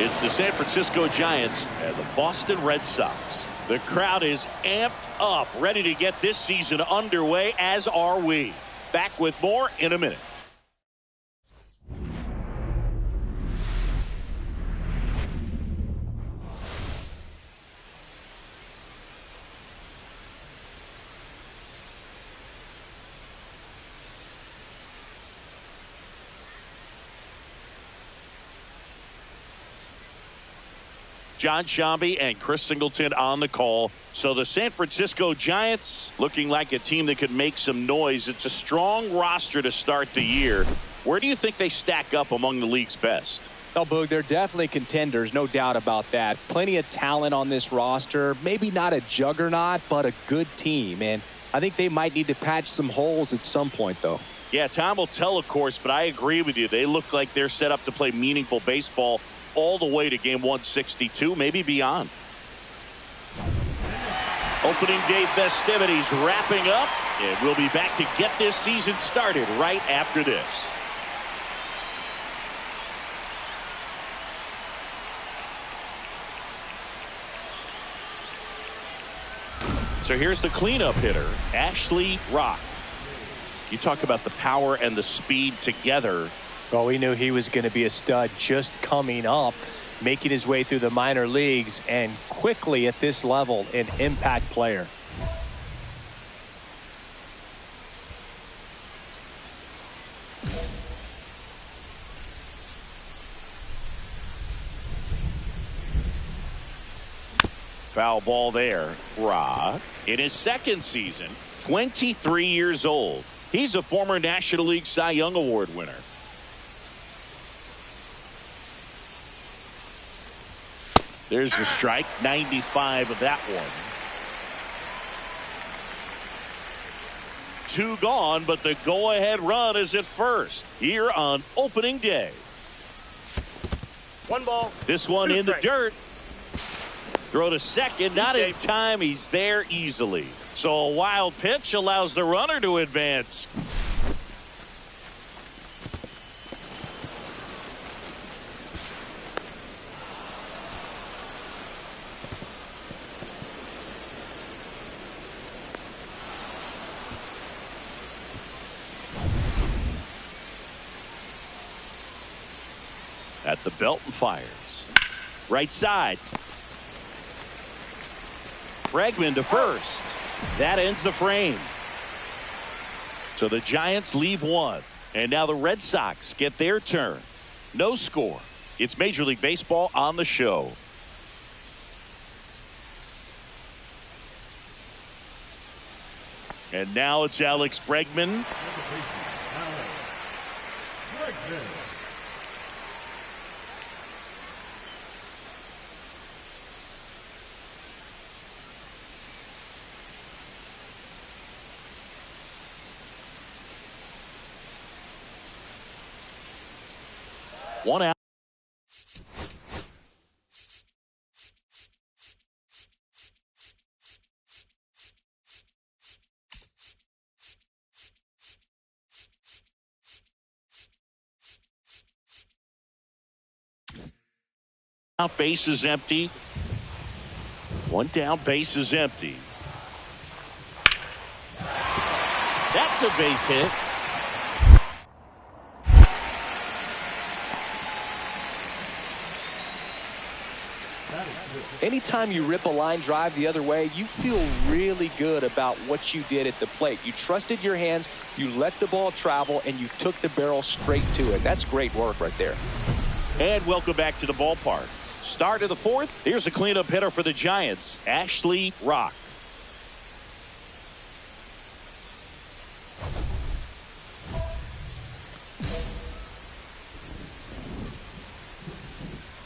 It's the San Francisco Giants and the Boston Red Sox. The crowd is amped up, ready to get this season underway, as are we. Back with more in a minute. John Shambi and Chris Singleton on the call. So the San Francisco Giants looking like a team that could make some noise. It's a strong roster to start the year. Where do you think they stack up among the league's best? Oh, Boog, they're definitely contenders, no doubt about that. Plenty of talent on this roster. Maybe not a juggernaut, but a good team. And I think they might need to patch some holes at some point, though. Yeah, time will tell, of course, but I agree with you. They look like they're set up to play meaningful baseball all the way to game 162, maybe beyond. Opening day festivities wrapping up, and we'll be back to get this season started right after this. So here's the cleanup hitter, Ashley Rock. You talk about the power and the speed together. Well, we knew he was going to be a stud just coming up, making his way through the minor leagues, and quickly at this level, an impact player. Foul ball there. Rock, in his second season, 23 years old. He's a former National League Cy Young Award winner. There's the strike, 95 of that one. 2 gone, but the go-ahead run is at first here on opening day. 1 ball. This one in the dirt. Throw to second, not in time. He's there easily. So a wild pitch allows the runner to advance. At the belt and fires. Right side. Bregman to first. That ends the frame. So the Giants leave one. And now the Red Sox get their turn. No score. It's Major League Baseball on the show. And now it's Alex Bregman. One out. Out, base is empty. 1 down, base is empty. That's a base hit. Anytime you rip a line drive the other way, you feel really good about what you did at the plate. You trusted your hands, you let the ball travel, and you took the barrel straight to it. That's great work right there. And welcome back to the ballpark. Start of the 4th. Here's a cleanup hitter for the Giants, Ashley Rock.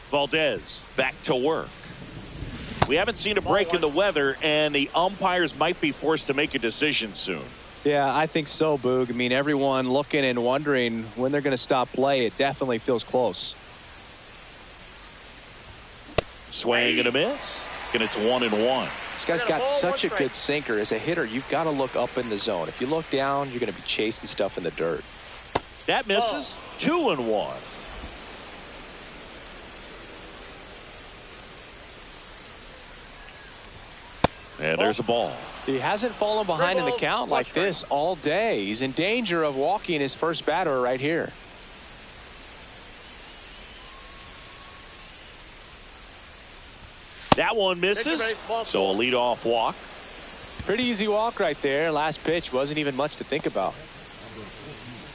Valdez back to work. We haven't seen a break in the weather, and the umpires might be forced to make a decision soon. Yeah, I think so, Boog. I mean, everyone looking and wondering when they're going to stop play. It definitely feels close. Swing and a miss, and it's 1-1. This guy's got such a good sinker. As a hitter, you've got to look up in the zone. If you look down, you're going to be chasing stuff in the dirt. That misses. 2-1. And there's a ball. He hasn't fallen behind in the count like this all day. He's in danger of walking his first batter right here. That one misses, so a leadoff walk. Pretty easy walk right there. Last pitch wasn't even much to think about.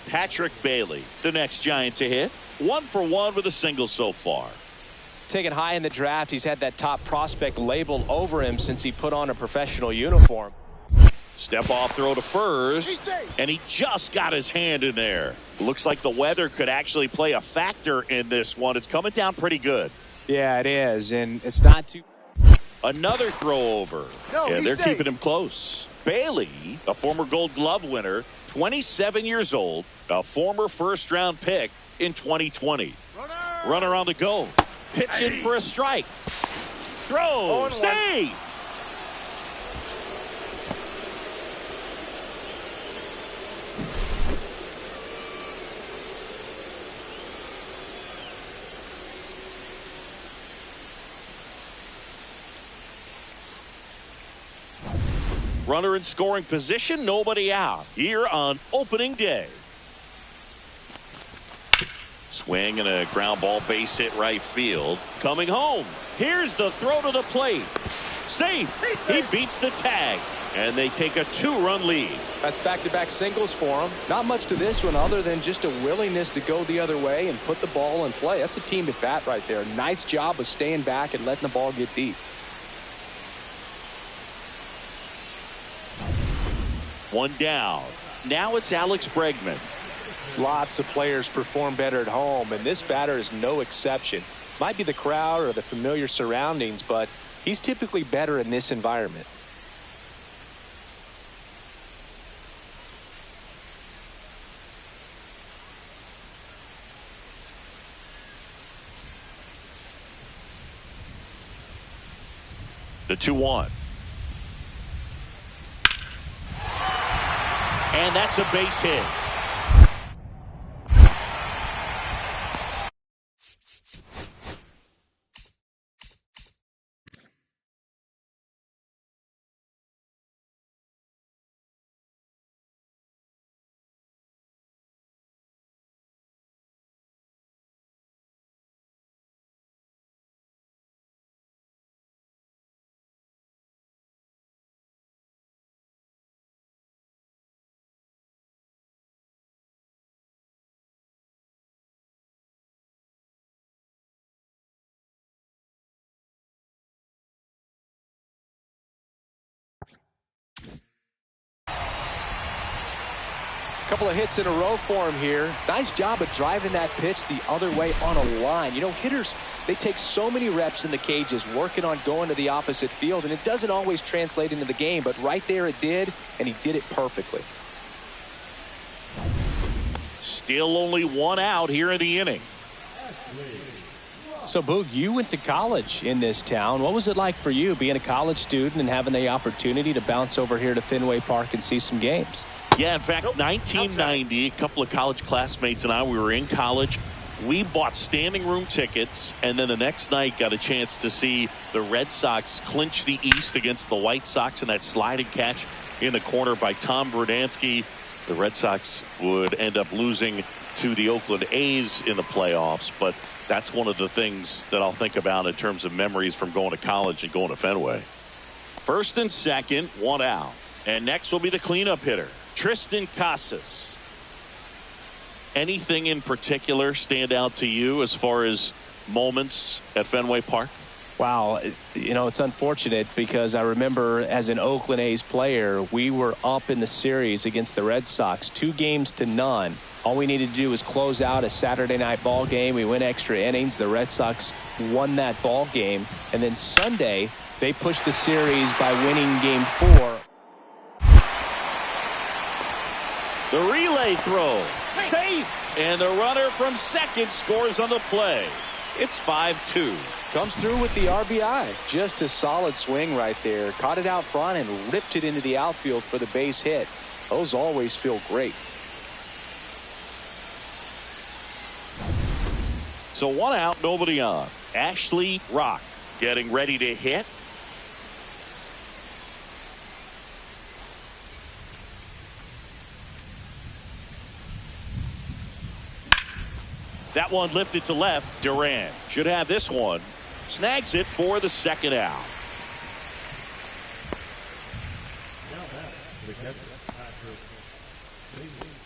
Patrick Bailey, the next Giant to hit. 1 for 1 with a single so far. Taken high in the draft, he's had that top prospect labeled over him since he put on a professional uniform. Step off throw to first, and he just got his hand in there. Looks like the weather could actually play a factor in this one. It's coming down pretty good. Yeah, it is, and it's not too. Another throw over, and they're keeping him close. Bailey, a former Gold Glove winner, 27 years old, a former first-round pick in 2020. Runner on the go. Pitching for a strike. Throw. Save. Runner in scoring position, nobody out here on opening day. Swing and a ground ball, base hit right field. Coming home. Here's the throw to the plate. Safe. He beats the tag. And they take a 2-run lead. That's back-to-back singles for him. Not much to this one other than just a willingness to go the other way and put the ball in play. That's a team at bat right there. Nice job of staying back and letting the ball get deep. One down. Now it's Alex Bregman. Lots of players perform better at home, and this batter is no exception. Might be the crowd or the familiar surroundings, but he's typically better in this environment. The 2-1. And that's a base hit. Couple of hits in a row for him here. Nice job of driving that pitch the other way on a line. You know, hitters, they take so many reps in the cages working on going to the opposite field, and it doesn't always translate into the game, but right there it did, and he did it perfectly. Still only 1 out here in the inning. So, Boog, you went to college in this town. What was it like for you being a college student and having the opportunity to bounce over here to Fenway Park and see some games? Yeah, in fact, 1990, a couple of college classmates and I, we were in college. We bought standing room tickets, and then the next night got a chance to see the Red Sox clinch the East against the White Sox in that sliding catch in the corner by Tom Brudansky. The Red Sox would end up losing to the Oakland A's in the playoffs, but that's one of the things that I'll think about in terms of memories from going to college and going to Fenway. First and second, 1 out. And next will be the cleanup hitter, Tristan Casas. Anything in particular stand out to you as far as moments at Fenway Park? Wow, you know, it's unfortunate because I remember as an Oakland A's player, we were up in the series against the Red Sox, 2-0. All we needed to do was close out a Saturday night ball game. We went extra innings. The Red Sox won that ball game. And then Sunday, they pushed the series by winning Game 4. The relay throw. Safe. And the runner from second scores on the play. It's 5-2. Comes through with the RBI. Just a solid swing right there. Caught it out front and ripped it into the outfield for the base hit. Those always feel great. So 1 out, nobody on. Ashley Rock getting ready to hit. That one lifted to left. Duran should have this one. Snags it for the second out.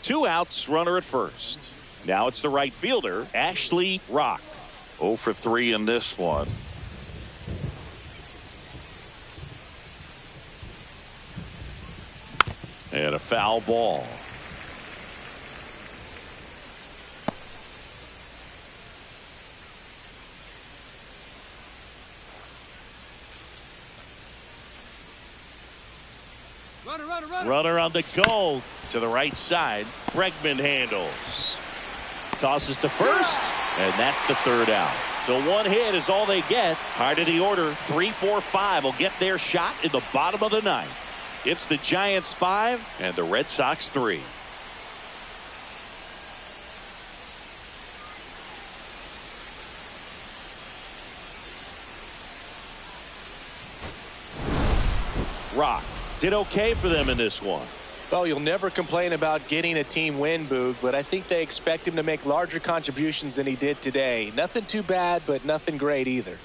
Two outs, runner at first. Now it's the right fielder, Ashley Rock. 0 for 3 in this one. And a foul ball. Runner on the go to the right side. Bregman handles. Tosses to first, and that's the third out. So one hit is all they get. High to the order. 3, 4, 5 will get their shot in the bottom of the ninth. It's the Giants 5 and the Red Sox 3. Rock did okay for them in this one. Well, you'll never complain about getting a team win, Boog, but I think they expect him to make larger contributions than he did today. Nothing too bad, but nothing great either.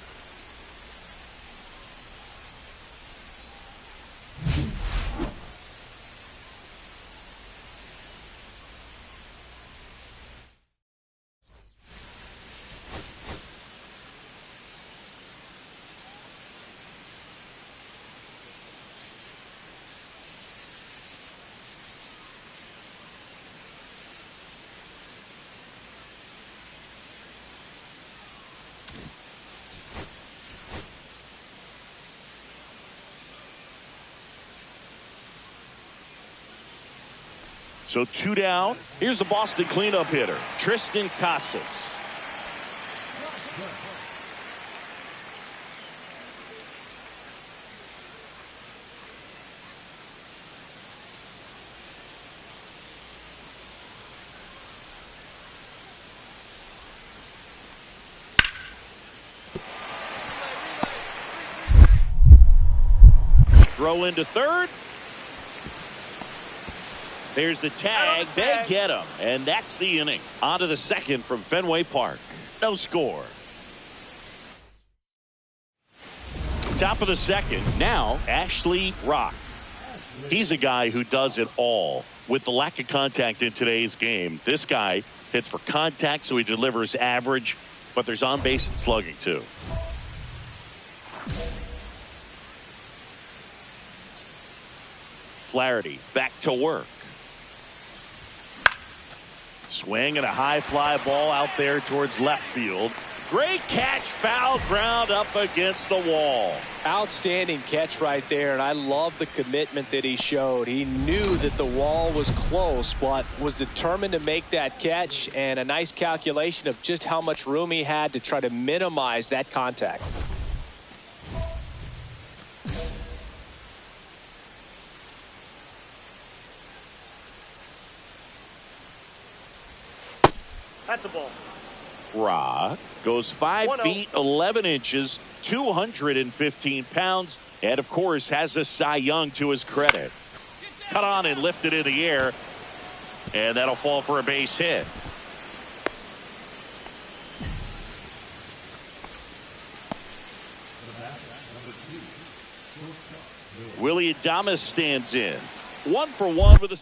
So 2 down. Here's the Boston cleanup hitter, Tristan Casas. Throw into third. There's the tag. They get him. And that's the inning. On to the second from Fenway Park. No score. Top of the second. Now, Ashley Rock. He's a guy who does it all. With the lack of contact in today's game, this guy hits for contact, so he delivers average, but there's on-base and slugging, too. Flaherty back to work. Swing and a high fly ball out there towards left field. Great catch, foul ground up against the wall. Outstanding catch right there, and I love the commitment that he showed. He knew that the wall was close, but was determined to make that catch, and a nice calculation of just how much room he had to try to minimize that contact. That's a ball. Rock goes 5 feet 11 inches, 215 pounds, and of course has a Cy Young to his credit. Cut on and lifted in the air, and that'll fall for a base hit. Willy Adames stands in. 1 for 1 with a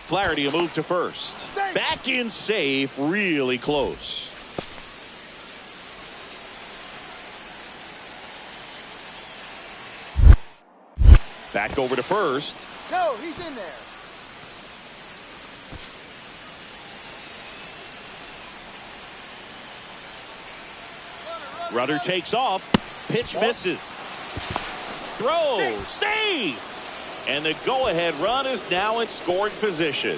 Flaherty, a move to first. Back in safe, really close. Back over to first. No, he's in there. Runner takes off. Pitch misses. Throw. Save. And the go-ahead run is now in scoring position.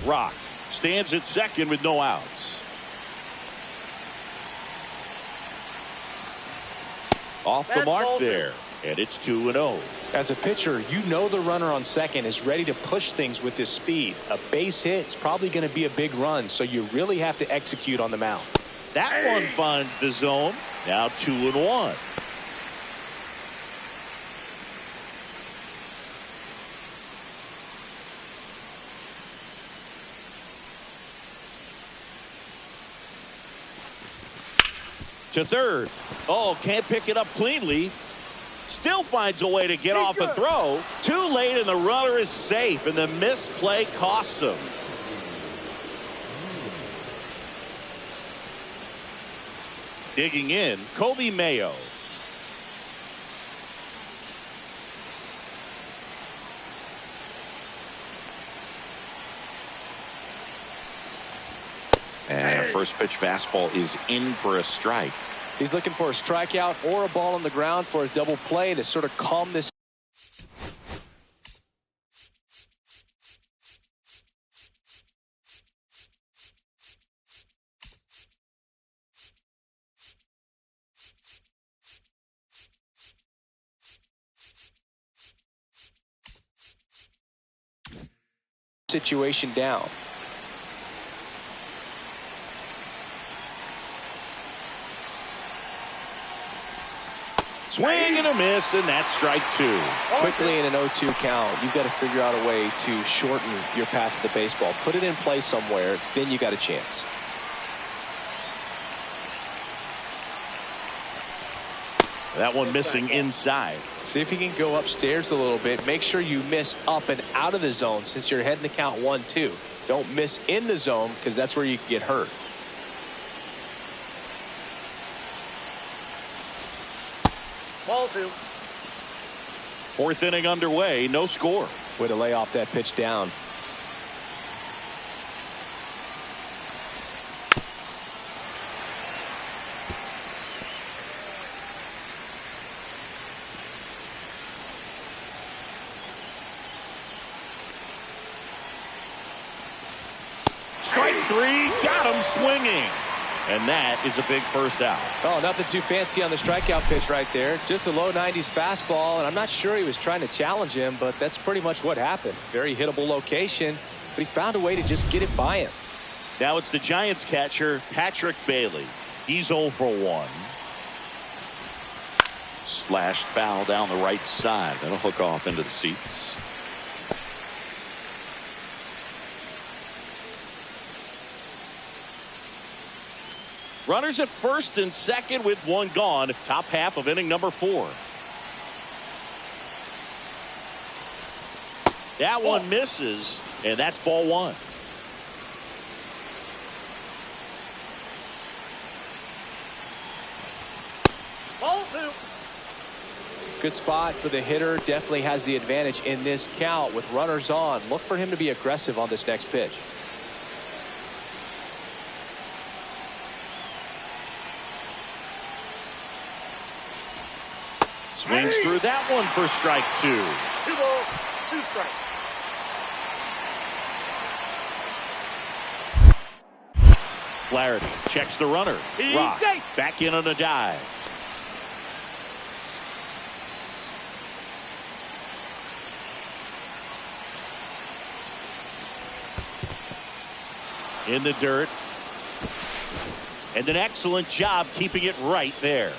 Rock stands at second with no outs. Off the mark there. And it's 2-0. As a pitcher, you know the runner on second is ready to push things with his speed. A base hit's probably going to be a big run, so you really have to execute on the mound. That one finds the zone. Now 2-1. To third. Oh, can't pick it up cleanly. Still finds a way to get off a throw. Too late, and the runner is safe, and the misplay costs him. Digging in, Kobe Mayo. And a first pitch fastball is in for a strike. He's looking for a strikeout or a ball on the ground for a double play to sort of calm this. Situation down. Swing and a miss, and that's strike two. Quickly in an 0-2 count, you've got to figure out a way to shorten your path to the baseball. Put it in play somewhere, then you got a chance. That one missing inside. See if you can go upstairs a little bit. Make sure you miss up and out of the zone since you're heading to count 1-2. Don't miss in the zone because that's where you can get hurt. Ball two. Fourth inning underway, no score. Way to lay off that pitch down. Strike three, got him swinging. And that is a big first out. Oh, nothing too fancy on the strikeout pitch right there. Just a low 90s fastball, and I'm not sure he was trying to challenge him, but that's pretty much what happened. Very hittable location, but he found a way to just get it by him. Now it's the Giants catcher, Patrick Bailey. He's 0 for 1. Slashed foul down the right side. That'll hook off into the seats. Runners at first and second with one gone. Top half of inning number 4. That one misses, and that's ball 1. Ball two. Good spot for the hitter. Definitely has the advantage in this count with runners on. Look for him to be aggressive on this next pitch. Swings through that one for strike 2. 2 balls, 2 strikes. Flaherty checks the runner. Rock back in on a dive. In the dirt. And an excellent job keeping it right there.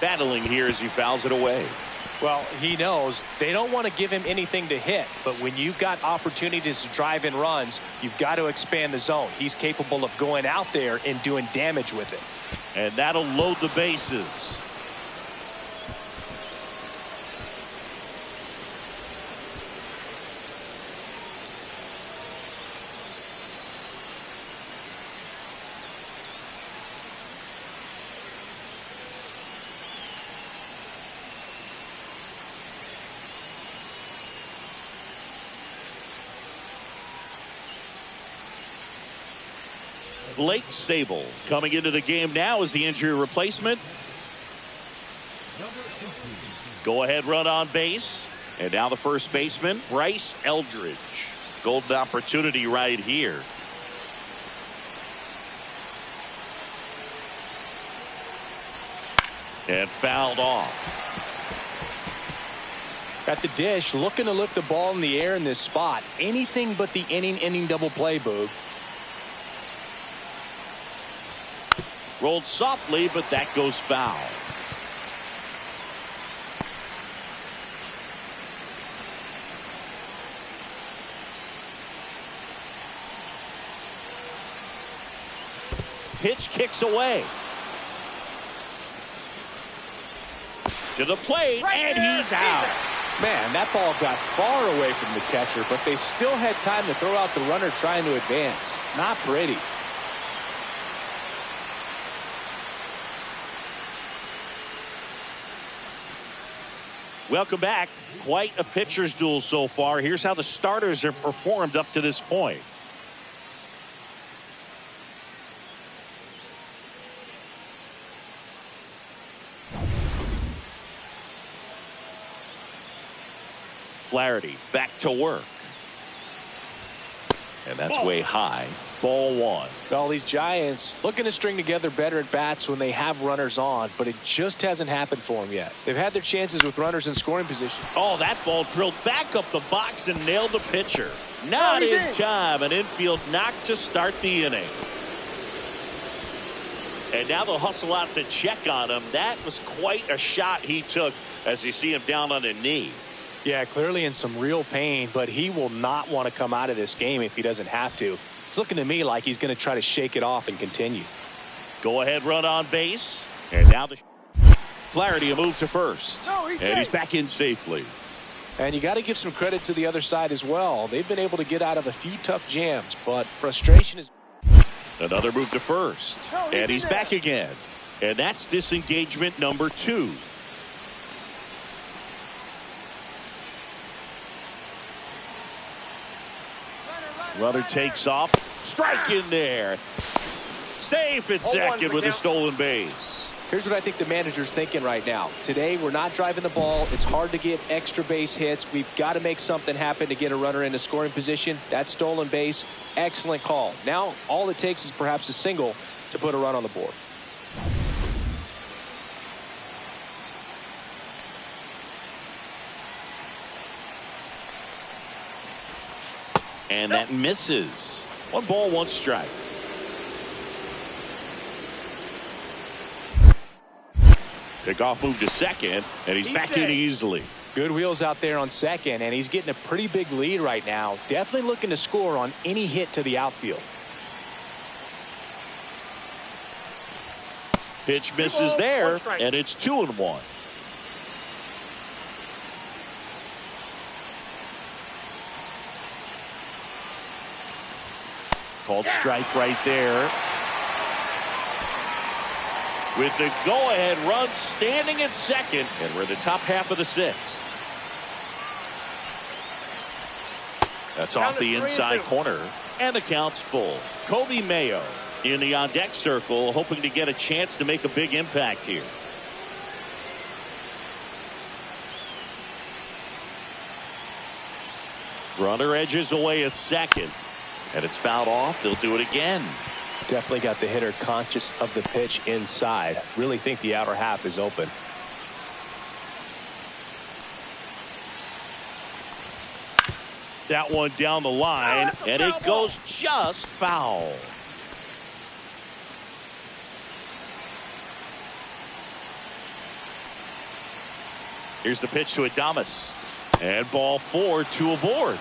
Battling here as he fouls it away. Well, he knows they don't want to give him anything to hit, but when you've got opportunities to drive in runs, you've got to expand the zone. He's capable of going out there and doing damage with it. And that'll load the bases. Blake Sable coming into the game now as the injury replacement. Go ahead run on base. And now the first baseman, Bryce Eldridge. Golden opportunity right here. And fouled off. At the dish, looking to lift the ball in the air in this spot. Anything but the inning double play, Boog. Rolled softly, but that goes foul. Pitch kicks away. To the plate, and he's out. Man, that ball got far away from the catcher, but they still had time to throw out the runner trying to advance. Not pretty. Welcome back. Quite a pitcher's duel so far. Here's how the starters have performed up to this point. Flaherty back to work. And that's way high. Ball one. All these Giants looking to string together better at bats when they have runners on, but it just hasn't happened for them yet. They've had their chances with runners in scoring position. Oh, that ball drilled back up the box and nailed the pitcher. Not in time. An infield knock to start the inning. And now they'll hustle out to check on him. That was quite a shot he took as you see him down on a knee. Yeah, clearly in some real pain, but he will not want to come out of this game if he doesn't have to. It's looking to me like he's going to try to shake it off and continue. Go ahead run on base. And now the Flaherty a move to first. And he's back in safely. And you got to give some credit to the other side as well. They've been able to get out of a few tough jams, but frustration is... Another move to first. And he's back again. And that's disengagement number 2. Runner takes off. Strike in there. Safe at second with a stolen base. Here's what I think the manager's thinking right now. Today, we're not driving the ball. It's hard to get extra base hits. We've got to make something happen to get a runner into scoring position. That stolen base, excellent call. Now, all it takes is perhaps a single to put a run on the board. And that misses. 1 ball, 1 strike. Pickoff move to second, and he's back in easily. Good wheels out there on second, and he's getting a pretty big lead right now. Definitely looking to score on any hit to the outfield. Pitch misses there, and it's 2-1. Called strike right there. With the go-ahead run standing at second, and we're in the top half of the 6th. That's off the inside corner, and the count's full. Kobe Mayo in the on-deck circle, hoping to get a chance to make a big impact here. Runner edges away at second, and it's fouled off. They'll do it again. Definitely got the hitter conscious of the pitch inside. Really think the outer half is open. That one down the line, and it goes just foul. Here's the pitch to Adames. And ball 4, 2 aboard.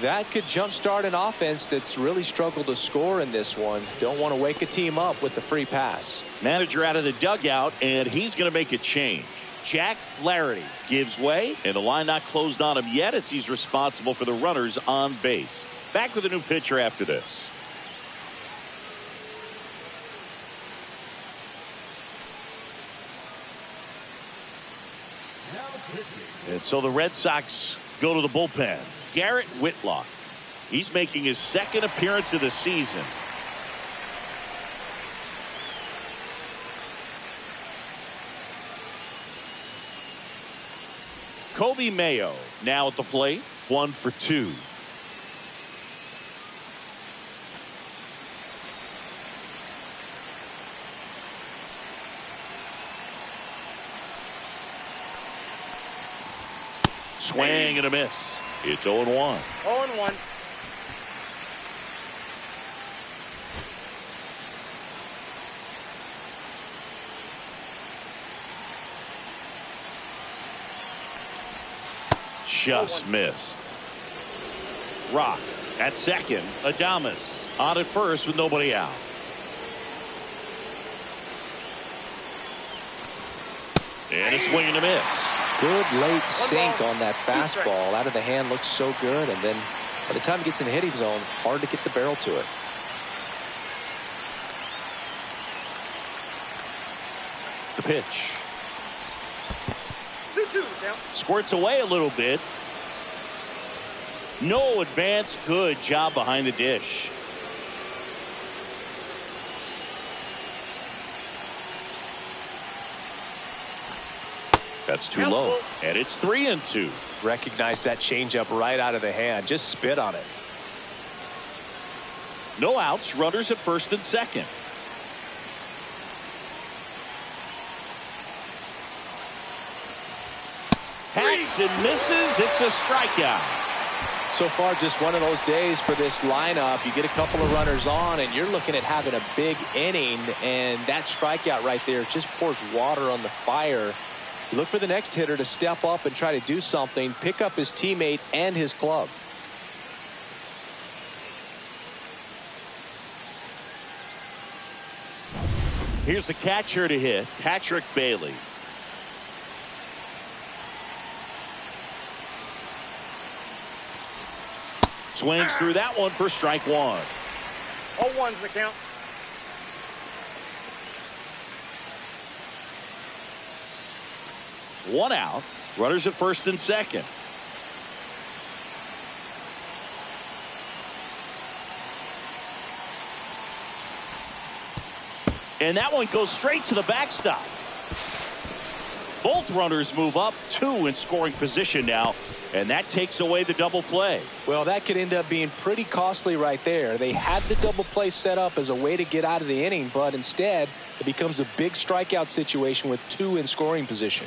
That could jumpstart an offense that's really struggled to score in this one. Don't want to wake a team up with the free pass. Manager out of the dugout, and he's going to make a change. Jack Flaherty gives way, and the line not closed on him yet as he's responsible for the runners on base. Back with a new pitcher after this. And so the Red Sox go to the bullpen. Garrett Whitlock. He's making his 2nd appearance of the season. Kobe Mayo now at the plate. 1 for 2. Swing and a miss. It's 0-1. 0-1. Just missed. Rock at second. Adames on at first with nobody out. And a swing and a miss. Good late sink on that fastball. Out of the hand, looks so good. And then by the time it gets in the hitting zone, hard to get the barrel to it. The pitch. 2-2 count. Squirts away a little bit. No advance. Good job behind the dish. That's too low. And it's 3-2. Recognize that changeup right out of the hand. Just spit on it. No outs. Runners at first and second. Hacks and misses. It's a strikeout. So far, just one of those days for this lineup. You get a couple of runners on, and you're looking at having a big inning, and that strikeout right there just pours water on the fire. You look for the next hitter to step up and try to do something, pick up his teammate and his club. Here's the catcher to hit, Patrick Bailey. Swings through that one for strike one. 0-1's the count. One out. Runners at first and second. And that one goes straight to the backstop. Both runners move up, two in scoring position now, and that takes away the double play. Well, that could end up being pretty costly right there. They had the double play set up as a way to get out of the inning, but instead it becomes a big strikeout situation with two in scoring position.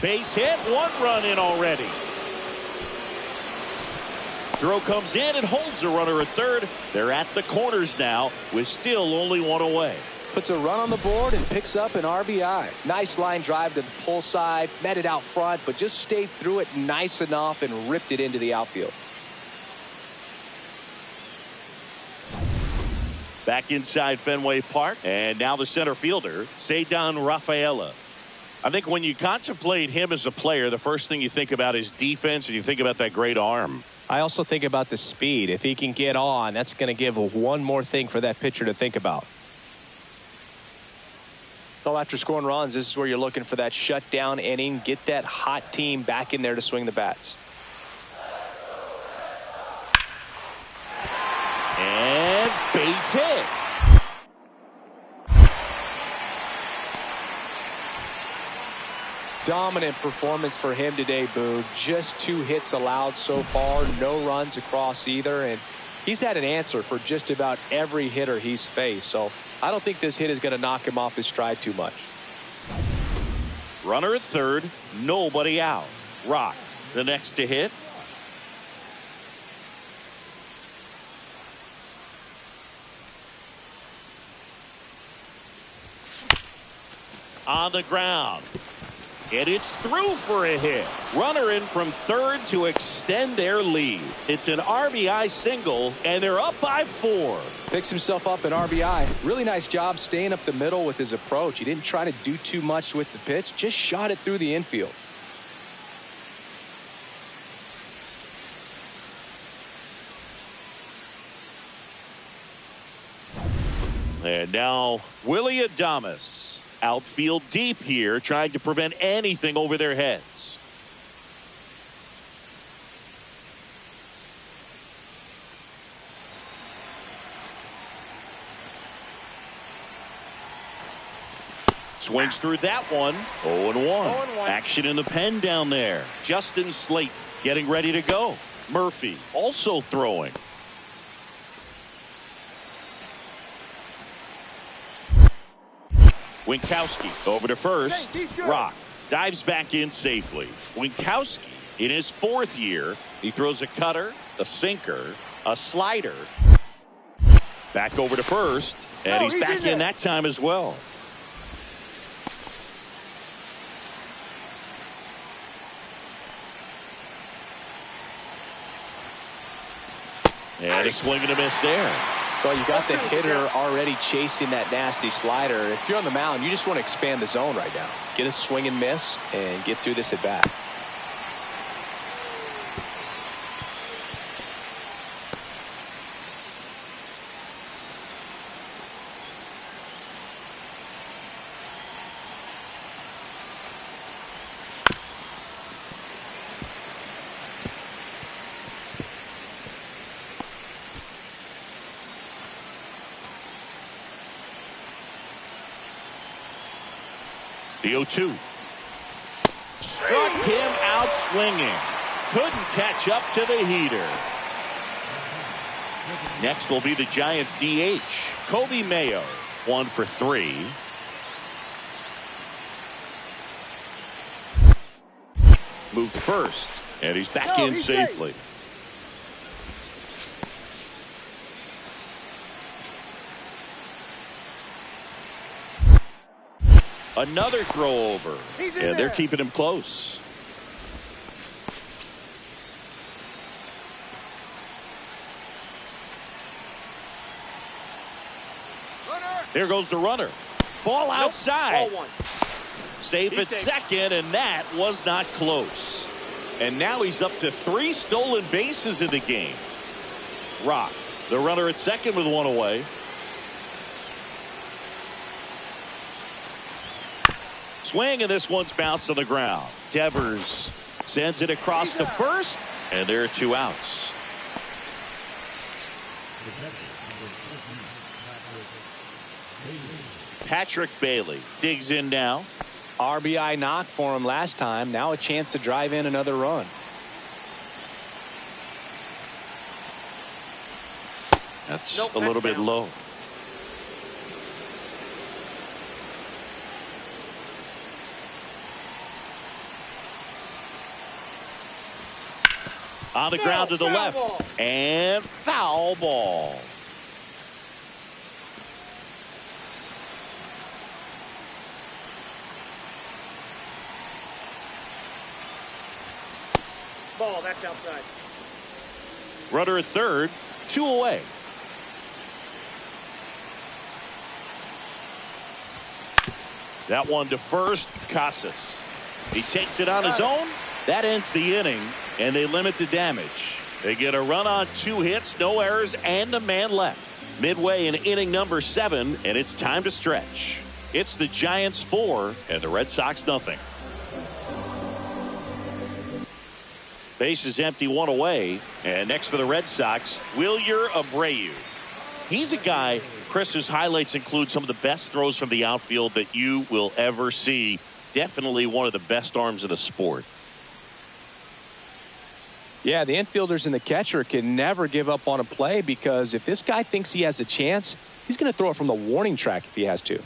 Base hit, one run in already. Throw comes in and holds the runner at third. They're at the corners now with still only one away. Puts a run on the board and picks up an RBI. Nice line drive to the pull side, met it out front, but just stayed through it nice enough and ripped it into the outfield. Back inside Fenway Park, and now the center fielder, Ceddanne Rafaela. I think when you contemplate him as a player, the first thing you think about is defense, and you think about that great arm. I also think about the speed. If he can get on, that's going to give one more thing for that pitcher to think about. Well, after scoring runs, this is where you're looking for that shutdown inning, get that hot team back in there to swing the bats. And base hit. Dominant performance for him today, Boo. Just 2 hits allowed so far, no runs across either, and he's had an answer for just about every hitter he's faced. So I don't think this hit is going to knock him off his stride too much. Runner at third, nobody out. Rock, the next to hit. On the ground. And it's through for a hit. Runner in from third to extend their lead. It's an RBI single, and they're up by 4. Picks himself up an RBI. Really nice job staying up the middle with his approach. He didn't try to do too much with the pitch, just shot it through the infield. And now Willy Adames. Outfield deep here, trying to prevent anything over their heads. Swings through that one. 0-1. Action in the pen down there. Justin Slate getting ready to go. Murphy also throwing. Winkowski over to first. Rock dives back in safely. Winkowski in his 4th year. He throws a cutter, a sinker, a slider. Back over to first. And he's back in that time as well. And a swing and a miss there. Well, you got the hitter already chasing that nasty slider. If you're on the mound, you just want to expand the zone right now. Get a swing and miss and get through this at bat. The 0-2. Struck him out swinging. Couldn't catch up to the heater. Next will be the Giants DH. Kobe Mayo, 1 for 3. Moved first, and he's back in safely. Another throw over, and they're keeping him close. There goes the runner. Ball outside. Safe at second, and that was not close. And now he's up to 3 stolen bases in the game. Rock, the runner at second with 1 away. Swing, and this one's bounced on the ground. Devers sends it across to first, and there are 2 outs. Patrick Bailey digs in now. RBI knock for him last time. Now a chance to drive in another run. That's a little bit low. On the ground to the left. And foul ball. Ball, that's outside. Runner at third, 2 away. That one to first, Casas. He takes it on his own. That ends the inning, and they limit the damage. They get a run on 2 hits, no errors, and a man left. Midway in inning number 7, and it's time to stretch. It's the Giants 4 and the Red Sox nothing. Base is empty, 1 away. And next for the Red Sox, Willy Abreu. He's a guy, Chris's highlights include some of the best throws from the outfield that you will ever see. Definitely one of the best arms in the sport. Yeah, the infielders and the catcher can never give up on a play, because if this guy thinks he has a chance, he's going to throw it from the warning track if he has to.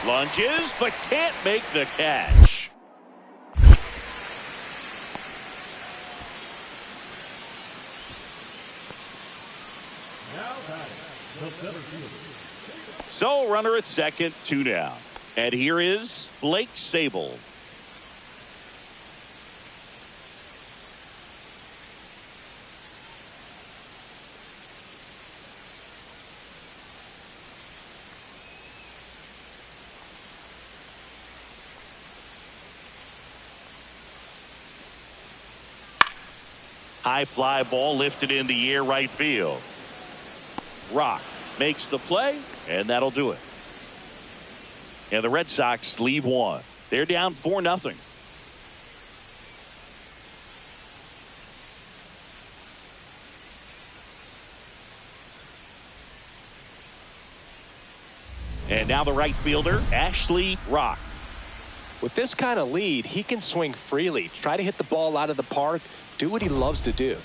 Lunges, but can't make the catch. So, runner at second, 2 down. And here is Blake Sable. High fly ball lifted in the air, right field. Rock makes the play, and that'll do it. And the Red Sox leave one. They're down 4-0. And now the right fielder, Ashley Rock. With this kind of lead, he can swing freely, try to hit the ball out of the park, do what he loves to do.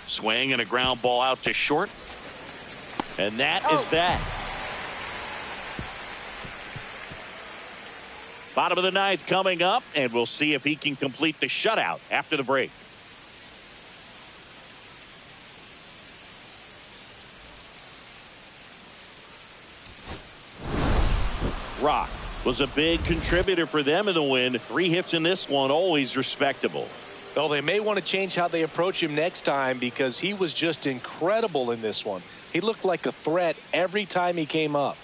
Swing and a ground ball out to short. And that is that. Bottom of the ninth coming up, and we'll see if he can complete the shutout after the break. Rock was a big contributor for them in the win. 3 hits in this one, always respectable. Well, they may want to change how they approach him next time because he was just incredible in this one. He looked like a threat every time he came up.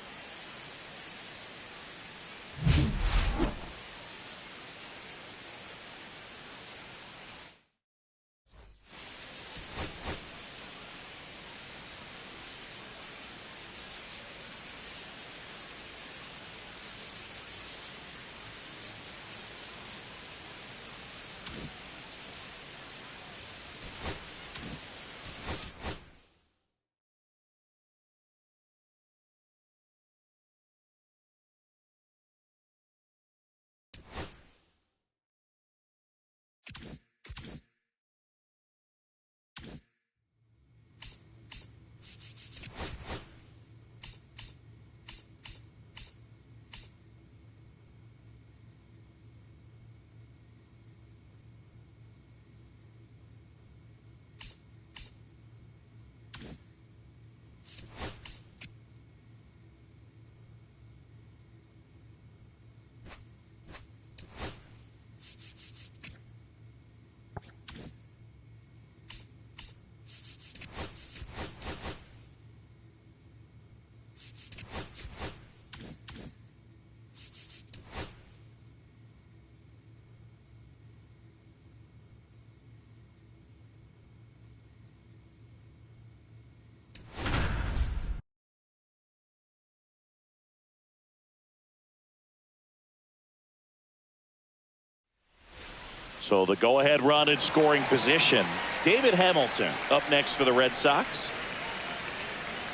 So the go-ahead run in scoring position. David Hamilton up next for the Red Sox.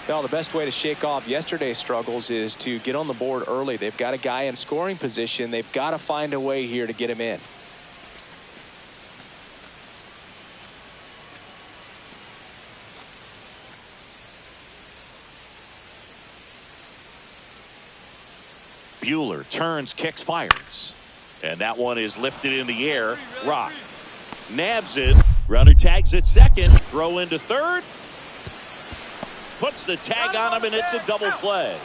Well, the best way to shake off yesterday's struggles is to get on the board early. They've got a guy in scoring position. They've got to find a way here to get him in. Buehler turns, kicks, fires. And that one is lifted in the air. Rock nabs it. Runner tags at second. Throw into third. Puts the tag on him, and it's a double play.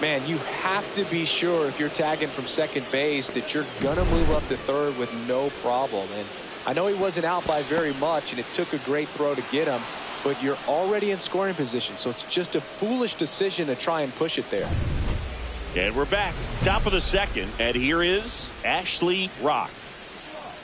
Man, you have to be sure if you're tagging from second base that you're going to move up to third with no problem. And I know he wasn't out by very much, and it took a great throw to get him, but you're already in scoring position, so it's just a foolish decision to try and push it there. And we're back, top of the second, and here is Ashley Rock.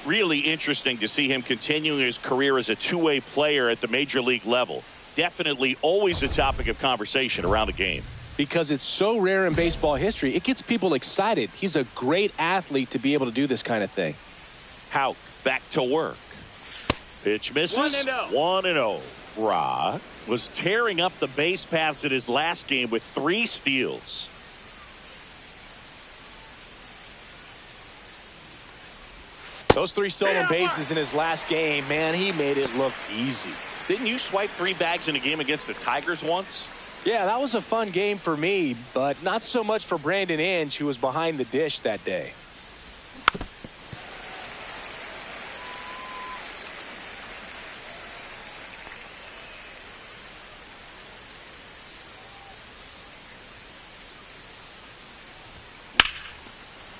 Really interesting to see him continuing his career as a two-way player at the major league level. Definitely always a topic of conversation around the game. Because it's so rare in baseball history, it gets people excited. He's a great athlete to be able to do this kind of thing. Houck back to work. Pitch misses. 1-0. Rock was tearing up the base paths in his last game with 3 steals. Those 3 stolen bases in his last game, man, he made it look easy. Didn't you swipe 3 bags in a game against the Tigers once? Yeah, that was a fun game for me, but not so much for Brandon Inge, who was behind the dish that day.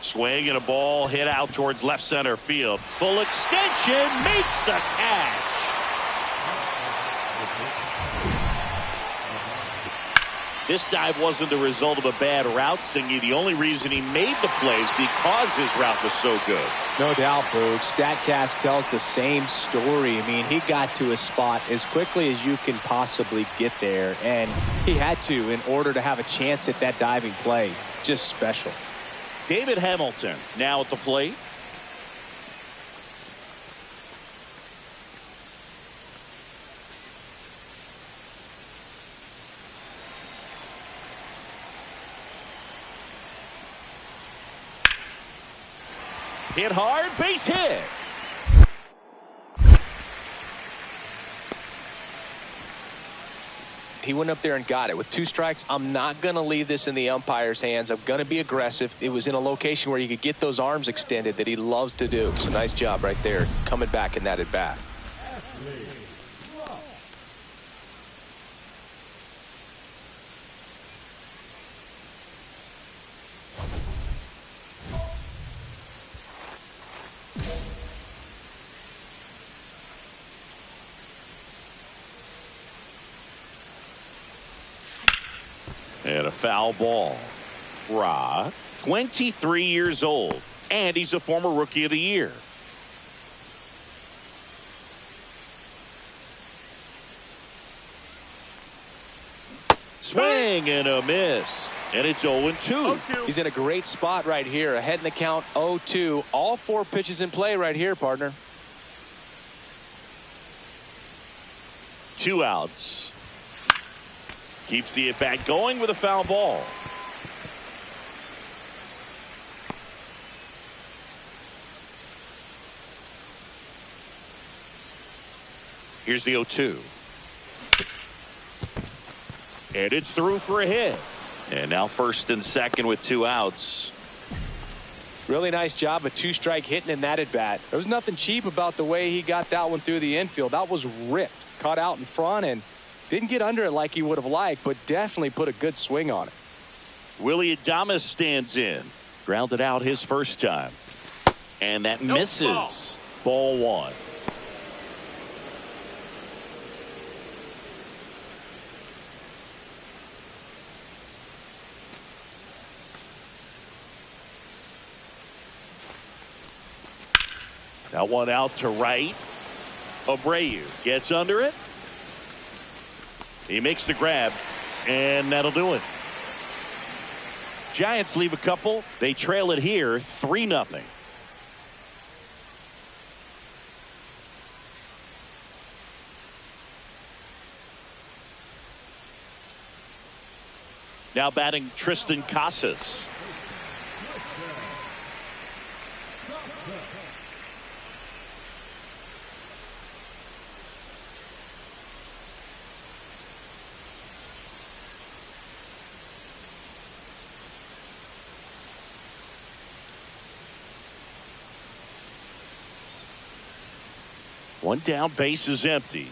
Swing and a ball hit out towards left center field. Full extension, makes the catch. This dive wasn't the result of a bad route, Singy. The only reason he made the plays because his route was so good. No doubt, Boog. StatCast tells the same story. I mean, he got to a spot as quickly as you can possibly get there, and he had to in order to have a chance at that diving play. Just special. David Hamilton now at the plate. Hit hard, base hit. He went up there and got it. With 2 strikes, I'm not going to leave this in the umpire's hands. I'm going to be aggressive. It was in a location where you could get those arms extended that he loves to do. So nice job right there, coming back in that at bat. And a foul ball. Ra, 23 years old, and he's a former Rookie of the Year. Swing and a miss. And it's 0-2. He's in a great spot right here. Ahead in the count, 0-2. All 4 pitches in play right here, partner. 2 outs. Keeps the at-bat going with a foul ball. Here's the 0-2. And it's through for a hit. And now first and second with 2 outs. Really nice job, a 2-strike hitting in that at bat. There was nothing cheap about the way he got that one through the infield. That was ripped, caught out in front, and didn't get under it like he would have liked, but definitely put a good swing on it. Willy Adames stands in. Grounded out his first time. And that misses. Ball 1. That one out to right. Abreu gets under it. He makes the grab, and that'll do it. Giants leave a couple. They trail it here 3-0. Now batting Tristan Casas. One down, base is empty.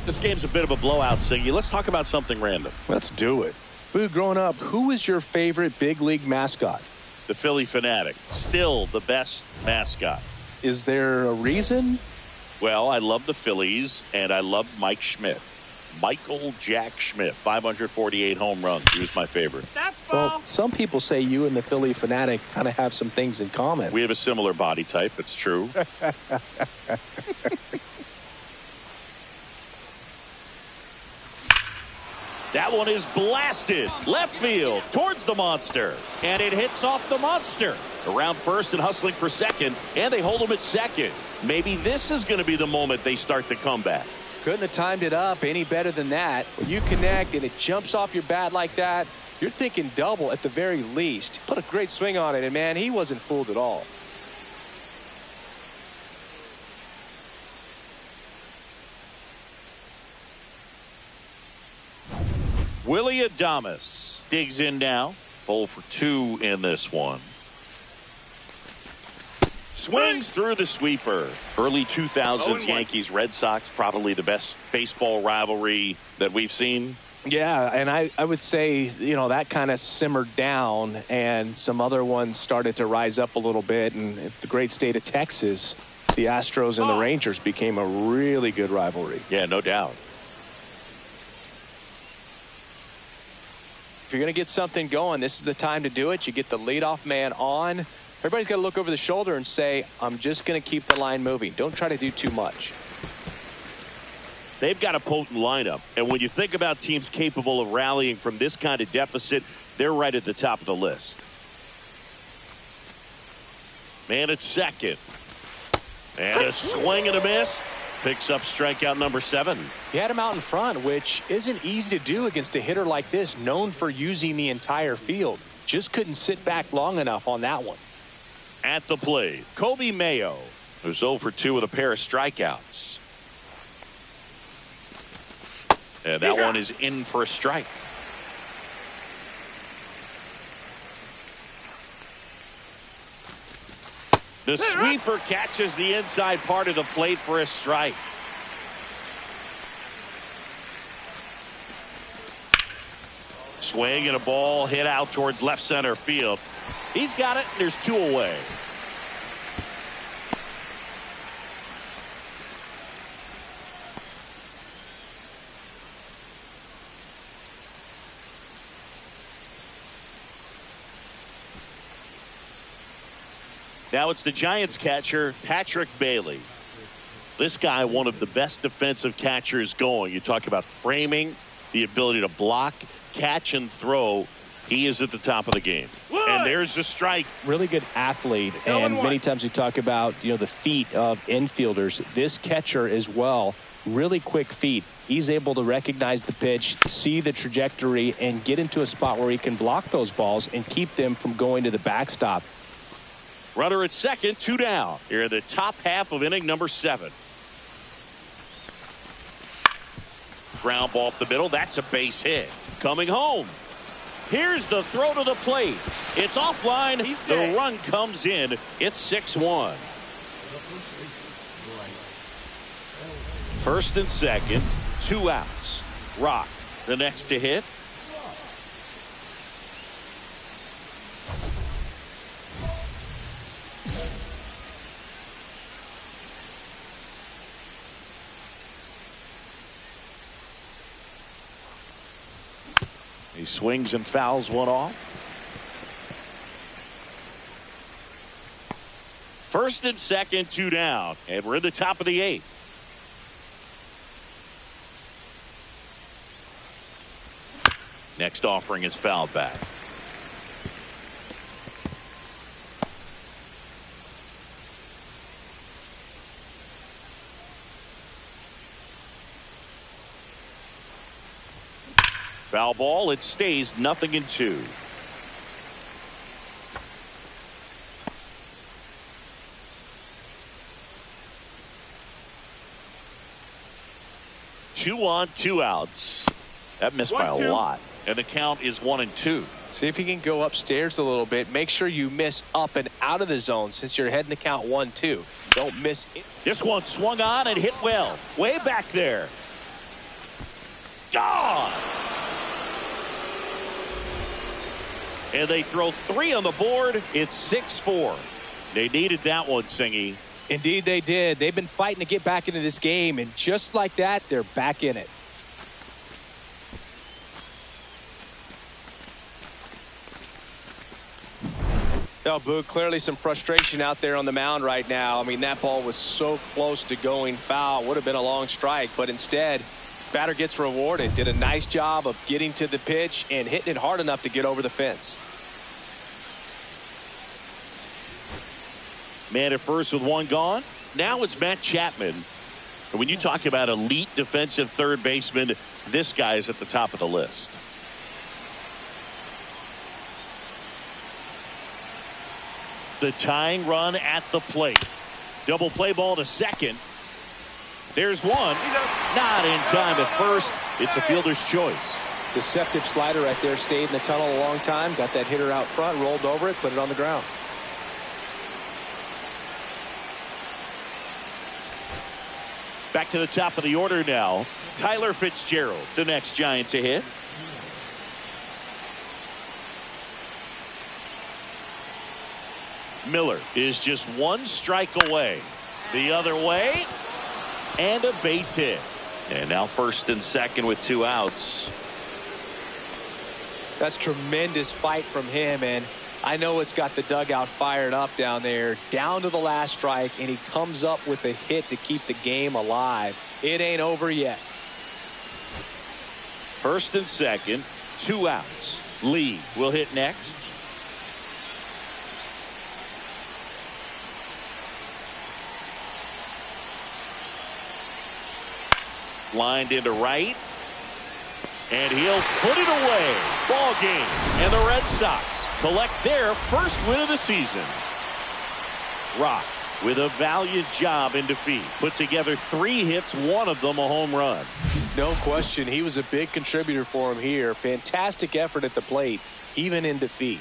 This game's a bit of a blowout, Siggy. Let's talk about something random. Let's do it. Boo, growing up, who was your favorite big league mascot? The Philly Fanatic. Still the best mascot. Is there a reason? Well, I love the Phillies, and I love Mike Schmidt. Michael Jack Schmidt, 548 home runs. He was my favorite. Well, some people say you and the Philly Fanatic kind of have some things in common. We have a similar body type. It's true. That one is blasted left field towards the monster, and it hits off the monster. Around first and hustling for second, and they hold him at second. Maybe this is going to be the moment they start the comeback. Couldn't have timed it up any better than that. When you connect and it jumps off your bat like that, you're thinking double at the very least. Put a great swing on it, and man, he wasn't fooled at all. Willy Adames digs in now. 0 for 2 in this one. Swings through the sweeper. Early 2000s Yankees Red Sox, probably the best baseball rivalry that we've seen. Yeah, and I would say, that kind of simmered down, and some other ones started to rise up a little bit. And the great state of Texas, the Astros and the Rangers became a really good rivalry. Yeah, no doubt. If you're going to get something going, this is the time to do it. You get the leadoff man on. Everybody's got to look over the shoulder and say, I'm just going to keep the line moving. Don't try to do too much. They've got a potent lineup, and when you think about teams capable of rallying from this kind of deficit, they're right at the top of the list. Man at second. And a swing and a miss. Picks up strikeout number 7. He had him out in front, which isn't easy to do against a hitter like this, known for using the entire field. Just couldn't sit back long enough on that one. At the plate, Kobe Mayo, who's 0 for 2 with a pair of strikeouts. And that one is in for a strike. The sweeper catches the inside part of the plate for a strike. Swing and a ball hit out towards left center field. He's got it. There's 2 away. Now it's the Giants catcher, Patrick Bailey. This guy, one of the best defensive catchers going. You talk about framing, the ability to block, catch, and throw. He is at the top of the game. And there's the strike. Really good athlete, and many times we talk about, the feet of infielders. This catcher as well, really quick feet. He's able to recognize the pitch, see the trajectory, and get into a spot where he can block those balls and keep them from going to the backstop. Runner at second, 2 down. Here in the top half of inning number 7. Ground ball up the middle. That's a base hit. Coming home. Here's the throw to the plate. It's offline. The run comes in. It's 6-1. First and second, 2 outs. Rock, the next to hit. He swings and fouls one off. First and second, 2 down. And we're in the top of the 8th. Next offering is fouled back. Foul ball. It stays 0-2. Two on, 2 outs. That missed by a lot. And the count is 1-2. See if you can go upstairs a little bit. Make sure you miss up and out of the zone since you're heading the count 1-2. Don't miss it. This one swung on and hit well. Way back there. Gone. And they throw 3 on the board. It's 6-4. They needed that one, Singy. Indeed they did. They've been fighting to get back into this game, and just like that, they're back in it. Oh, Boog, clearly some frustration out there on the mound right now. I mean, that ball was so close to going foul. Would have been a long strike, but instead, batter gets rewarded. Did a nice job of getting to the pitch and hitting it hard enough to get over the fence. Man at first with 1 gone. Now it's Matt Chapman. And when you talk about elite defensive third baseman, this guy is at the top of the list. The tying run at the plate. Double play ball to second. There's one. Not in time at first. It's a fielder's choice. Deceptive slider right there. Stayed in the tunnel a long time. Got that hitter out front. Rolled over it. Put it on the ground. Back to the top of the order now. Tyler Fitzgerald, the next Giant to hit. Miller is just one strike away. The other way, and a base hit. And now first and second with 2 outs. That's tremendous fight from him, and I know it's got the dugout fired up down there. Down to the last strike, and he comes up with a hit to keep the game alive. It ain't over yet. First and second, 2 outs. Lee will hit next. Lined into right. And he'll put it away. Ball game. And the Red Sox collect their first win of the season. Rock with a valiant job in defeat. Put together 3 hits, one of them a home run. No question, he was a big contributor for him here. Fantastic effort at the plate, even in defeat.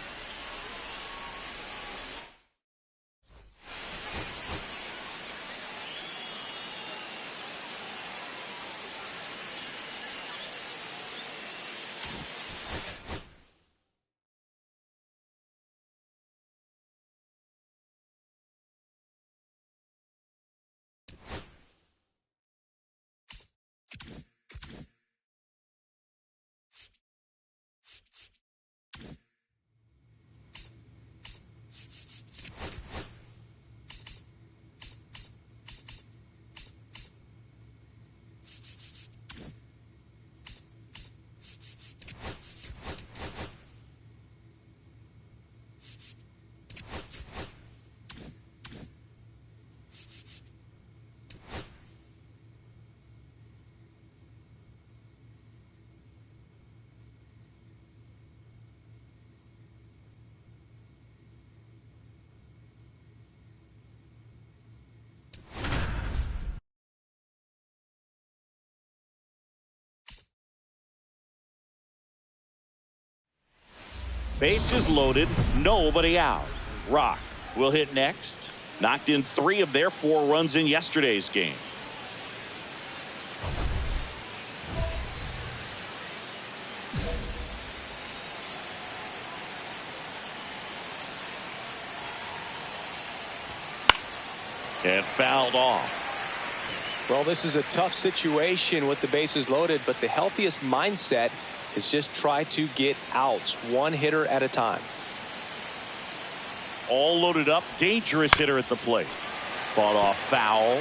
Bases loaded, nobody out. Rock will hit next. Knocked in 3 of their 4 runs in yesterday's game. And fouled off. Well, this is a tough situation with the bases loaded, but the healthiest mindset is just try to get outs, 1 hitter at a time. All loaded up, dangerous hitter at the plate. Fought off foul.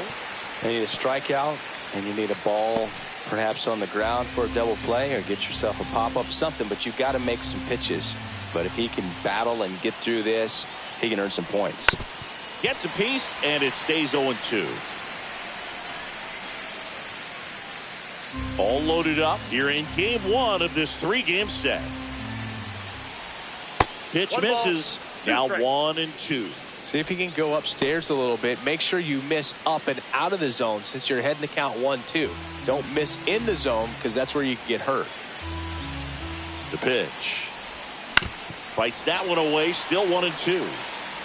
You need a strikeout, and you need a ball perhaps on the ground for a double play, or get yourself a pop-up, something, but you've got to make some pitches. But if he can battle and get through this, he can earn some points. Gets a piece, and it stays 0-2. All loaded up here in game 1 of this 3-game set. Pitch misses. Now 1-2. See if you can go upstairs a little bit. Make sure you miss up and out of the zone since you're heading to count 1-2. Don't miss in the zone, because that's where you can get hurt. The pitch. Fights that one away. Still 1-2.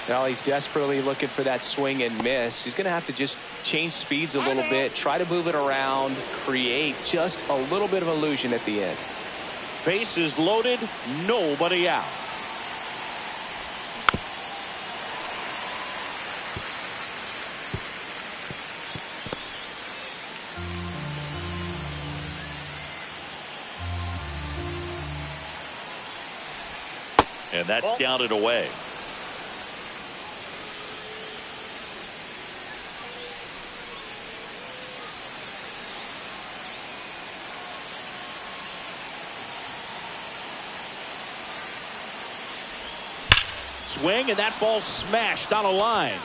Now he's desperately looking for that swing and miss. He's going to have to just change speeds a little bit, try to move it around, create just a little bit of illusion at the end. Bases loaded, nobody out. And that's down and away. Swing, and that ball smashed on a line.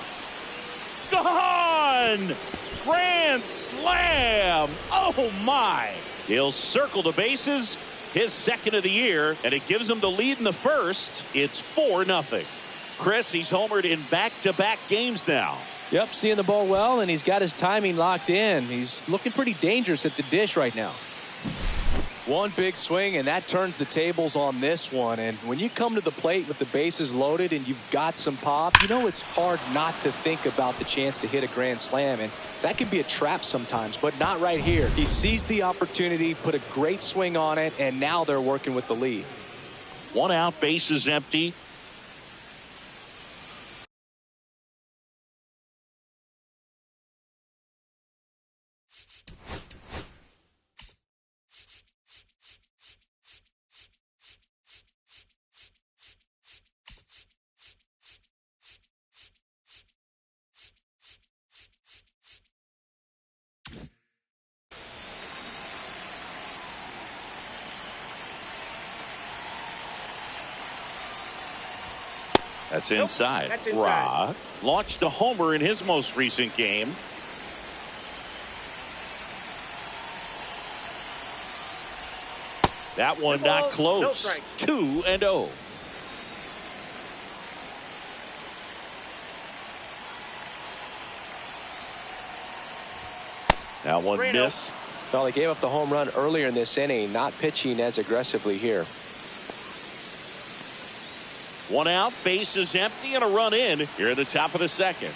Gone! Grand slam! Oh my! He'll circle the bases, his 2nd of the year, and it gives him the lead in the first. It's 4-0. Chris, he's homered in back-to-back games now. Yep, seeing the ball well, and he's got his timing locked in. He's looking pretty dangerous at the dish right now. One big swing, and that turns the tables on this one. And when you come to the plate with the bases loaded and you've got some pop, you know it's hard not to think about the chance to hit a grand slam. And that can be a trap sometimes, but not right here. He seized the opportunity, put a great swing on it, and now they're working with the lead. 1 out, bases empty. That's inside. That's inside. Rock launched a homer in his most recent game. That one not close. No strike. 2-0. That one 3-0. missed. Well, he gave up the home run earlier in this inning, not pitching as aggressively here. One out, base is empty, and a run in here at the top of the second.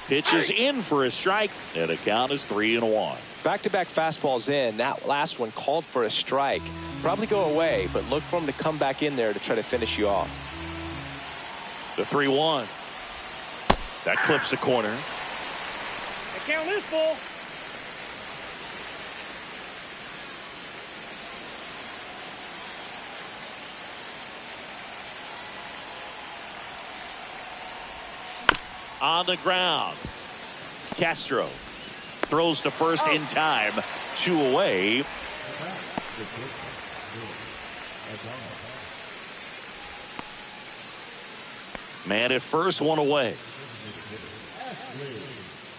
Pitch is in for a strike, and the count is 3-1. Back-to-back fastballs in. That last one called for a strike. Probably go away, but look for him to come back in there to try to finish you off. The 3-1. That clips the corner. They count this ball. On the ground. Castro throws to first in time. 2 away. Man at first, 1 away.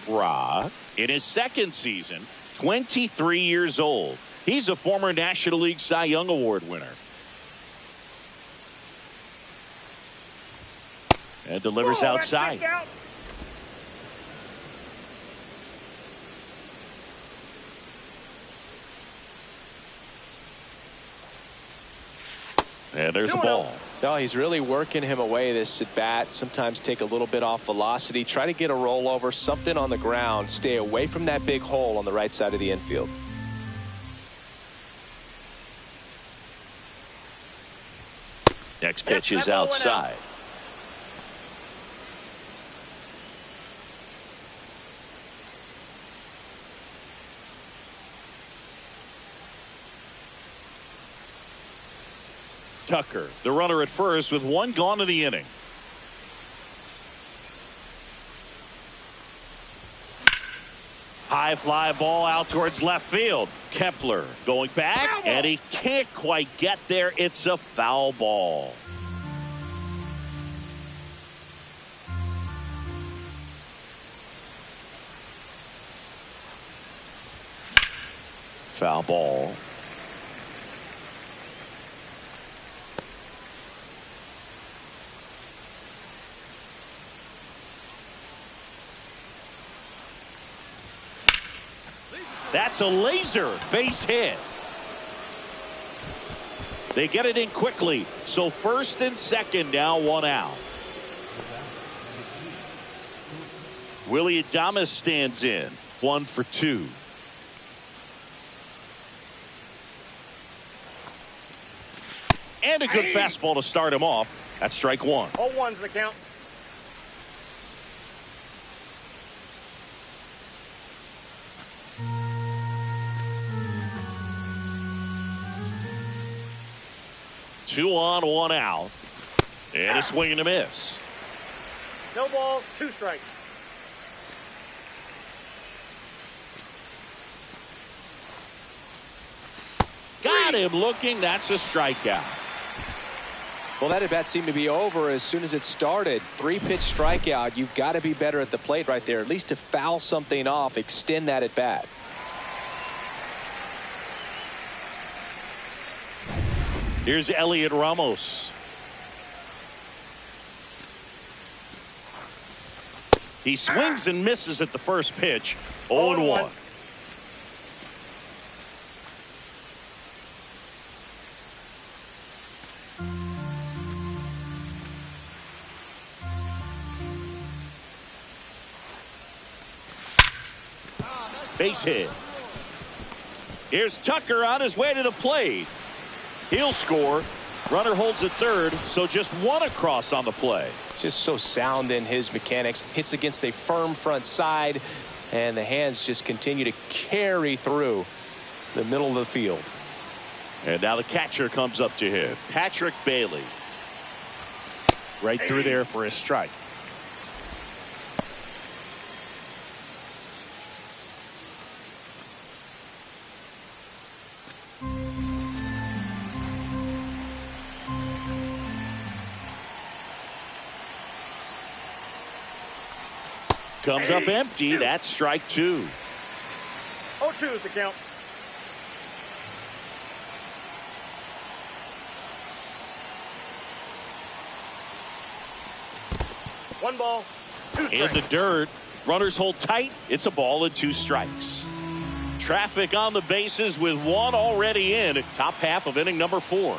Rock in his second season, 23 years old. He's a former National League Cy Young Award winner. And delivers outside. Out. And there's the ball. No, he's really working him away this at bat. Sometimes take a little bit off velocity. Try to get a rollover, something on the ground. Stay away from that big hole on the right side of the infield. Next pitch is outside. Tucker, the runner at first with 1 gone in the inning. High fly ball out towards left field. Kepler going back, and he can't quite get there. It's a foul ball. Foul ball. That's a laser base hit. They get it in quickly. So first and second now, 1 out. Willy Adames stands in. 1 for 2. And a good fastball to start him off. That's strike 1. 0-1's the count. Two on, 1 out. And a swing and a miss. No ball, 2 strikes. Got him looking. That's a strikeout. Well, that at bat seemed to be over as soon as it started. 3-pitch strikeout. You've got to be better at the plate right there, at least to foul something off, extend that at bat. Here's Elliot Ramos. He swings and misses at the first pitch. 0-1. Base hit. Here's Tucker on his way to the plate. He'll score. Runner holds at third, so just one across on the play. Just so sound in his mechanics. Hits against a firm front side, and the hands just continue to carry through the middle of the field. And now the catcher comes up to hit. Patrick Bailey. Right through there for a strike. Comes up empty. That's strike two. 0-2 is the count. One ball, two strikes. In the dirt. Runners hold tight. It's a ball and two strikes. Traffic on the bases with one already in. Top half of inning number 4.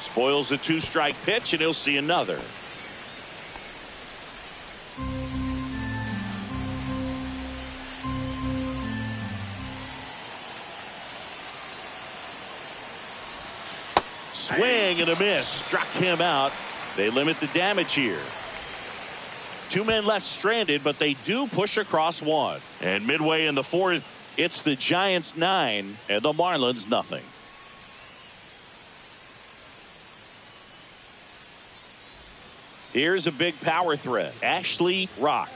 Spoils the 2-strike pitch, and he'll see another. Swing and a miss. Struck him out. They limit the damage here. 2 men left stranded, but they do push across one. And midway in the 4th, it's the Giants 9 and the Marlins nothing. Here's a big power threat. Ashley Rock.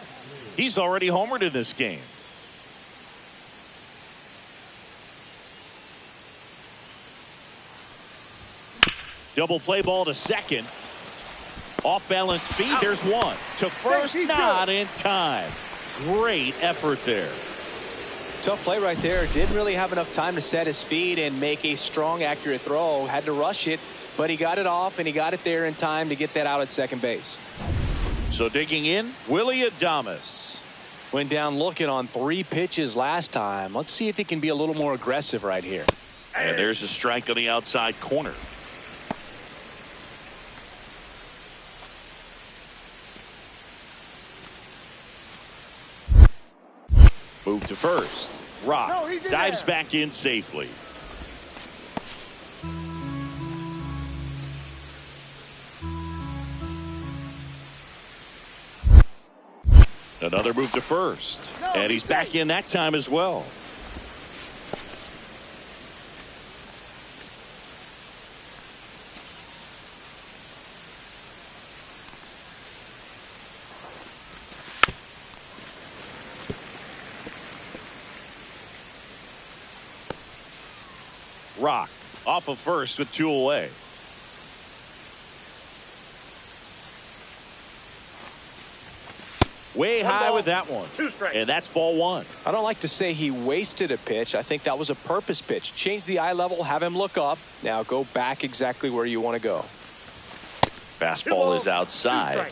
He's already homered in this game. Double play ball to second. Off balance feed. There's one. To first, not in time. Great effort there. Tough play right there. Didn't really have enough time to set his feet and make a strong, accurate throw. Had to rush it, but he got it off and he got it there in time to get that out at second base. So digging in, Willy Adames. Went down looking on 3 pitches last time. Let's see if he can be a little more aggressive right here. And there's a strike on the outside corner. Move to first. Rock dives back in safely. Another move to first. And he's back in that time as well. Rock off of first with 2 away. Way high with that one. 2 strikes. And that's ball 1. I don't like to say he wasted a pitch. I think that was a purpose pitch. Change the eye level, have him look up. Now go back exactly where you want to go. Fastball is outside.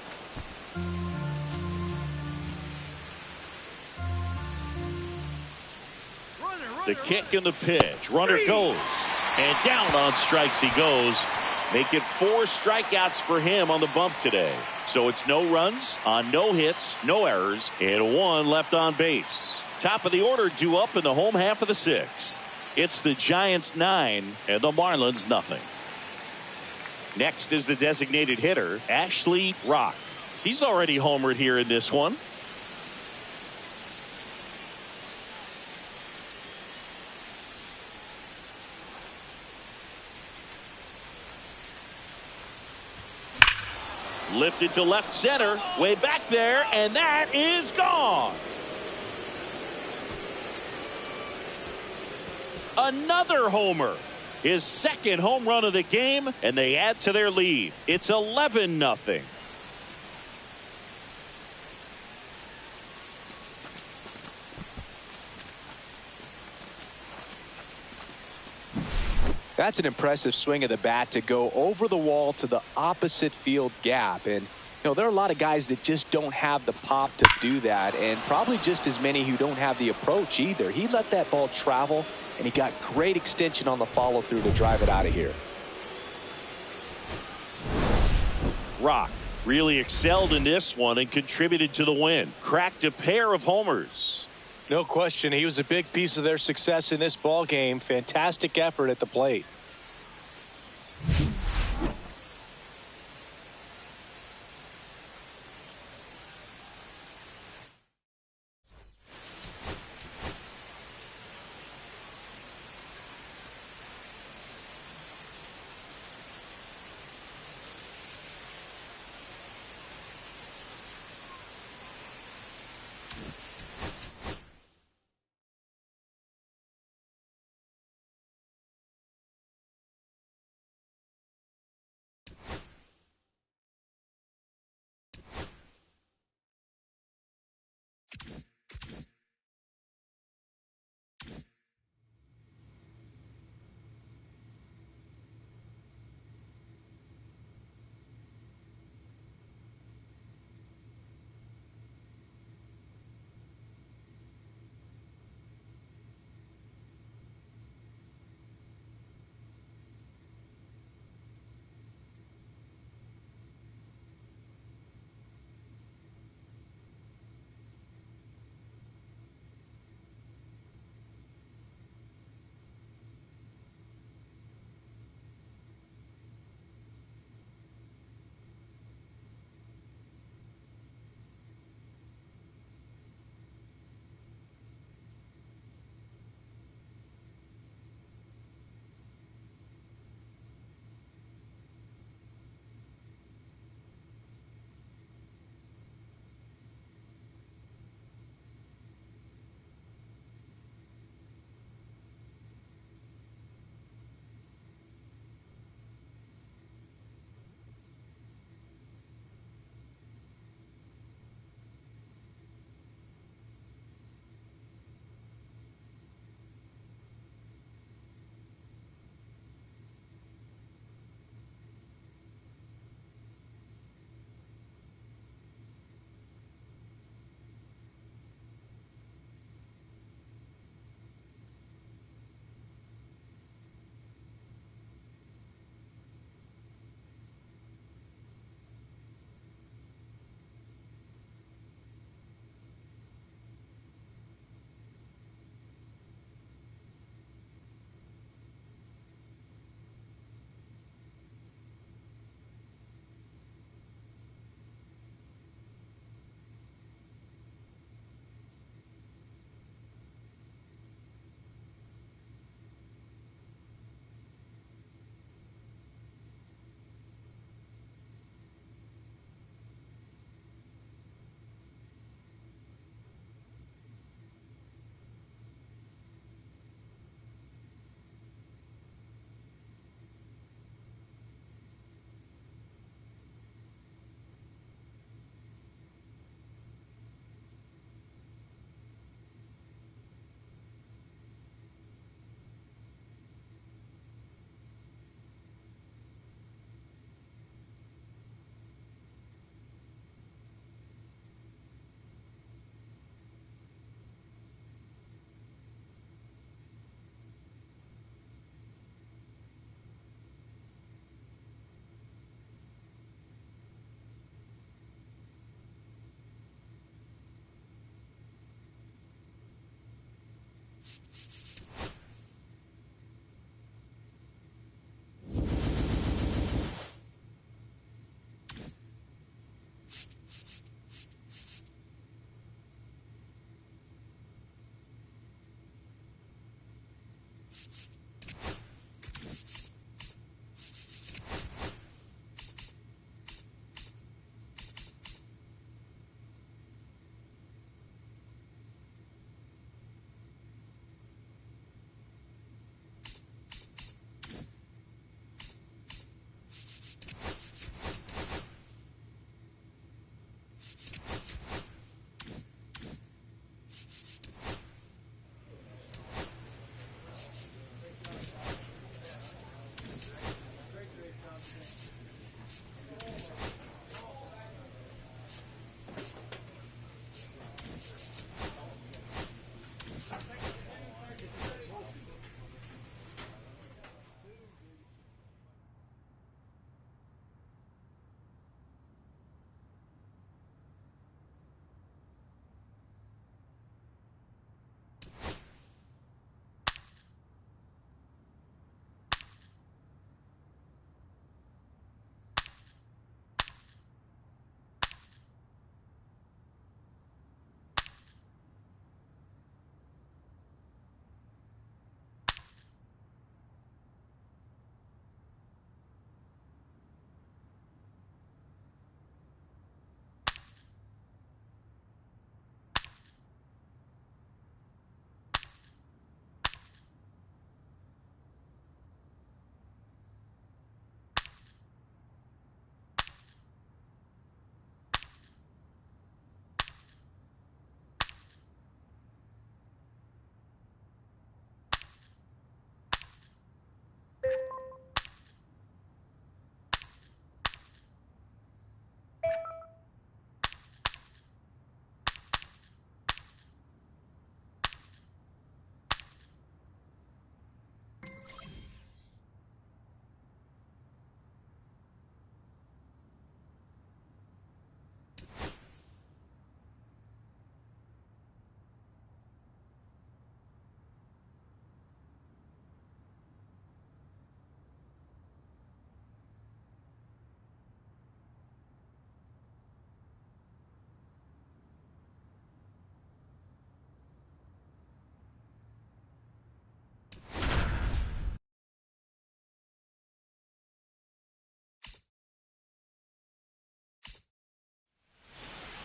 The kick and the pitch. Runner goes. And down on strikes he goes. Making 4 strikeouts for him on the bump today. So it's no runs on no hits, no errors, and 1 left on base. Top of the order due up in the home half of the 6th. It's the Giants 9 and the Marlins nothing. Next is the designated hitter, Ashley Rock. He's already homered here in this one. Lifted to left center, way back there, and that is gone. Another homer. His 2nd home run of the game, and they add to their lead. It's 11-0. That's an impressive swing of the bat to go over the wall to the opposite field gap. And, you know, there are a lot of guys that just don't have the pop to do that, and probably just as many who don't have the approach either. He let that ball travel, and he got great extension on the follow-through to drive it out of here. Rock really excelled in this one and contributed to the win. Cracked a pair of homers. No question, he was a big piece of their success in this ball game. Fantastic effort at the plate.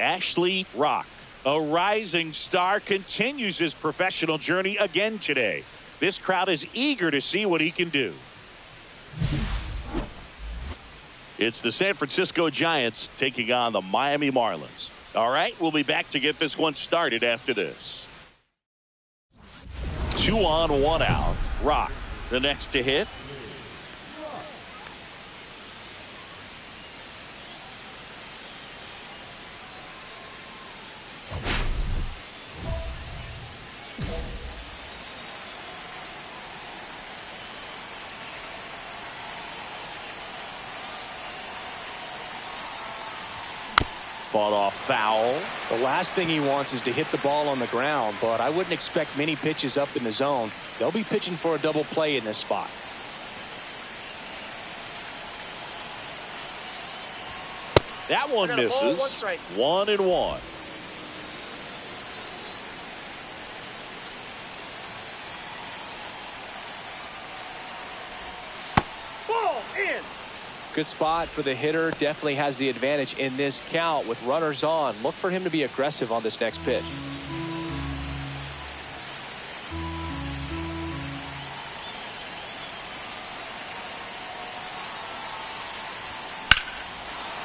Ashley Rock, a rising star, continues his professional journey again today. This crowd is eager to see what he can do. It's the San Francisco Giants taking on the Miami Marlins. All right, we'll be back to get this one started after this. 2 on, 1 out. Rock, the next to hit. Fought off foul. The last thing he wants is to hit the ball on the ground, but I wouldn't expect many pitches up in the zone. They'll be pitching for a double play in this spot. That one misses. 1-1. Ball in. Good spot for the hitter. Definitely has the advantage in this count with runners on. Look for him to be aggressive on this next pitch.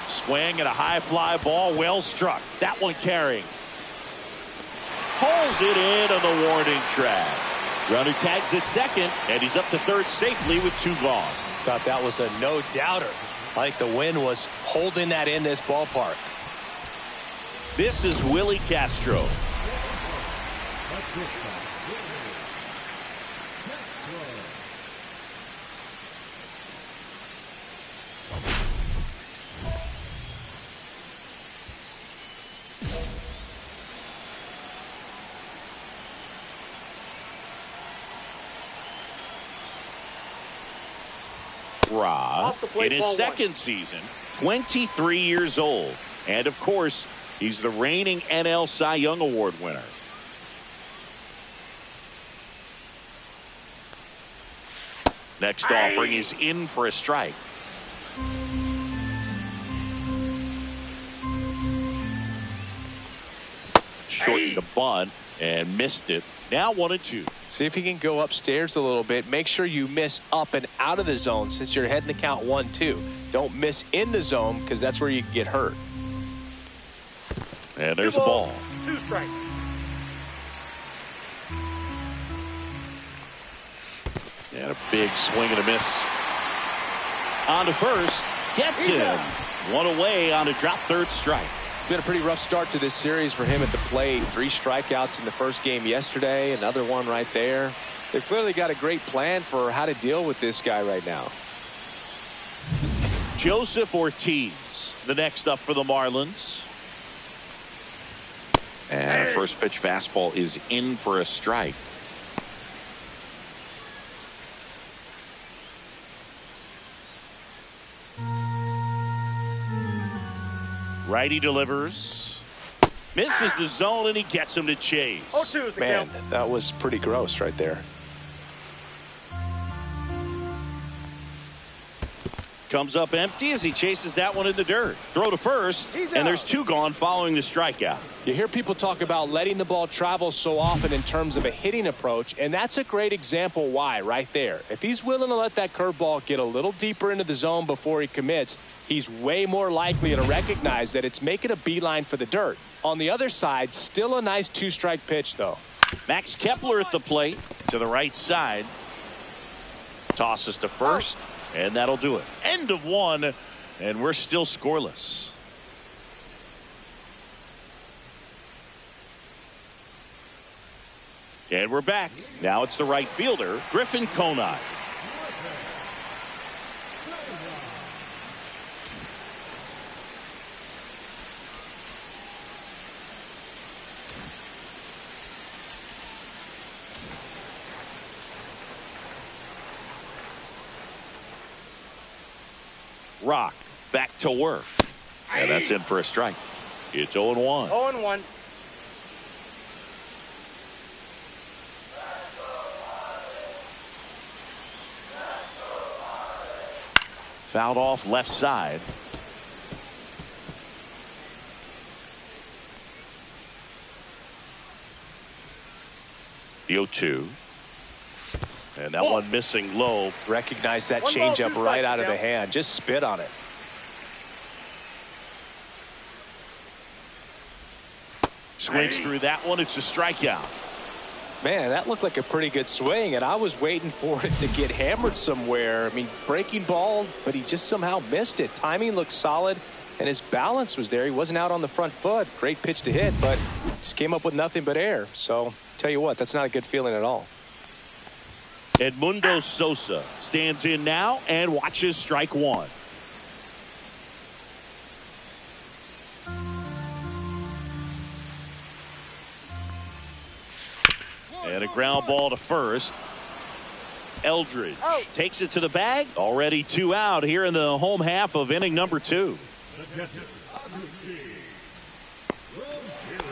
Swing and a high fly ball, well struck. That one carrying. Pulls it in on the warning track. Runner tags at second, and he's up to third safely with 2 gone. Thought that was a no-doubter. Like the wind was holding that in this ballpark. This is Willie Castro. Ra, in his second season, 23 years old. And, of course, he's the reigning NL Cy Young Award winner. Next offering is in for a strike. Shortened the bunt and missed it. Now 1-2. See if he can go upstairs a little bit. Make sure you miss up and out of the zone since you're heading the count 1-2. Don't miss in the zone because that's where you can get hurt. And there's a ball. 2 strikes. And a big swing and a miss. On to first. Gets him. 1 away on a drop third strike. Been a pretty rough start to this series for him at the plate. 3 strikeouts in the first game yesterday. Another one right there. They've clearly got a great plan for how to deal with this guy right now. Joseph Ortiz, the next up for the Marlins. And a first pitch fastball is in for a strike. Righty delivers. Misses the zone and he gets him to chase. 0-2 is the count. Man, that was pretty gross right there. Comes up empty as he chases that one in the dirt. Throw to first, and there's 2 gone following the strikeout. You hear people talk about letting the ball travel so often in terms of a hitting approach, and that's a great example why right there. If he's willing to let that curveball get a little deeper into the zone before he commits, he's way more likely to recognize that it's making a beeline for the dirt. On the other side, still a nice 2-strike pitch, though. Max Kepler at the plate to the right side. Tosses to first. And that'll do it. End of 1, and we're still scoreless. And we're back. Now it's the right fielder, Griffin Conine. Rock back to work. And that's in for a strike. It's 0-1. 0-1. Fouled off left side. The 0-2. And that one missing low. Recognize that changeup right out of the hand. Just spit on it. Swings through that one. It's a strikeout. Man, that looked like a pretty good swing, and I was waiting for it to get hammered somewhere. I mean, breaking ball, but he just somehow missed it. Timing looked solid, and his balance was there. He wasn't out on the front foot. Great pitch to hit, but just came up with nothing but air. So, tell you what, that's not a good feeling at all. Edmundo Sosa stands in now and watches strike one. And a ground ball to first. Eldridge takes it to the bag. Already 2 out here in the home half of inning number 2.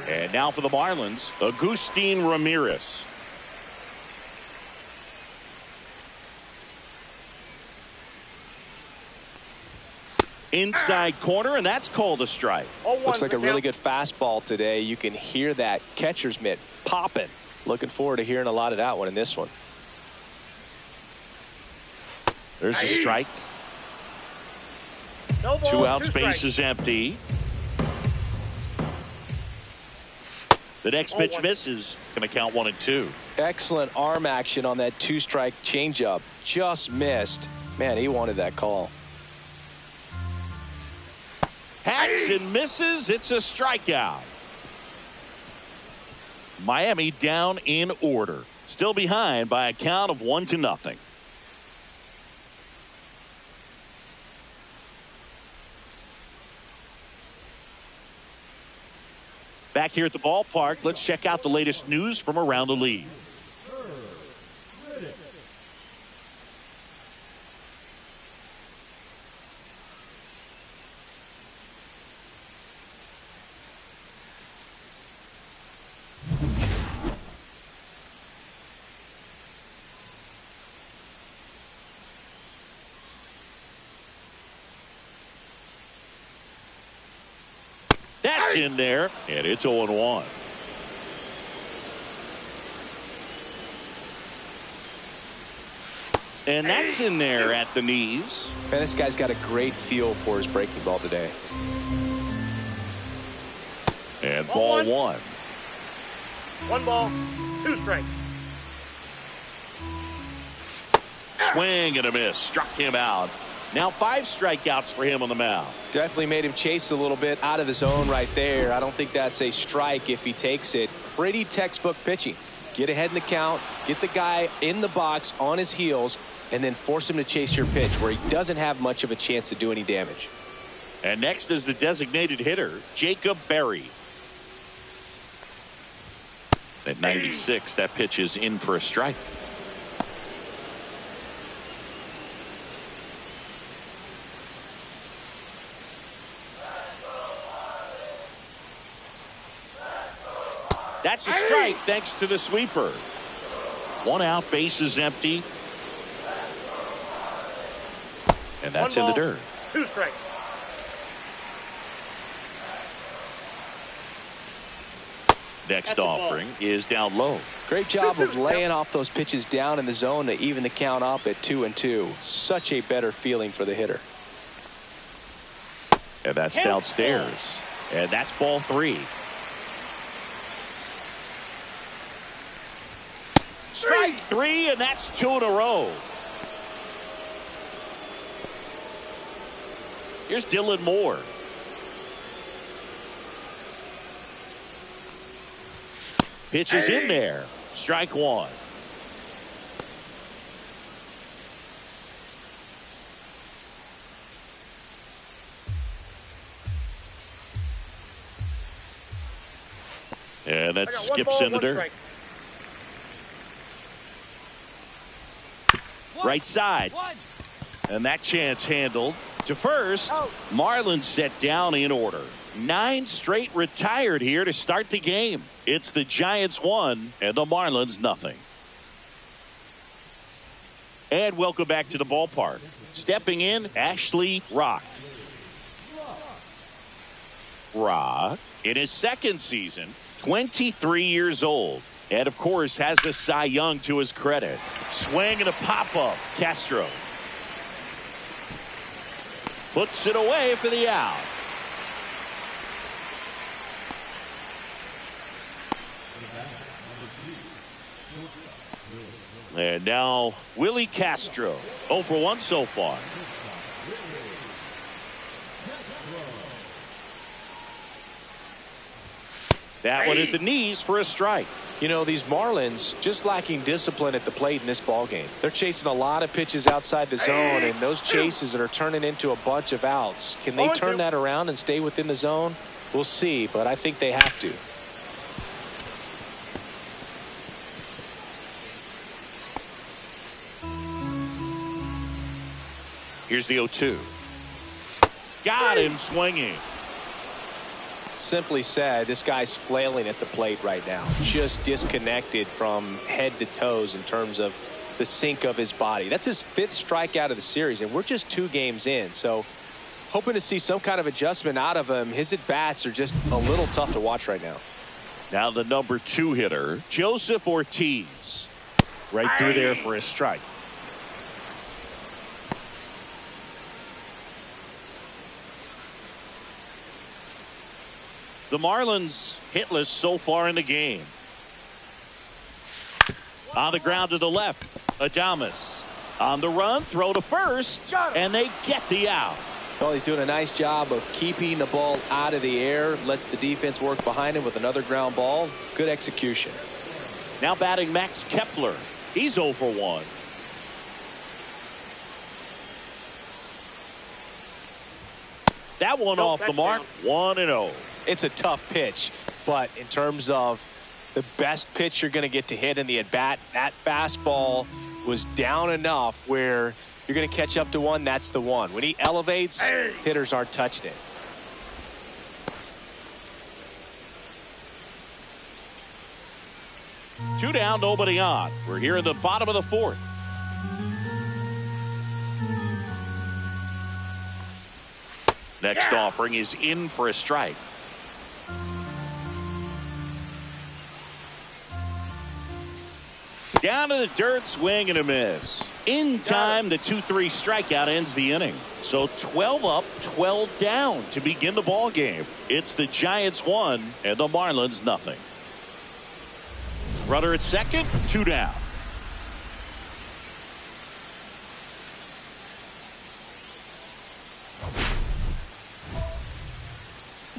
And now for the Marlins, Agustin Ramirez. Inside corner, and that's called a strike. Looks like a really good fastball today. You can hear that catcher's mitt popping. Looking forward to hearing a lot of that one in this one. There's a strike. No ball, 2 out, 2 space strikes. is empty. The next pitch misses. Going to count 1-2. Excellent arm action on that 2-strike changeup. Just missed. Man, he wanted that call. Hacks and misses. It's a strikeout. Miami down in order. Still behind by a count of 1-0. Back here at the ballpark, let's check out the latest news from around the league. That's in there, and it's 0-1. And that's in there at the knees. Man, this guy's got a great feel for his breaking ball today. And ball 1. 1 ball, 2 strikes. Swing and a miss. Struck him out. Now 5 strikeouts for him on the mound. Definitely made him chase a little bit out of the zone right there. I don't think that's a strike if he takes it. Pretty textbook pitching. Get ahead in the count, get the guy in the box on his heels, and then force him to chase your pitch where he doesn't have much of a chance to do any damage. And next is the designated hitter, Jacob Berry. At 96, that pitch is in for a strike. That's a strike thanks to the sweeper. 1 out, base is empty. And that's 1 in the ball, dirt. 2 strikes. Next offering is down low. Great job of laying off those pitches down in the zone to even the count up at 2-2. Such a better feeling for the hitter. And that's downstairs. And that's ball 3. Strike 3, and that's 2 in a row. Here's Dylan Moore. Pitch is in there. Strike 1. And that skips in the dirt. Strike. Right side. And that chance handled. To first, Marlins set down in order. 9 straight retired here to start the game. It's the Giants 1 and the Marlins nothing. And welcome back to the ballpark. Stepping in, Ashley Rock. Rock, in his second season, 23 years old. And, of course, has the Cy Young to his credit. Swing and a pop-up. Castro puts it away for the out. And now Willie Castro, 0 for 1 so far. That one at the knees for a strike. You know, these Marlins just lacking discipline at the plate in this ballgame. They're chasing a lot of pitches outside the zone, and those chases that are turning into a bunch of outs. Can they turn that around and stay within the zone? We'll see, but I think they have to. Here's the 0-2. Got him swinging. Simply said, this guy's flailing at the plate right now. Just disconnected from head to toes in terms of the sink of his body. That's his 5th strikeout of the series, and we're just 2 games in. So hoping to see some kind of adjustment out of him. His at-bats are just a little tough to watch right now. Now the number 2 hitter, Joseph Ortiz. Right through there for a strike. The Marlins hitless so far in the game. On the ground to the left, Adames. On the run, throw to first, and they get the out. Well, he's doing a nice job of keeping the ball out of the air. Lets the defense work behind him with another ground ball. Good execution. Now batting Max Kepler. He's 0 for 1. That one off the mark, 1-0. It's a tough pitch, but in terms of the best pitch you're going to get to hit in the at-bat, that fastball was down enough where you're going to catch up to one. That's the one. When he elevates, hitters aren't touched it. Two down, nobody on. We're here in the bottom of the 4th. Next offering is in for a strike. Down to the dirt, swing and a miss. In time, the 2-3 strikeout ends the inning. So 12 up, 12 down to begin the ball game. It's the Giants 1 and the Marlins nothing. Runner at second, 2 down.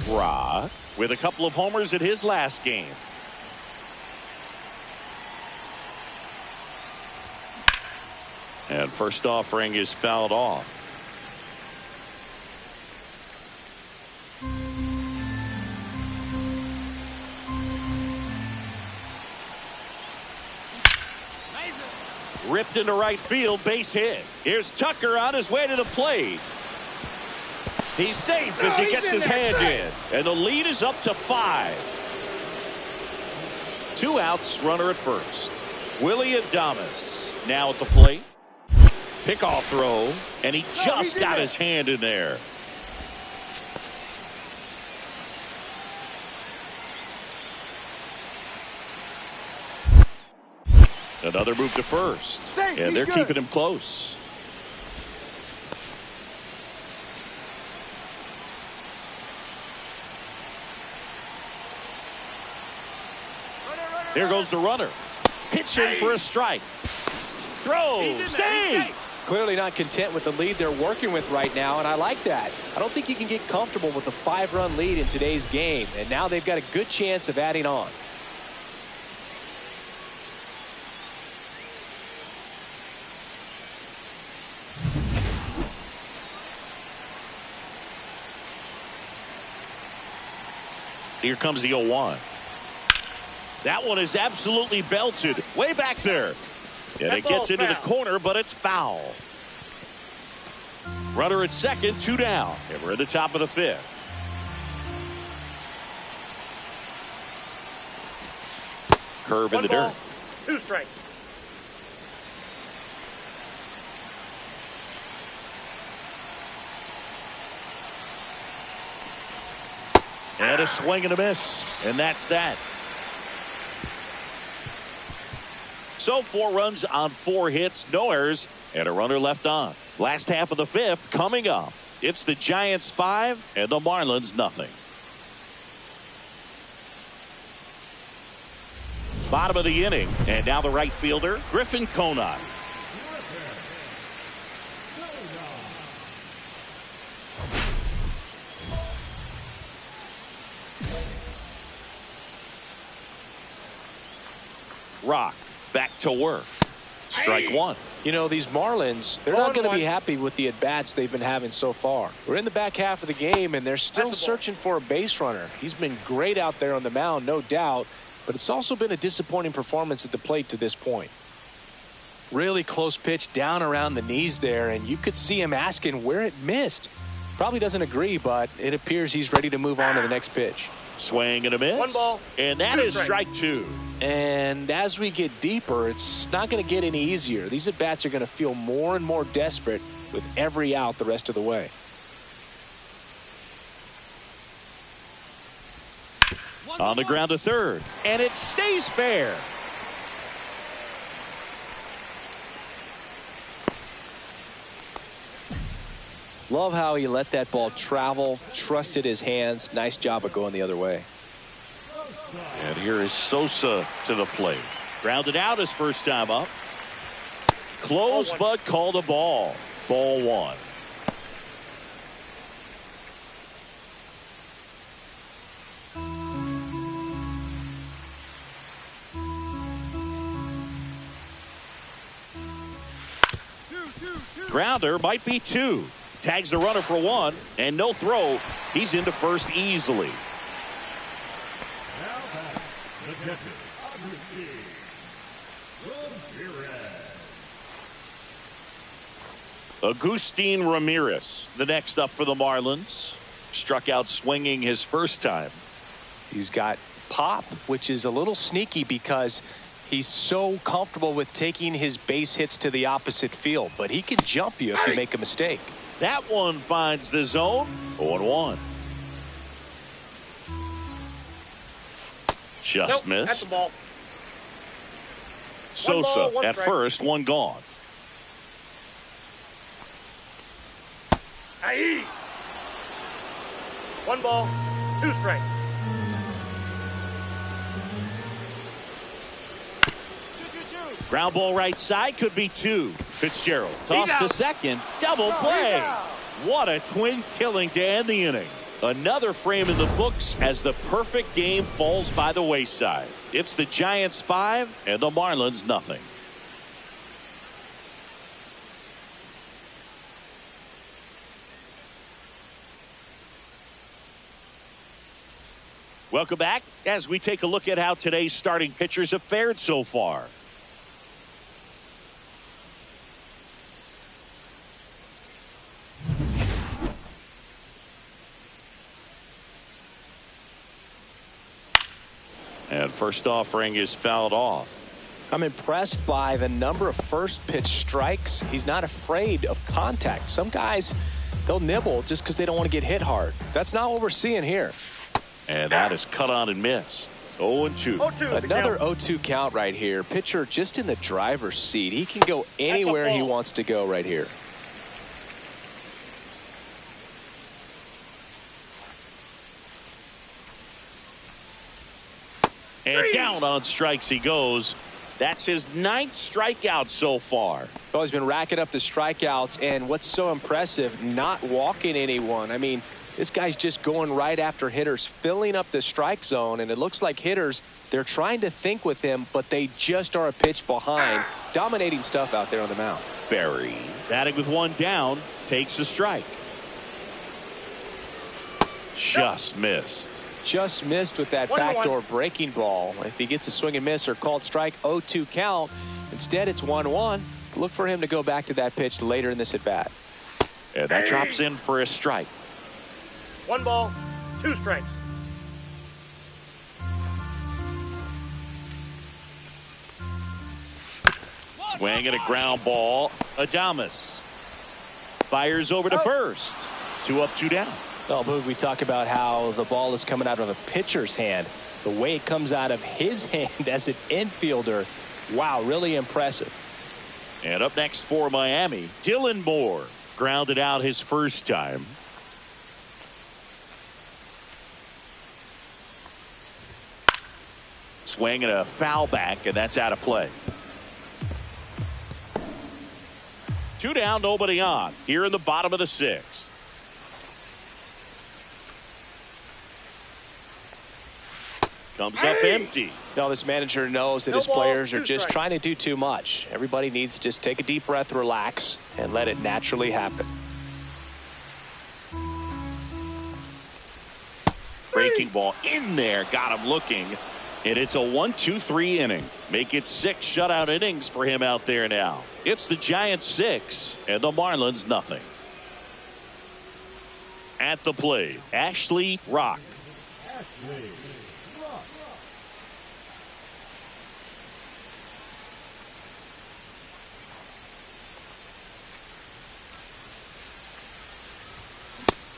Rock with a couple of homers at his last game. And first offering is fouled off. Ripped into right field, base hit. Here's Tucker on his way to the plate. He's safe as he gets his hand in. And the lead is up to 5. 2 outs, runner at first. Willy Adames now at the plate. Pickoff throw, and he just got his hand in there. Another move to first, and they're keeping him close. Here goes the runner. Pitching for a strike. Throw, save. Clearly not content with the lead they're working with right now, and I like that. I don't think you can get comfortable with a 5-run lead in today's game, and now they've got a good chance of adding on. Here comes the 0-1. That one is absolutely belted way back there. And it gets into the corner, but it's foul. Runner at second, 2 down. And we're at the top of the 5th. Curve in the dirt. 2 strikes. And a swing and a miss. And that's that. So 4 runs on 4 hits, no errors, and a runner left on. Last half of the 5th coming up. It's the Giants 5 and the Marlins nothing. Bottom of the inning, and now the right fielder, Griffin Conine. Rock back to work. Strike 1. You know, these Marlins, they're not going to be happy with the at-bats they've been having so far. We're in the back half of the game, and they're still searching for a base runner. He's been great out there on the mound, no doubt, but it's also been a disappointing performance at the plate to this point. Really close pitch down around the knees there, and you could see him asking where it missed. Probably doesn't agree, but it appears he's ready to move on to the next pitch. Swing and a miss. 1 ball. And that is strike 2. And as we get deeper, it's not going to get any easier. These at-bats are going to feel more and more desperate with every out the rest of the way. On the ground to third. And it stays fair. Love how he let that ball travel, trusted his hands. Nice job of going the other way. And here is Sosa to the plate. Grounded out his first time up. Close, but called a ball. Ball 1. Grounder might be 2. Tags the runner for 1, and no throw. He's into first easily. Agustin Ramirez, the next up for the Marlins. Struck out swinging his first time. He's got pop, which is a little sneaky because he's so comfortable with taking his base hits to the opposite field, but he can jump you if you make a mistake. That one finds the zone. 0-1. Just missed. That's the ball. Sosa one at strike. first, 1 gone. Aye. 1 ball, 2 strikes. Ground ball right side, could be 2. Fitzgerald toss He's to out. second. Double play. What a twin killing to end the inning. Another frame in the books as the perfect game falls by the wayside. It's the Giants 5 and the Marlins nothing. Welcome back as we take a look at how today's starting pitchers have fared so far. And first offering is fouled off. I'm impressed by the number of first pitch strikes. He's not afraid of contact. Some guys, they'll nibble just because they don't want to get hit hard. That's not what we're seeing here. And that is cut on and missed. 0-2. 0-2. Another 0-2 count right here. Pitcher just in the driver's seat. He can go anywhere he wants to go right here. And down on strikes he goes. That's his 9th strikeout so far. Well, he's been racking up the strikeouts, and what's so impressive, not walking anyone. I mean, this guy's just going right after hitters, filling up the strike zone, and it looks like hitters, they're trying to think with him, but they just are a pitch behind. Dominating stuff out there on the mound. Barry batting with 1 down, takes a strike. Just missed. Just missed with that 1-1. backdoor breaking ball. If he gets a swing and miss or called strike, 0-2 count. Instead, it's 1-1. Look for him to go back to that pitch later in this at bat. And that drops in for a strike. 1 ball, 2 strikes. Swing and a ground ball. Adames fires over to first. 2 up, 2 down. Well, Boog, we talk about how the ball is coming out of a pitcher's hand. The way it comes out of his hand as an infielder, wow, really impressive. And up next for Miami, Dylan Moore grounded out his first time. Swing and a foul back, and that's out of play. 2 down, nobody on here in the bottom of the 6th. Comes up empty. Now this manager knows that his players are just trying to do too much. Everybody needs to just take a deep breath, relax, and let it naturally happen. Breaking ball in there, got him looking, and it's a 1-2-3 inning. Make it 6 shutout innings for him out there now. It's the Giants 6 and the Marlins nothing. At the plate, Ashley Rock.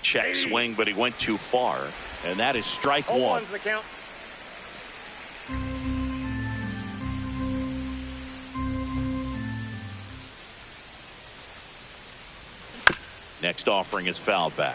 Check swing, but he went too far, and that is strike 1. One's the count. Next offering is fouled back.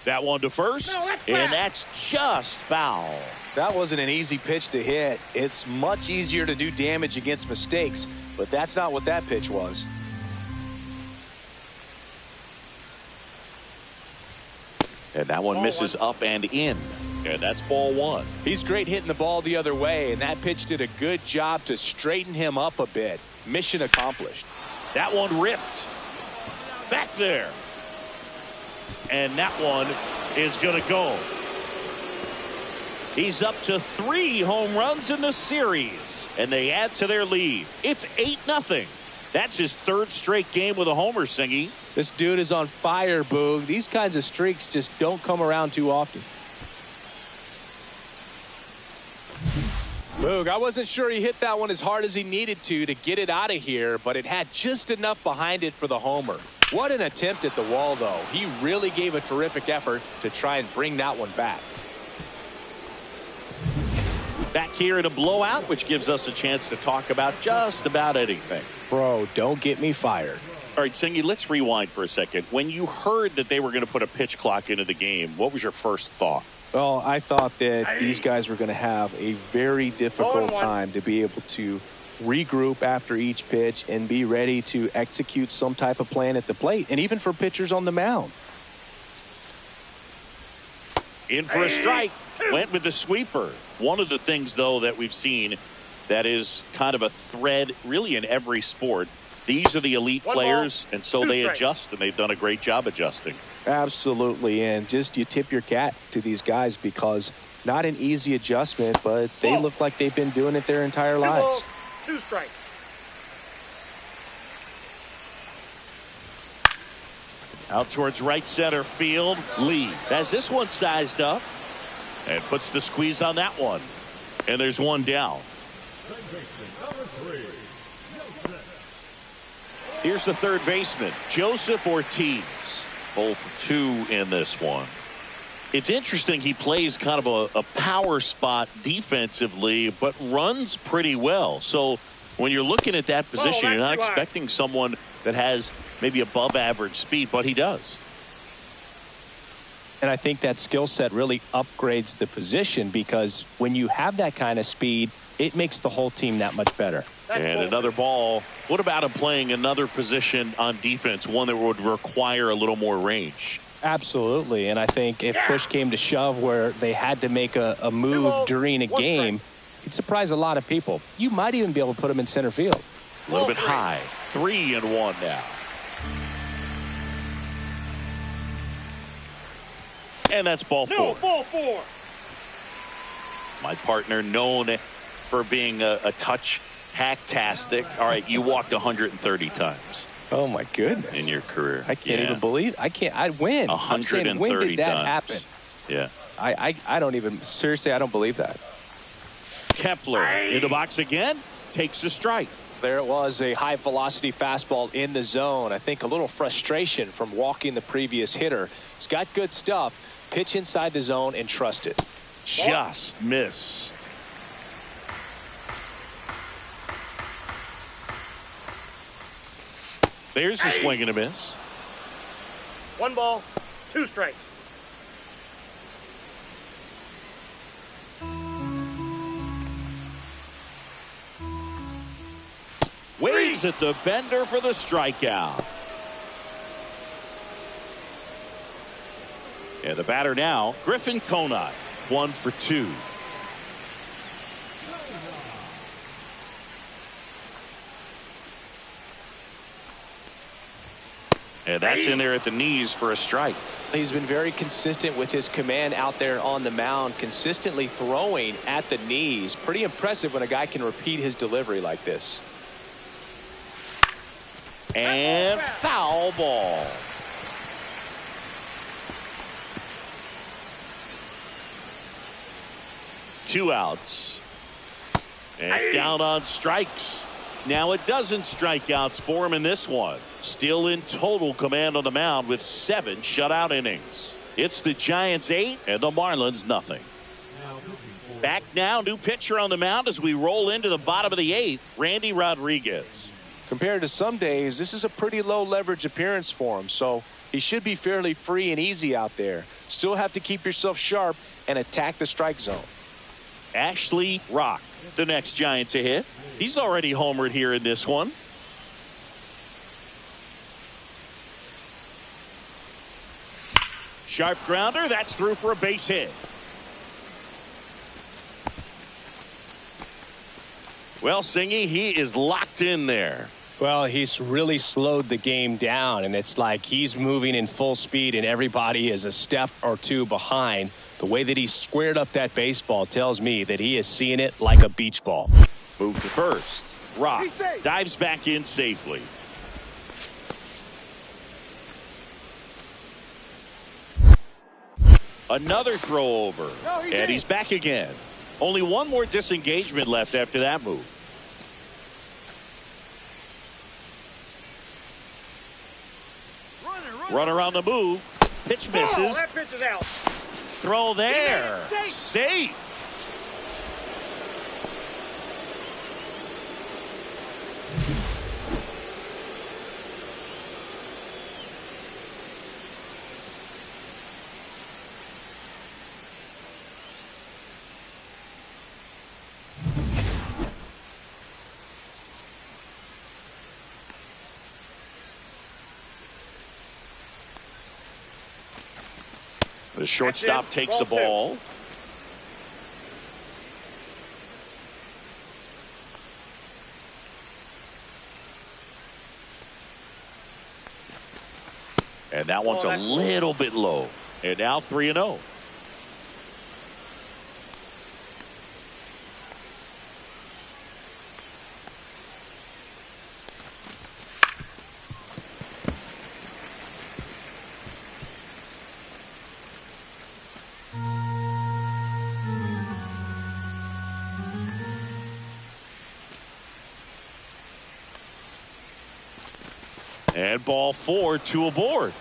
That one to first, and that's just foul. That wasn't an easy pitch to hit. It's much easier to do damage against mistakes, but that's not what that pitch was. And that one misses up and in. And that's ball 1. He's great hitting the ball the other way, and that pitch did a good job to straighten him up a bit. Mission accomplished. That one ripped. Back there. And that one is going to go. He's up to 3 home runs in the series, and they add to their lead. It's 8-0. That's his 3rd straight game with a homer, Singy. This dude is on fire, Boog. These kinds of streaks just don't come around too often. Boog, I wasn't sure he hit that one as hard as he needed to get it out of here, but it had just enough behind it for the homer. What an attempt at the wall, though. He really gave a terrific effort to try and bring that one back. Back here in a blowout, which gives us a chance to talk about just about anything. Bro, don't get me fired. All right, Singy, let's rewind for a second. When you heard that they were going to put a pitch clock into the game, what was your first thought? Well, I thought that these guys were going to have a very difficult time to be able to regroup after each pitch and be ready to execute some type of plan at the plate, and even for pitchers on the mound. In for a strike. Went with the sweeper. One of the things, though, that we've seen that is kind of a thread really in every sport. These are the elite players, and so they adjust, and they've done a great job adjusting. Absolutely, and just you tip your cap to these guys because not an easy adjustment, but they look like they've been doing it their entire lives. 2 strikes. Out towards right center field. Lee has this one sized up and puts the squeeze on that one. And there's one down. Here's the third baseman, Joseph Ortiz. 0 for 2 in this one. It's interesting, he plays kind of a power spot defensively, but runs pretty well. So when you're looking at that position, you're not expecting someone that has maybe above average speed, but he does. And I think that skill set really upgrades the position because when you have that kind of speed, it makes the whole team that much better. And another ball. What about him playing another position on defense, one that would require a little more range? Absolutely. And I think if push came to shove where they had to make a move during a game, it'd surprise a lot of people. You might even be able to put him in center field. A little bit high. 3-1 now. And that's ball 4. No, ball 4. My partner known for being a touch hacktastic. All right, you walked 130 times. Oh my goodness. In your career. I can't even believe. I win. 130 when did that times. happen? Yeah. I don't even, seriously, I don't believe that. Kepler in the box again, takes a strike. There it was, a high velocity fastball in the zone. I think a little frustration from walking the previous hitter. He's got good stuff. Pitch inside the zone and trust it. Just missed. There's a swing and a miss. 1 ball, 2 strikes. Waves at the bender for the strikeout. And the batter now, Griffin Conine, 1 for 2. And that's in there at the knees for a strike. He's been very consistent with his command out there on the mound, consistently throwing at the knees. Pretty impressive when a guy can repeat his delivery like this. And foul ball. Two outs. And down on strikes. Now a dozen strikeouts for him in this one. Still in total command on the mound with 7 shutout innings. It's the Giants 8 and the Marlins nothing. Back now, new pitcher on the mound as we roll into the bottom of the 8th, Randy Rodriguez. Compared to some days, this is a pretty low leverage appearance for him, so he should be fairly free and easy out there. Still have to keep yourself sharp and attack the strike zone. Ashley Rock, the next Giant to hit. He's already homered here in this one. Sharp grounder, that's through for a base hit. Well, Singy, he is locked in there. Well, he's really slowed the game down, and it's like he's moving in full speed, and everybody is a step or two behind. The way that he squared up that baseball tells me that he is seeing it like a beach ball. Move to first. Rock dives back in safely. Another throw over. And he's back again. Only one more disengagement left after that move. Runner on the move. Pitch misses. Oh, that pitch is out. Throw there. Safe. The shortstop takes the ball. And that one's a little bit low. And now 3-0. And ball 4, 2 aboard.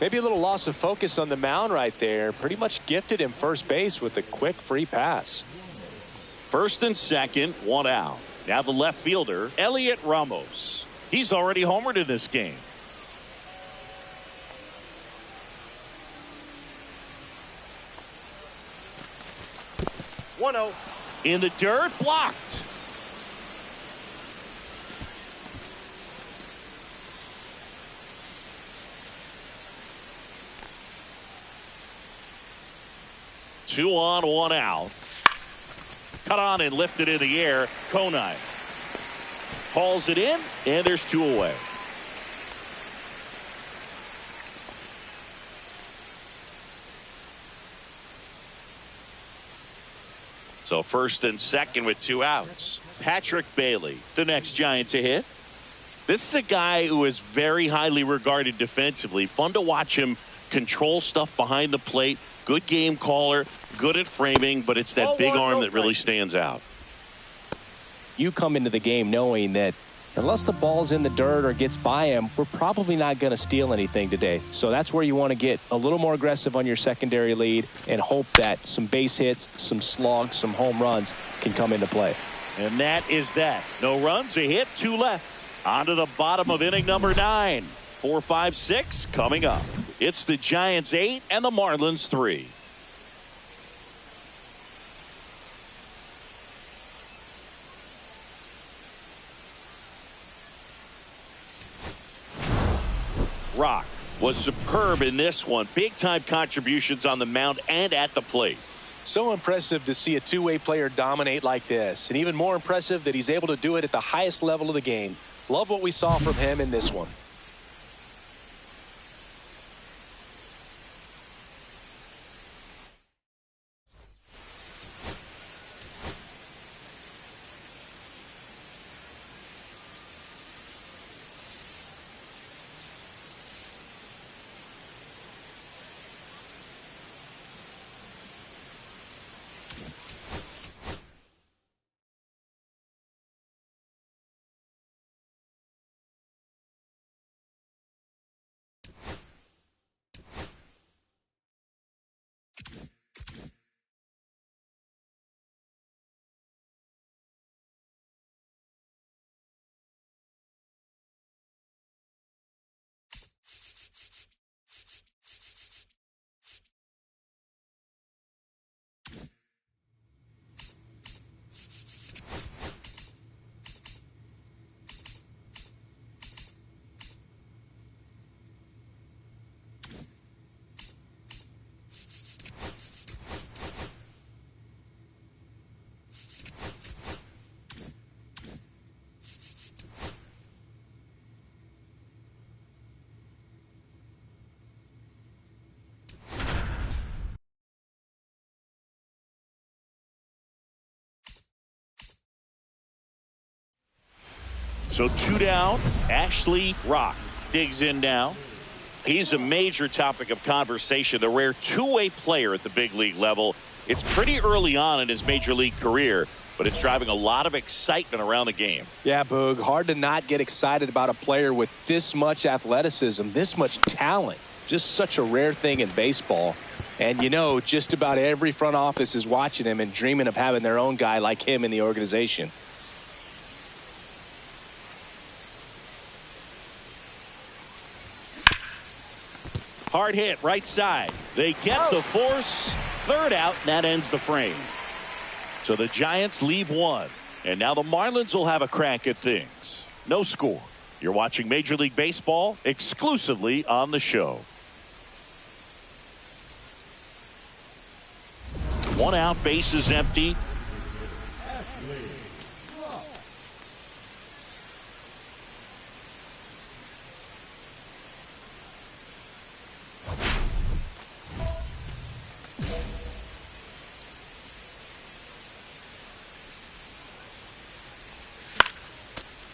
Maybe a little loss of focus on the mound right there. Pretty much gifted him first base with a quick free pass. First and second, 1 out. Now the left fielder, Elliot Ramos. He's already homered in this game. In the dirt, blocked. Two on, 1 out. Cut on and lifted in the air. Conine hauls it in, and there's 2 away. So first and second with 2 outs. Patrick Bailey, the next Giant to hit. This is a guy who is very highly regarded defensively. Fun to watch him control stuff behind the plate, Good game caller, good at framing, but it's that big arm that really stands out. You come into the game knowing that unless the ball's in the dirt or gets by him, we're probably not going to steal anything today. So that's where you want to get a little more aggressive on your secondary lead and hope that some base hits, some slugs, some home runs can come into play. And that is that. No runs, a hit, 2 left. On to the bottom of inning number 9. 4, 5, 6 coming up. It's the Giants 8 and the Marlins 3. Rock was superb in this one. Big-time contributions on the mound and at the plate. So impressive to see a two-way player dominate like this. And even more impressive that he's able to do it at the highest level of the game. Love what we saw from him in this one. So 2 down. Ashley Rock digs in now. He's a major topic of conversation, the rare two-way player at the big league level. It's pretty early on in his major league career, but it's driving a lot of excitement around the game. Yeah, Boog, hard to not get excited about a player with this much athleticism, this much talent. Just such a rare thing in baseball. And you know, just about every front office is watching him and dreaming of having their own guy like him in the organization. Hard hit, right side. They get the force. Third out, and that ends the frame. So the Giants leave 1. And now the Marlins will have a crack at things. No score. You're watching Major League Baseball exclusively on the show. 1 out, bases empty.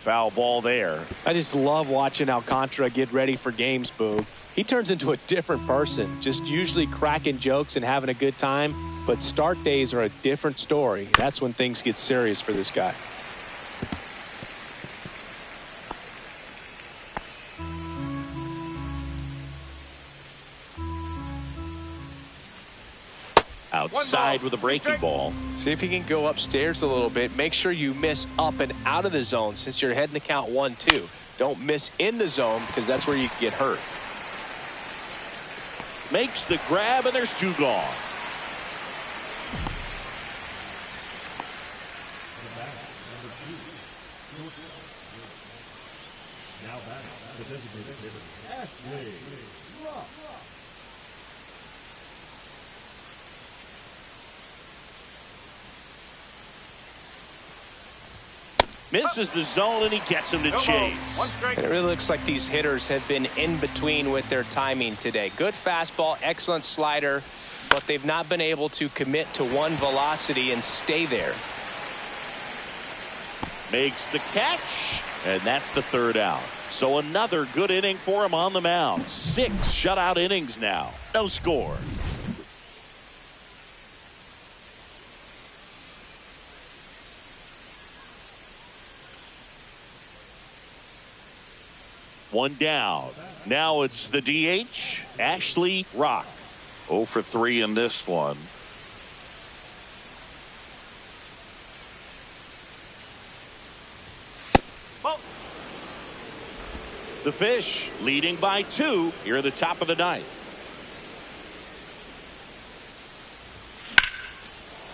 Foul ball there. I just love watching Alcantara get ready for games, Boog. He turns into a different person, just usually cracking jokes and having a good time. But start days are a different story. That's when things get serious for this guy. Outside with a breaking ball. See if he can go upstairs a little bit. Make sure you miss up and out of the zone since you're heading the count 1-2. Don't miss in the zone because that's where you can get hurt. Makes the grab, and there's 2 gone. Misses the zone, and he gets him to chase. And it really looks like these hitters have been in between with their timing today. Good fastball, excellent slider, but they've not been able to commit to one velocity and stay there. Makes the catch, and that's the 3rd out. So another good inning for him on the mound. 6 shutout innings now. No score. One down. Now it's the DH, Ashley Rock. 0 for 3 in this one. The Fish leading by 2 here at the top of the ninth.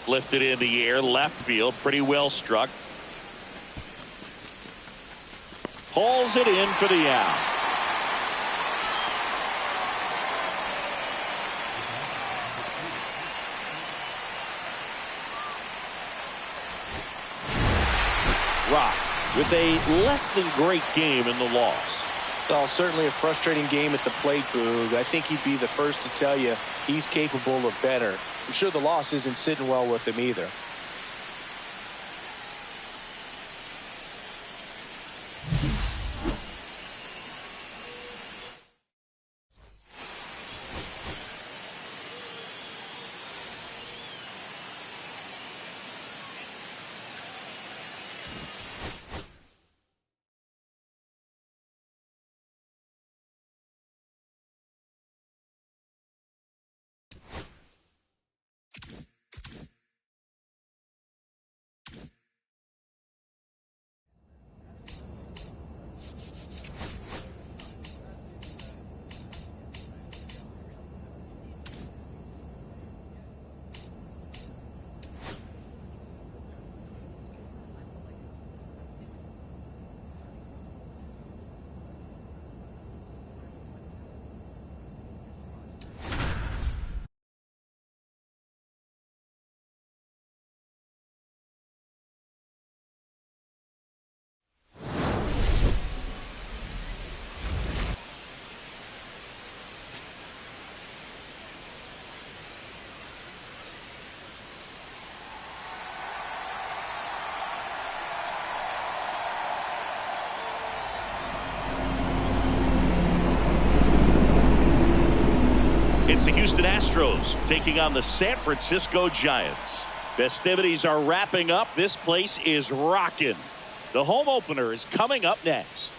Lifted in the air, left field, pretty well struck. Hauls it in for the out. Rock with a less than great game in the loss. Well, certainly a frustrating game at the plate, Boog. I think he'd be the first to tell you he's capable of better. I'm sure the loss isn't sitting well with him either. It's the Houston Astros taking on the San Francisco Giants. Festivities are wrapping up. This place is rocking. The home opener is coming up next.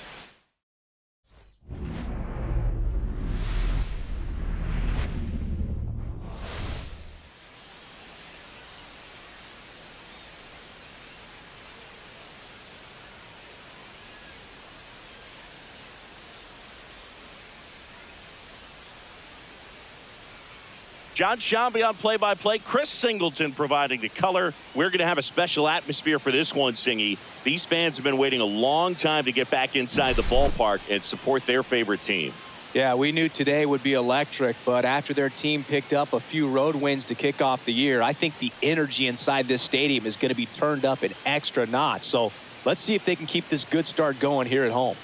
John Shambi on play-by-play. Chris Singleton providing the color. We're going to have a special atmosphere for this one, Singy. These fans have been waiting a long time to get back inside the ballpark and support their favorite team. Yeah, we knew today would be electric, but after their team picked up a few road wins to kick off the year, I think the energy inside this stadium is going to be turned up an extra notch. So let's see if they can keep this good start going here at home.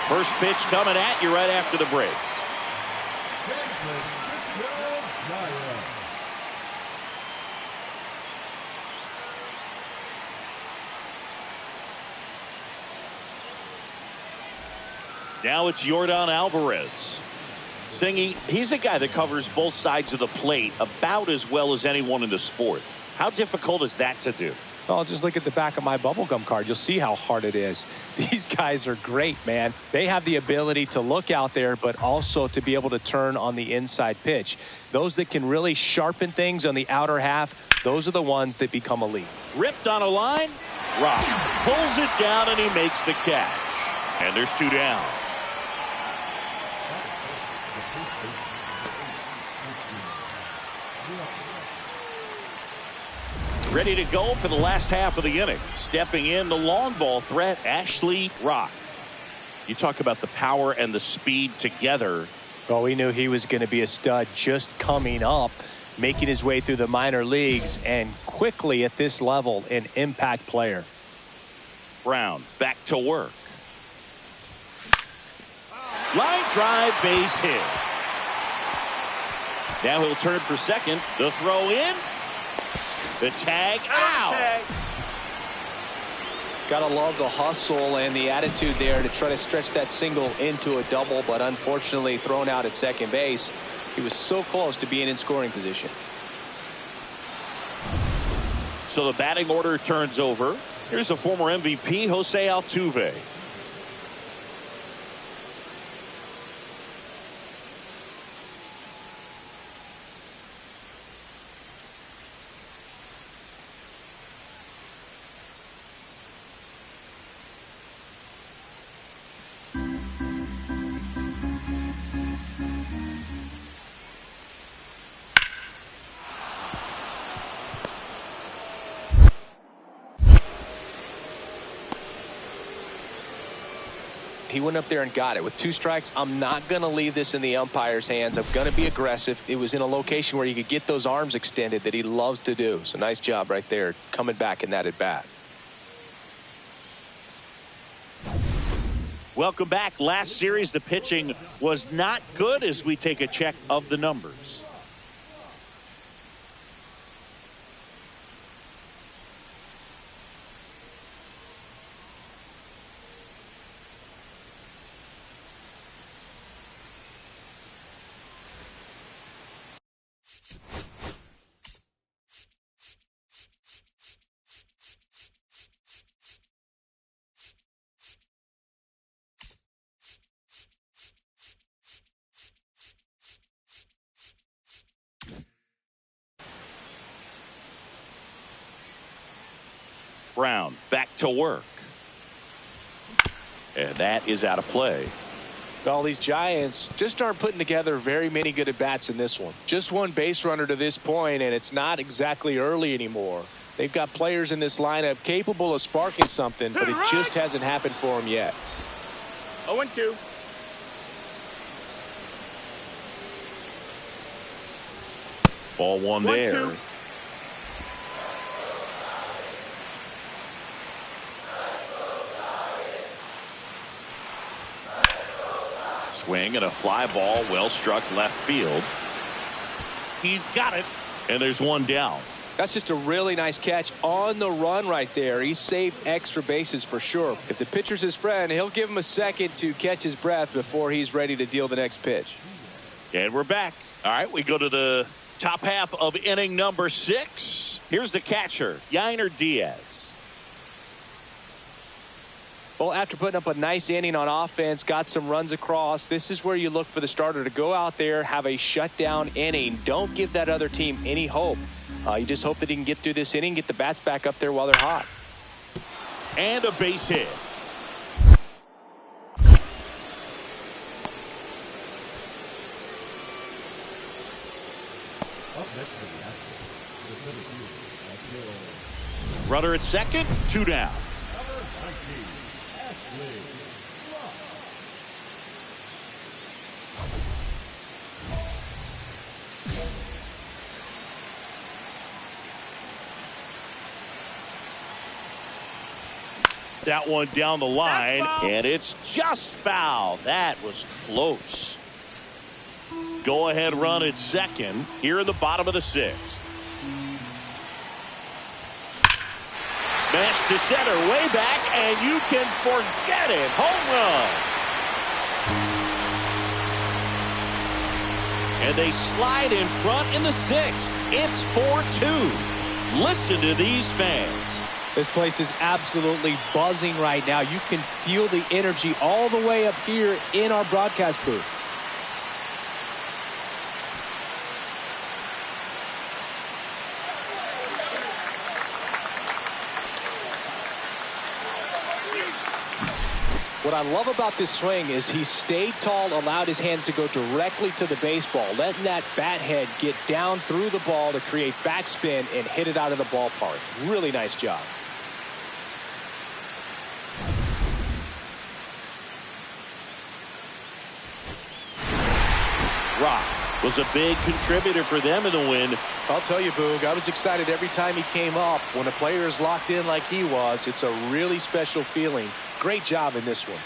First pitch coming at you right after the break. Now it's Yordan Alvarez. Singy, he's a guy that covers both sides of the plate about as well as anyone in the sport. How difficult is that to do? Well, just look at the back of my bubblegum card. You'll see how hard it is. These guys are great, man. They have the ability to look out there, but also to be able to turn on the inside pitch. Those that can really sharpen things on the outer half, those are the ones that become elite. Ripped on a line. Rock pulls it down and he makes the catch. And there's 2 down. Ready to go for the last half of the inning. Stepping in the long ball threat, Ashley Rock. You talk about the power and the speed together. Well, we knew he was going to be a stud just coming up, making his way through the minor leagues, and quickly at this level, an impact player. Brown back to work. Line drive, base hit. Now he'll turn for second. The throw in. The tag out. Gotta love the hustle and the attitude there to try to stretch that single into a double, but unfortunately thrown out at second base. He was so close to being in scoring position. So the batting order turns over. Here's the former MVP, Jose Altuve. He went up there and got it. With 2 strikes, I'm not going to leave this in the umpire's hands. I'm going to be aggressive. It was in a location where you could get those arms extended that he loves to do. So nice job right there, coming back in that at bat. Welcome back. Last series, the pitching was not good as we take a check of the numbers. Brown back to work. And that is out of play. Well, these Giants just aren't putting together very many good at-bats in this one. Just one base runner to this point, and it's not exactly early anymore. They've got players in this lineup capable of sparking something, but it just hasn't happened for them yet. 0-2. Ball one there. 1-2. Swing and a fly ball, well struck left field. He's got it, and there's one down. That's just a really nice catch on the run right there. He saved extra bases for sure. If the pitcher's his friend, he'll give him a second to catch his breath before he's ready to deal the next pitch. And we're back. All right, we go to the top half of inning number 6. Here's the catcher, Diaz. Well, after putting up a nice inning on offense, got some runs across, this is where you look for the starter to go out there, have a shutdown inning. Don't give that other team any hope. You just hope that he can get through this inning, get the bats back up there while they're hot. And a base hit. Runner at second, 2 down. That one down the line, and it's just foul. That was close. Go ahead run at second here in the bottom of the 6th. Smash to center, way back, and you can forget it. Home run. And they slide in front in the 6th. It's 4-2. Listen to these fans. This place is absolutely buzzing right now. You can feel the energy all the way up here in our broadcast booth. What I love about this swing is he stayed tall, allowed his hands to go directly to the baseball, letting that bat head get down through the ball to create backspin and hit it out of the ballpark. Really nice job. Rock was a big contributor for them in the win. I'll tell you, Boog, I was excited every time he came up. When a player is locked in like he was, it's a really special feeling. Great job in this one.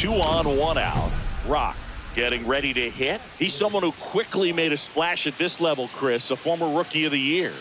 2 on 1 out. Rock getting ready to hit. He's someone who quickly made a splash at this level, Chris, a former Rookie of the Year.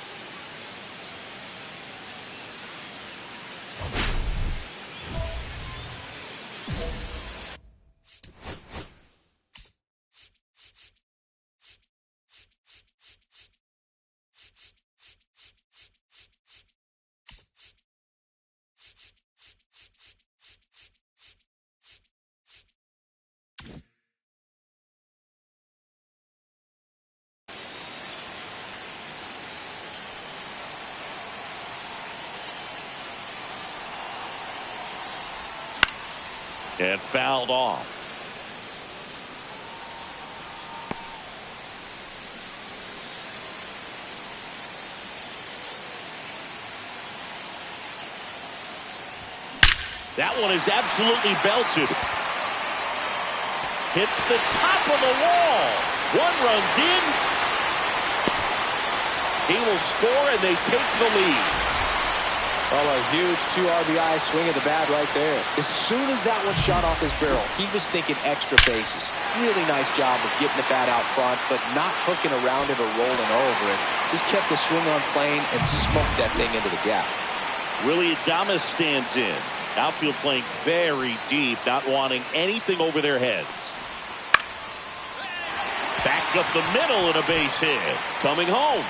And fouled off. That one is absolutely belted. Hits the top of the wall. One runs in. He will score and they take the lead. Oh, a huge 2 RBI swing of the bat right there. As soon as that one shot off his barrel, he was thinking extra bases. Really nice job of getting the bat out front, but not hooking around it or rolling over it. Just kept the swing on plane and smoked that thing into the gap. Willy stands in. Outfield playing very deep, not wanting anything over their heads. Back up the middle and a base hit. Coming home.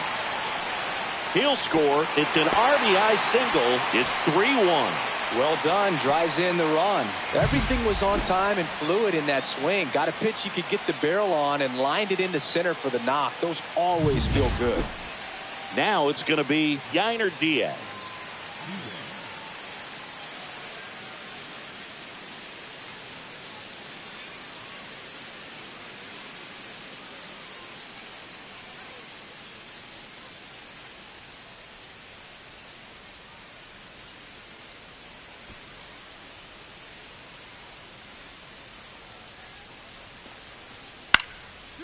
He'll score. It's an RBI single. It's 3-1. Well done. Drives in the run. Everything was on time and fluid in that swing. Got a pitch you could get the barrel on and lined it into center for the knock. Those always feel good. Now it's going to be Diaz.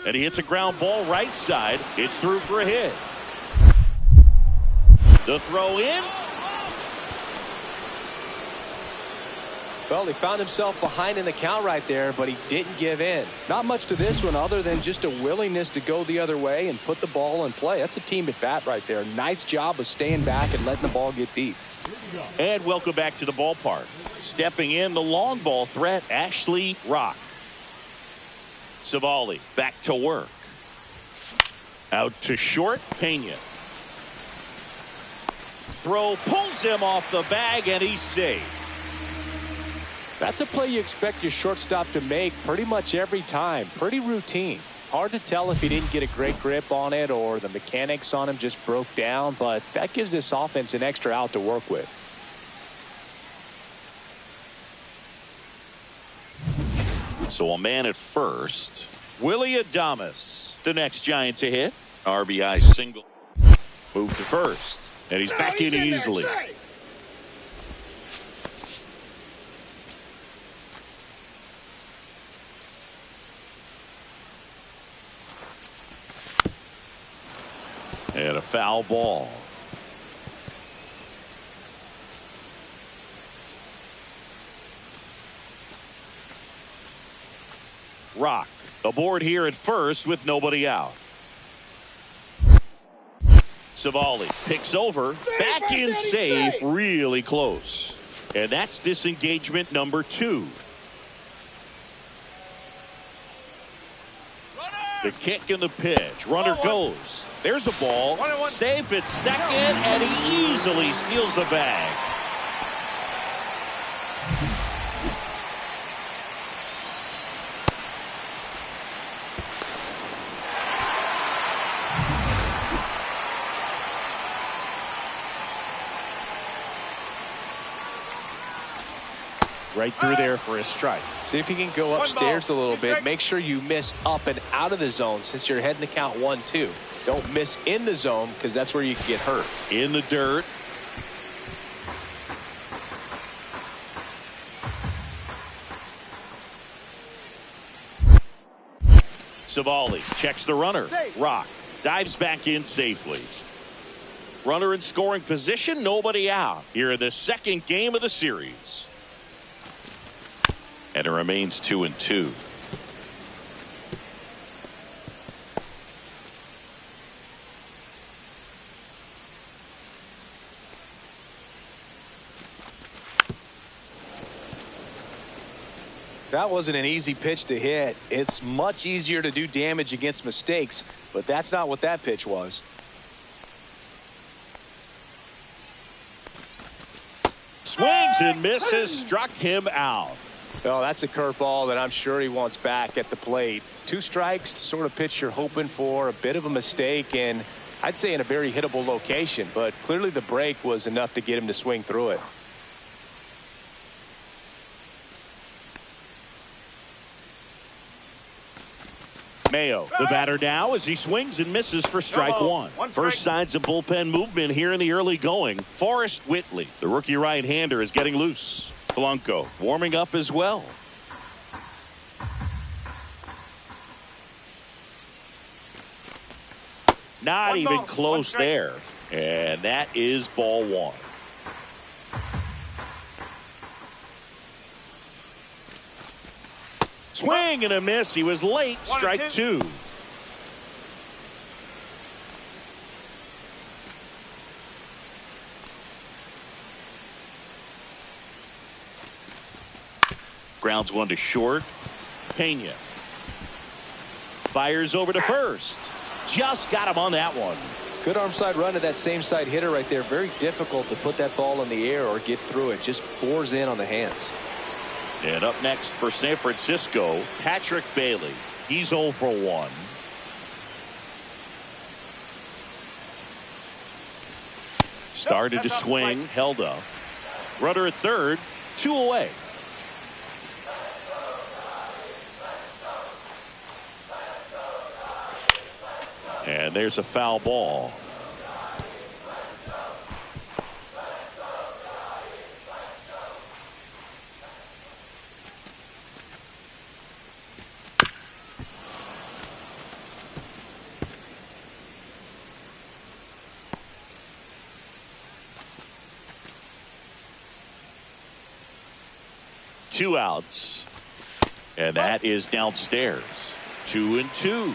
And he hits a ground ball right side. It's through for a hit. The throw in. Well, he found himself behind in the count right there, but he didn't give in. Not much to this one other than just a willingness to go the other way and put the ball in play. That's a team at bat right there. Nice job of staying back and letting the ball get deep. And welcome back to the ballpark. Stepping in, the long ball threat, Ashley Rock. Savali back to work. Out to short, Pena. Throw pulls him off the bag and he's safe. That's a play you expect your shortstop to make pretty much every time. Pretty routine. Hard to tell if he didn't get a great grip on it or the mechanics on him just broke down, but that gives this offense an extra out to work with. So a man at first. Willy, the next Giant to hit. RBI single. Move to first. And he's back in easily. And a foul ball. Rock aboard here at first with nobody out. Savali picks over, back in safe, really close. And that's disengagement number 2. The kick and the pitch. Runner goes. There's a ball. Safe at second, and he easily steals the bag. Right through there for a strike. See if you can go upstairs a little bit. Make sure you miss up and out of the zone since you're heading to count 1-2. Don't miss in the zone because that's where you can get hurt. In the dirt. Savali checks the runner. Rock dives back in safely. Runner in scoring position, nobody out here in the second game of the series. And it remains 2-2. That wasn't an easy pitch to hit. It's much easier to do damage against mistakes, but that's not what that pitch was. Swings and misses, struck him out. Oh, that's a curveball that I'm sure he wants back at the plate. 2 strikes, sort of pitch you're hoping for, a bit of a mistake, and I'd say in a very hittable location, but clearly the break was enough to get him to swing through it. Mayo, the batter now, as he swings and misses for strike one. First signs of bullpen movement here in the early going. Forrest Whitley, the rookie right-hander, is getting loose. Blanco warming up as well. Not even close there. And that is ball one. Swing and a miss. He was late. Strike two. Grounds one to short. Pena fires over to first. Just got him on that one. Good arm side run to that same side hitter right there. Very difficult to put that ball in the air or get through it. Just bores in on the hands. And up next for San Francisco, Patrick Bailey. He's 0 for 1. Started to swing, held up. Runner at third, 2 away. And there's a foul ball. Two outs, and that is downstairs. 2-2.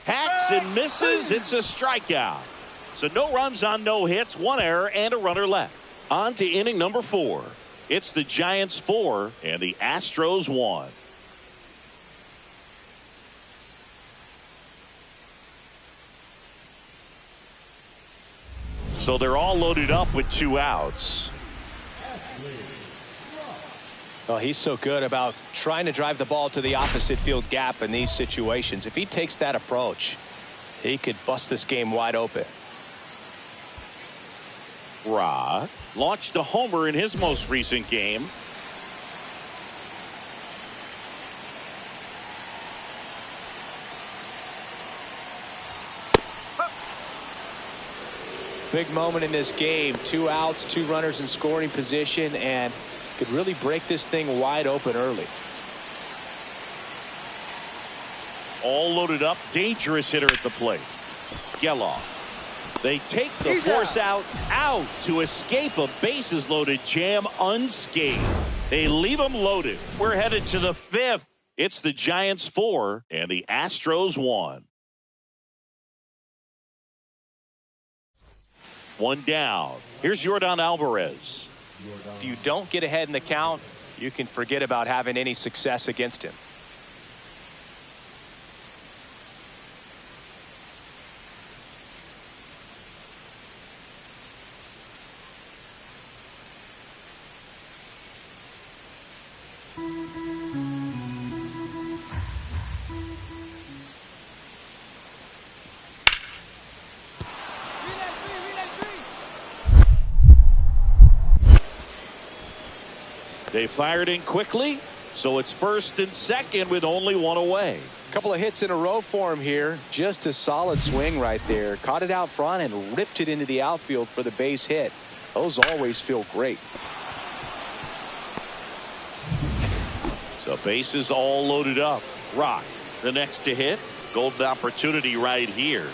Hacks and misses. It's a strikeout. So no runs on no hits, 1 error, and a runner left. On to inning number 4. It's the Giants 4 and the Astros 1. So they're all loaded up with 2 outs. Oh, he's so good about trying to drive the ball to the opposite field gap in these situations. If he takes that approach, he could bust this game wide open. Rod launched a homer in his most recent game. Big moment in this game. 2 outs, 2 runners in scoring position, and could really break this thing wide open early. All loaded up. Dangerous hitter at the plate. Geloff. They take the force out to escape a bases loaded jam unscathed. They leave them loaded. We're headed to the 5th. It's the Giants 4 and the Astros 1. 1 down. Here's Yordan Alvarez. If you don't get ahead in the count, you can forget about having any success against him. They fired in quickly, so it's 1st and 2nd with only 1 away. A couple of hits in a row for him here. Just a solid swing right there. Caught it out front and ripped it into the outfield for the base hit. Those always feel great. So bases all loaded up. Rock, the next to hit. Golden opportunity right here.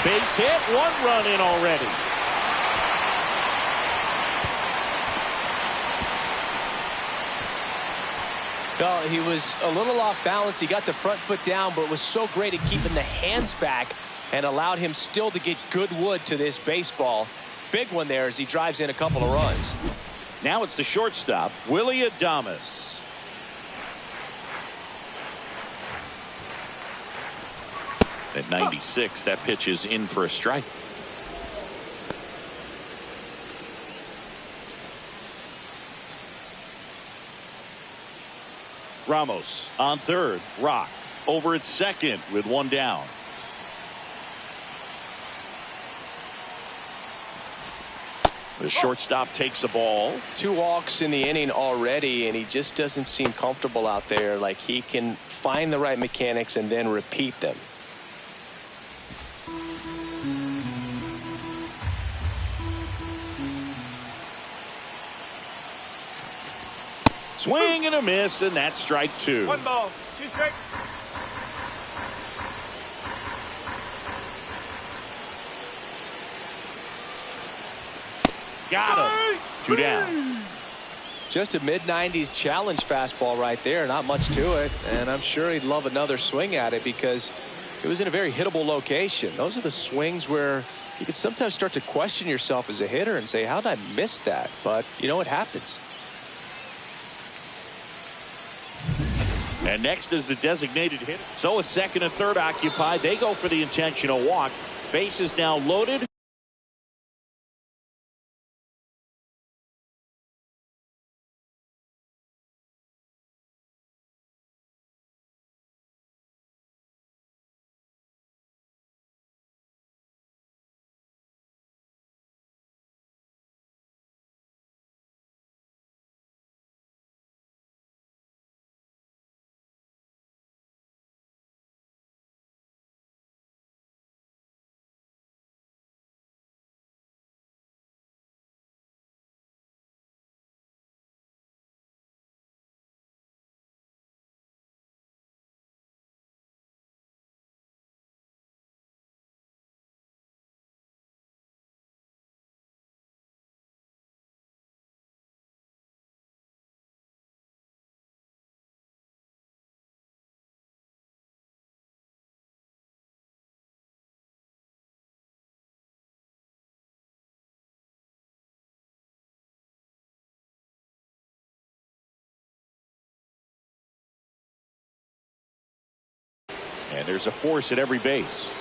Base hit, 1 run in already. Well, he was a little off balance. He got the front foot down, but was so great at keeping the hands back and allowed him still to get good wood to this baseball. Big one there as he drives in a couple of runs. Now it's the shortstop, Willy Adames. At 96, that pitch is in for a strike. Ramos on third. Rock over at second with 1 down. The shortstop takes the ball. 2 walks in the inning already, and he just doesn't seem comfortable out there. Like he can find the right mechanics and then repeat them. Swing and a miss, and that's strike 2. 1 ball, 2 strikes. Got him. 2 down. Just a mid-90s challenge fastball right there. Not much to it, and I'm sure he'd love another swing at it because it was in a very hittable location. Those are the swings where you can sometimes start to question yourself as a hitter and say, how did I miss that? But, you know, it happens. And next is the designated hitter. So with second and third occupied, they go for the intentional walk. Base is now loaded. And there's a force at every base.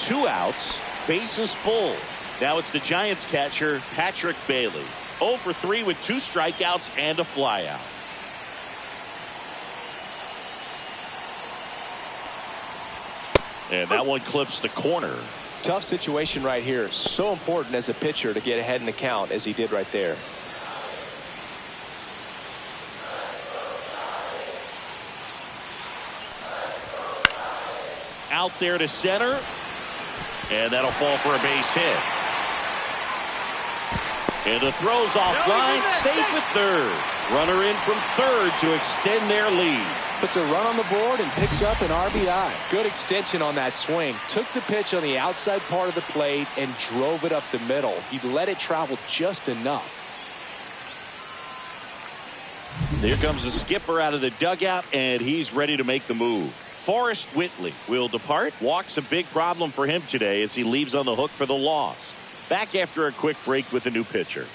2 outs. Base is full. Now it's the Giants catcher, Patrick Bailey. 0 for 3 with 2 strikeouts and a flyout. And that one clips the corner. Tough situation right here. So important as a pitcher to get ahead in the count as he did right there. Out there to center. And that'll fall for a base hit. And the throw's offline, safe at third. Runner in from third to extend their lead. Puts a run on the board and picks up an RBI. Good extension on that swing. Took the pitch on the outside part of the plate and drove it up the middle. He let it travel just enough. Here comes the skipper out of the dugout, and he's ready to make the move. Forrest Whitley will depart. Walk's a big problem for him today as he leaves on the hook for the loss. Back after a quick break with a new pitcher.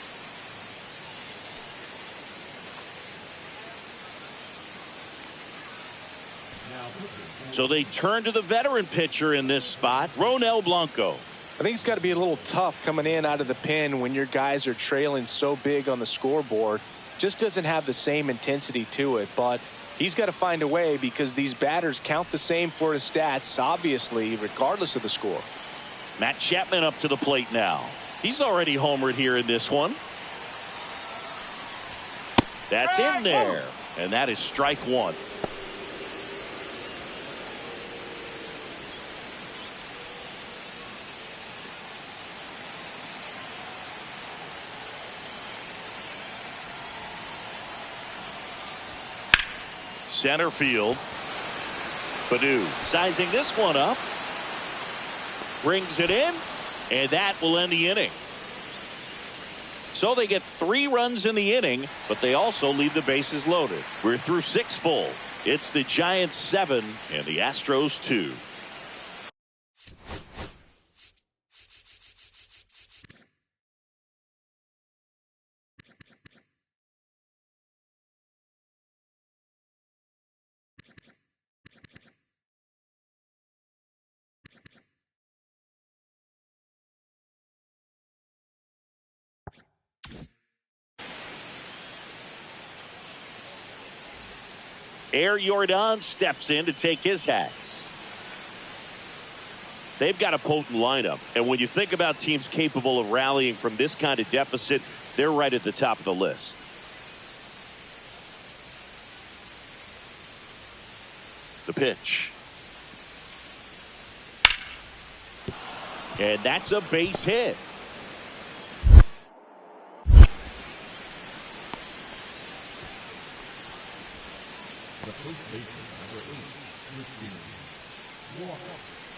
So they turn to the veteran pitcher in this spot, Ronel Blanco. I think it's got to be a little tough coming in out of the pen when your guys are trailing so big on the scoreboard. Just doesn't have the same intensity to it, but he's got to find a way because these batters count the same for his stats, obviously, regardless of the score. Matt Chapman up to the plate now. He's already homered here in this one. That's in there, and that is strike 1. Center field. Baду sizing this one up. brings it in, and that will end the inning. So they get 3 runs in the inning, but they also leave the bases loaded. We're through 6 full. It's the Giants 7 and the Astros 2. Air Jordan steps in to take his hacks. They've got a potent lineup, and when you think about teams capable of rallying from this kind of deficit, they're right at the top of the list. The pitch. And that's a base hit.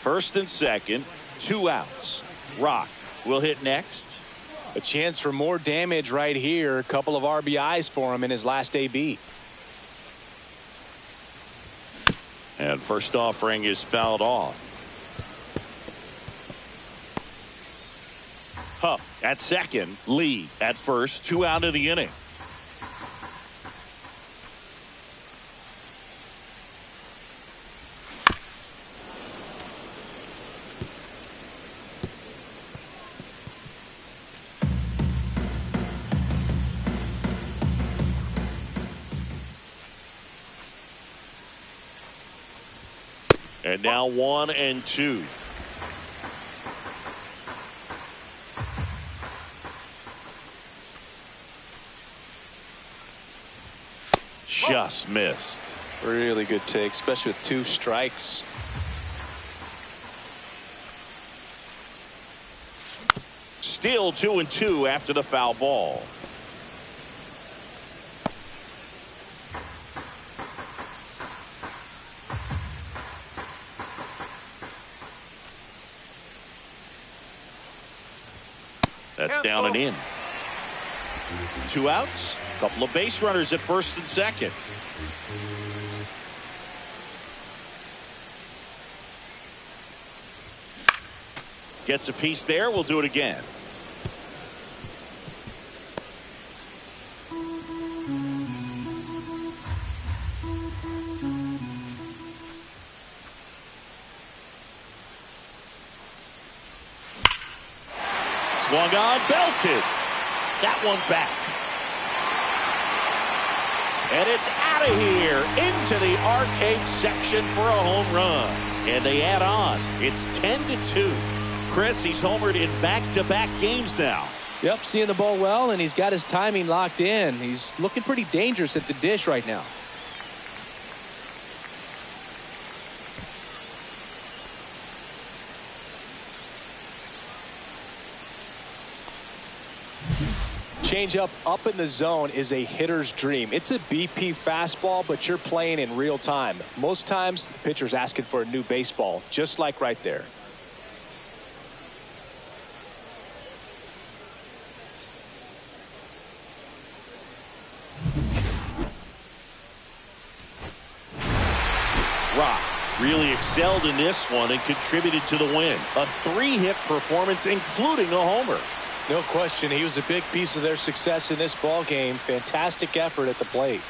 First and second, 2 outs. Rock will hit next. A chance for more damage right here. A couple of RBIs for him in his last AB. And first offering is fouled off. Huff at second, Lee at first, 2 out of the inning. And now 1 and 2. Just missed. Really good take, especially with 2 strikes. Still 2 and 2 after the foul ball. That's down and in. 2 outs. Couple of base runners at first and second. Gets a piece there. We'll do it again. Swung on, belted. That one back. And it's out of here into the arcade section for a home run. And they add on. It's 10-2. Chris, he's homered in back-to-back games now. Yep, seeing the ball well, and he's got his timing locked in. He's looking pretty dangerous at the dish right now. Changeup up in the zone is a hitter's dream. It's a BP fastball, but you're playing in real time. Most times, the pitcher's asking for a new baseball, just like right there. Rock really excelled in this one and contributed to the win. A 3-hit performance, including a homer. No question, he was a big piece of their success in this ball game. Fantastic effort at the plate.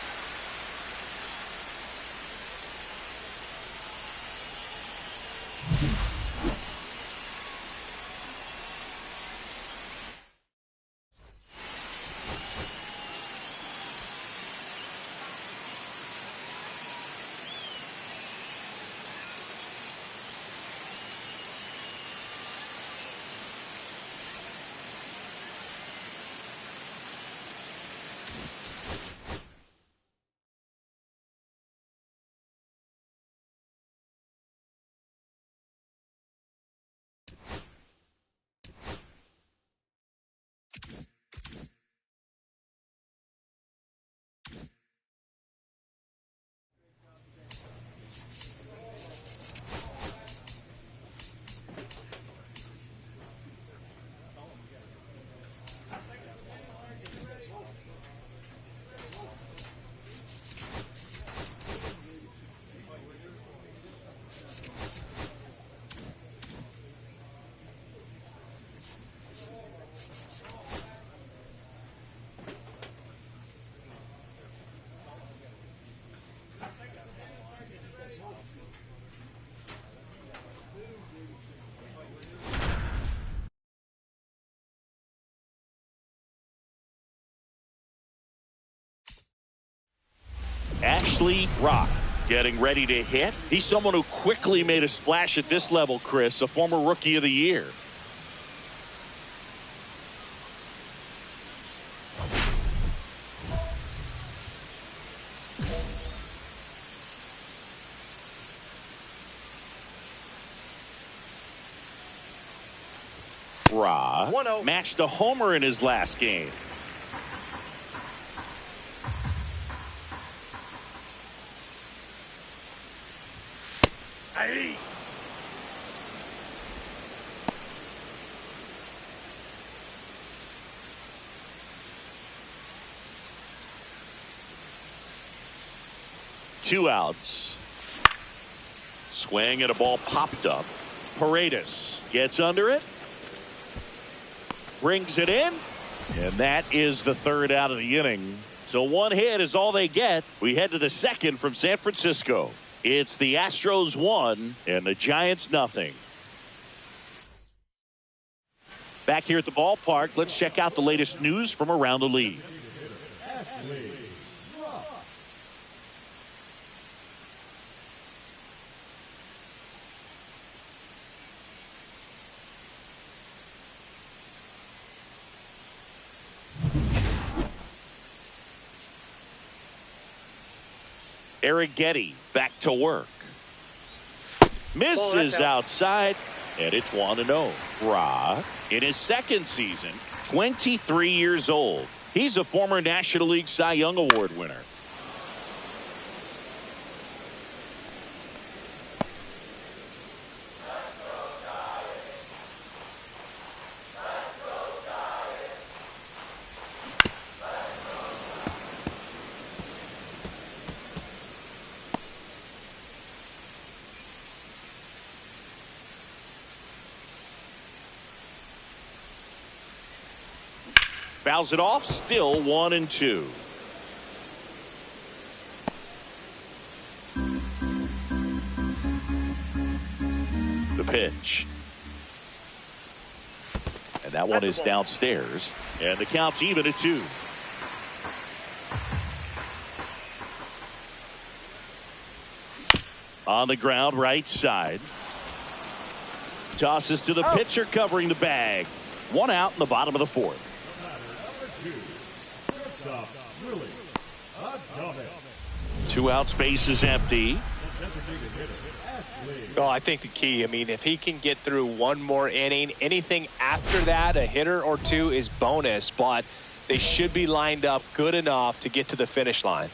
Ashley Rock getting ready to hit. He's someone who quickly made a splash at this level, Chris, a former Rookie of the Year. Ra matched a homer in his last game. Hey. Two outs. Swing and a ball popped up. Paredes gets under it. Brings it in. And that is the third out of the inning. So one hit is all they get. We head to the second from San Francisco. It's the Astros 1 and the Giants nothing. Back here at the ballpark, let's check out the latest news from around the league. Arrighetti back to work. Misses outside, and it's 1-0. Ra, in his second season, 23 years old. He's a former National League Cy Young Award winner. Fouls it off, still 1-2. The pitch. And that one is downstairs. And the count's even at 2. On the ground, right side. Tosses to the pitcher covering the bag. One out in the bottom of the fourth. Two out, space is empty. Oh, I think the key, if he can get through one more inning, anything after that, a hitter or two is bonus, but they should be lined up good enough to get to the finish line.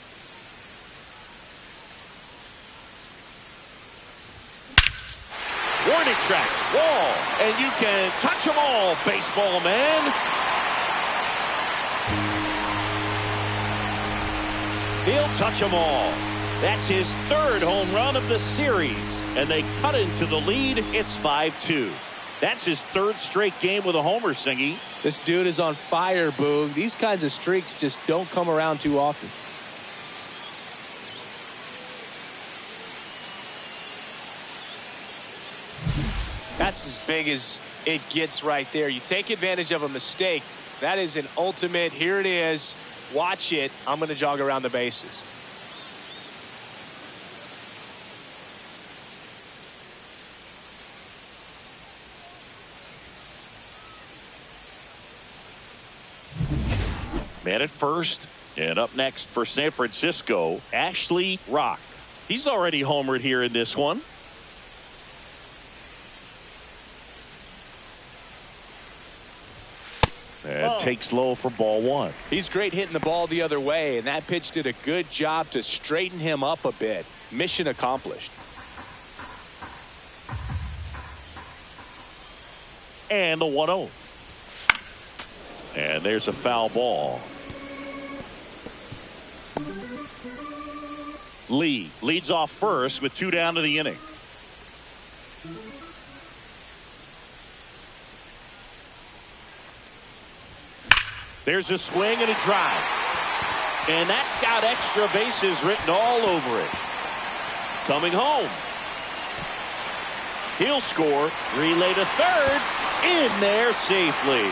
Warning track, wall, and you can touch them all, baseball man. He'll touch them all. That's his third home run of the series. And they cut into the lead. It's 5-2. That's his third straight game with a homer, Singy. This dude is on fire, Boog. These kinds of streaks just don't come around too often. That's as big as it gets right there. You take advantage of a mistake. That is an ultimate. Here it is. Watch it. I'm going to jog around the bases. Man at first. And up next for San Francisco, Ashley Rock. He's already homered here in this one. And takes low for ball 1. He's great hitting the ball the other way, and that pitch did a good job to straighten him up a bit. Mission accomplished. And the 1-0. And there's a foul ball. Lee leads off first with 2 down to the inning. There's a swing and a drive. And that's got extra bases written all over it. Coming home. He'll score. Relay to third. In there safely.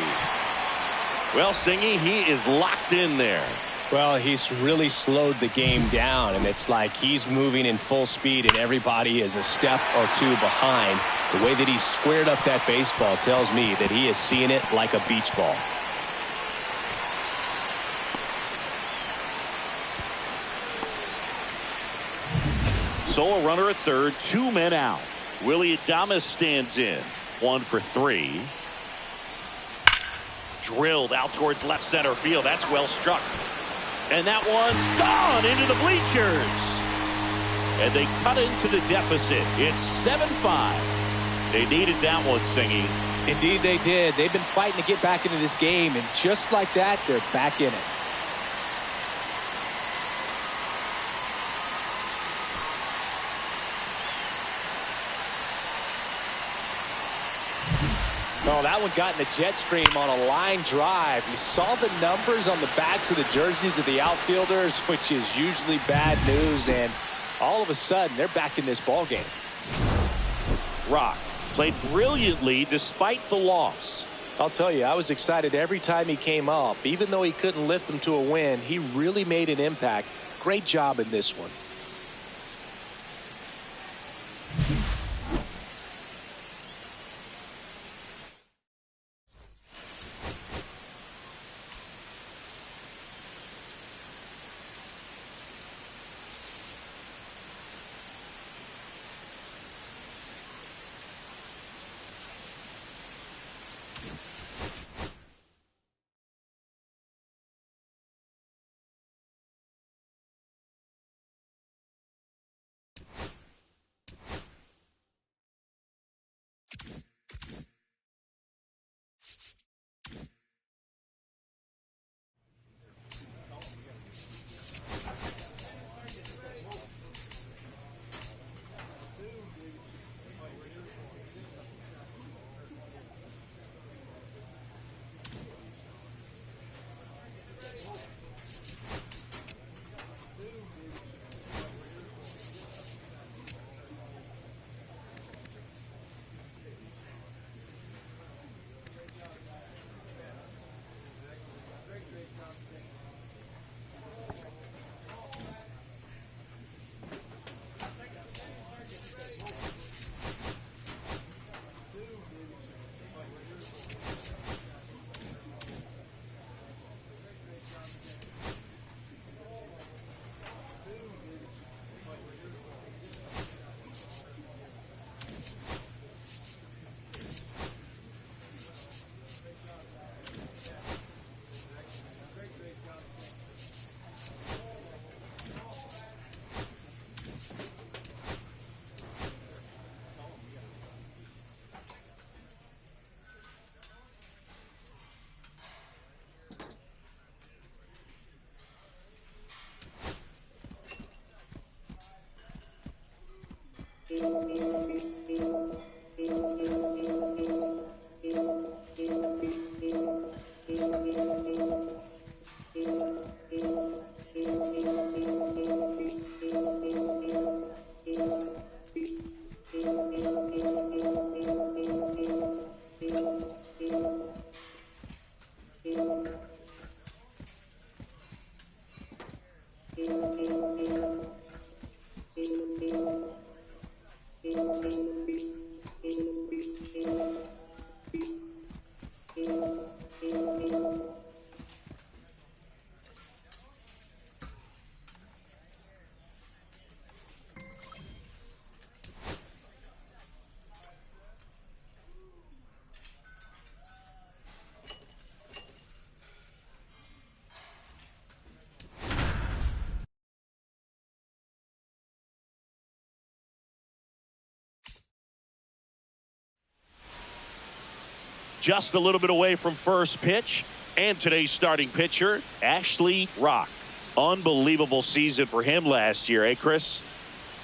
Well, Singy, he is locked in there. Well, he's really slowed the game down, and it's like he's moving in full speed and everybody is a step or two behind. The way that he squared up that baseball tells me that he is seeing it like a beach ball. So a runner at third, 2 men out. Willy stands in, 1 for 3. Drilled out towards left center field. That's well struck. And that one's gone into the bleachers. And they cut into the deficit. It's 7-5. They needed that one, Singy. Indeed they did. They've been fighting to get back into this game, and just like that, they're back in it. No, that one got in the jet stream on a line drive. You saw the numbers on the backs of the jerseys of the outfielders, which is usually bad news, and all of a sudden they're back in this ball game. Rock played brilliantly despite the loss. I'll tell you, I was excited every time he came up. Even though he couldn't lift them to a win, he really made an impact. Great job in this one. Just a little bit away from first pitch, and today's starting pitcher, Ashley Rock. Unbelievable season for him last year, eh, Chris?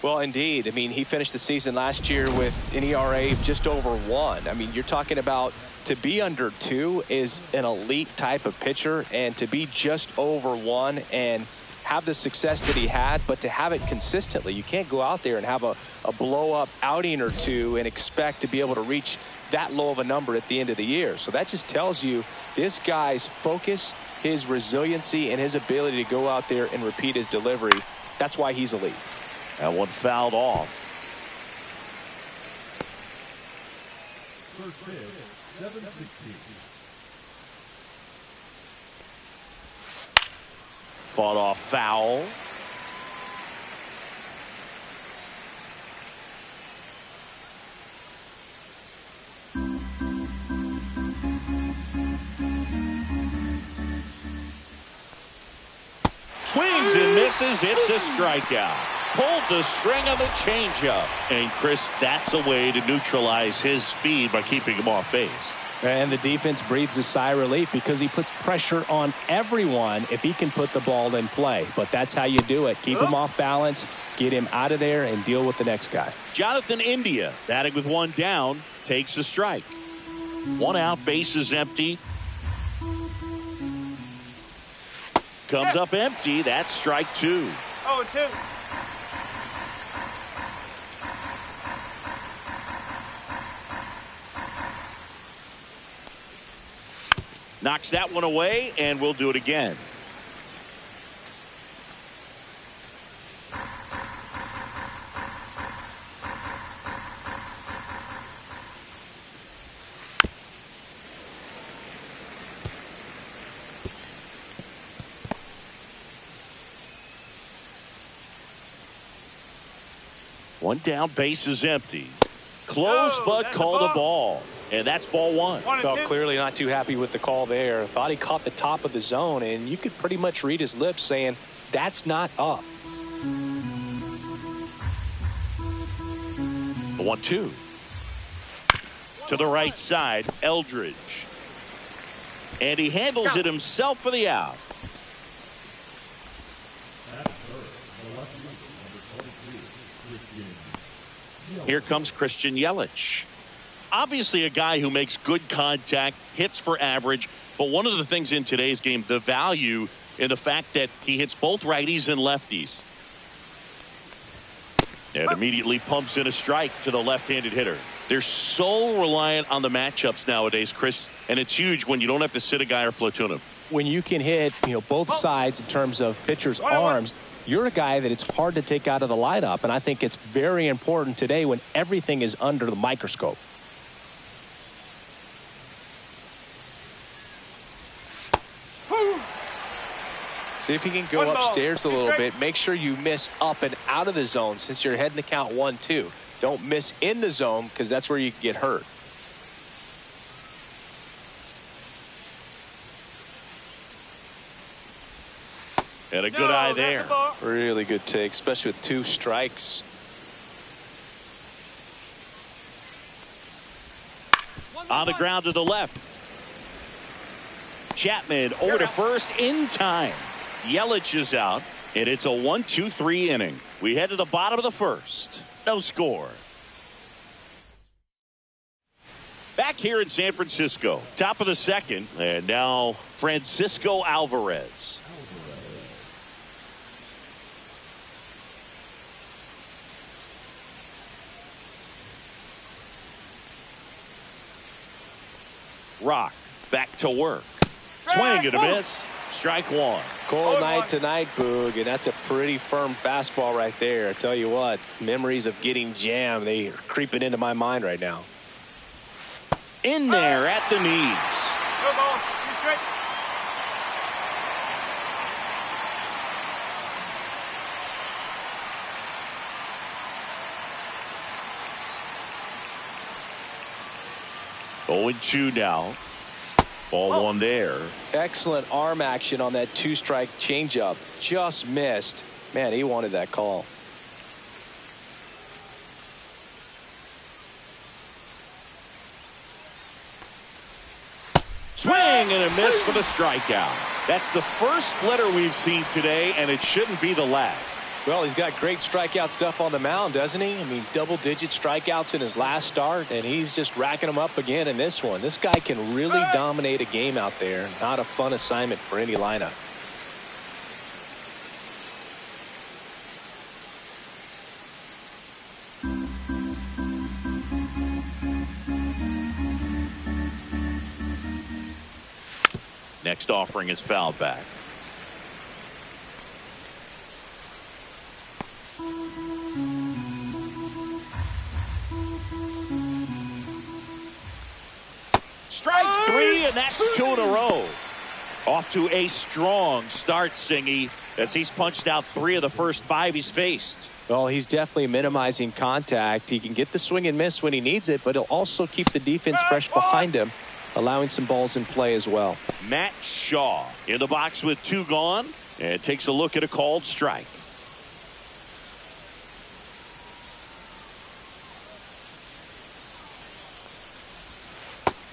Well, indeed. I mean, he finished the season last year with an ERA of just over 1. I mean, you're talking about to be under 2 is an elite type of pitcher, and to be just over 1 and have the success that he had, but to have it consistently. You can't go out there and have a blow-up outing or two and expect to be able to reach that low of a number at the end of the year. So that just tells you this guy's focus his resiliency and his ability to go out there and repeat his delivery. That's why he's elite. That one fouled off. First pitch, 7-16. Fought off foul. Swings and misses. It's a strikeout. Pulled the string on the changeup. And Chris, that's a way to neutralize his speed by keeping him off base. And the defense breathes a sigh of relief because he puts pressure on everyone if he can put the ball in play. But that's how you do it. Keep him off balance, get him out of there, and deal with the next guy. Jonathan India, batting with one down, takes a strike. One out, bases empty. Comes up empty. That's strike two. 0-2. Knocks that one away, and we'll do it again. One down, base is empty. Close, but called a ball. And that's ball one. Well, clearly not too happy with the call there. Thought he caught the top of the zone, and you could pretty much read his lips saying, that's not up. The 1-2. To the right side, Eldridge. And he handles it himself for the out. Here comes Christian Yelich. Obviously a guy who makes good contact, hits for average, but one of the things in today's game, the value in the fact that he hits both righties and lefties. And immediately pumps in a strike to the left-handed hitter. They're so reliant on the matchups nowadays, Chris, and it's huge when you don't have to sit a guy or platoon him. When you can hit, both sides in terms of pitchers' arms, you're a guy that it's hard to take out of the lineup, and I think it's very important today when everything is under the microscope. See if you can go upstairs a little bit. Make sure you miss up and out of the zone since you're heading to count 1-2. Don't miss in the zone because that's where you can get hurt. And a good eye there. Really good take, especially with 2 strikes. On the ground to the left. Chapman over to first in time. Yelich is out, and it's a 1-2-3 inning. We head to the bottom of the first. No score. Back here in San Francisco, top of the second, and now Francisco Alvarez. Rock back to work. Swing and a miss. Strike one. Cold night tonight, Boog, and that's a pretty firm fastball right there. I tell you what, memories of getting jammed, they are creeping into my mind right now. In there at the knees. Go ball. You straight. 0-2 now. Ball one there. Excellent arm action on that 2-strike changeup. Just missed. Man, he wanted that call. Swing and a miss for the strikeout. That's the first splitter we've seen today, and it shouldn't be the last. Well, he's got great strikeout stuff on the mound, doesn't he? I mean, double-digit strikeouts in his last start, and he's just racking them up again in this one. This guy can really dominate a game out there. Not a fun assignment for any lineup. Next offering is fouled back. Strike three, and that's 2 in a row. Off to a strong start, Singy, as he's punched out 3 of the first 5 he's faced. Well, he's definitely minimizing contact. He can get the swing and miss when he needs it, but he'll also keep the defense fresh behind him, allowing some balls in play as well. Matt Shaw in the box with 2 gone, and takes a look at a called strike.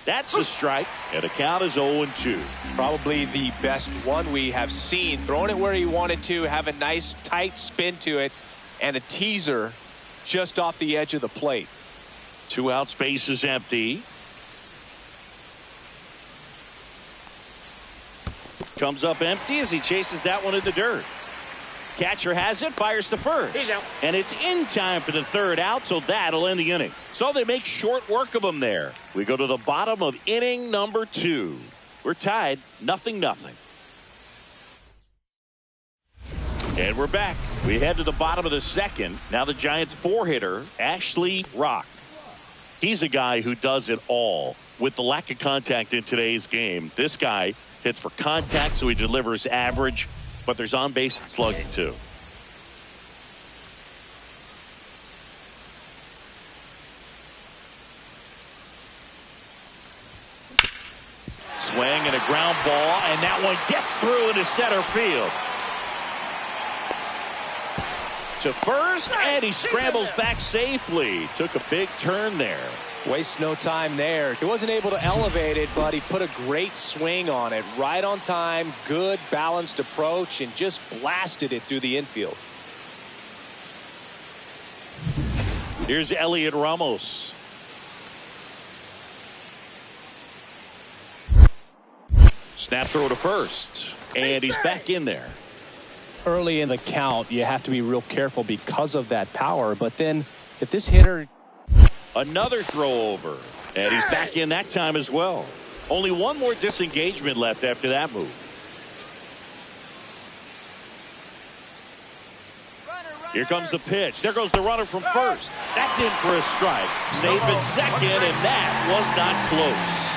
That's a strike, and the count is 0-2. Probably the best one we have seen. Throwing it where he wanted to, have a nice tight spin to it, and a teaser just off the edge of the plate. 2 out, space is empty. Comes up empty as he chases that one in the dirt. Catcher has it, fires to first. He's out. And it's in time for the 3rd out, so that'll end the inning. So they make short work of him there. We go to the bottom of inning number 2. We're tied, 0-0. And we're back. We head to the bottom of the 2nd. Now the Giants 4-hitter, Ashley Rock. He's a guy who does it all. With the lack of contact in today's game, this guy hits for contact, so he delivers average. But there's on base and slugging too. Swing and a ground ball, and that one gets through into center field. To first, and he scrambles back safely. Took a big turn there. Wastes no time there. He wasn't able to elevate it, but he put a great swing on it. Right on time, good balanced approach, and just blasted it through the infield. Here's Elliot Ramos. Snap throw to first, and he's back in there. Early in the count, you have to be real careful because of that power. But then if this hitter... Another throw over, and he's back in that time as well. Only one more disengagement left after that move. Here comes the pitch. There goes the runner from first. That's in for a strike. Safe at second, and that was not close.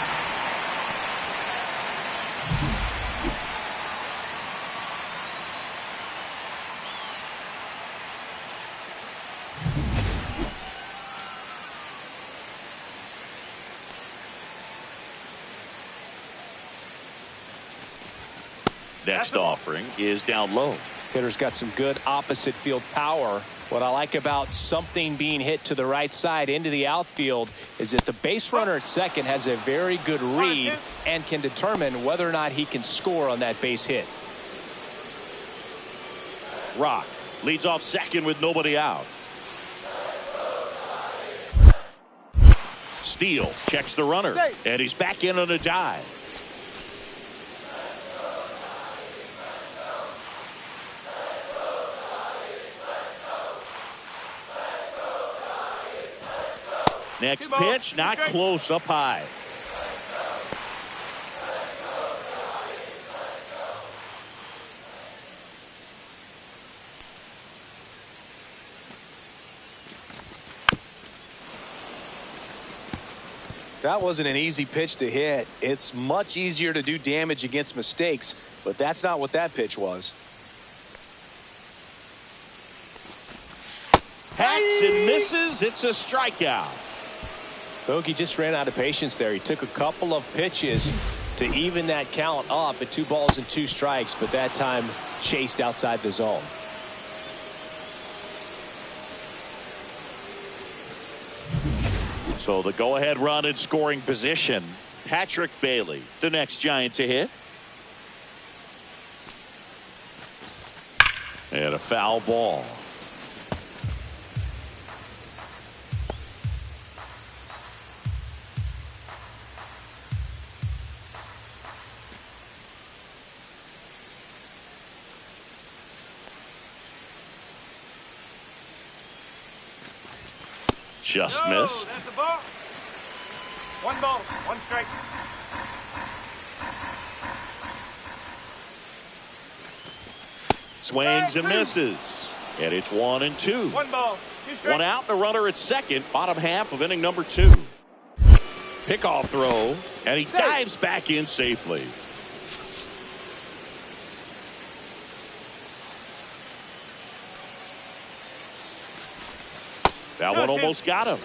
Next offering is down low. Hitter's got some good opposite field power. What I like about something being hit to the right side into the outfield is that the base runner at second has a very good read and can determine whether or not he can score on that base hit. Rock leads off second with nobody out. Steele checks the runner, and he's back in on a dive. Next pitch, not close, up high. That wasn't an easy pitch to hit. It's much easier to do damage against mistakes, but that's not what that pitch was. Hacks and misses. It's a strikeout. Bogey just ran out of patience there. He took a couple of pitches to even that count up at 2 balls and 2 strikes, but that time chased outside the zone. So the go-ahead run in scoring position. Patrick Bailey, the next Giant to hit. And a foul ball. Just missed. That's the ball. 1 ball, 1 strike. Swings and misses. And it's 1-2. 1 ball. 2 strikes. 1 out and a runner at second. Bottom half of inning number 2. Pickoff throw. And he dives back in safely. That one almost got him.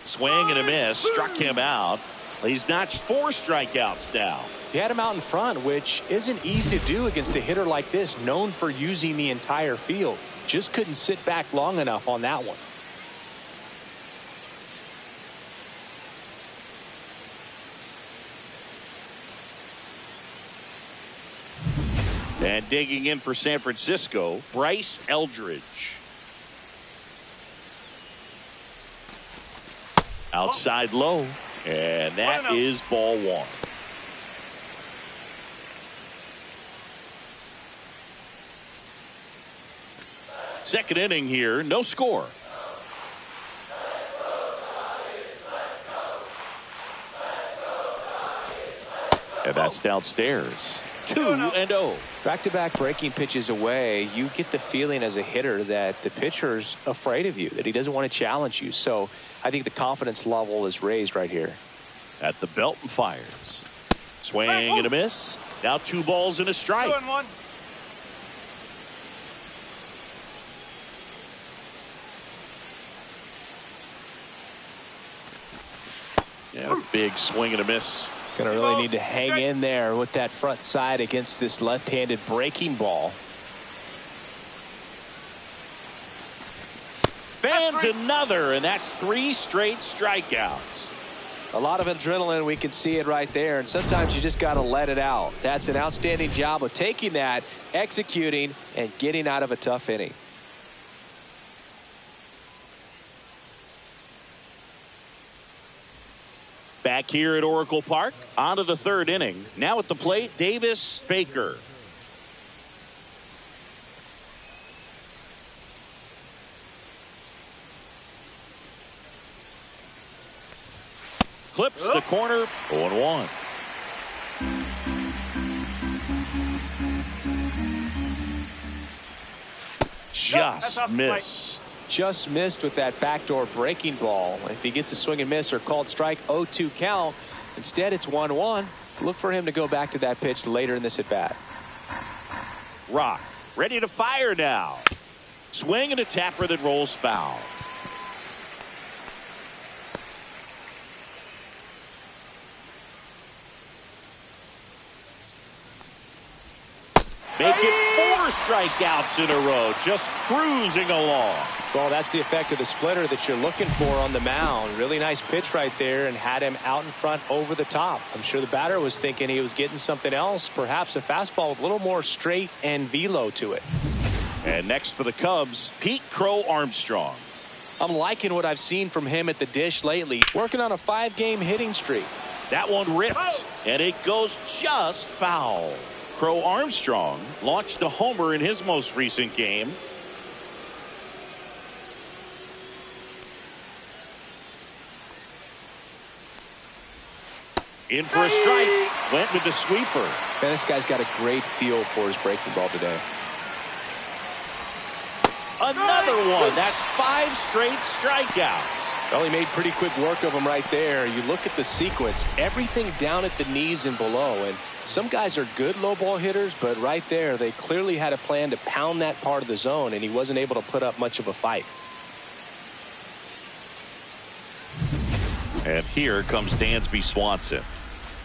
Swing and a miss. Struck him out. He's notched 4 strikeouts now. He had him out in front, which isn't easy to do against a hitter like this, known for using the entire field. Just couldn't sit back long enough on that one. And digging in for San Francisco, Bryce Eldridge. Outside low, and that is ball 1. Second inning here, no score. And that's downstairs. 2-0. Back-to-back breaking pitches away, you get the feeling as a hitter that the pitcher's afraid of you, that he doesn't want to challenge you. So I think the confidence level is raised right here. At the belt and fires. Swing and a miss. Now 2 balls and a strike. 2-1. And a big swing and a miss. Going to really need to hang in there with that front side against this left-handed breaking ball. Fans another, and that's 3 straight strikeouts. A lot of adrenaline, we can see it right there, and sometimes you just got to let it out. That's an outstanding job of taking that, executing, and getting out of a tough inning. Back here at Oracle Park, on to the 3rd inning. Now at the plate, Davis Baker. Clips the corner, 0-1. Just missed. Just missed with that backdoor breaking ball. If he gets a swing and miss or called strike, 0-2 count. Instead, it's 1-1. Look for him to go back to that pitch later in this at bat. Rock ready to fire now. Swing and a tapper that rolls foul. Make it 4 strikeouts in a row, just cruising along. Well, that's the effect of the splitter that you're looking for on the mound. Really nice pitch right there and had him out in front over the top. I'm sure the batter was thinking he was getting something else, perhaps a fastball with a little more straight and velo to it. And next for the Cubs, Pete Crow Armstrong. I'm liking what I've seen from him at the dish lately, working on a 5-game hitting streak. That one ripped, and it goes just foul. Crow Armstrong launched a homer in his most recent game. In for a strike. Went with the sweeper. Man, this guy's got a great feel for his breaking ball today. Another one. That's 5 straight strikeouts. Well, he made pretty quick work of him right there. You look at the sequence, everything down at the knees and below. And some guys are good low ball hitters, but right there, they clearly had a plan to pound that part of the zone, and he wasn't able to put up much of a fight. And here comes Dansby Swanson.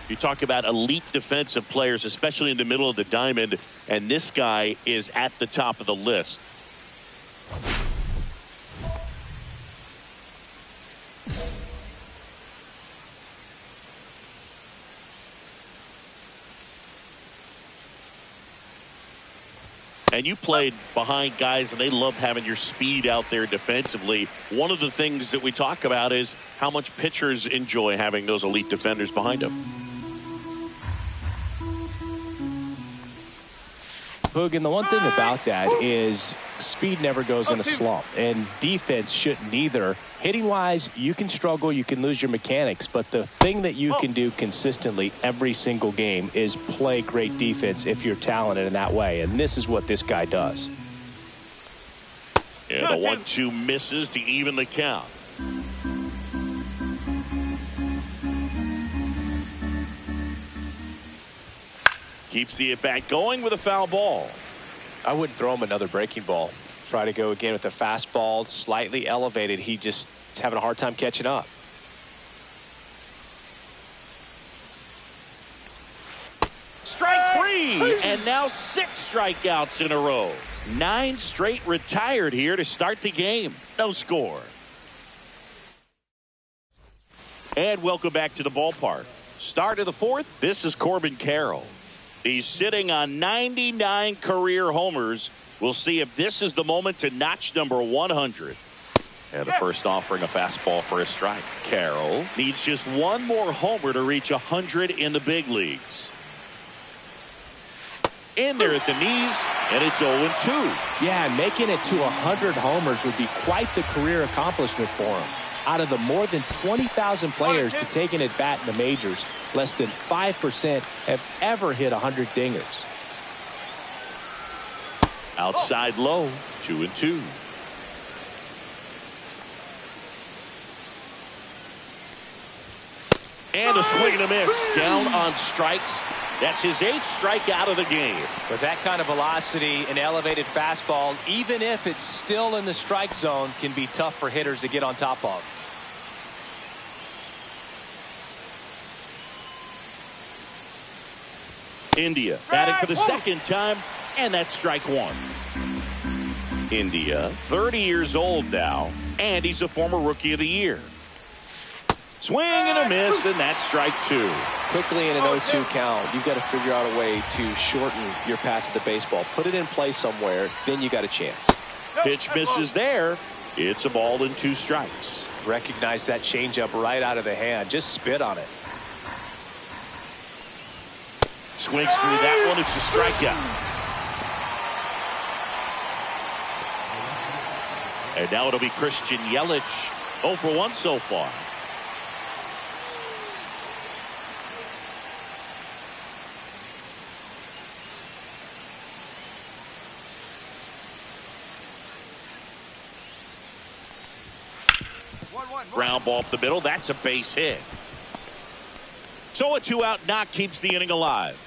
You talk about elite defensive players, especially in the middle of the diamond, and this guy is at the top of the list. And you played behind guys, and they love having your speed out there defensively. One of the things that we talk about is how much pitchers enjoy having those elite defenders behind them. Hoog, and the one thing about that is speed never goes in a slump, and defense shouldn't either. Hitting-wise, you can struggle, you can lose your mechanics, but the thing that you can do consistently every single game is play great defense if you're talented in that way, and this is what this guy does. And the 1-2 misses to even the count. Keeps the at-bat going with a foul ball. I wouldn't throw him another breaking ball. Try to go again with the fastball, slightly elevated. He just is having a hard time catching up. Strike 3, and now 6 strikeouts in a row. 9 straight retired here to start the game. No score. And welcome back to the ballpark. Start of the 4th, this is Corbin Carroll. He's sitting on 99 career homers. We'll see if this is the moment to notch number 100. And the first offering a fastball for a strike. Carroll needs just one more homer to reach 100 in the big leagues. In there at the knees, and it's 0-2. Yeah, making it to 100 homers would be quite the career accomplishment for him. Out of the more than 20,000 players to take an at-bat in the majors, less than 5% have ever hit 100 dingers. Outside low, 2-2. And a swing and a miss. Down on strikes. That's his 8th strikeout of the game. With that kind of velocity, an elevated fastball, even if it's still in the strike zone, can be tough for hitters to get on top of. India batting for the second time, and that's strike 1. India, 30 years old now, and he's a former Rookie of the Year. Swing and a miss, and that's strike 2. Quickly in an 0-2 count, you've got to figure out a way to shorten your path to the baseball. Put it in play somewhere, then you got a chance. Pitch misses there. It's a ball and 2 strikes. Recognize that changeup right out of the hand. Just spit on it. Swings through that one. It's a strikeout. And now it'll be Christian Yelich. 0 for 1 so far. Ground ball up the middle. That's a base hit. So a 2-out knock keeps the inning alive.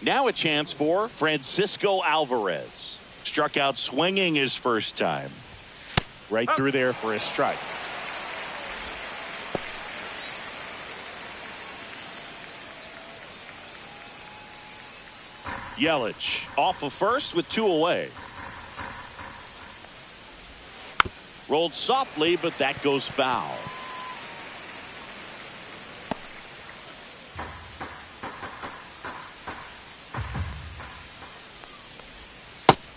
Now a chance for Francisco Alvarez. Struck out swinging his first time. Right through there for a strike. Yelich off of first with 2 away. Rolled softly, but that goes foul.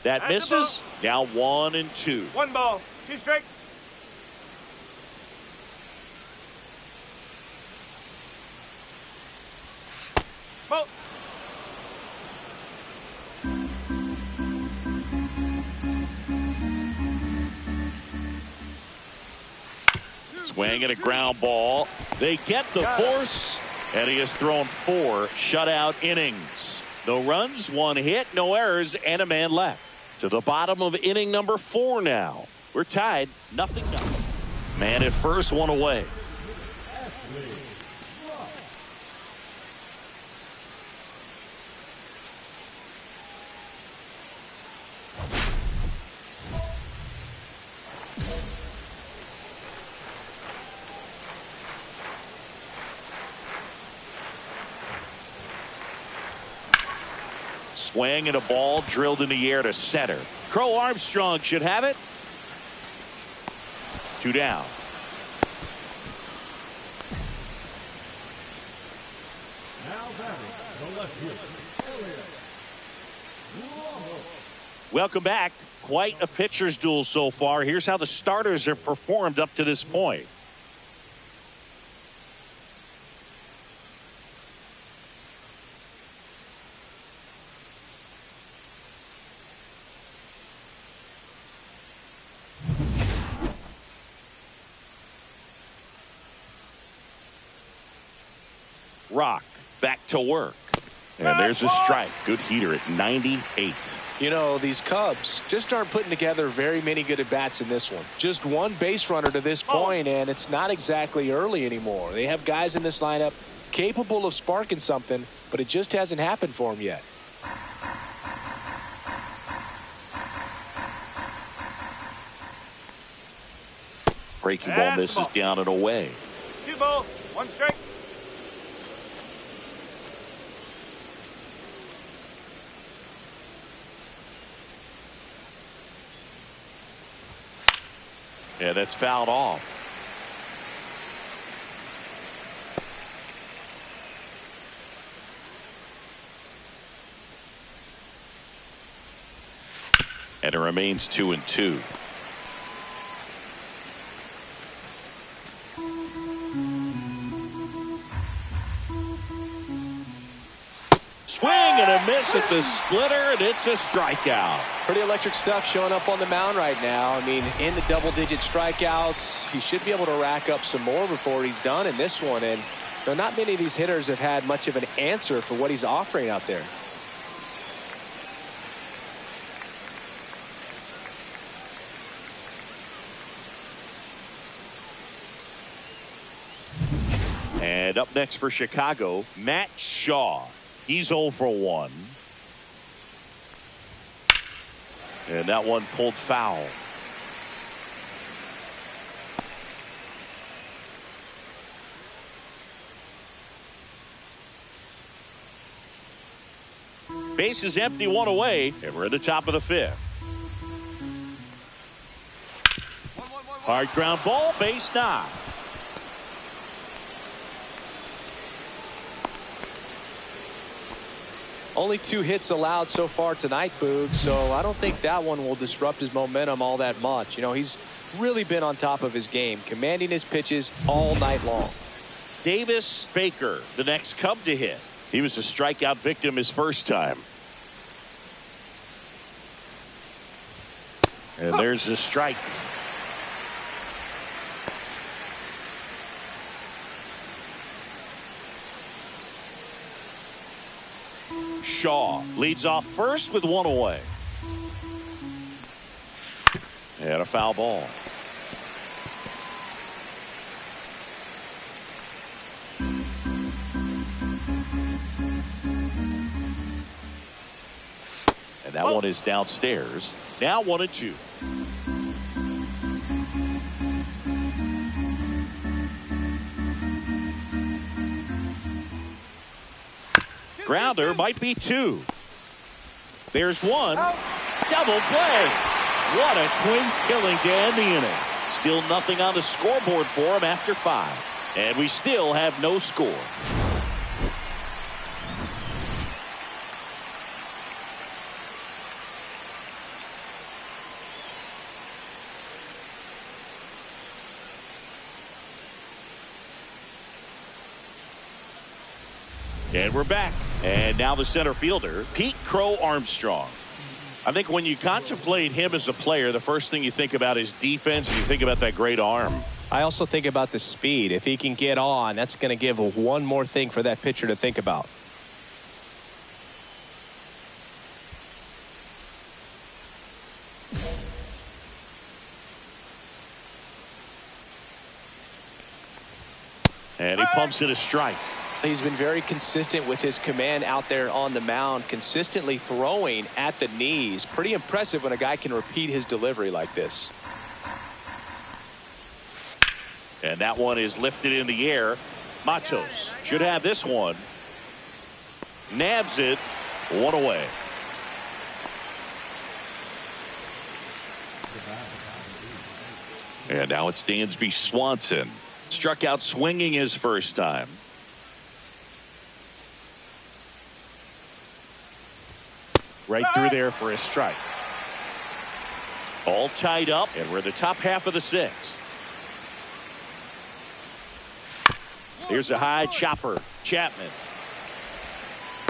That misses. Now 1-2. 1 ball, 2 strikes. Ball. Swing and a ground ball. They get the force, and he has thrown 4 shutout innings. No runs, 1 hit, no errors, and a man left. To the bottom of inning number 4 now. We're tied, 0-0. Man at first, 1 away. Swing and a ball drilled in the air to center. Crow Armstrong should have it. 2 down. Now batting the left fielder. Welcome back. Quite a pitcher's duel so far. Here's how the starters have performed up to this point. Rock back to work. And there's a strike. Good heater at 98. You know, these Cubs just aren't putting together very many good at-bats in this one. Just one base runner to this point, and it's not exactly early anymore. They have guys in this lineup capable of sparking something, but it just hasn't happened for them yet. Breaking ball misses down and away. 2 balls, 1 strike. And that's fouled off. And it remains 2-2. Swing and a miss at the splitter, and it's a strikeout. Pretty electric stuff showing up on the mound right now. I mean, in the double-digit strikeouts, he should be able to rack up some more before he's done in this one. And not many of these hitters have had much of an answer for what he's offering out there. And up next for Chicago, Matt Shaw. He's 0 for 1. And that one pulled foul. Base is empty, 1 away, and we're at the top of the 5th. Hard ground ball, base knock. Only 2 hits allowed so far tonight, Boog, so I don't think that one will disrupt his momentum all that much. You know, he's really been on top of his game, commanding his pitches all night long. Davis Baker, the next Cub to hit. He was a strikeout victim his first time. And there's the strike. Shaw leads off first with 1 away. And a foul ball. And that one is downstairs. Now 1-2. Grounder might be 2. There's 1. Double play. What a clean killing to end the inning. Still nothing on the scoreboard for him after 5. And we still have no score. And we're back. And now the center fielder, Pete Crow Armstrong. I think when you contemplate him as a player, the first thing you think about is defense, and you think about that great arm. I also think about the speed. If he can get on, that's going to give one more thing for that pitcher to think about. And he pumps it a strike. He's been very consistent with his command out there on the mound, consistently throwing at the knees. Pretty impressive when a guy can repeat his delivery like this. And that one is lifted in the air. Matos should have this one. Nabs it. 1 away. And now it's Dansby Swanson. Struck out swinging his first time. Right through there for a strike. All tied up, and we're in the top half of the 6th. Here's a high chopper. Chapman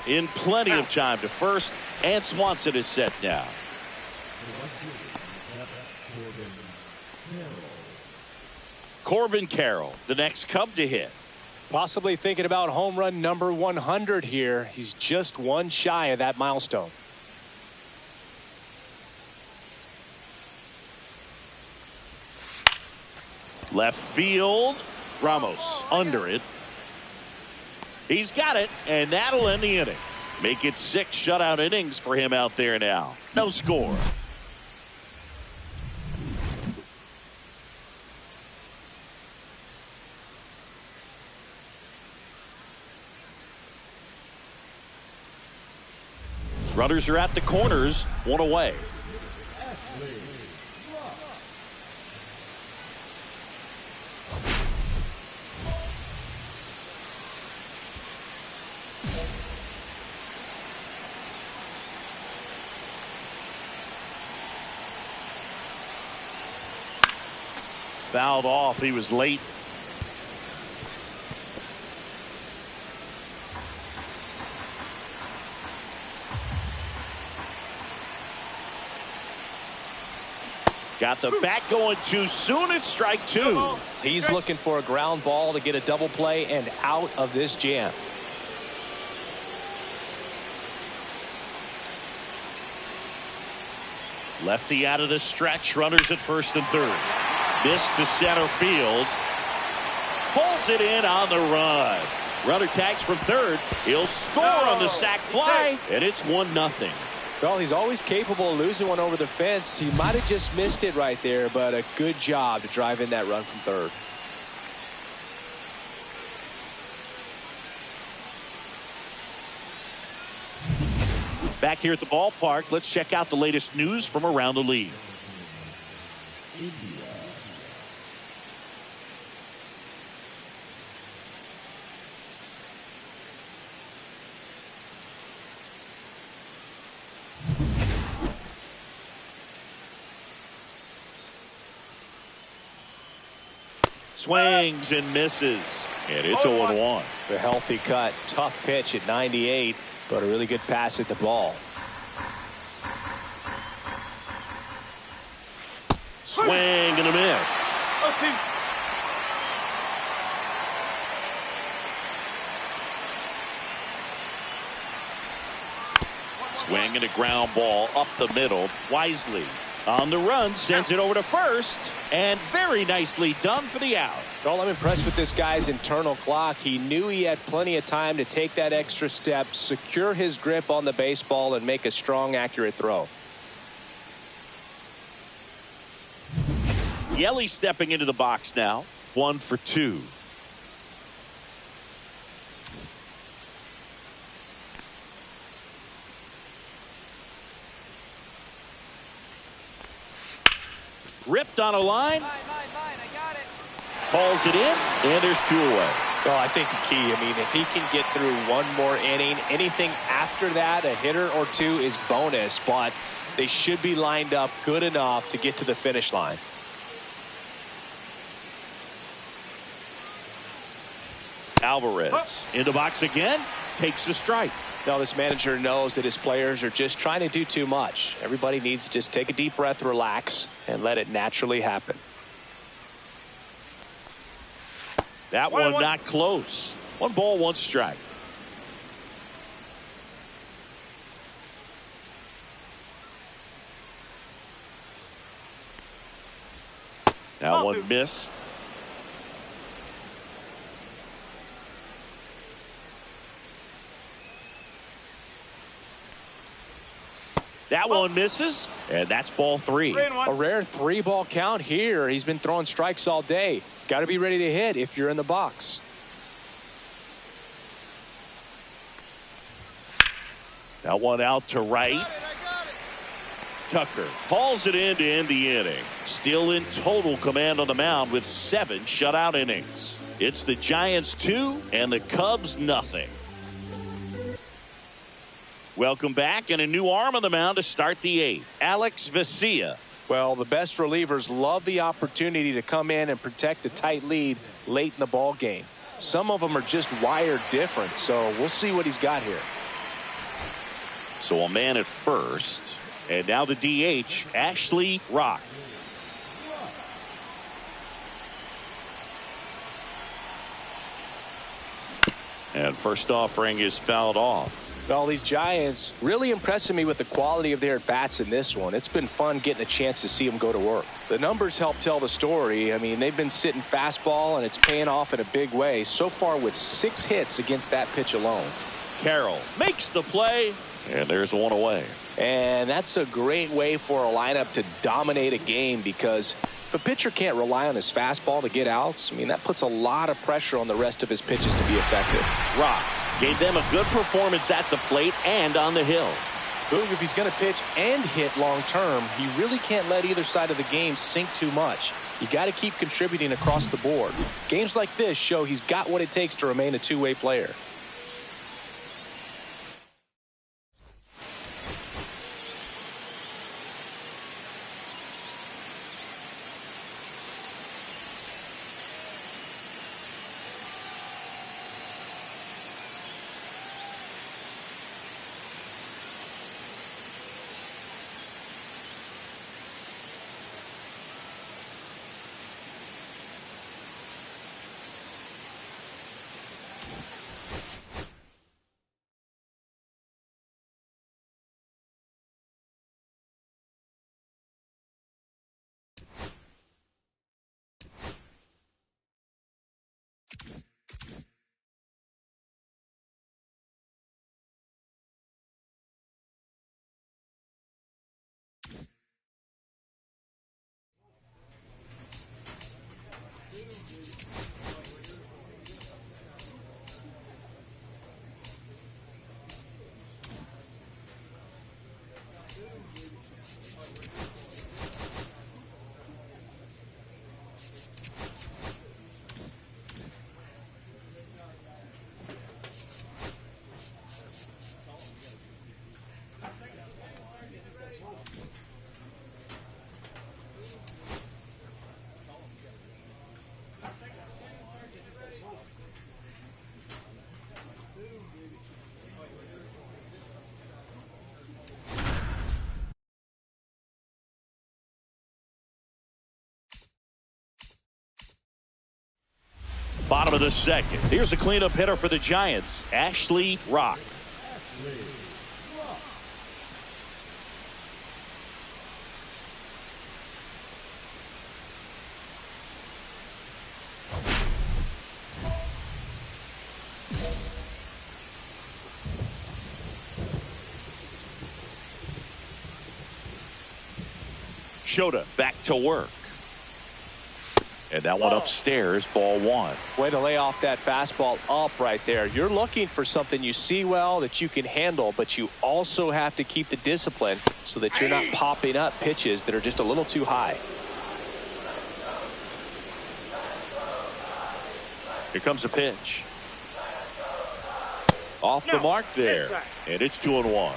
in plenty of time to first, and Swanson is set down. Corbin Carroll, the next Cub to hit. Possibly thinking about home run number 100 here. He's just one shy of that milestone. Left field. Ramos under it. He's got it, and that'll end the inning. Make it 6 shutout innings for him out there now. No score. Runners are at the corners, 1 away. Fouled off. He was late. Got the bat going too soon. It's strike 2. He's looking for a ground ball to get a double play and out of this jam. Lefty out of the stretch. Runners at first and third. Missed to center field. Pulls it in on the run. Runner tags from third. He'll score on the sac fly, and it's 1-0. Well, he's always capable of losing one over the fence. He might have just missed it right there, but a good job to drive in that run from third. Back here at the ballpark, let's check out the latest news from around the league. Swings and misses, and it's 0-1. The healthy cut, tough pitch at 98, but a really good pass at the ball. Swing and a miss. Swing and a ground ball up the middle. Wisely on the run, sends it over to first, and very nicely done for the out. Well, I'm impressed with this guy's internal clock. He knew he had plenty of time to take that extra step, secure his grip on the baseball, and make a strong, accurate throw. Yelly stepping into the box now. 1 for 2. Ripped on a line. Mine, I got it. Calls it in, and there's 2 away. Well, I think the key, if he can get through one more inning, anything after that, a hitter or 2 is bonus, but they should be lined up good enough to get to the finish line. Alvarez in the box again, takes the strike. Now, this manager knows that his players are just trying to do too much. Everybody needs to just take a deep breath, relax, and let it naturally happen. That one not close. 1 ball, 1 strike. That one missed. That one misses, and that's ball 3. A rare 3-ball count here. He's been throwing strikes all day. Got to be ready to hit if you're in the box. That one out to right. I got it. Tucker hauls it in to end the inning. Still in total command on the mound with 7 shutout innings. It's the Giants 2 and the Cubs nothing. Welcome back, and a new arm on the mound to start the 8th. Alex Vesia. Well, the best relievers love the opportunity to come in and protect a tight lead late in the ball game. Some of them are just wired different, so we'll see what he's got here. So a man at first, and now the DH, Ashley Rock. And first offering is fouled off. Well, these Giants really impressing me with the quality of their at-bats in this one. It's been fun getting a chance to see them go to work. The numbers help tell the story. I mean, they've been sitting fastball, and it's paying off in a big way. So far with 6 hits against that pitch alone. Carroll makes the play, and there's one away. And that's a great way for a lineup to dominate a game, because if a pitcher can't rely on his fastball to get outs, I mean, that puts a lot of pressure on the rest of his pitches to be effective. Rock gave them a good performance at the plate and on the hill. Boog, if he's going to pitch and hit long term, he really can't let either side of the game sink too much. You got to keep contributing across the board. Games like this show he's got what it takes to remain a two-way player. Bottom of the second. Here's a cleanup hitter for the Giants, Ashley Rock. Shota back to work. And that one upstairs, ball 1. Way to lay off that fastball up right there. You're looking for something you see well that you can handle, but you also have to keep the discipline so that you're not popping up pitches that are just a little too high. Here comes a pitch. Off the mark there. And it's 2-1.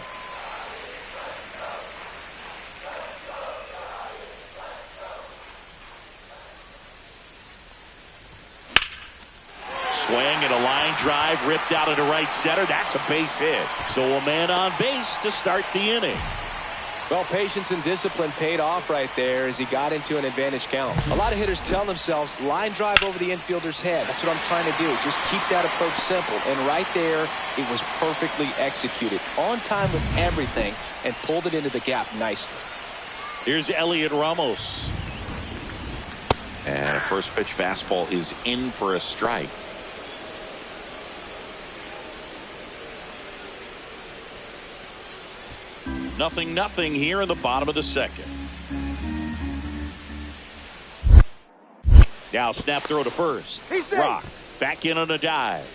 Swing and a line drive ripped out into right center. That's a base hit. So a man on base to start the inning. Well, patience and discipline paid off right there as he got into an advantage count. A lot of hitters tell themselves line drive over the infielder's head. That's what I'm trying to do. Just keep that approach simple. And right there, it was perfectly executed. On time with everything and pulled it into the gap nicely. Here's Elliot Ramos. And a first pitch fastball is in for a strike. Nothing here in the bottom of the second. Now snap throw to first. Rock back in on a dive.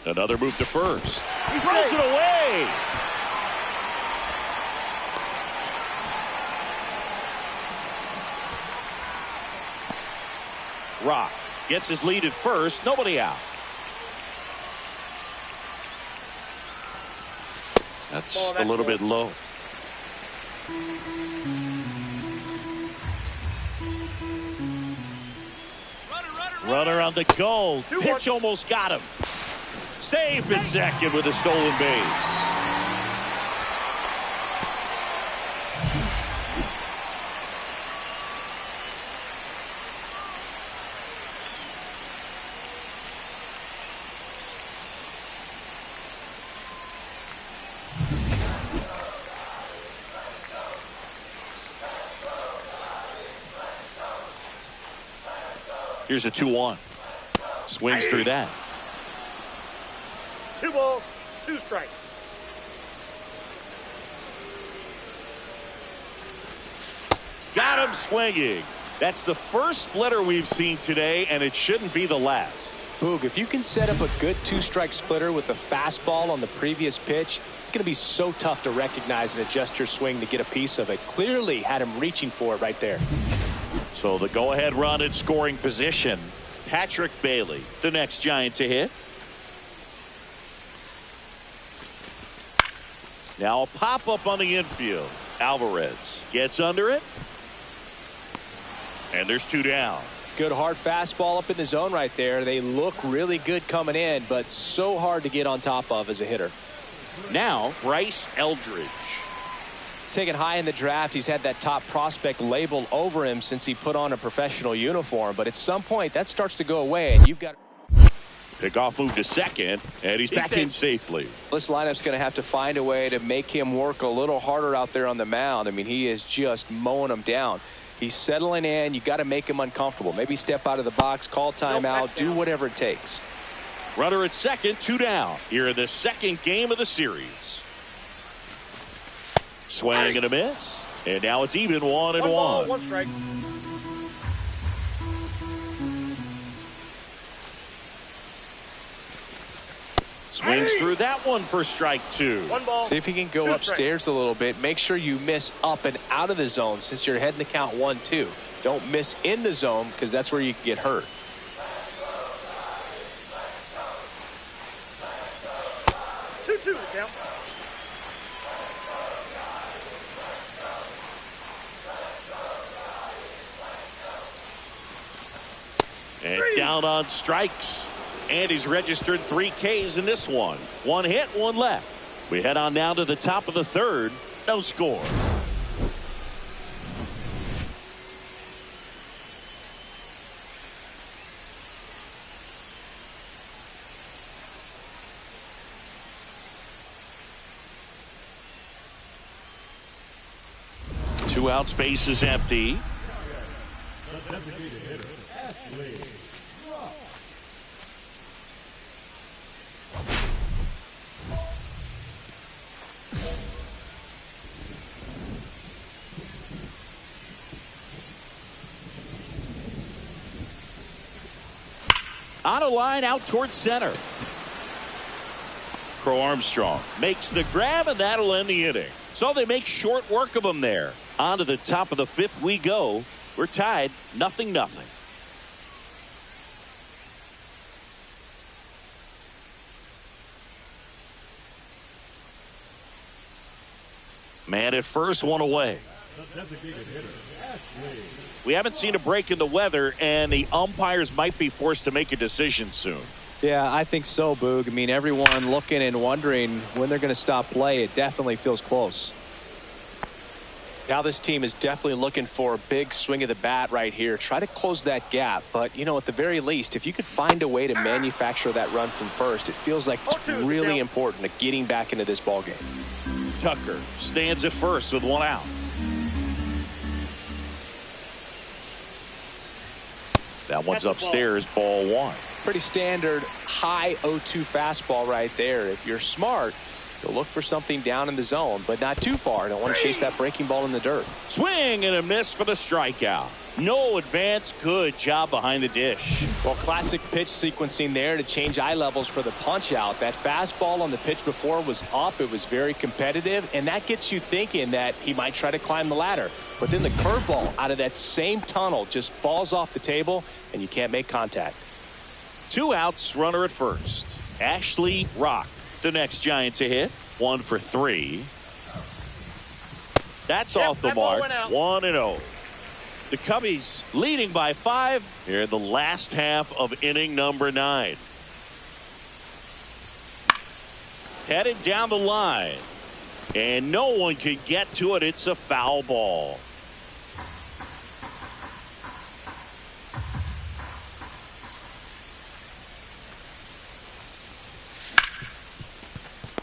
Another move to first. He throws it away. Rock gets his lead at first. Nobody out. That's a little bit low. Runner on the goal. Pitch almost got him. Safe at second with a stolen base. Here's a 2-1. Swings through that. 2 balls, 2 strikes. Got him swinging. That's the first splitter we've seen today, and it shouldn't be the last. Boog, if you can set up a good 2-strike splitter with the fastball on the previous pitch, it's going to be so tough to recognize and adjust your swing to get a piece of it. Clearly had him reaching for it right there. So the go-ahead run in scoring position. Patrick Bailey, the next Giant to hit. Now a pop-up on the infield. Alvarez gets under it. And there's 2 down. Good hard fastball up in the zone right there. They look really good coming in, but so hard to get on top of as a hitter. Now Bryce Eldridge. Taken high in the draft, he's had that top prospect labeled over him since he put on a professional uniform, but at some point that starts to go away, and you've got Pickoff move to second, and he's back in safely. This lineup's going to have to find a way to make him work a little harder out there on the mound. I mean, he is just mowing them down. He's settling in. You got to make him uncomfortable. Maybe step out of the box, call timeout, do whatever it takes. Runner at second, 2 down. Here in the second game of the series. Swing and a miss. And now it's even 1-1. 1 ball, 1 strike. Swings through that one for strike 2. 1 ball. See if he can go upstairs a little bit. Make sure you miss up and out of the zone since you're heading the count 1-2. Don't miss in the zone because that's where you can get hurt. Two count. And down on strikes. And he's registered 3 Ks in this one. 1 hit, 1 left. We head on down to the top of the 3rd. No score. Two out, space is empty. The designated hitter, Ashley. On a line out towards center. Crow Armstrong makes the grab, and that'll end the inning. So they make short work of him there. On to the top of the 5th we go. We're tied 0-0. Man at first, 1 away. The designated hitter, Ashley. We haven't seen a break in the weather, and the umpires might be forced to make a decision soon. Yeah, I think so, Boog. I mean, everyone looking and wondering when they're going to stop play. It definitely feels close. Now this team is definitely looking for a big swing of the bat right here. Try to close that gap. But, you know, at the very least, if you could find a way to manufacture that run from first, it feels like it's really important to getting back into this ballgame. Tucker stands at first with 1 out. That one's upstairs, ball 1. Pretty standard high 0-2 fastball right there. If you're smart, you'll look for something down in the zone, but not too far. Don't want to chase that breaking ball in the dirt. Swing and a miss for the strikeout. No advance. Good job behind the dish. Well, classic pitch sequencing there to change eye levels for the punch out. That fastball on the pitch before was up. It was very competitive, and that gets you thinking that he might try to climb the ladder. But then the curveball out of that same tunnel just falls off the table, and you can't make contact. 2 outs, runner at first. Ashley Rock, the next Giant to hit. 1 for 3. That's off the mark. 1-0. The Cubbies leading by 5 here in the last half of inning number 9. Headed down the line, and no one can get to it. It's a foul ball.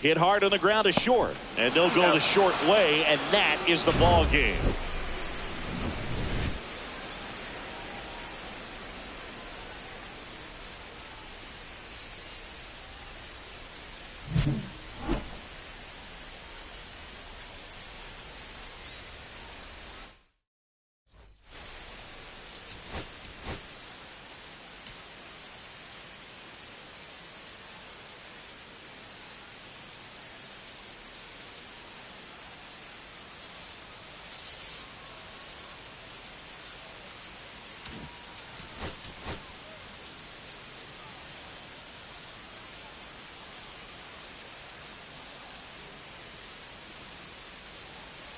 Hit hard on the ground to short, and they'll go the short way, and that is the ball game.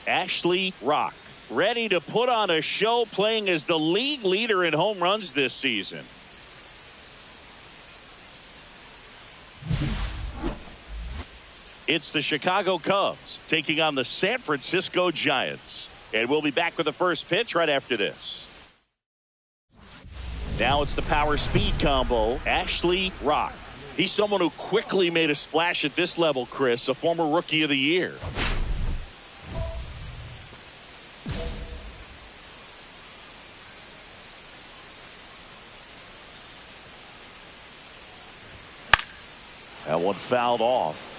Ashley Rock, ready to put on a show, playing as the league leader in home runs this season. It's the Chicago Cubs taking on the San Francisco Giants. And we'll be back with the first pitch right after this. Now it's the power speed combo. Ashley Rock. He's someone who quickly made a splash at this level, Chris, a former Rookie of the Year. That one fouled off.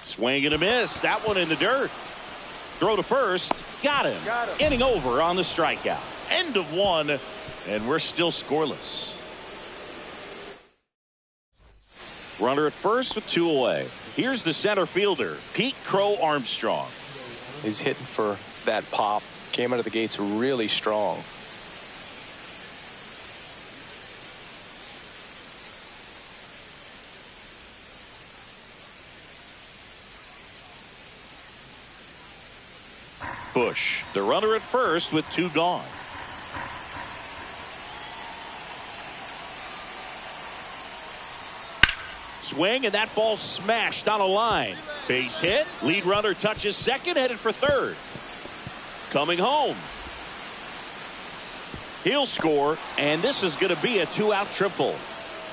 Swing and a miss. That one in the dirt. Throw to first. Got him. Inning over on the strikeout. End of one, and we're still scoreless. Runner at first with 2 away. Here's the center fielder, Pete Crow Armstrong. He's hitting for that pop. Came out of the gates really strong. Bush, the runner at first with 2 gone. Swing, and that ball smashed on a line. Base hit. Lead runner touches second, headed for third. Coming home. He'll score, and this is going to be a 2-out triple.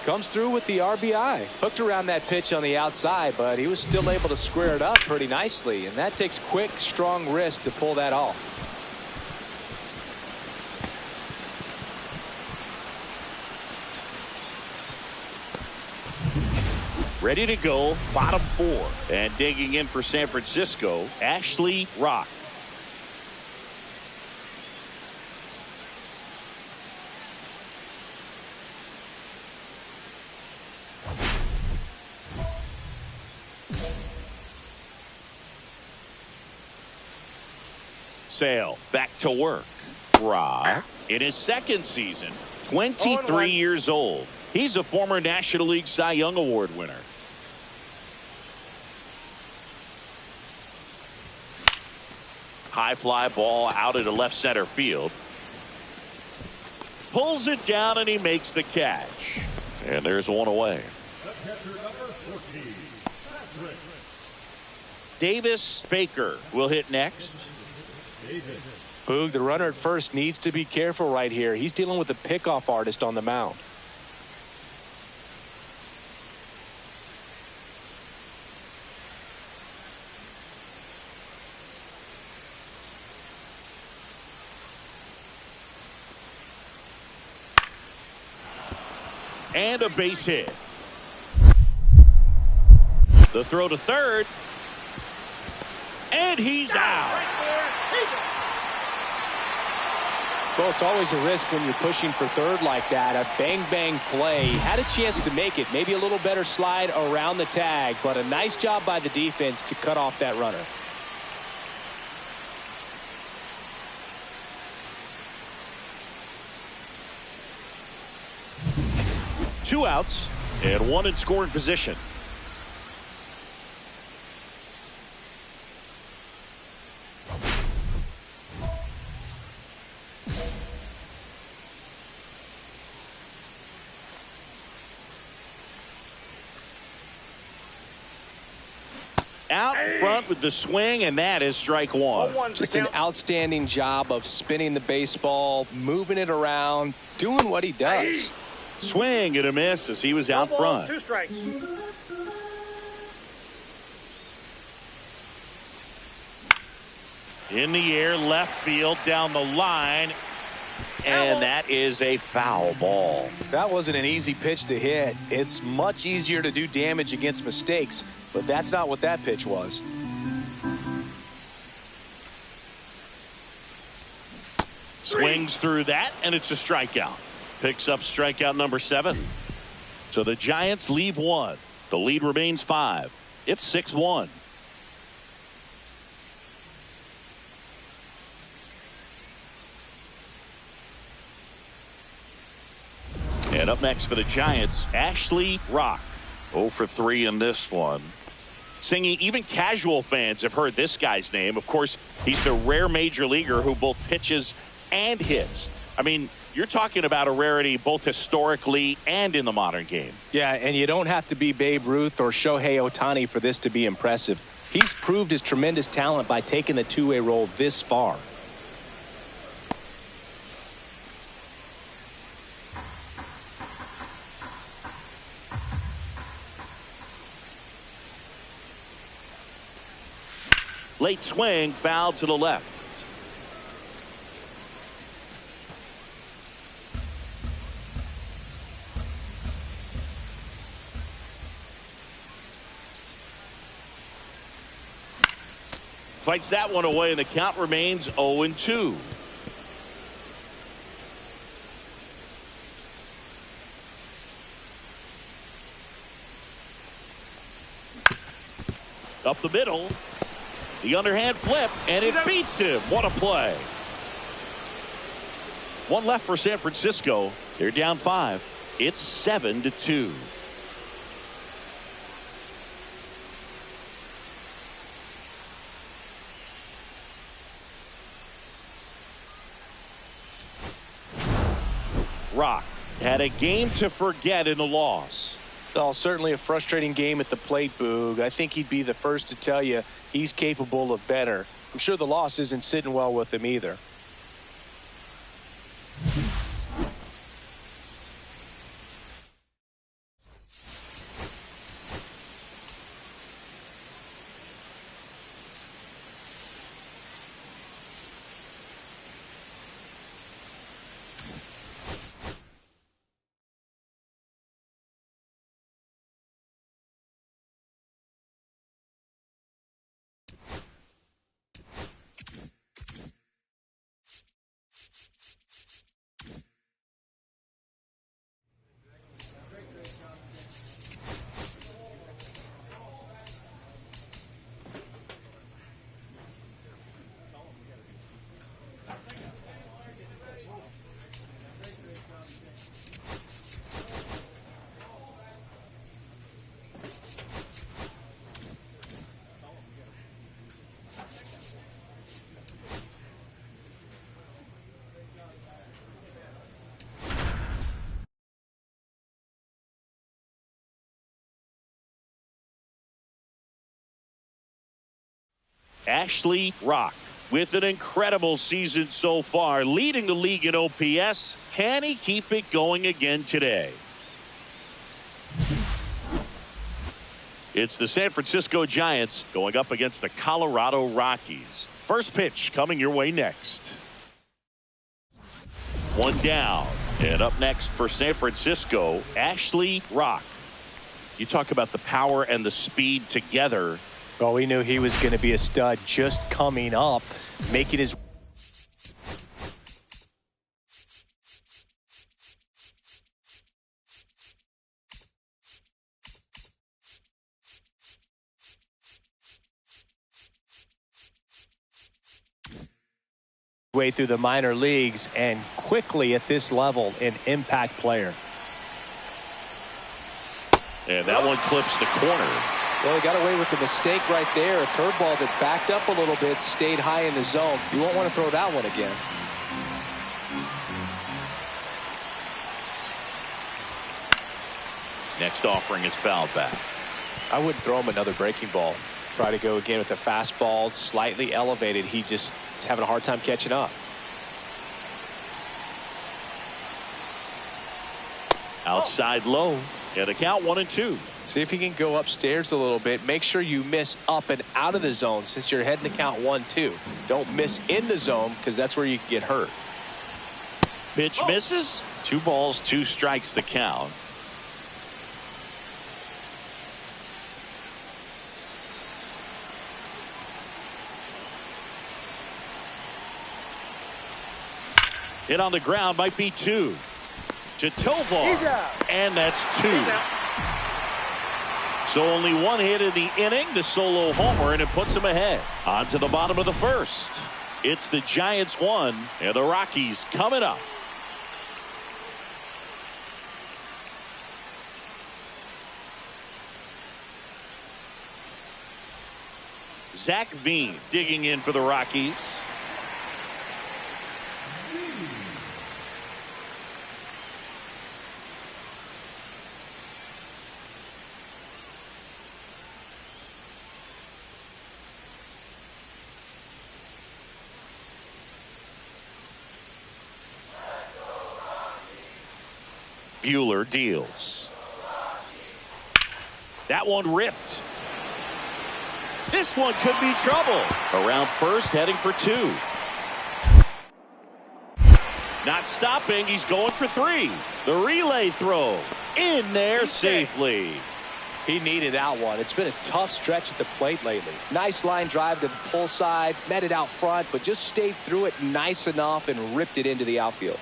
Comes through with the RBI. Hooked around that pitch on the outside, but he was still able to square it up pretty nicely, and that takes quick, strong wrist to pull that off. Ready to go, bottom 4. And digging in for San Francisco, Ashley Rock. Sale back to work. Rock in his second season, 23 years old. He's a former National League Cy Young Award winner. High fly ball out into left center field. Pulls it down and he makes the catch. And there's 1 away. Davis Baker will hit next. Boog, the runner at first needs to be careful right here. He's dealing with a pickoff artist on the mound. And a base hit. The throw to third. And he's out. Well, it's always a risk when you're pushing for third like that. A bang-bang play. Had a chance to make it. Maybe a little better slide around the tag, but a nice job by the defense to cut off that runner. Two outs and 1 in scoring position. Out in front with the swing, and that is strike 1. Just an outstanding job of spinning the baseball, moving it around, doing what he does. Swing and a miss as he was out front. 2 strikes. In the air, left field, down the line, and that is a foul ball. That wasn't an easy pitch to hit. It's much easier to do damage against mistakes, but that's not what that pitch was. Swings through that, and it's a strikeout. Picks up strikeout number 7. So the Giants leave 1. The lead remains 5. It's 6-1. And up next for the Giants, Ashley Rock. 0 for 3 in this one. Singing, even casual fans have heard this guy's name. Of course, he's the rare major leaguer who both pitches and hits. I mean, you're talking about a rarity both historically and in the modern game. Yeah, and you don't have to be Babe Ruth or Shohei Ohtani for this to be impressive. He's proved his tremendous talent by taking the two-way role this far. Late swing, foul to the left. Fights that one away, and the count remains 0-2. Up the middle. The underhand flip, and it beats him. What a play. One left for San Francisco. They're down 5. It's 7-2. Rock had a game to forget in the loss. Well, certainly a frustrating game at the plate, Boog. I think he'd be the first to tell you he's capable of better. I'm sure the loss isn't sitting well with him either. Ashley Rock with an incredible season so far, leading the league in OPS. Can he keep it going again today? It's the San Francisco Giants going up against the Colorado Rockies. First pitch coming your way next. One down, and up next for San Francisco, Ashley Rock. You talk about the power and the speed together. Well, we knew he was going to be a stud just coming up, making his way through the minor leagues and quickly at this level an impact player. And that one clips the corner. Well, he got away with the mistake right there. A curveball that backed up a little bit, stayed high in the zone. You won't want to throw that one again. Next offering is fouled back. I wouldn't throw him another breaking ball. Try to go again with the fastball, slightly elevated. He just is having a hard time catching up. Outside low. And a count 1-2. See if he can go upstairs a little bit. Make sure you miss up and out of the zone since you're heading to count 1-2. Don't miss in the zone because that's where you can get hurt. Pitch misses. 2 balls, 2 strikes the count. Hit on the ground, might be 2. To Doval, and that's 2. So only 1 hit in the inning, the solo homer, and it puts them ahead. On to the bottom of the first. It's the Giants 1 and the Rockies coming up. Zach Veen digging in for the Rockies. Bueller deals. That one ripped. This one could be trouble. Around first, heading for 2. Not stopping. He's going for 3. The relay throw in there safely. He needed that one. It's been a tough stretch at the plate lately. Nice line drive to the pull side, met it out front, but just stayed through it nice enough and ripped it into the outfield.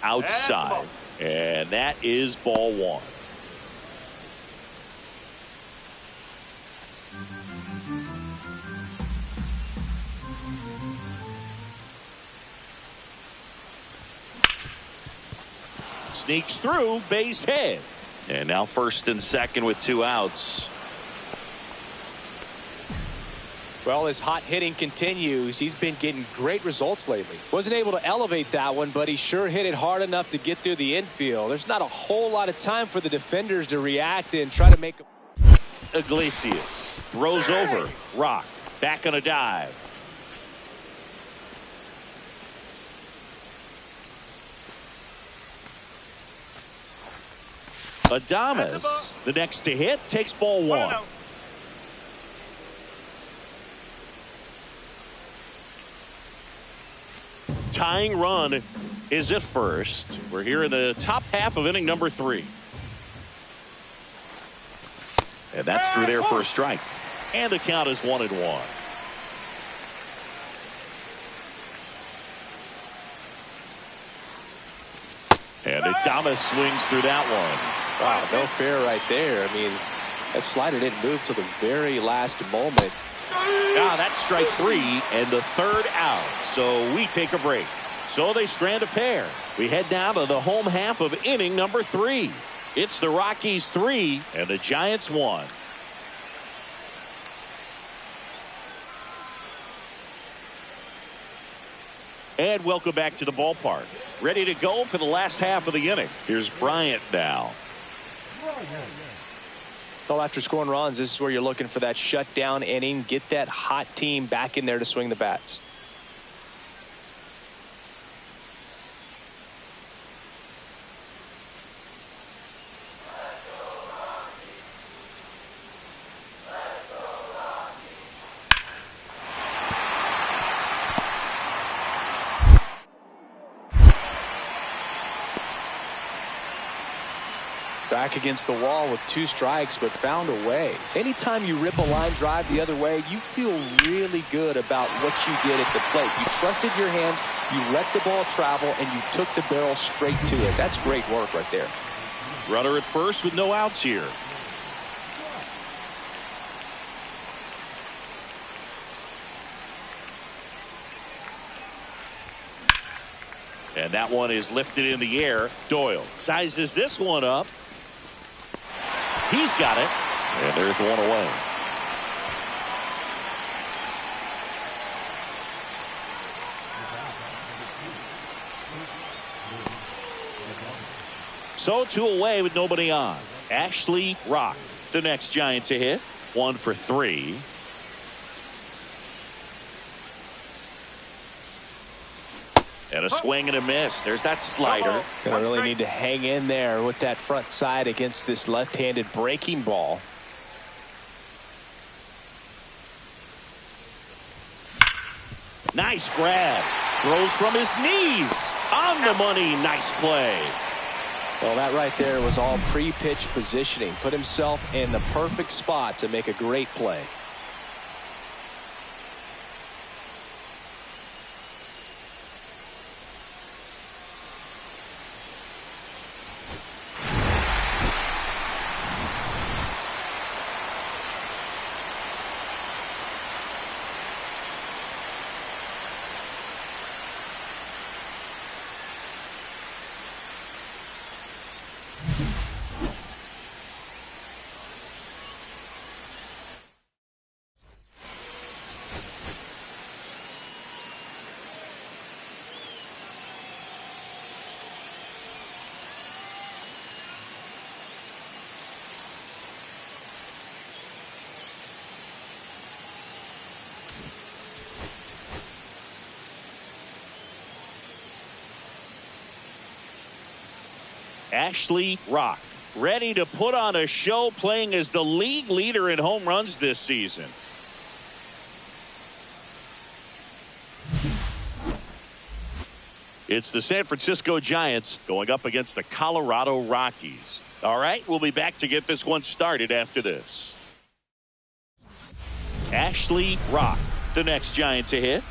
Outside, and that is ball 1. Sneaks through, base hit. And now first and second with 2 outs. Well, his hot hitting continues. He's been getting great results lately. Wasn't able to elevate that one, but he sure hit it hard enough to get through the infield. There's not a whole lot of time for the defenders to react and try to make a... Iglesias throws over. Rock back on a dive. Adames, the next to hit, takes ball 1. Tying run is at first. We're here in the top half of inning number 3. And that's through there for a strike. And the count is 1-1. And Adames swings through that one. Wow, no fair right there. I mean, that slider didn't move till the very last moment. Now that's strike 3 and the 3rd out. So we take a break. So they strand a pair. We head down to the home half of inning number 3. It's the Rockies 3 and the Giants 1. And welcome back to the ballpark. Ready to go for the last half of the inning. Here's Bryant now. Well, after scoring runs, this is where you're looking for that shutdown inning. Get that hot team back in there to swing the bats. Back against the wall with 2 strikes, but found a way. Anytime you rip a line drive the other way, you feel really good about what you did at the plate. You trusted your hands, you let the ball travel, and you took the barrel straight to it. That's great work right there. Runner at first with no outs here. And that one is lifted in the air. Doyle sizes this one up. He's got it. And there's one away. So 2 away with nobody on. Ashley Rock, the next Giant to hit. 1 for 3. And a swing and a miss. There's that slider. Gonna really need to hang in there with that front side against this left-handed breaking ball. Nice grab. Throws from his knees. On the money. Nice play. Well, that right there was all pre-pitch positioning. Put himself in the perfect spot to make a great play. Ashley Rock, ready to put on a show, playing as the league leader in home runs this season. It's the San Francisco Giants going up against the Colorado Rockies. All right, we'll be back to get this one started after this. Ashley Rock, the next Giant to hit.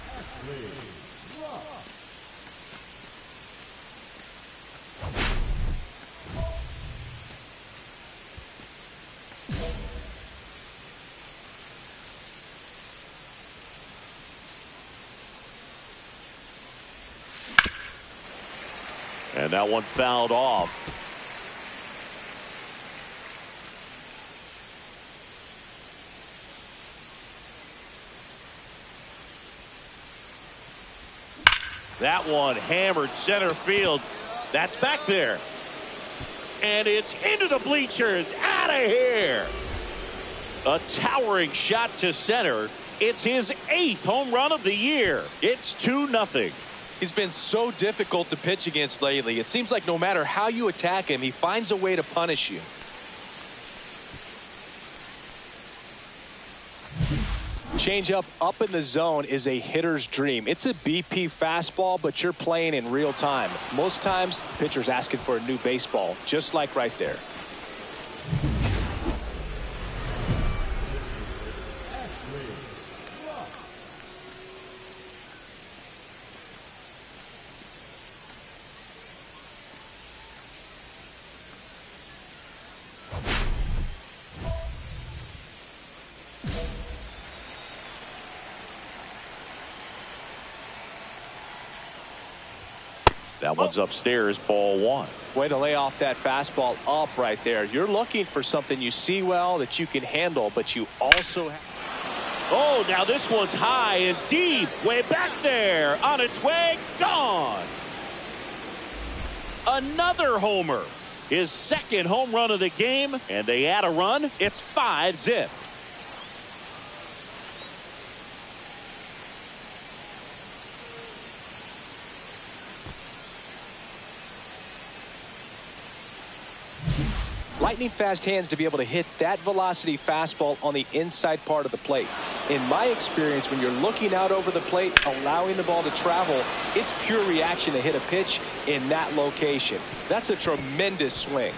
And that one fouled off. That one hammered center field. That's back there. And it's into the bleachers. Out of here. A towering shot to center. It's his 8th home run of the year. It's 2-0. He's been so difficult to pitch against lately. It seems like no matter how you attack him, he finds a way to punish you. Changeup up in the zone is a hitter's dream. It's a BP fastball, but you're playing in real time. Most times, the pitcher's asking for a new baseball, just like right there. That one's upstairs, ball 1. Way to lay off that fastball up right there. You're looking for something you see well that you can handle, but you also have. Oh, now this one's high and deep, way back there, on its way, gone. Another homer, his 2nd home run of the game, and they add a run. It's 5-zip. Lightning fast hands to be able to hit that velocity fastball on the inside part of the plate. In my experience, when you're looking out over the plate, allowing the ball to travel, it's pure reaction to hit a pitch in that location. That's a tremendous swing.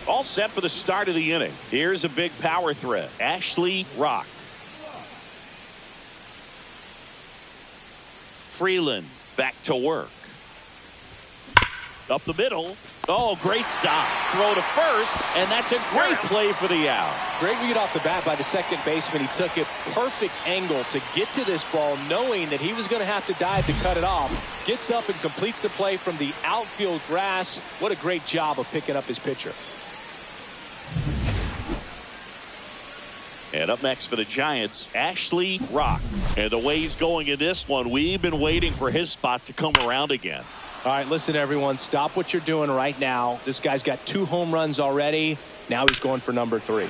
All set for the start of the inning. Here's a big power threat. Ashley Rock. Freeland back to work. Up the middle. Oh, great stop. Throw to first, and that's a great play for the out. Great read off the bat by the second baseman. He took it perfect angle to get to this ball, knowing that he was going to have to dive to cut it off. Gets up and completes the play from the outfield grass. What a great job of picking up his pitcher. And up next for the Giants, Ashley Rock. And the way he's going in this one, we've been waiting for his spot to come around again. All right, listen, everyone, stop what you're doing right now. This guy's got 2 home runs already. Now he's going for number 3.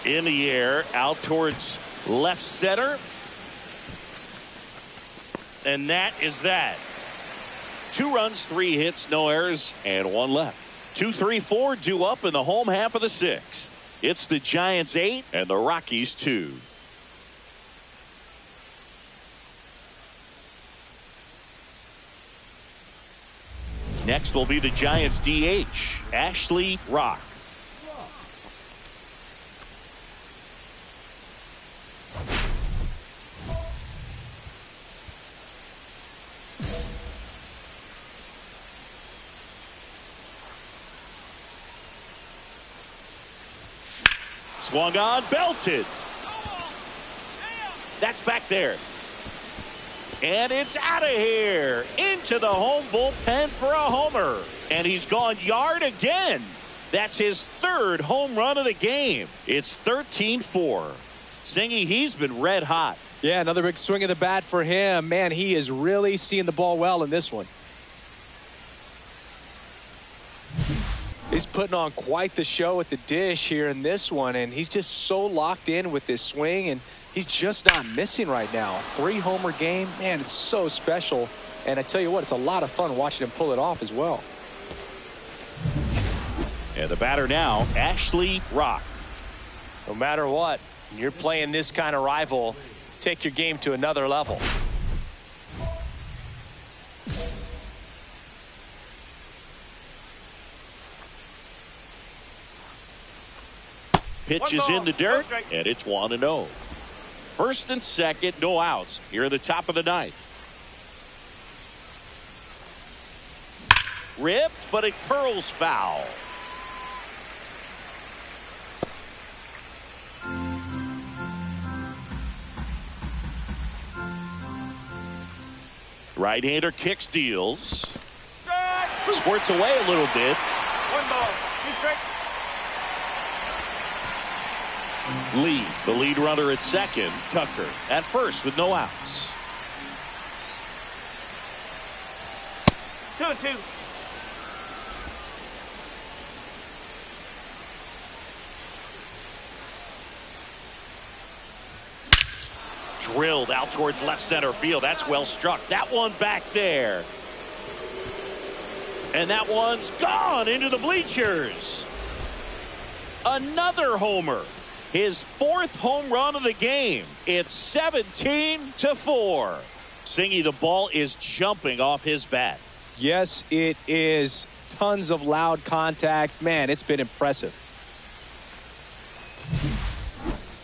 In the air, out towards left center. And that is that. 2 runs, 3 hits, no errors, and 1 left. 2, 3, 4 due up in the home half of the 6th. It's the Giants 8 and the Rockies 2. Next will be the Giants DH, Ashley Rock. Swung on, belted. That's back there. And it's out of here. Into the home bullpen for a homer. And he's gone yard again. That's his 3rd home run of the game. It's 13-4. Singy, he's been red hot. Yeah, another big swing of the bat for him. Man, he is really seeing the ball well in this one. He's putting on quite the show at the dish here in this one, and he's just so locked in with this swing, and he's just not missing right now. 3-homer game, man, it's so special. And I tell you what, it's a lot of fun watching him pull it off as well. And the batter now, Ashley Rock. No matter what, when you're playing this kind of rival, take your game to another level. Pitch is in the dirt, and it's 1-0. First and second, no outs here at the top of the 9th. Ripped, but it curls foul. Right-hander kicks, deals. Squirts away a little bit. 1 ball. 2 strikes. Lee, the lead runner at second. Tucker at first with no outs. 2-2. Drilled out towards left center field. That's well struck. That one back there. And that one's gone into the bleachers. Another homer. His 4th home run of the game. It's 17-4. Singy, the ball is jumping off his bat. Yes, it is. Tons of loud contact. Man, it's been impressive.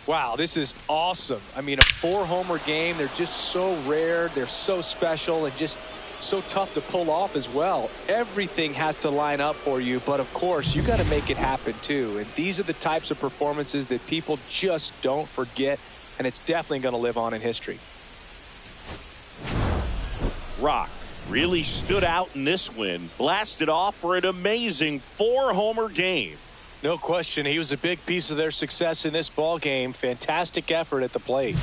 Wow, this is awesome. I mean, a 4-homer game. They're just so rare. They're so special and just so tough to pull off as well. Everything has to line up for you, but of course, you got to make it happen too. And these are the types of performances that people just don't forget, and it's definitely going to live on in history. Rock really stood out in this win. Blasted off for an amazing 4-homer game. No question, he was a big piece of their success in this ball game. Fantastic effort at the plate.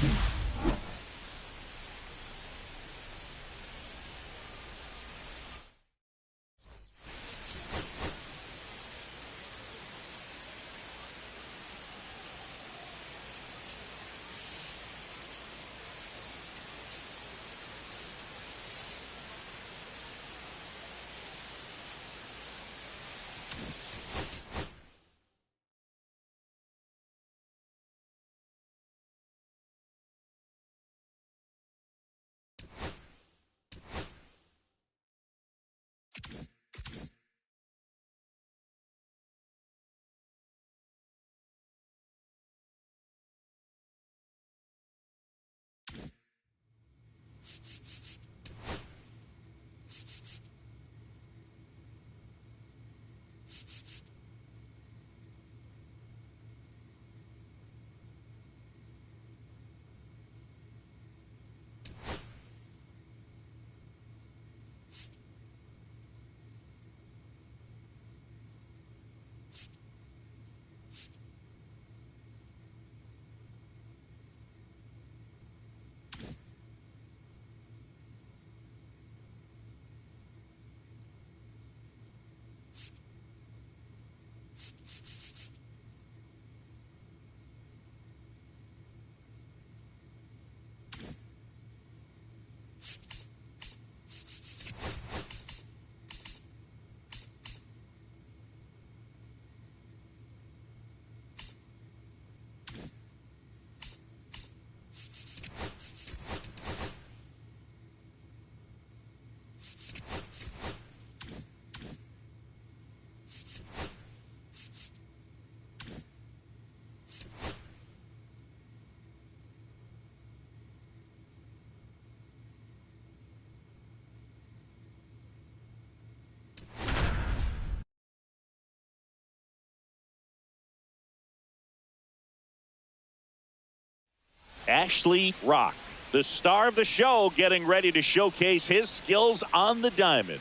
Ashley Rock, the star of the show, getting ready to showcase his skills on the diamond.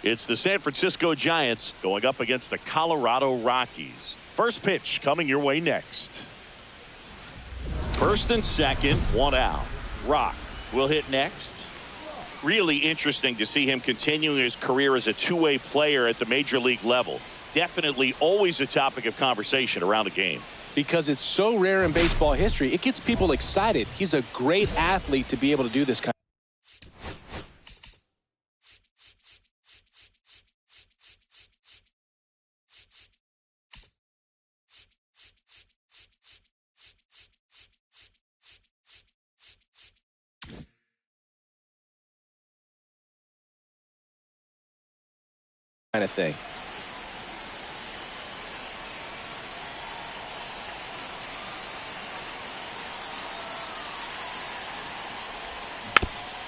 It's the San Francisco Giants going up against the Colorado Rockies. First pitch coming your way next. First and second, one out. Rock will hit next. Really interesting to see him continuing his career as a two-way player at the major league level. Definitely always a topic of conversation around the game. Because it's so rare in baseball history, it gets people excited. He's a great athlete to be able to do this kind of thing.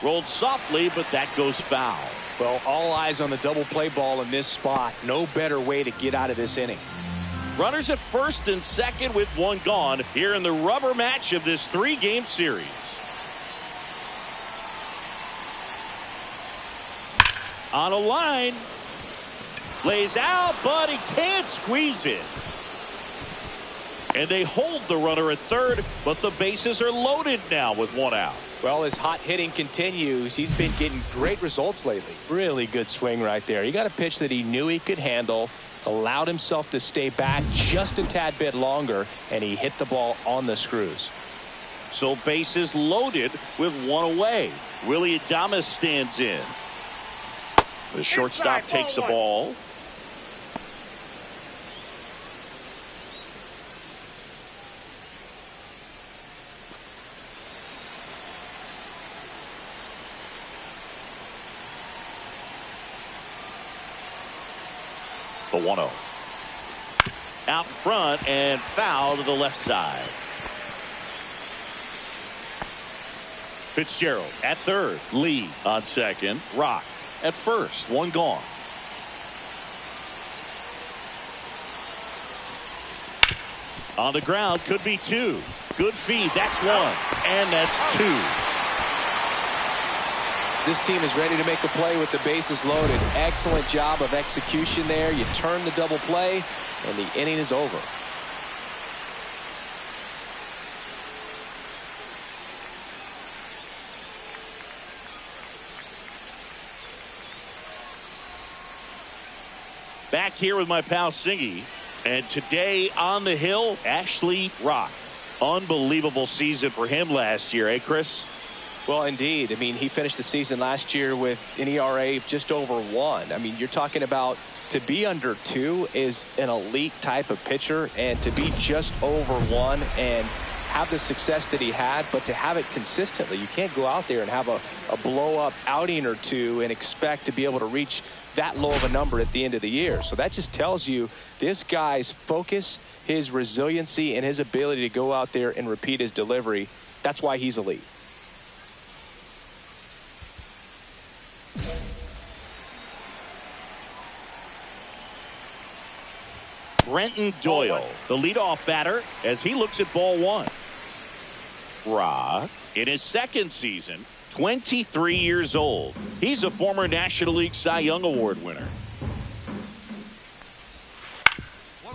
Rolled softly, but that goes foul. Well, all eyes on the double play ball in this spot. No better way to get out of this inning. Runners at first and second with one gone here in the rubber match of this three-game series. On a line. Lays out, but he can't squeeze it. And they hold the runner at third, but the bases are loaded now with one out. Well, his hot hitting continues. He's been getting great results lately. Really good swing right there. He got a pitch that he knew he could handle, allowed himself to stay back just a tad bit longer, and he hit the ball on the screws. So bases loaded with one away. Willy stands in. The shortstop takes the ball. The 1-0. Out front and foul to the left side. Fitzgerald at third. Lee on second. Rock at first. One gone. On the ground, could be two. Good feed. That's one. And that's two. This team is ready to make a play with the bases loaded. Excellent job of execution there. You turn the double play, and the inning is over. Back here with my pal Singy. And today on the hill, Ashley Rock. Unbelievable season for him last year, eh, Chris? Well, indeed. I mean, he finished the season last year with an ERA just over 1. I mean, you're talking about to be under 2 is an elite type of pitcher, and to be just over 1 and have the success that he had, but to have it consistently. You can't go out there and have a blow-up outing or two and expect to be able to reach that low of a number at the end of the year. So that just tells you this guy's focus, his resiliency, and his ability to go out there and repeat his delivery. That's why he's elite. Brenton Doyle, the leadoff batter, as he looks at ball one. Rock, in his second season, 23 years old. He's a former National League Cy Young Award winner.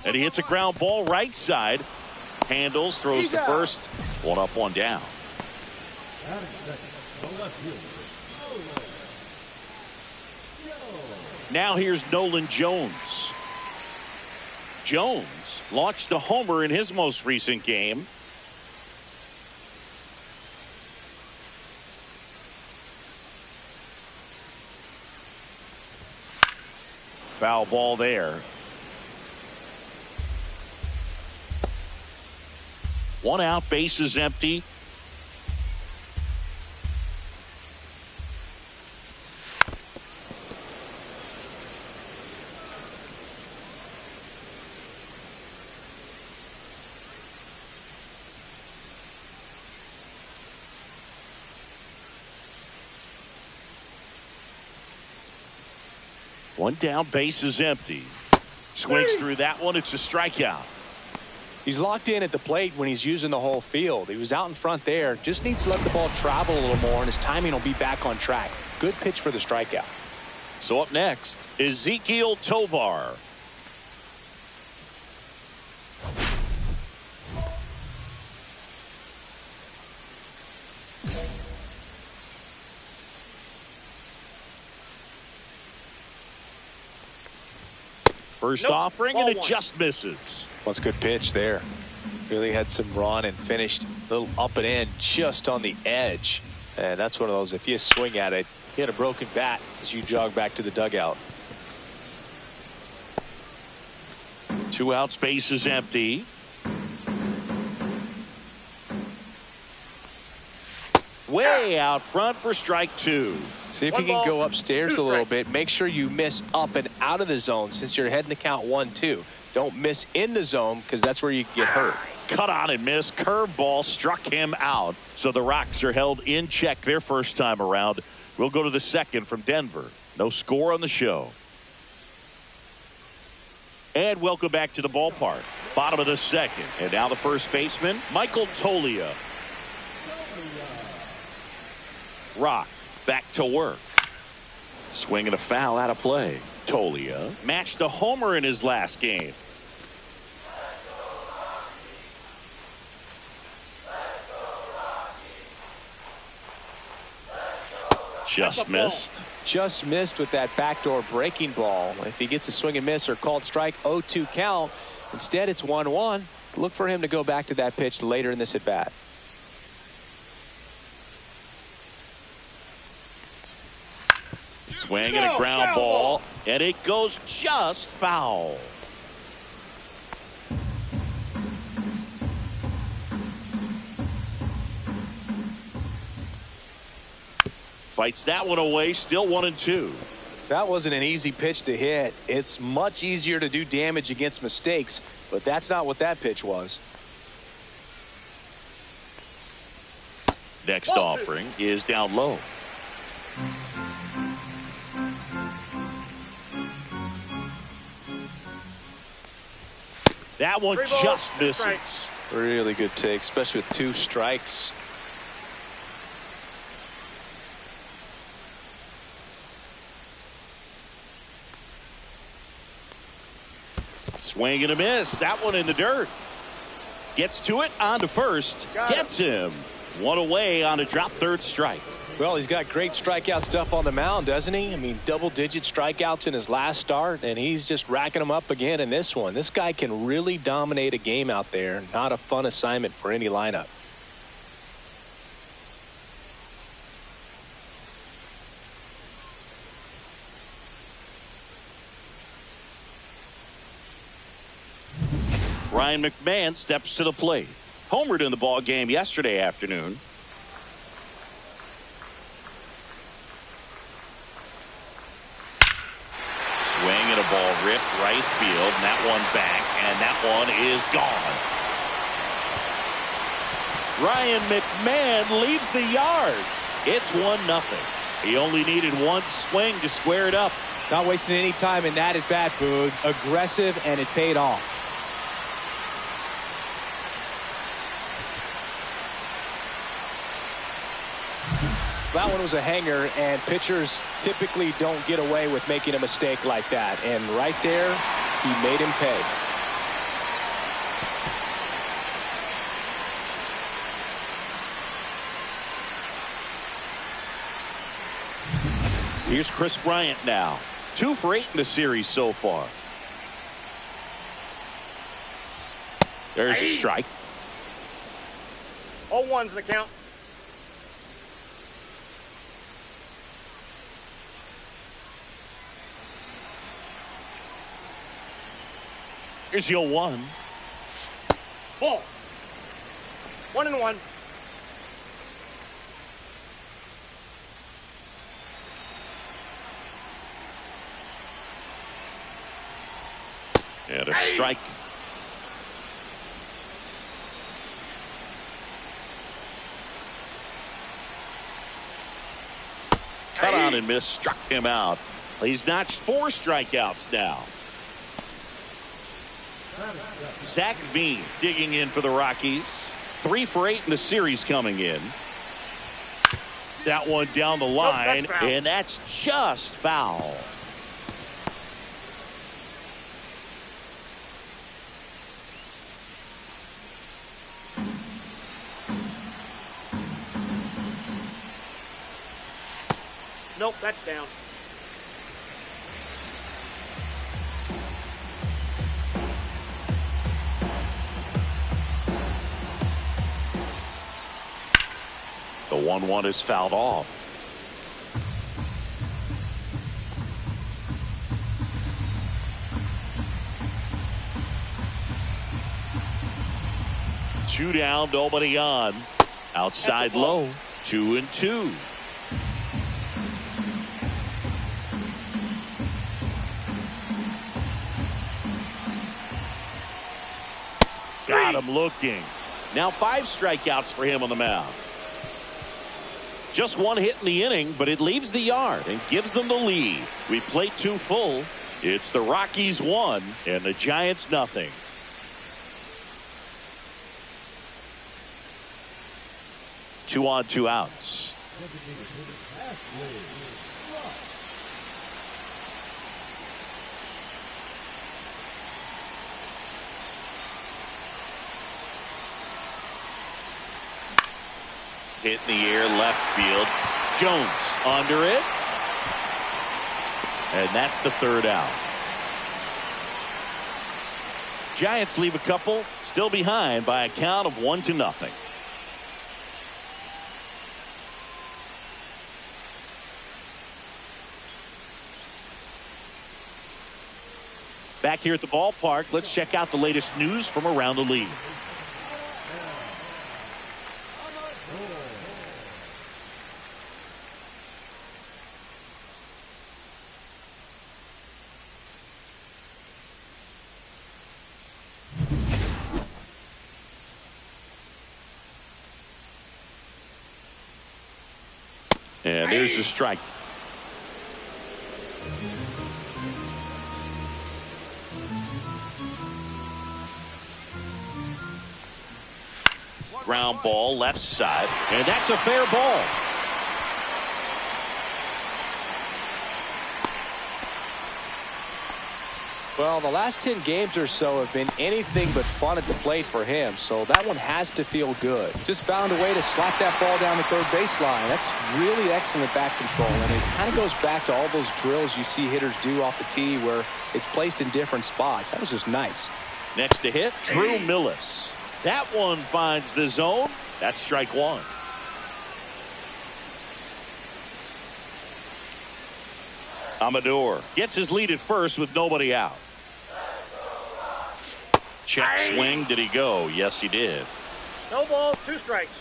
And he hits a ground ball right side. Handles, throws to first. One up, one down. Now here's Nolan Jones. Jones launched a homer in his most recent game. Foul ball there. One out, bases empty. One down, bases empty. Swings through that one. It's a strikeout. He's locked in at the plate when he's using the whole field. He was out in front there. Just needs to let the ball travel a little more, and his timing will be back on track. Good pitch for the strikeout. So up next, Ezequiel Tovar. First offering, and it just misses. Well, it's a good pitch there. Really had some run and finished a little up and in just on the edge. And that's one of those, if you swing at it, hit a broken bat as you jog back to the dugout. 2 outs, base is empty. Way out front for strike 2. See if you can go upstairs a little bit. Make sure you miss up and out of the zone since you're heading to count 1-2. Don't miss in the zone because that's where you get hurt. Cut on and miss. Curveball struck him out. So the Rocks are held in check their first time around. We'll go to the second from Denver. No score on the show. And welcome back to the ballpark. Bottom of the second. And now the first baseman, Michael Toglia. Rock back to work. Swinging a foul out of play. Toglia matched a homer in his last game. Just missed. Just missed with that backdoor breaking ball. If he gets a swing and miss or called strike, 0-2 count. Instead, it's 1-1. Look for him to go back to that pitch later in this at bat. Swing and a ground ball, and it goes just foul. Fights that one away, still 1-2. That wasn't an easy pitch to hit. It's much easier to do damage against mistakes, but that's not what that pitch was. Next offering is down low. That one just misses. Really good take, especially with 2 strikes. Swing and a miss. That one in the dirt. Gets to it, on to first. Gets him. One away on a drop third strike. Well, he's got great strikeout stuff on the mound, doesn't he? I mean, double-digit strikeouts in his last start, and he's just racking them up again in this one. This guy can really dominate a game out there. Not a fun assignment for any lineup. Ryan McMahon steps to the plate. Homered in the ball game yesterday afternoon. Swing and a ball ripped right field, and that one back, and that one is gone. Ryan McMahon leaves the yard. It's 1-0. He only needed one swing to square it up. Not wasting any time in that at bat, Boog. Aggressive, and it paid off. That one was a hanger, and pitchers typically don't get away with making a mistake like that. And right there, he made him pay. Here's Chris Bryant now. 2 for 8 in the series so far. There's a strike. 0-1's the count. Here's the 0-1. Ball. 1-1. And a strike. Cut on and miss, struck him out. He's notched 4 strikeouts now. Zach Veen digging in for the Rockies. 3 for 8 in the series coming in. That one down the line, and that's just foul. Nope, that's down. The 1-1 is fouled off. Two down, nobody on. Outside low, 2-2. Got him looking. Now 5 strikeouts for him on the mound. Just 1 hit in the inning, but it leaves the yard and gives them the lead. We played 2 full. It's the Rockies 1 and the Giants nothing. Two on, 2 outs. Hit in the air, left field. Jones under it. And that's the 3rd out. Giants leave a couple, still behind by a count of 1-0. Back here at the ballpark, let's check out the latest news from around the league. And there's the strike. Ground ball left side, and that's a fair ball. Well, the last 10 games or so have been anything but fun at the plate for him, so that one has to feel good. Just found a way to slap that ball down the 3rd baseline. That's really excellent back control, and it kind of goes back to all those drills you see hitters do off the tee where it's placed in different spots. That was just nice. Next to hit, Drew Millis. That one finds the zone. That's strike 1. Amador gets his lead at first with nobody out. Check swing. Did he go? Yes, he did. No ball, 2 strikes.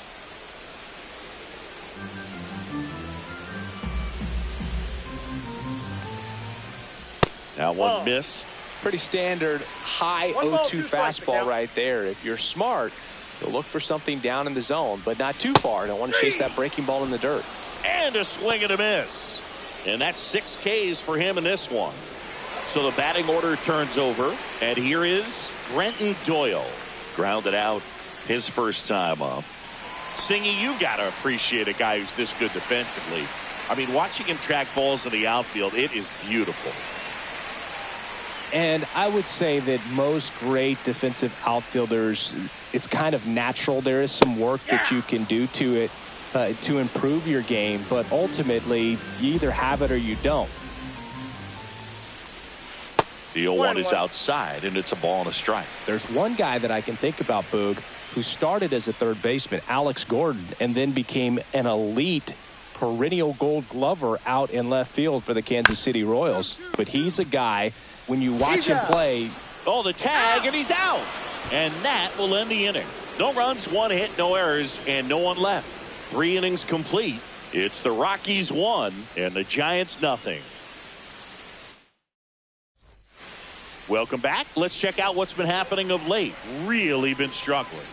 That one missed. Pretty standard high 0-2 fastball right there. If you're smart, you'll look for something down in the zone, but not too far. Don't want to chase that breaking ball in the dirt. And a swing and a miss. And that's 6 Ks for him in this one. So the batting order turns over. And here is Brenton Doyle. Grounded out his first time up. Singy, you got to appreciate a guy who's this good defensively. I mean, watching him track balls in the outfield, it is beautiful. And I would say that most great defensive outfielders, it's kind of natural. There is some work that you can do to it to improve your game, but ultimately you either have it or you don't. The 0-1 is outside, and it's a ball and a strike. There's one guy that I can think about, Boog, who started as a 3rd baseman, Alex Gordon, and then became an elite perennial Gold Glover out in left field for the Kansas City Royals. But he's a guy, when you watch him play. Oh, the tag, and he's out. And that will end the inning. No runs, 1 hit, no errors, and no one left. 3 innings complete. It's the Rockies 1 and the Giants nothing. Welcome back. Let's check out what's been happening of late. Really been struggling.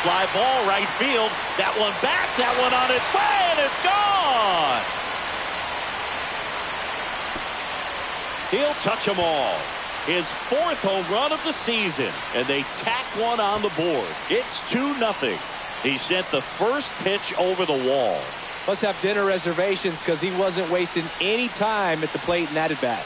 Fly ball right field. That one back. That one on its way, and it's gone. He'll touch them all. His 4th home run of the season, and they tack one on the board. It's 2-0. He sent the first pitch over the wall. Must have dinner reservations because he wasn't wasting any time at the plate in that at bat.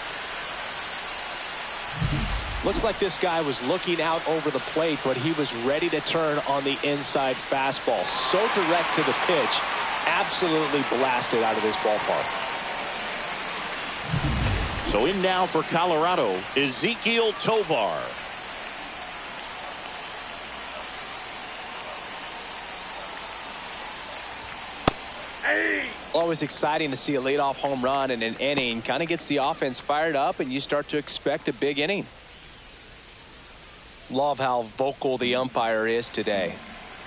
Looks like this guy was looking out over the plate, but he was ready to turn on the inside fastball. So direct to the pitch, absolutely blasted out of this ballpark. So in now for Colorado, Ezequiel Tovar. Always exciting to see a leadoff home run in an inning. Kind of gets the offense fired up, and you start to expect a big inning. Love how vocal the umpire is today.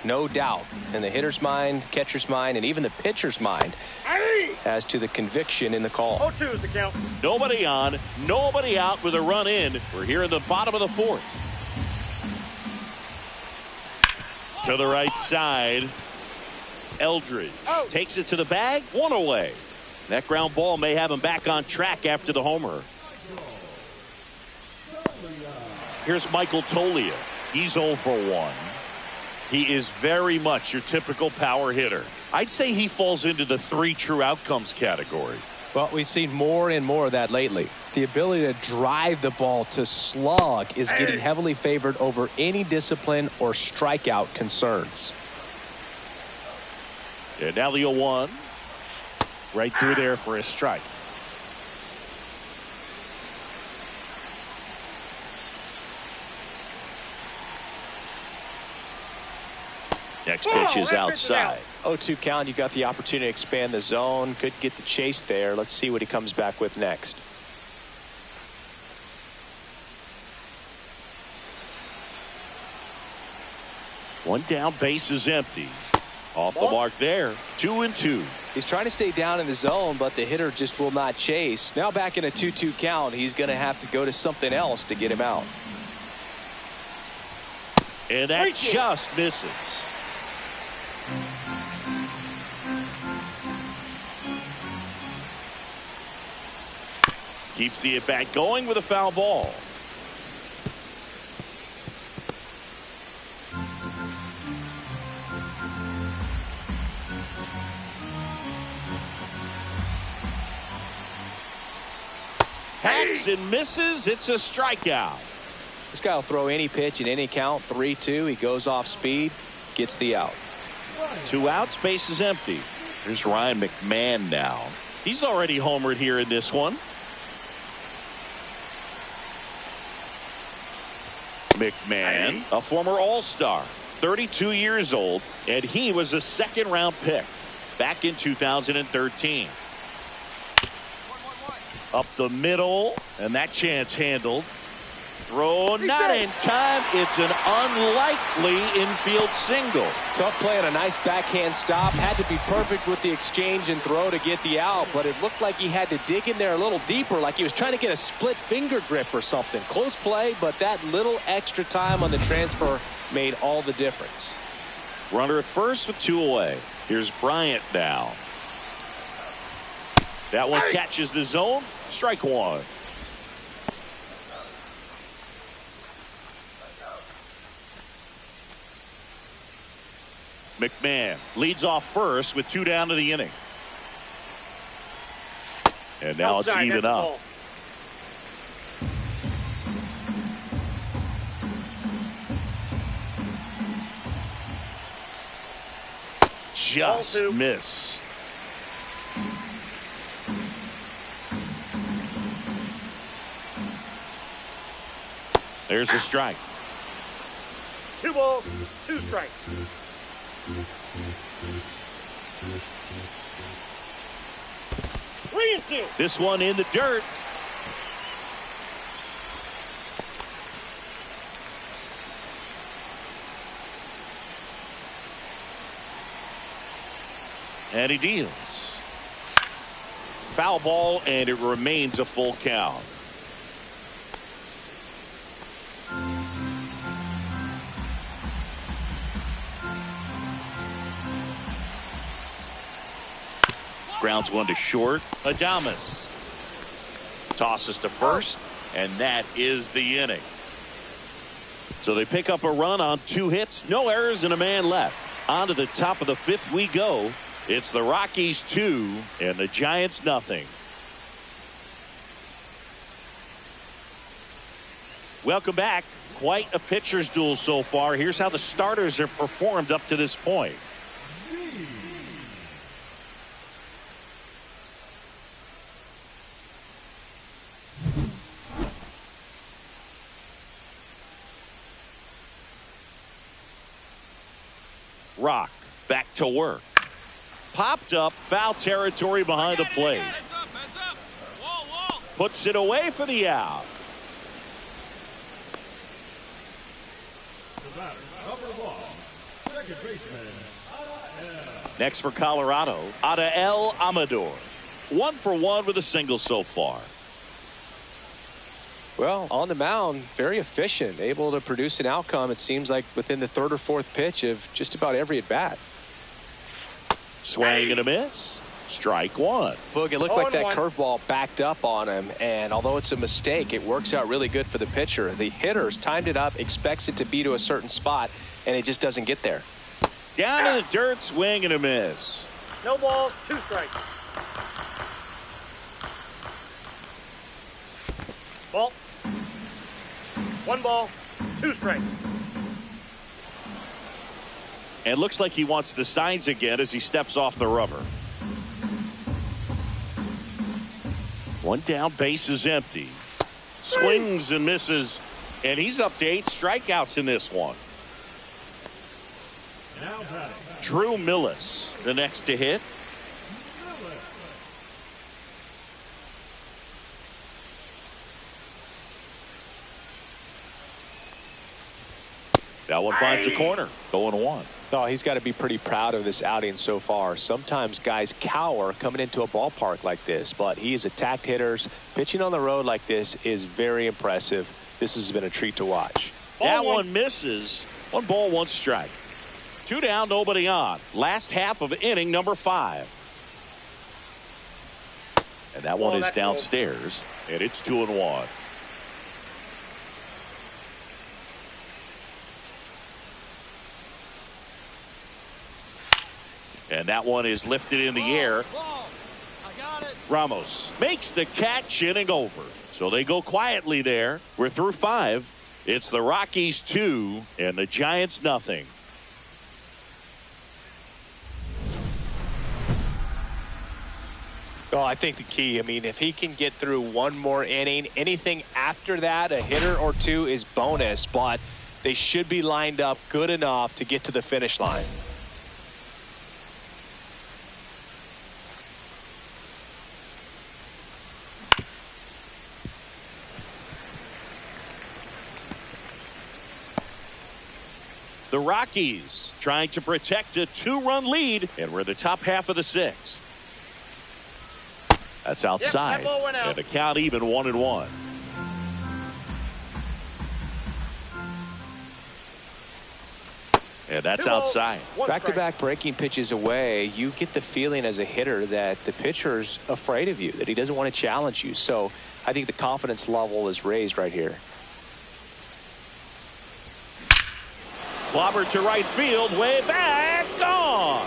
No doubt in the hitter's mind, catcher's mind, and even the pitcher's mind as to the conviction in the call. 0-2 is the count. Nobody on, nobody out with a run in. We're here in the bottom of the 4th. To the right side. Eldridge takes it to the bag, 1 away. That ground ball may have him back on track after the homer. Here's Michael Tolia. He's 0 for 1. He is very much your typical power hitter. I'd say he falls into the 3 true outcomes category. Well, we've seen more and more of that lately. The ability to drive the ball to slug is getting heavily favored over any discipline or strikeout concerns. And now the 0-1. Right through there for a strike. Next pitch is outside. 0-2 count. You got the opportunity to expand the zone. Could get the chase there. Let's see what he comes back with next. One down, base is empty. Off the mark there. 2-2. He's trying to stay down in the zone, but the hitter just will not chase. Now back in a 2-2 count. He's going to have to go to something else to get him out. And that just misses. Keeps the at-bat going with a foul ball. Hacks and misses. It's a strikeout. This guy will throw any pitch in any count. 3-2. He goes off speed, gets the out. 2 outs, base is empty. Here's Ryan McMahon now. He's already homered here in this one. McMahon, a former All-Star, 32 years old, and he was a 2nd-round pick back in 2013. Up the middle, and that chance handled. Throw not in time. It's an unlikely infield single. Tough play on a nice backhand stop. Had to be perfect with the exchange and throw to get the out, but it looked like he had to dig in there a little deeper, like he was trying to get a split finger grip or something. Close play, but that little extra time on the transfer made all the difference. Runner at first with 2 away. Here's Bryant now. That one catches the zone. Strike 1. McMahon leads off first with 2 down to the inning. And now it's even up. Just missed. There's a strike. 2 balls, 2 strikes. This one in the dirt. And he deals. Foul ball, and it remains a full count. Grounds one to short. Adames tosses to first, and that is the inning. So they pick up a run on 2 hits, no errors, and a man left. On to the top of the 5th we go. It's the Rockies 2 and the Giants nothing. Welcome back. Quite a pitcher's duel so far. Here's how the starters have performed up to this point. Rock back to work. Popped up, foul territory behind the plate. Heads up, heads up. Wall. Puts it away for the out. The batter, upper wall, second baseman, Next for Colorado, Adael Amador. 1 for 1 with a single so far. Well, on the mound, very efficient, able to produce an outcome, it seems like, within the 3rd or 4th pitch of just about every at-bat. Swing and a miss. Strike 1. Boog, it looked like that curveball backed up on him, and although it's a mistake, it works out really good for the pitcher. The hitter's timed it up, expects it to be to a certain spot, and it just doesn't get there. Down in the dirt, swing and a miss. No balls, 2 strikes. Ball. 1 ball, 2 strikes. And looks like he wants the signs again as he steps off the rubber. 1 down, base is empty. Swings and misses, and he's up to 8 strikeouts in this one. now batting. Drew Millis, the next to hit. That one finds the corner, going 1. Oh, he's got to be pretty proud of this outing so far. Sometimes guys cower coming into a ballpark like this, but he's attacked hitters. Pitching on the road like this is very impressive. This has been a treat to watch. That one misses. 1 ball, 1 strike. 2 down, nobody on. Last half of inning number 5. And that one is downstairs, and it's 2-1. And that one is lifted in the air. I got it. Ramos makes the catch, inning over. So they go quietly there. We're through 5. It's the Rockies 2 and the Giants nothing. Oh, I think the key, if he can get through 1 more inning, anything after that, a hitter or 2 is bonus, but they should be lined up good enough to get to the finish line. The Rockies trying to protect a 2-run lead, and we're in the top half of the 6th. That's outside, that ball went out. and the count even 1-1. And that's outside. Back-to-back breaking pitches away, you get the feeling as a hitter that the pitcher's afraid of you, that he doesn't want to challenge you. So I think the confidence level is raised right here. Clobber to right field, way back, gone.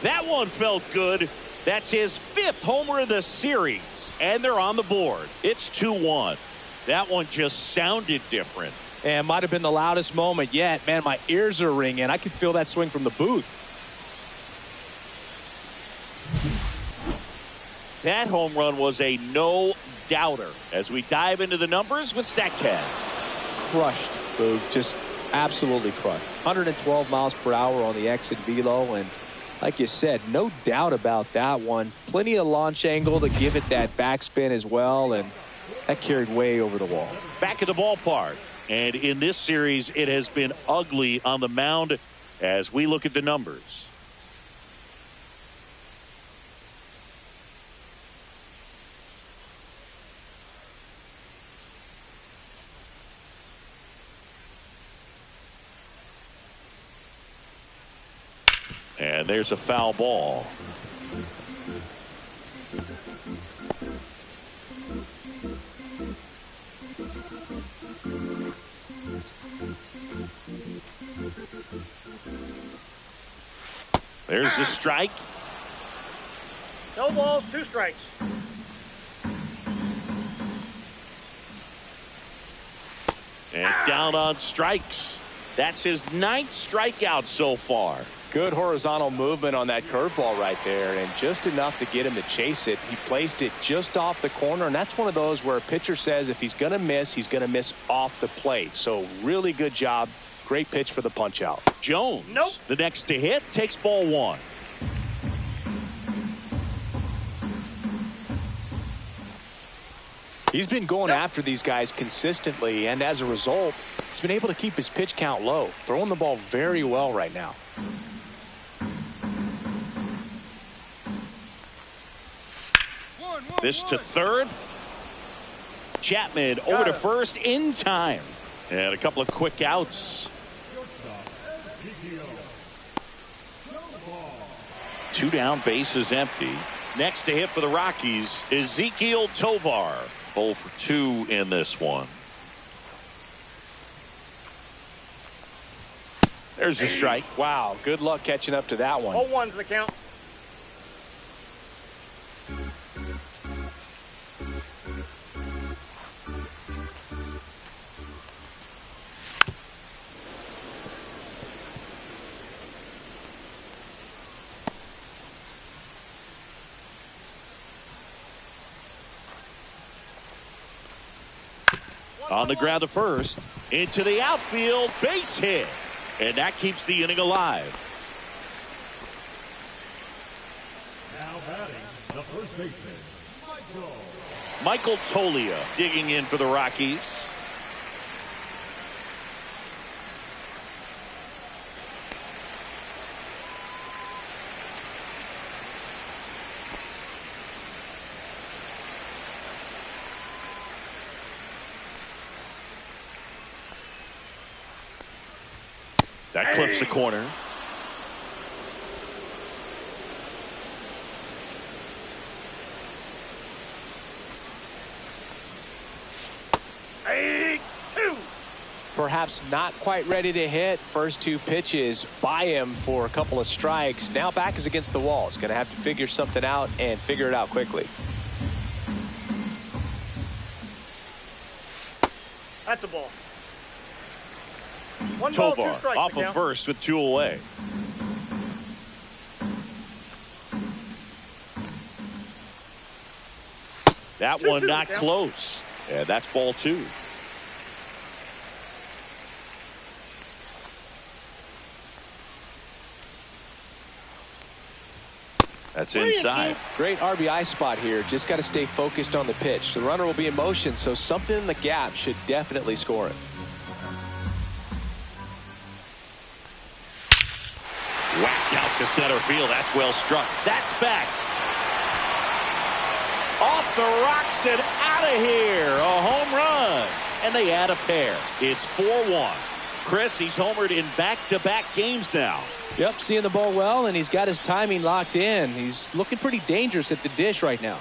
That one felt good. That's his 5th homer of the series, and they're on the board. It's 2-1. That one just sounded different. And might have been the loudest moment yet. Man, my ears are ringing. I could feel that swing from the booth. That home run was a no-doubter. As we dive into the numbers with StatCast. Crushed, Boog. Just absolutely crushed. 112 miles per hour on the exit velo, and like you said, no doubt about that one. Plenty of launch angle to give it that backspin as well, and that carried way over the wall. Back at the ballpark. And in this series, it has been ugly on the mound as we look at the numbers. And there's a foul ball. There's the strike. No balls, 2 strikes. And down on strikes. That's his 9th strikeout so far. Good horizontal movement on that curveball right there, and just enough to get him to chase it. He placed it just off the corner, and that's one of those where a pitcher says if he's going to miss, he's going to miss off the plate. So really good job. Great pitch for the punch out. Jones, Nope. the next to hit, takes ball 1. He's been going after these guys consistently, and as a result, he's been able to keep his pitch count low, throwing the ball very well right now. This to third. Chapman over to first in time. And a couple of quick outs. 2 down, bases empty. Next to hit for the Rockies is Ezequiel Tovar. 0 for 2 in this one. There's the strike. Wow, good luck catching up to that one. 0-1's the count. On the ground to first. Into the outfield. Base hit. And that keeps the inning alive. Now batting, the first baseman, Michael Tolia digging in for the Rockies. That clips the corner. Perhaps not quite ready to hit. First 2 pitches by him for a couple of strikes. Now back is against the wall. He's going to have to figure something out and figure it out quickly. That's a ball. 1 ball, 2 Tovar strikes. off of first with 2 away. That one not close. Yeah, that's ball 2. That's inside. Great RBI spot here. Just got to stay focused on the pitch. The runner will be in motion, so something in the gap should definitely score it. Whacked out to center field. That's well struck. That's back. Off the rocks and out of here. A home run. And they add a pair. It's 4-1. Chris, he's homered in back-to-back games now. Yep, seeing the ball well, and he's got his timing locked in. He's looking pretty dangerous at the dish right now.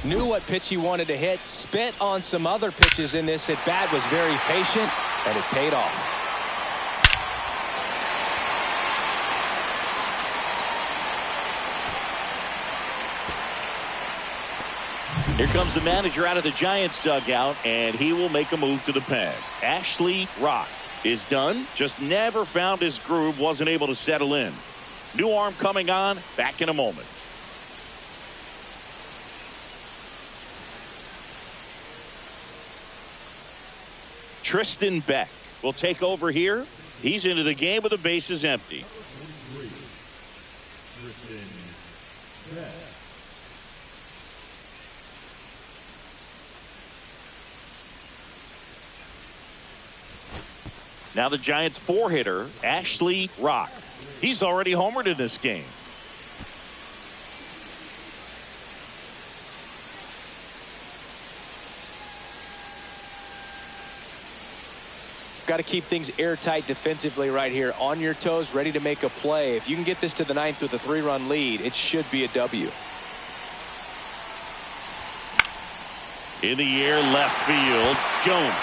Knew what pitch he wanted to hit. Spit on some other pitches in this at bat. Was very patient, and it paid off. Here comes the manager out of the Giants dugout, and he will make a move to the pen. Ashley Rock is done. Just never found his groove. Wasn't able to settle in. New arm coming on. Back in a moment. Tristan Beck will take over here. He's into the game with the bases empty. Now the Giants 4-hitter, Ashley Rock. He's already homered in this game. Got to keep things airtight defensively right here. On your toes, ready to make a play. If you can get this to the ninth with a 3-run lead, it should be a W. In the air, left field, Jones.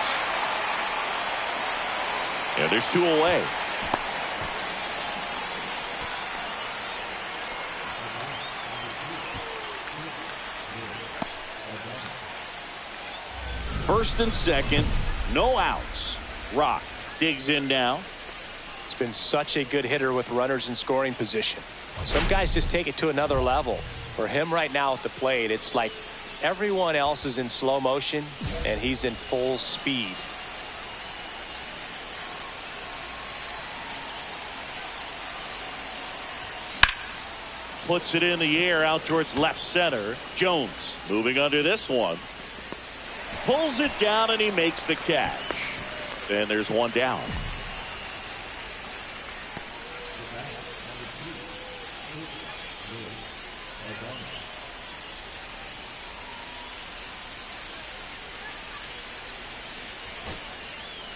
Yeah, there's 2 away. First and second, no outs. Rock digs in now. It's been such a good hitter with runners in scoring position. Some guys just take it to another level. For him right now at the plate, it's like everyone else is in slow motion and he's in full speed. Puts it in the air out towards left center. Jones moving under this one. Pulls it down and he makes the catch. And there's 1 down.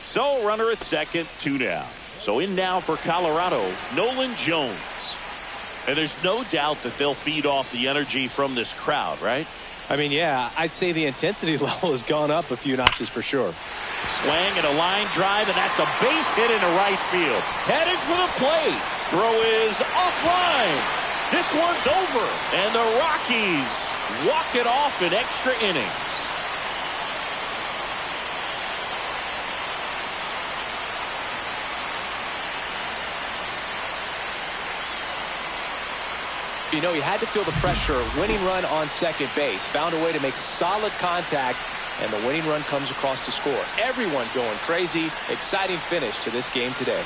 So runner at second, 2 down. So in now for Colorado, Nolan Jones. And there's no doubt that they'll feed off the energy from this crowd, right? I mean, yeah, I'd say the intensity level has gone up a few notches for sure. Swing and a line drive, and that's a base hit into right field. Heading for the plate. Throw is offline. This one's over, and the Rockies walk it off in extra innings. You know, he had to feel the pressure. Winning run on second base. Found a way to make solid contact, and the winning run comes across to score. Everyone going crazy. Exciting finish to this game today.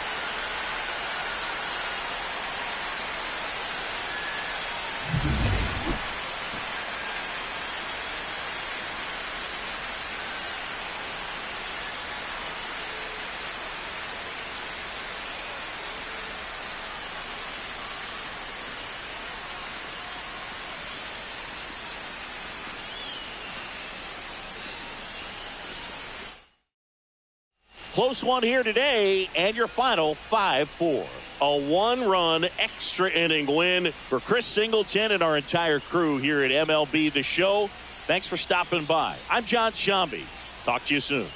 Close one here today, and your final 5-4. A 1-run extra inning win for Chris Singleton and our entire crew here at MLB The Show. Thanks for stopping by. I'm John Shambi. Talk to you soon.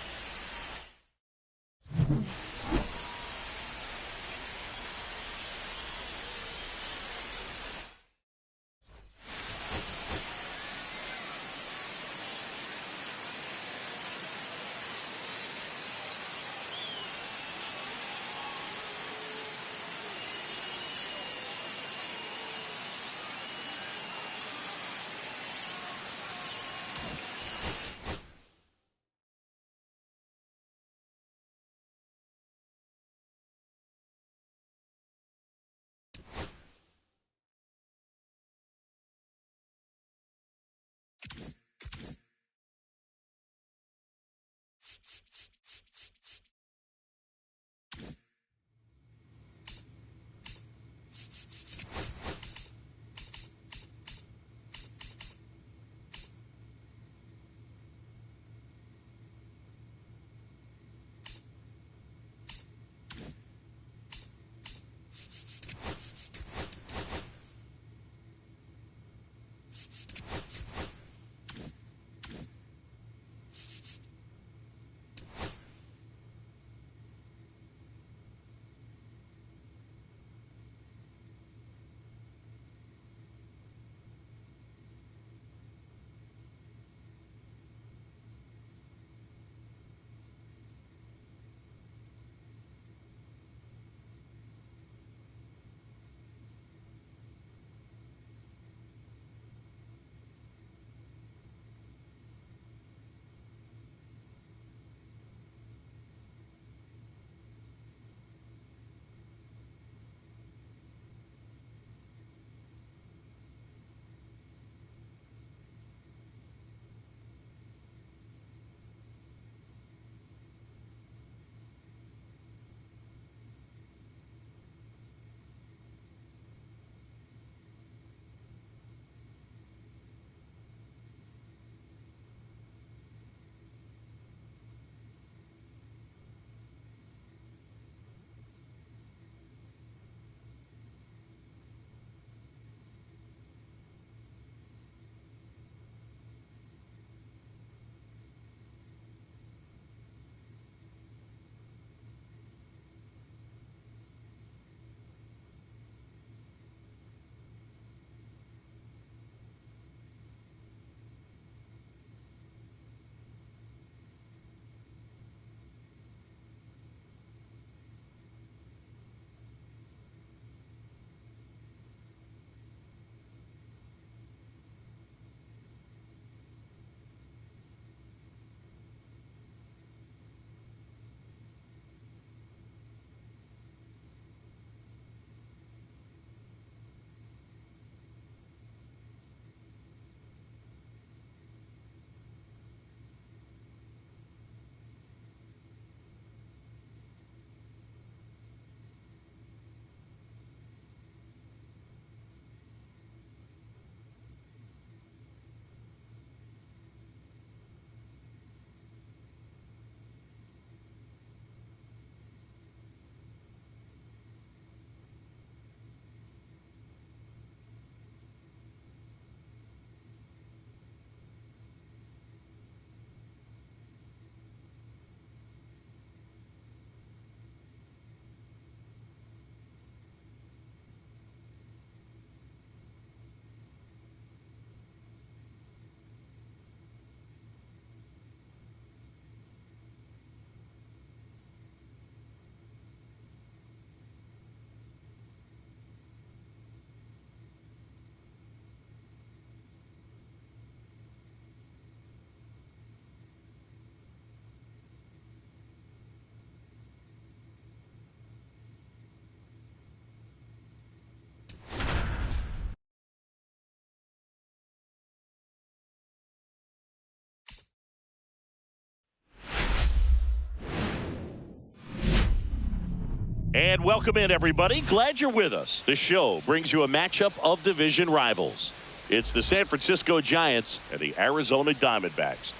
And welcome in, everybody. Glad you're with us. The show brings you a matchup of division rivals. It's the San Francisco Giants and the Arizona Diamondbacks.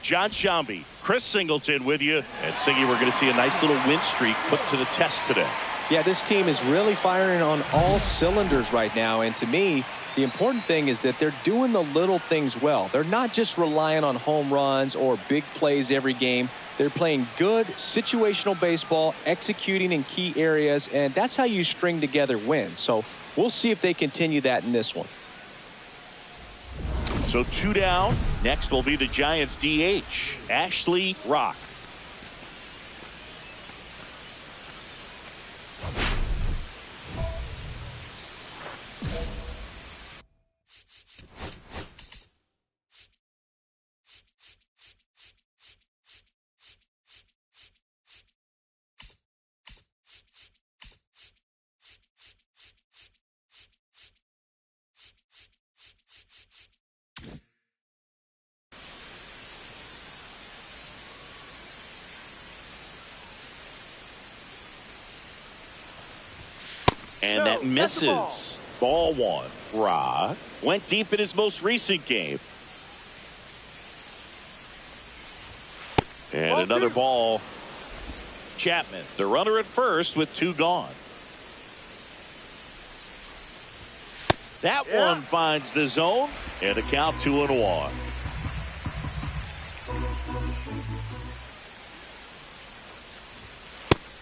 John Shambi, Chris Singleton with you. And Singy, we're going to see a nice little win streak put to the test today. Yeah, this team is really firing on all cylinders right now. And to me, the important thing is that they're doing the little things well. They're not just relying on home runs or big plays every game. They're playing good situational baseball, executing in key areas, and that's how you string together wins. So we'll see if they continue that in this one. So 2 down. Next will be the Giants DH, Ashley Rock. And that misses. Ball one. Rock went deep in his most recent game. And another ball. Chapman, the runner at first with 2 gone. That one finds the zone. And a count 2-1.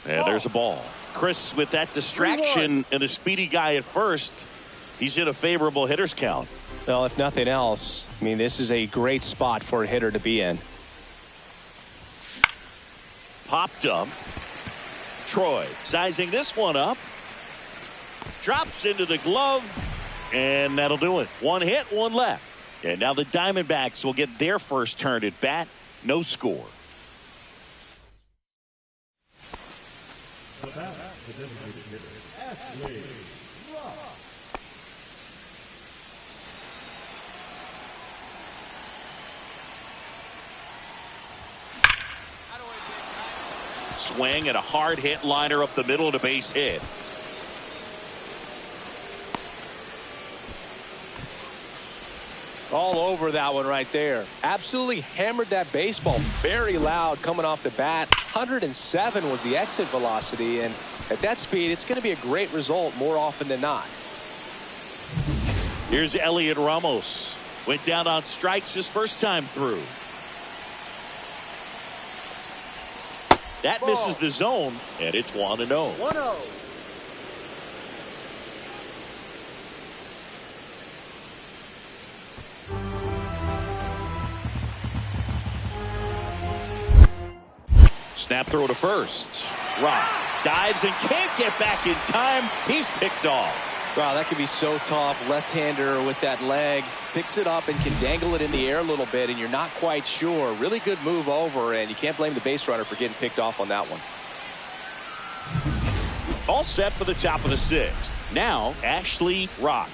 And there's a ball. Chris, with that distraction and a speedy guy at first, he's in a favorable hitter's count. Well, if nothing else, I mean, this is a great spot for a hitter to be in. Popped up. Troy sizing this one up. Drops into the glove. And that'll do it. 1 hit, 1 left. And now the Diamondbacks will get their first turn at bat. No score. Swing and a hard hit liner up the middle and a base hit. All over that one right there. Absolutely hammered that baseball. Very loud coming off the bat. 107 was the exit velocity, and at that speed, it's going to be a great result more often than not. Here's Elliot Ramos. Went down on strikes his first time through. That misses the zone, and it's 1-0. 1-0. Snap throw to first. Rock dives and can't get back in time. He's picked off. Wow, that could be so tough. Left-hander with that leg. Picks it up and can dangle it in the air a little bit, and you're not quite sure. Really good move over, and you can't blame the base runner for getting picked off on that one. All set for the top of the 6th. Now, Ashley Rock.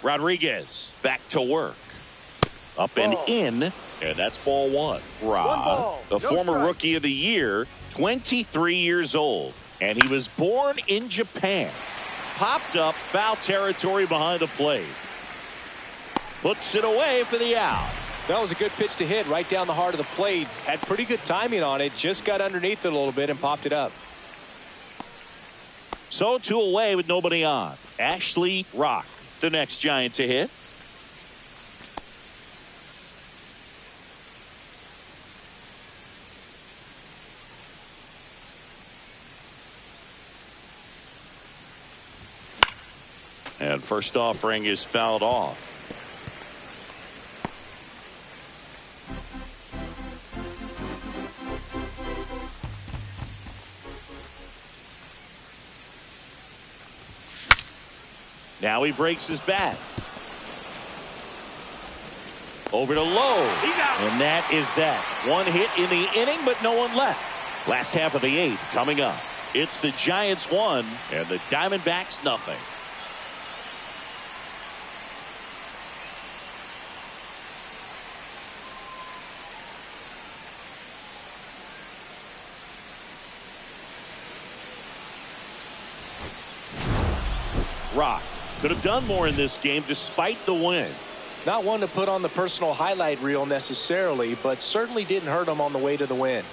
Rodriguez back to work. Up and in, and that's ball one. Rob, the former rookie of the year, 23 years old, and he was born in Japan. Popped up, foul territory behind the plate. Puts it away for the out. That was a good pitch to hit right down the heart of the plate. Had pretty good timing on it. Just got underneath it a little bit and popped it up. So 2 away with nobody on. Ashley Rock, the next Giant to hit. And first offering is fouled off. Now he breaks his bat. Over to Lowe. And that is that. One hit in the inning, but no one left. Last half of the 8th coming up. It's the Giants 1 and the Diamondbacks nothing. Rock could have done more in this game despite the win. Not one to put on the personal highlight reel necessarily, but certainly didn't hurt him on the way to the win.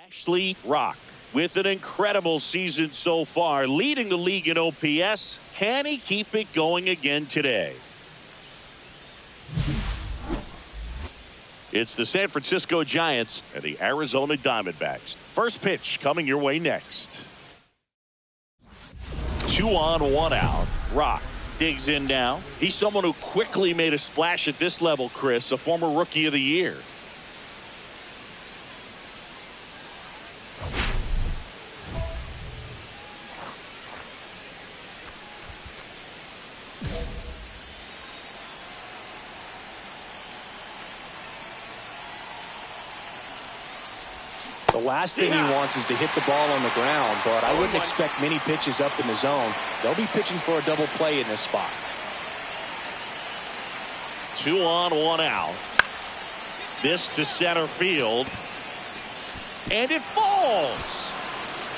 Ashley Rock with an incredible season so far, leading the league in OPS. Can he keep it going again today? It's the San Francisco Giants and the Arizona Diamondbacks. First pitch coming your way next. 2 on, 1 out. Rock digs in now. He's someone who quickly made a splash at this level, Chris, a former rookie of the year. The last thing he wants is to hit the ball on the ground, but I wouldn't expect many pitches up in the zone. They'll be pitching for a double play in this spot. 2 on, 1 out. This to center field. And it falls.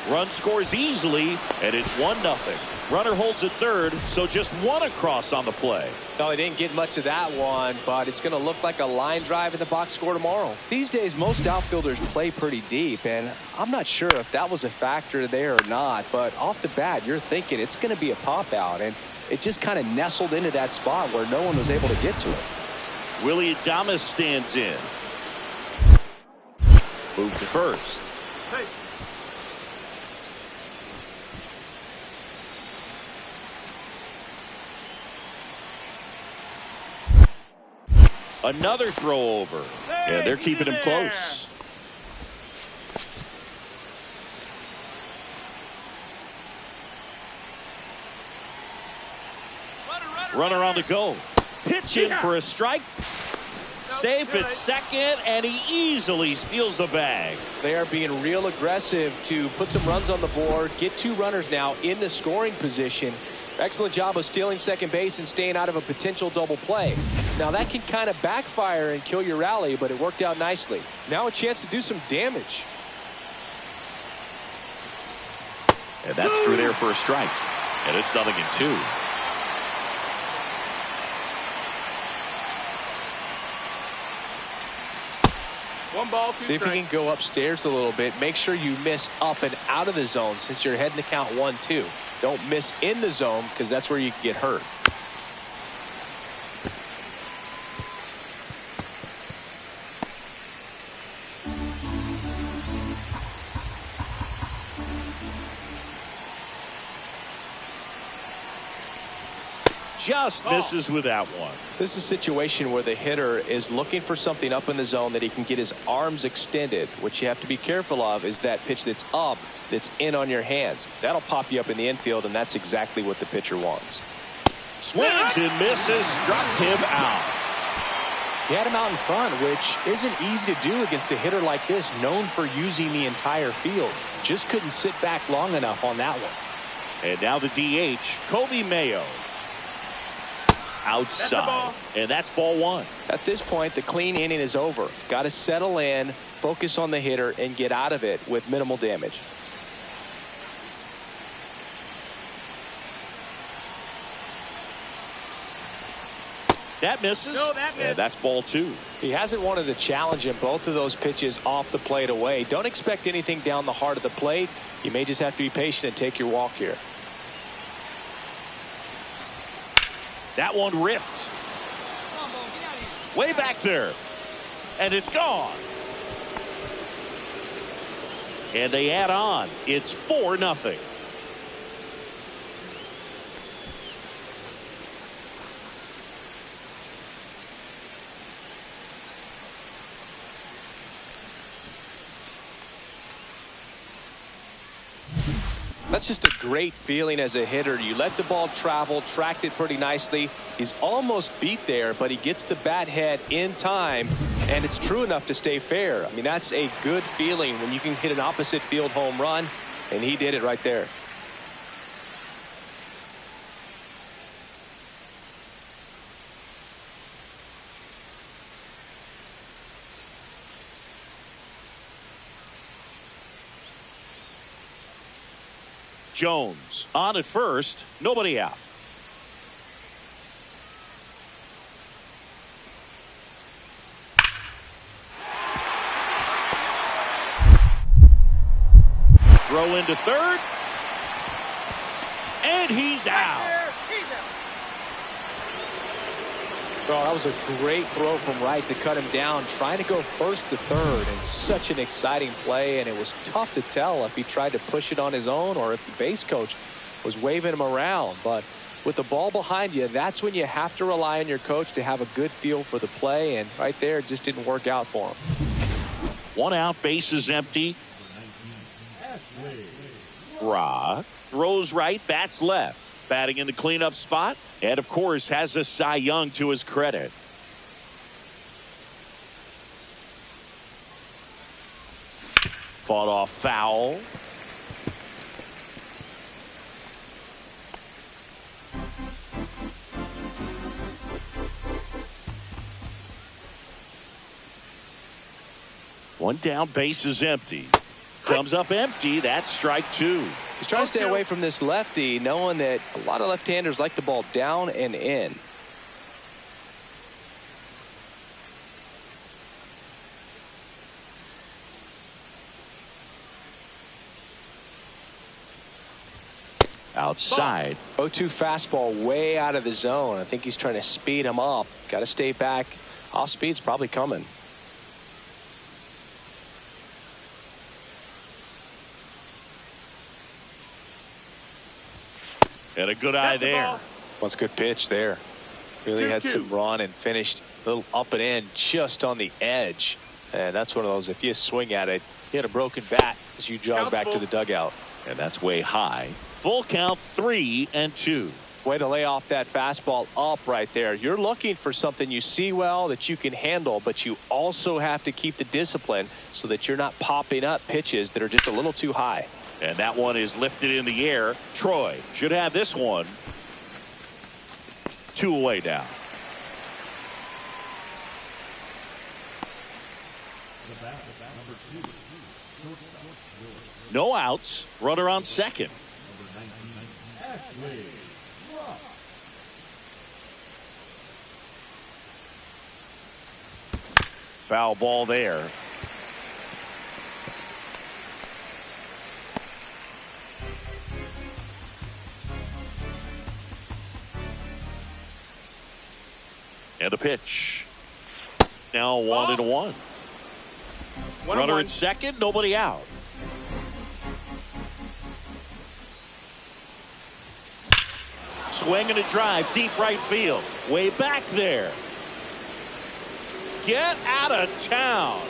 Run scores easily, and it's 1-0. Runner holds at third, so just 1 across on the play. No, he didn't get much of that one, but it's going to look like a line drive in the box score tomorrow. These days, most outfielders play pretty deep, and I'm not sure if that was a factor there or not, but off the bat, you're thinking it's going to be a pop out, and it just kind of nestled into that spot where no one was able to get to it. Willy stands in. Move to first. Hey. Another throw over. Yeah, they're keeping him close. Runner on the go. Pitch in for a strike. Safe at second, and he easily steals the bag. They are being real aggressive to put some runs on the board, get 2 runners now in the scoring position. Excellent job of stealing second base and staying out of a potential double play. Now that can kind of backfire and kill your rally, but it worked out nicely. Now a chance to do some damage. And that's through there for a strike. And it's 0-2. One ball, 2 See if you strikes. can go upstairs a little bit. Make sure you miss up and out of the zone since you're heading to count 1-2. Don't miss in the zone because that's where you can get hurt. Just misses with that one. This is a situation where the hitter is looking for something up in the zone that he can get his arms extended. What you have to be careful of is that pitch that's up, that's in on your hands. That'll pop you up in the infield, and that's exactly what the pitcher wants. Swings and misses, struck him out. He had him out in front, which isn't easy to do against a hitter like this, known for using the entire field. Just couldn't sit back long enough on that one. And now the DH, Kobe Mayo. Outside, and that's ball 1. At this point, the clean inning is over. Got to settle in, focus on the hitter, and get out of it with minimal damage. That misses. No, that missed. And that's ball 2. He hasn't wanted to challenge in both of those pitches off the plate away. Don't expect anything down the heart of the plate. You may just have to be patient and take your walk here. That one ripped. Come on, Bo, get out of here. Way back there. And it's gone. And they add on. It's 4-0. That's just a great feeling as a hitter. You let the ball travel, tracked it pretty nicely. He's almost beat there, but he gets the bat head in time, and it's true enough to stay fair. I mean, that's a good feeling when you can hit an opposite field home run, and he did it right there. Jones on at first, nobody out. Throw into third, and he's out. Oh, that was a great throw from right to cut him down, trying to go first to third, and such an exciting play, and it was tough to tell if he tried to push it on his own or if the base coach was waving him around. But with the ball behind you, that's when you have to rely on your coach to have a good feel for the play, and right there, it just didn't work out for him. 1 out, bases empty. Ra throws right, bats left. Batting in the cleanup spot, and of course has a Cy Young to his credit. Fought off foul. One down, base is empty. Comes up empty. That's strike two. He's trying to stay away from this lefty, knowing that a lot of left-handers like the ball down and in. Outside. 0-2 fastball way out of the zone. I think he's trying to speed him up. Got to stay back. Off speed's probably coming. And a good eye there. That's a good pitch there. Really had some run and finished a little up and in just on the edge. And that's one of those, if you swing at it, you had a broken bat as you jog back to the dugout. And that's way high. Full count, 3-2. Way to lay off that fastball up right there. You're looking for something you see well that you can handle, but you also have to keep the discipline so that you're not popping up pitches that are just a little too high. And that one is lifted in the air. Troy should have this one. 2 away now. No outs. Runner on second. Foul ball there. And a pitch. Now 1-1. Runner at second, nobody out. Swing and a drive, deep right field. Way back there. Get out of town.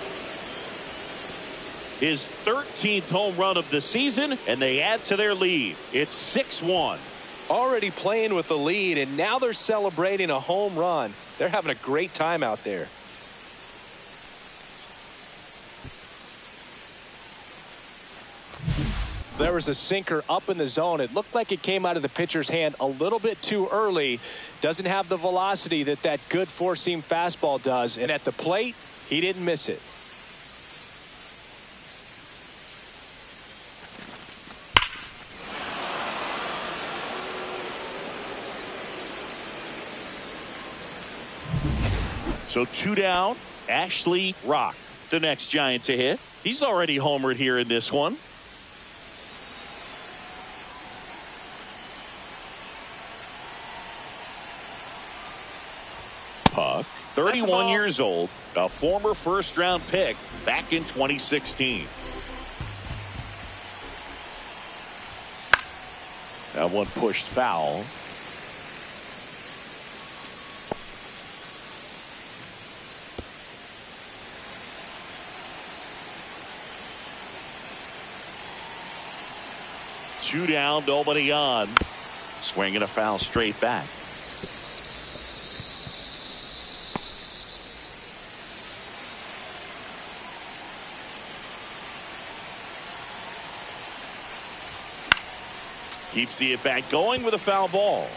His 13th home run of the season, and they add to their lead. It's 6-1. Already playing with the lead, and now they're celebrating a home run. They're having a great time out there. There was a sinker up in the zone. It looked like it came out of the pitcher's hand a little bit too early. Doesn't have the velocity that good four-seam fastball does. And at the plate, he didn't miss it. So 2 down. Ashley Rock, the next Giant to hit. He's already homered here in this one. Puck, 31 years old, a former first-round pick back in 2016. That one pushed foul. Two down, nobody on. Swinging a foul straight back. Keeps the at-bat going with a foul ball.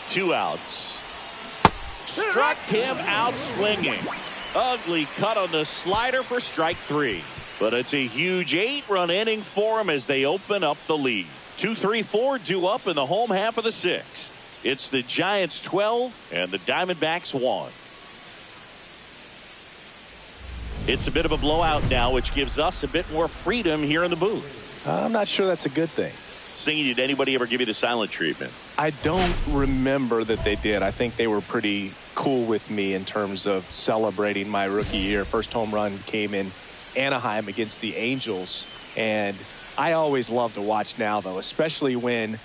Two outs. Struck him out swinging. Ugly cut on the slider for strike 3. But it's a huge 8-run inning for him as they open up the lead. 2-3-4 due up in the home half of the 6th. It's the Giants 12 and the Diamondbacks 1. It's a bit of a blowout now, which gives us a bit more freedom here in the booth. I'm not sure that's a good thing. Singing, did anybody ever give you the silent treatment? I don't remember that they did. I think they were pretty cool with me in terms of celebrating my rookie year. First home run came in Anaheim against the Angels. And I always love to watch now, though, especially when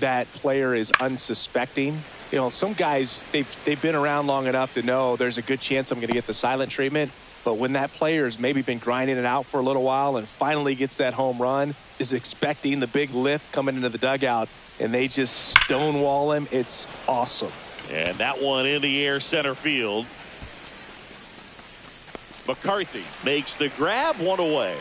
that player is unsuspecting. You know, some guys, they've been around long enough to know there's a good chance I'm going to get the silent treatment. But when that player has maybe been grinding it out for a little while and finally gets that home run, is expecting the big lift coming into the dugout, and they just stonewall him, it's awesome. And that one in the air center field. McCarthy makes the grab, one away.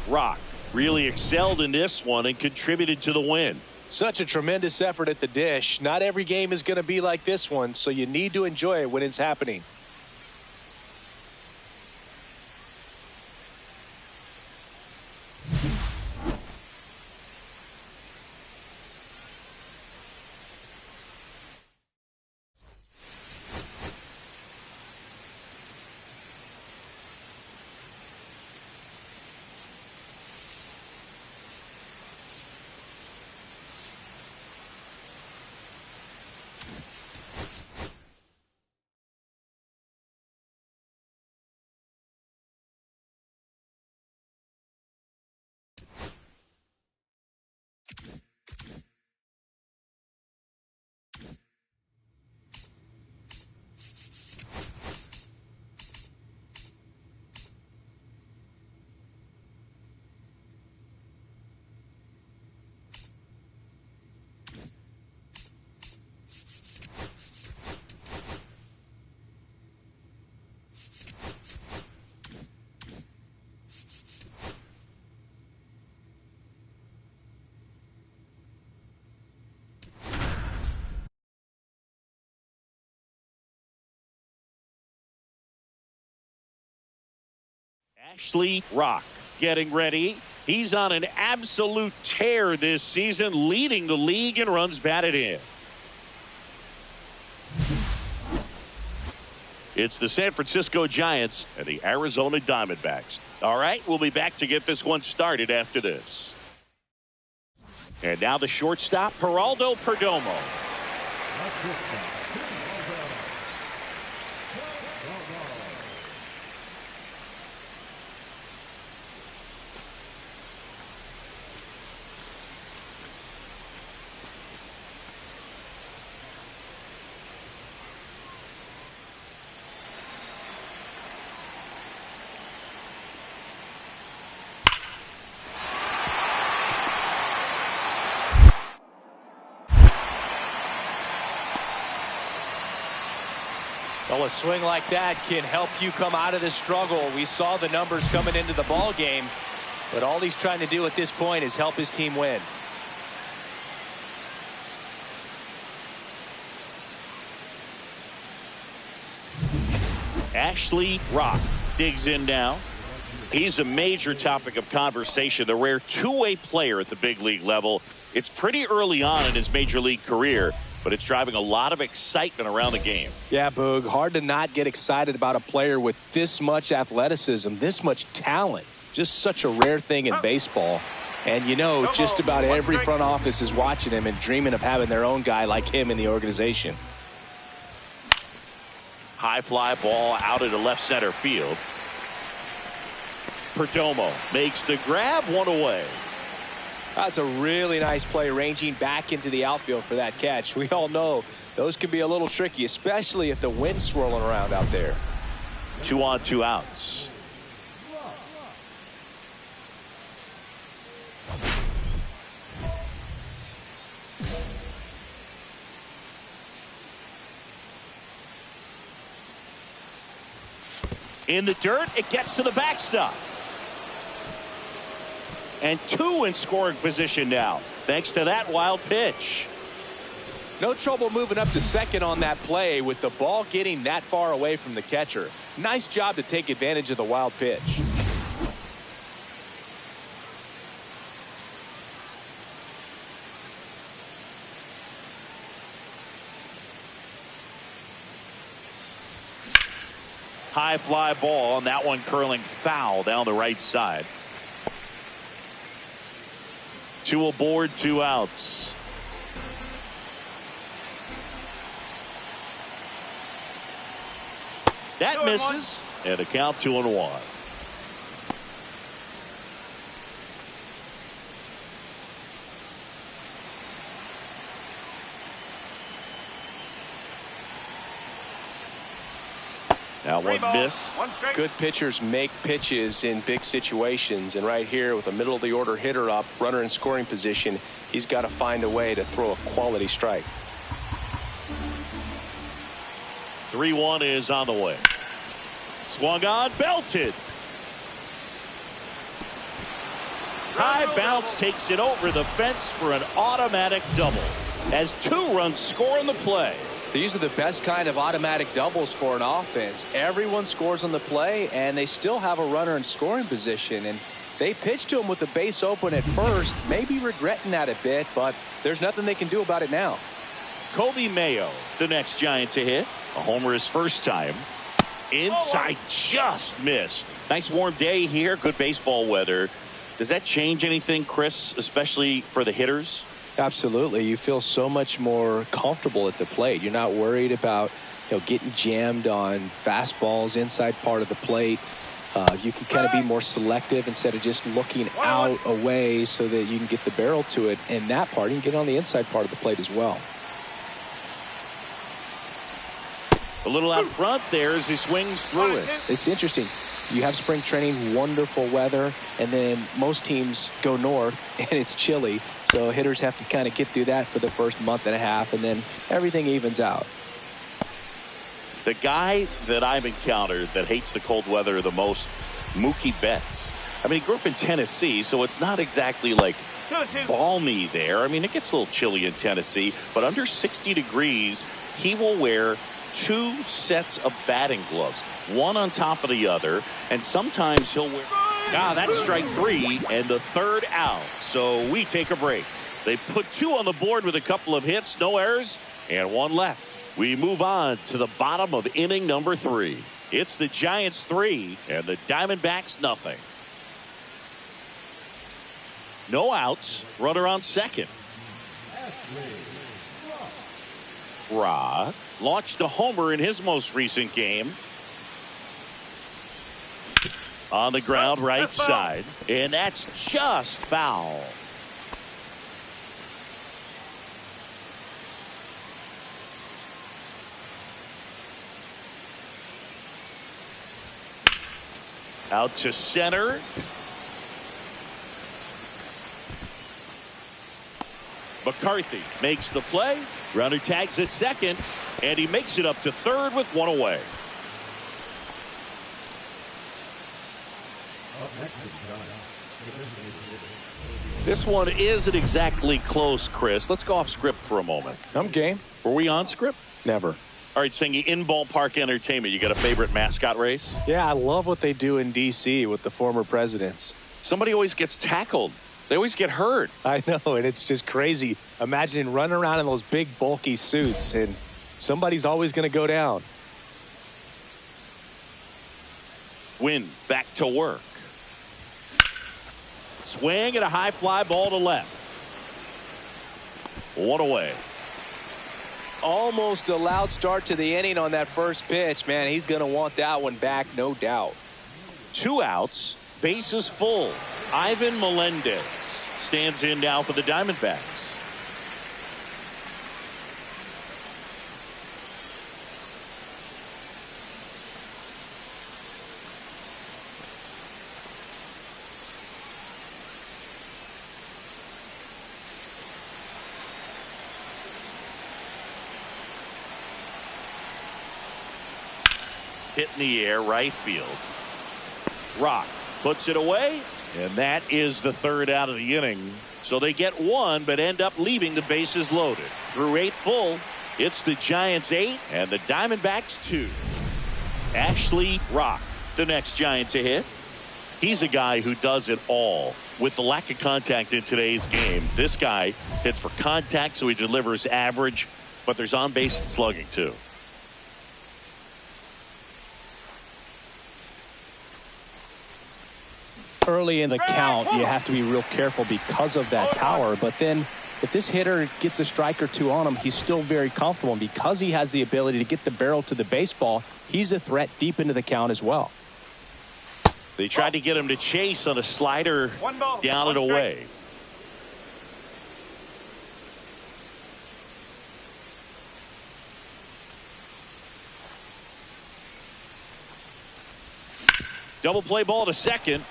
Rock really excelled in this one and contributed to the win. Such a tremendous effort at the dish. Not every game is going to be like this one, so you need to enjoy it when it's happening. Ashley Rock getting ready. He's on an absolute tear this season, leading the league in runs batted in. It's the San Francisco Giants and the Arizona Diamondbacks. All right, we'll be back to get this one started after this. And now the shortstop, Geraldo Perdomo. Well, a swing like that can help you come out of the struggle. We saw the numbers coming into the ball game, but all he's trying to do at this point is help his team win. Ashley Rock digs in now. He's a major topic of conversation, the rare two-way player at the big league level. It's pretty early on in his major league career, but it's driving a lot of excitement around the game. Yeah, Boog, hard to not get excited about a player with this much athleticism, this much talent. Just such a rare thing in baseball. And you know, just about every front office is watching him and dreaming of having their own guy like him in the organization. High fly ball out into left center field. Perdomo makes the grab, one away. That's a really nice play, ranging back into the outfield for that catch. We all know those can be a little tricky, especially if the wind's swirling around out there. 2 on 2 outs. In the dirt, it gets to the backstop. And 2 in scoring position now, thanks to that wild pitch. No trouble moving up to second on that play with the ball getting that far away from the catcher. Nice job to take advantage of the wild pitch. High fly ball, and that one curling foul down the right side. 2 aboard, 2 outs. That misses, and a count 2-1. That one missed. Good pitchers make pitches in big situations, and right here with a middle of the order hitter up, runner in scoring position, he's got to find a way to throw a quality strike. 3-1 is on the way. Swung on, belted. High bounce takes it over the fence for an automatic double as 2 runs score on the play. These are the best kind of automatic doubles for an offense. Everyone scores on the play, and they still have a runner in scoring position. And they pitched to him with the base open at first, maybe regretting that a bit, but there's nothing they can do about it now. Kobe Mayo, the next Giant to hit. A homer his first time. Inside, just missed. Nice warm day here. Good baseball weather. Does that change anything, Chris, especially for the hitters? Absolutely. You feel so much more comfortable at the plate. You're not worried about, getting jammed on fastballs inside part of the plate. You can kind of be more selective instead of just looking out away so that you can get the barrel to it. And that part, you can get on the inside part of the plate as well. A little out front there as he swings through it. It's interesting. You have spring training, wonderful weather, and then most teams go north and it's chilly. So hitters have to kind of get through that for the first month and a half, and then everything evens out. The guy that I've encountered that hates the cold weather the most, Mookie Betts. I mean, he grew up in Tennessee, so it's not exactly like balmy there. I mean, it gets a little chilly in Tennessee, but under 60 degrees, he will wear 2 sets of batting gloves, one on top of the other, and sometimes he'll wear... That's strike 3 and the 3rd out. So we take a break. They put 2 on the board with a couple of hits, no errors, and 1 left. We move on to the bottom of inning number 3. It's the Giants 3 and the Diamondbacks nothing. No outs, runner on second. Rod launched a homer in his most recent game. On the ground, right side, and that's just foul. Out to center. McCarthy makes the play. Runner tags at second, and he makes it up to third with 1 away. This one isn't exactly close, Chris. Let's go off script for a moment. I'm game. Were we on script? Never. All right, Singy, in ballpark entertainment, you got a favorite mascot race? Yeah, I love what they do in D.C. with the former presidents. Somebody always gets tackled. They always get hurt. I know, and it's just crazy. Imagine running around in those big, bulky suits, and somebody's always going to go down. Wynn back to work. Swing and a high fly ball to left. 1 away. Almost a loud start to the inning on that first pitch. Man, he's going to want that one back, no doubt. 2 outs, bases full. Ivan Melendez stands in now for the Diamondbacks. Hit in the air, right field. Rock puts it away, and that is the 3rd out of the inning. So they get 1, but end up leaving the bases loaded. Through 8 full, it's the Giants 8 and the Diamondbacks 2. Ashley Rock, the next Giant to hit. He's a guy who does it all. With the lack of contact in today's game, this guy hits for contact, so he delivers average, but there's on-base slugging too. Early in the count, you have to be real careful because of that power. But then if this hitter gets a strike or 2 on him, he's still very comfortable. And because he has the ability to get the barrel to the baseball, he's a threat deep into the count as well. They tried to get him to chase on a slider down and away. Double play ball to second.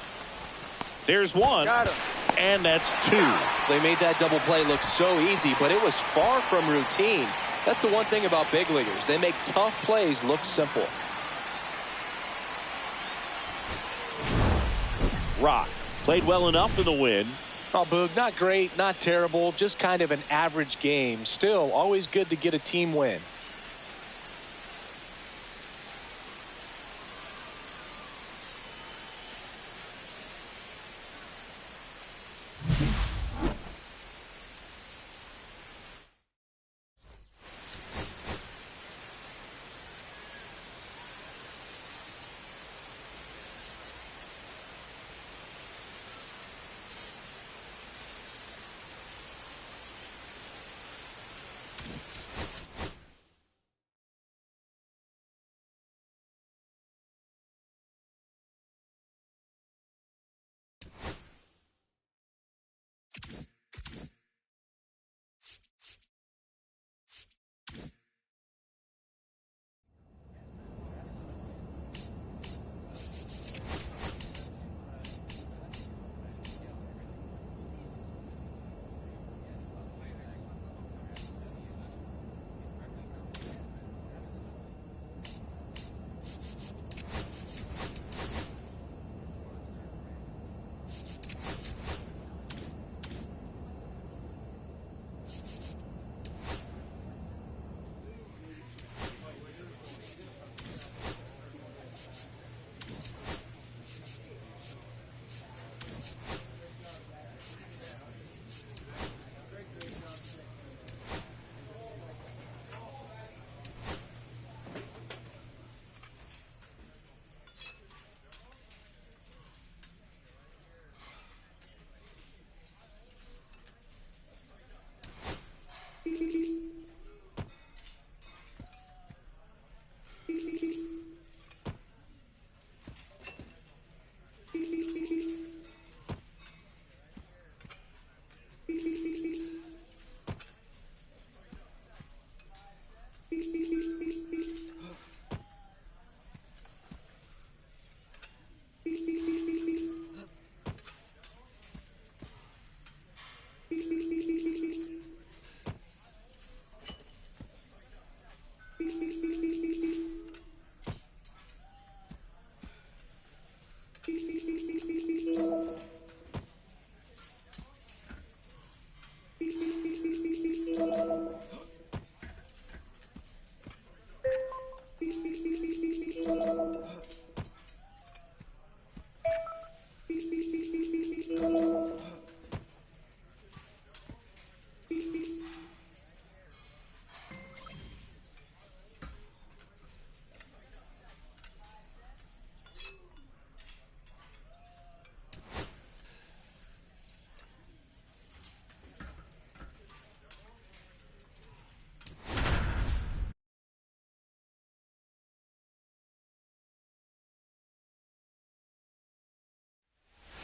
There's one. Got him. And that's two. They made that double play look so easy, but it was far from routine. That's the one thing about big leaguers. They make tough plays look simple. Rock played well enough in the win. Oh, Boog, not great, not terrible, just kind of an average game. Still, always good to get a team win.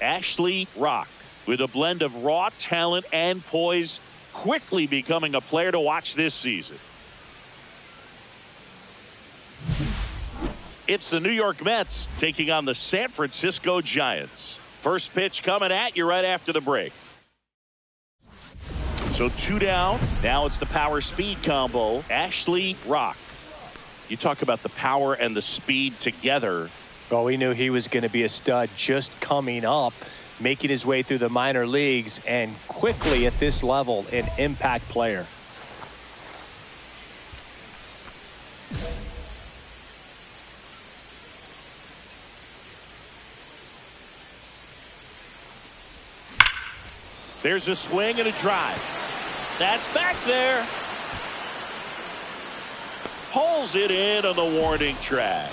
Ashley Rock, with a blend of raw talent and poise, quickly becoming a player to watch this season. It's the New York Mets taking on the San Francisco Giants. First pitch coming at you right after the break. So two down. Now it's the power speed combo. Ashley Rock. You talk about the power and the speed together. Well, we knew he was going to be a stud just coming up, making his way through the minor leagues, and quickly at this level, an impact player. There's a swing and a drive. That's back there. Pulls it in on the warning track.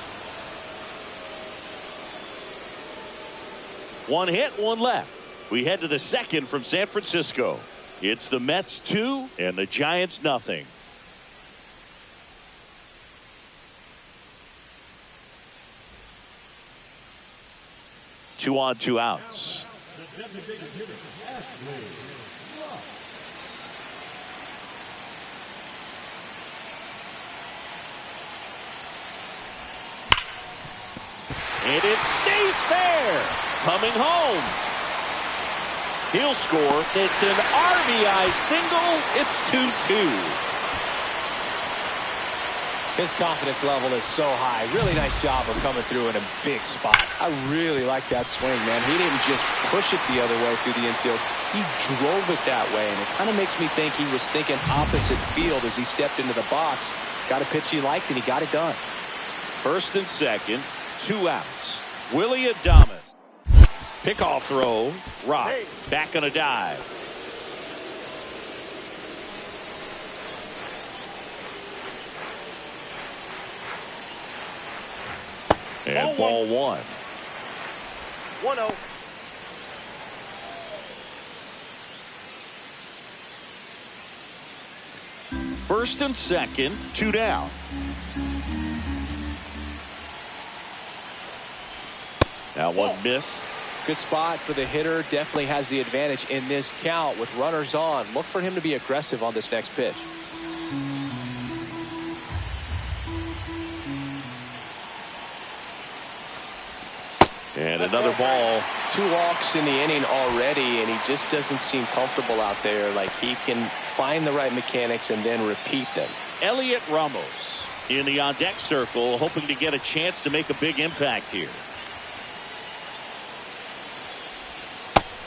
One hit, one left. We head to the second from San Francisco. It's the Mets 2 and the Giants nothing. Two on, two outs. And it stays fair. Coming home. He'll score. It's an RBI single. It's 2-2. His confidence level is so high. Really nice job of coming through in a big spot. I really like that swing, man. He didn't just push it the other way through the infield. He drove it that way, and it kind of makes me think he was thinking opposite field as he stepped into the box. Got a pitch he liked, and he got it done. First and second, 2 outs. Willy Adames. Pickoff throw. Rock. Back on a dive. And ball 1. 1-0. First and second, 2 down. That one missed. Good spot for the hitter. Definitely has the advantage in this count with runners on. Look for him to be aggressive on this next pitch. And another ball. 2 walks in the inning already, and he just doesn't seem comfortable out there. Like he can find the right mechanics and then repeat them. Elliot Ramos in the on-deck circle, hoping to get a chance to make a big impact here.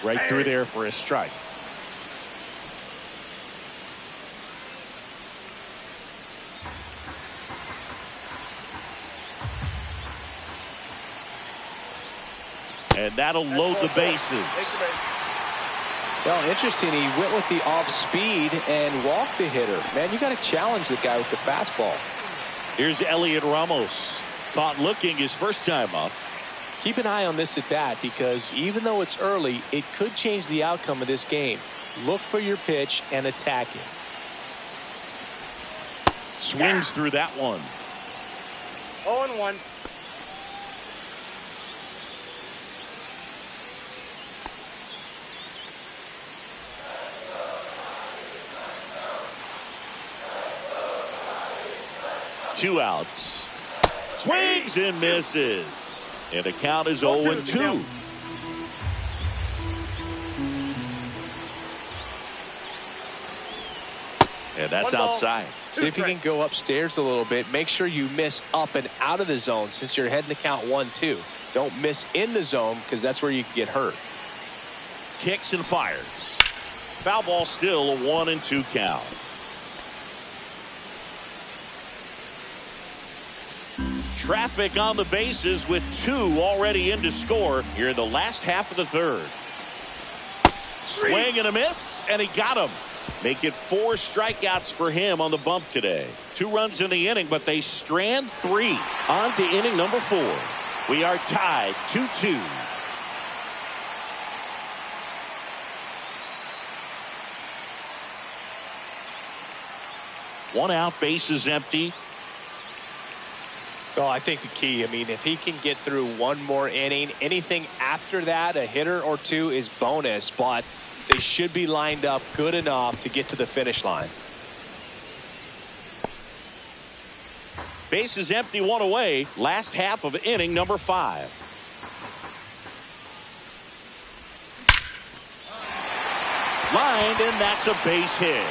Right through there for a strike. And that'll load the bases. Well, interesting. He went with the off speed and walked the hitter. Man, you got to challenge the guy with the fastball. Here's Elliot Ramos. Caught looking his first time up. Keep an eye on this at bat, because even though it's early, it could change the outcome of this game. Look for your pitch and attack it. Swings through that one. 0-1. Two outs. Swings and misses. And the count is 0-2. And that's outside. See if you can go upstairs a little bit. Make sure you miss up and out of the zone since you're heading the count 1-2. Don't miss in the zone, because that's where you can get hurt. Kicks and fires. Foul ball, still a 1-2 count. Traffic on the bases with 2 already in to score here in the last half of the third. Swing and a miss, and he got him. Make it 4 strikeouts for him on the bump today. 2 runs in the inning, but they strand 3. On to inning number 4. We are tied 2-2. One out, bases empty. Well, I think the key, I mean, if he can get through 1 more inning, anything after that, a hitter or 2 is bonus, but they should be lined up good enough to get to the finish line. Bases empty, 1 away. Last half of inning number 5. Lined, and that's a base hit.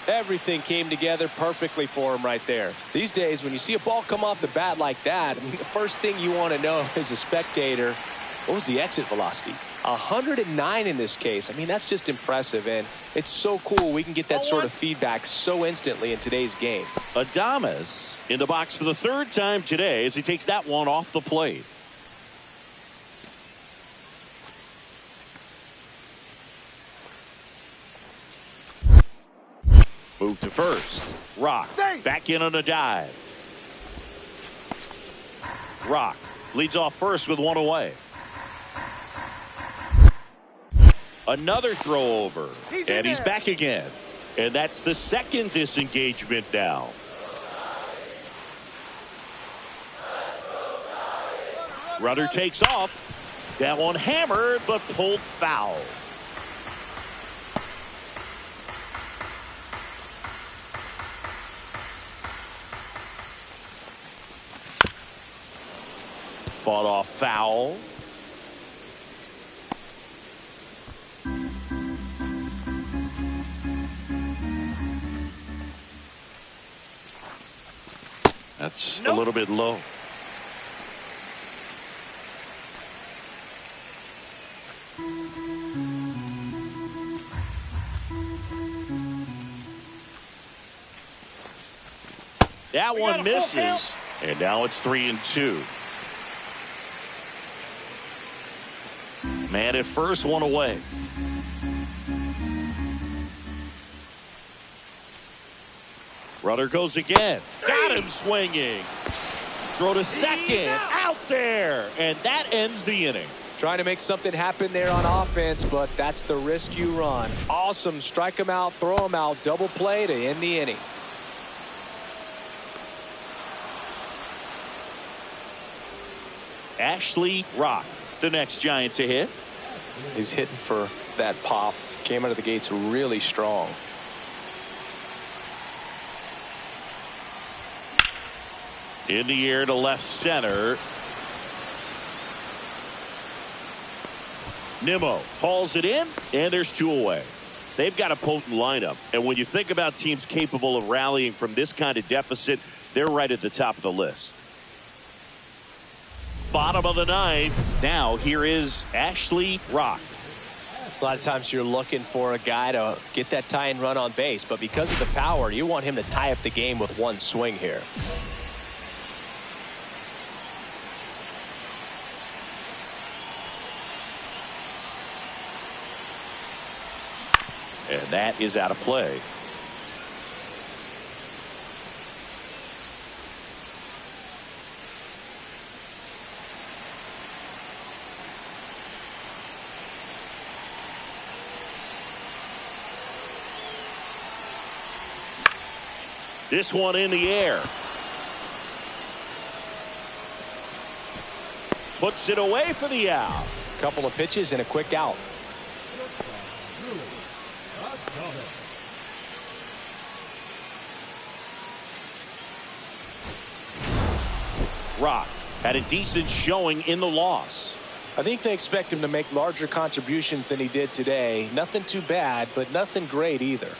Everything came together perfectly for him right there. These days, when you see a ball come off the bat like that, I mean, the first thing you want to know as a spectator, what was the exit velocity? 109 in this case. I mean, that's just impressive, and it's so cool we can get that sort of feedback so instantly in today's game. Adames in the box for the 3rd time today as he takes that one off the plate. Move to first. Rock back in on a dive. Rock leads off first with 1 away. Another throw over, and he's back again. And that's the 2nd disengagement now. Runner takes off. That one hammered, but pulled foul. Fought off foul. That's a little bit low. That one misses, and now it's 3-2. Man at first, one away. Runner goes again. Got him swinging. Throw to second. Out there. And that ends the inning. Trying to make something happen there on offense, but that's the risk you run. Awesome. Strike him out, throw him out, double play to end the inning. Ashley Rock, the next Giant to hit. He's hitting for that pop. Came out of the gates really strong. In the air to left center. Nimmo hauls it in, and there's 2 away. They've got a potent lineup, and when you think about teams capable of rallying from this kind of deficit, they're right at the top of the list. Bottom of the 9th. Now here is Ashley Rock. A lot of times you're looking for a guy to get that tying run on base, but because of the power, you want him to tie up the game with one swing here. And that is out of play. This one in the air. Puts it away for the out. Couple of pitches and a quick out. Rock had a decent showing in the loss. I think they expect him to make larger contributions than he did today. Nothing too bad, but nothing great either.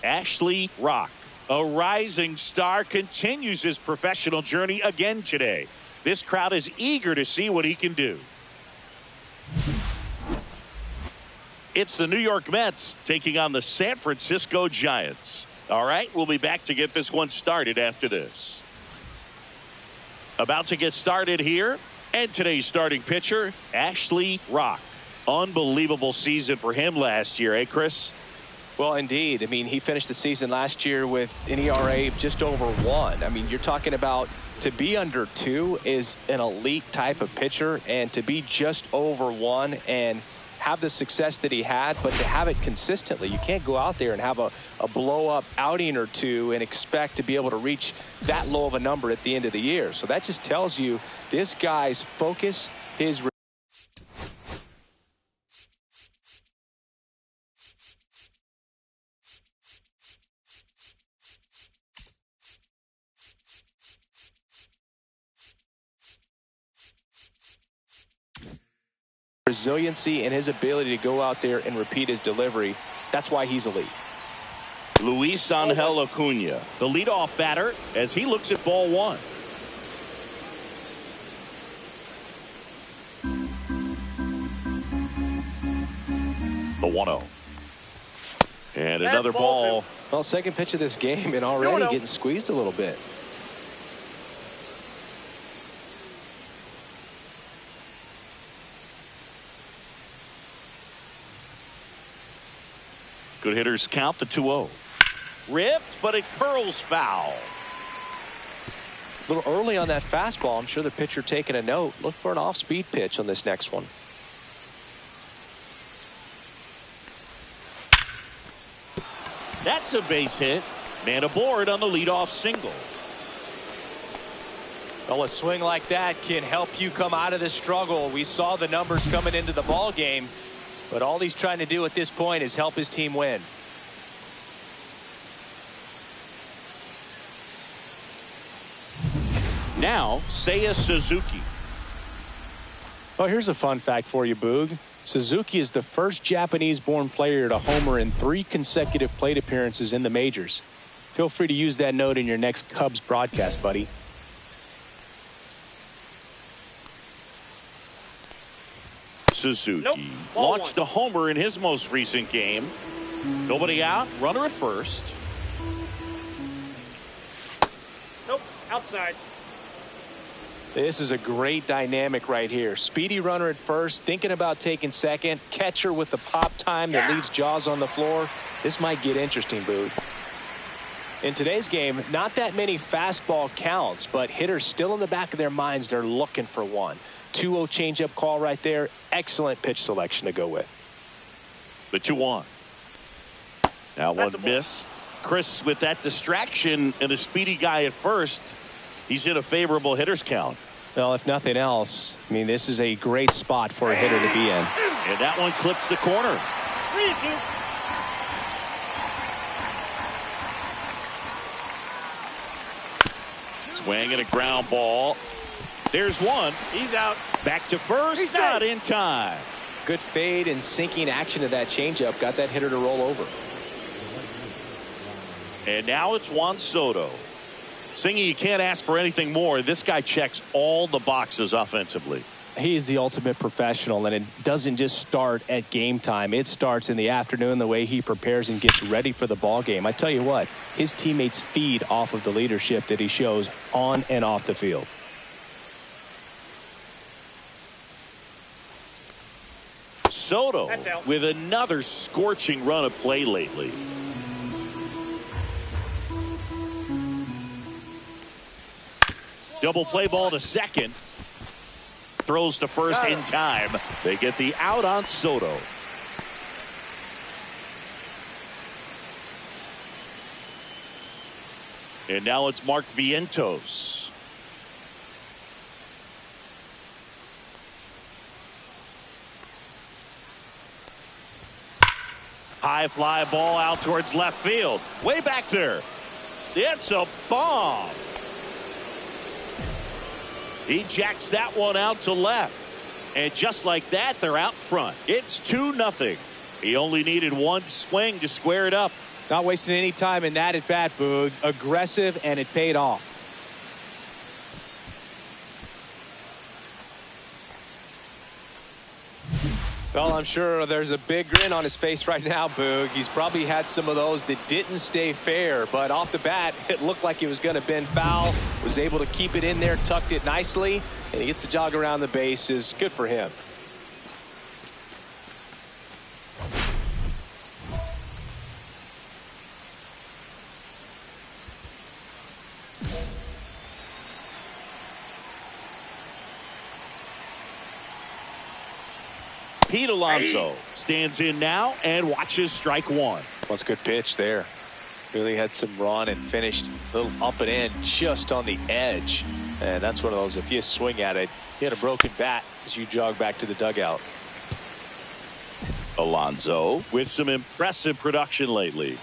Ashley Rock, a rising star, continues his professional journey again today. This crowd is eager to see what he can do. It's the New York Mets taking on the San Francisco Giants. All right, we'll be back to get this one started after this. About to get started here, and today's starting pitcher, Ashley Rock. Unbelievable season for him last year, eh, Chris? Well, indeed. I mean, he finished the season last year with an ERA of just over 1. I mean, you're talking about to be under 2 is an elite type of pitcher, and to be just over 1 and have the success that he had, but to have it consistently. You can't go out there and have a blow-up outing or two and expect to be able to reach that low of a number at the end of the year. So that just tells you this guy's focus, his resiliency and his ability to go out there and repeat his delivery. That's why he's elite. Luis Angel Acuna, the leadoff batter, as he looks at ball one. The 1-0. And another ball. Well, second pitch of this game and already getting squeezed a little bit. Good hitters count the 2-0. Ripped, but it curls foul. A little early on that fastball. I'm sure the pitcher taking a note. Look for an off-speed pitch on this next one. That's a base hit. Man aboard on the leadoff single. Well, a swing like that can help you come out of the struggle. We saw the numbers coming into the ball game. But all he's trying to do at this point is help his team win. Now, Seiya Suzuki. Well, here's a fun fact for you, Boog. Suzuki is the first Japanese-born player to homer in 3 consecutive plate appearances in the majors. Feel free to use that note in your next Cubs broadcast, buddy. Suzuki launched a homer in his most recent game. Nobody out, runner at first. Nope, outside. This is a great dynamic right here. Speedy runner at first, thinking about taking second. Catcher with the pop time that leaves Jaws on the floor. This might get interesting, Boog. In today's game, not that many fastball counts, but hitters still in the back of their minds, they're looking for one. 2-0 changeup call right there. Excellent pitch selection to go with. The 2-1. Now one missed. Chris, with that distraction and a speedy guy at first, he's in a favorable hitter's count. Well, if nothing else, I mean, this is a great spot for a hitter to be in. And that one clips the corner. Swing and a ground ball. There's one. He's out. Back to first. He's not in time. Good fade and sinking action of that changeup. Got that hitter to roll over. And now it's Juan Soto. Singy, you can't ask for anything more. This guy checks all the boxes offensively. He's the ultimate professional, and it doesn't just start at game time. It starts in the afternoon, the way he prepares and gets ready for the ball game. I tell you what, his teammates feed off of the leadership that he shows on and off the field. Soto with another scorching run of play lately. Double play ball to second. Throws to first in time. They get the out on Soto. And now it's Mark Vientos. High fly ball out towards left field. Way back there. It's a bomb. He jacks that one out to left. And just like that, they're out front. It's 2-0. He only needed one swing to square it up. Not wasting any time in that at bat, Boog. Aggressive, and it paid off. Well, I'm sure there's a big grin on his face right now, Boog. He's probably had some of those that didn't stay fair, but off the bat, it looked like it was going to bend foul. Was able to keep it in there, tucked it nicely, and he gets the jog around the bases. Good for him. Pete Alonso stands in now and watches strike one. That's a good pitch there. Really had some run and finished a little up and in just on the edge. And that's one of those, if you swing at it, you had a broken bat as you jog back to the dugout. Alonso with some impressive production lately.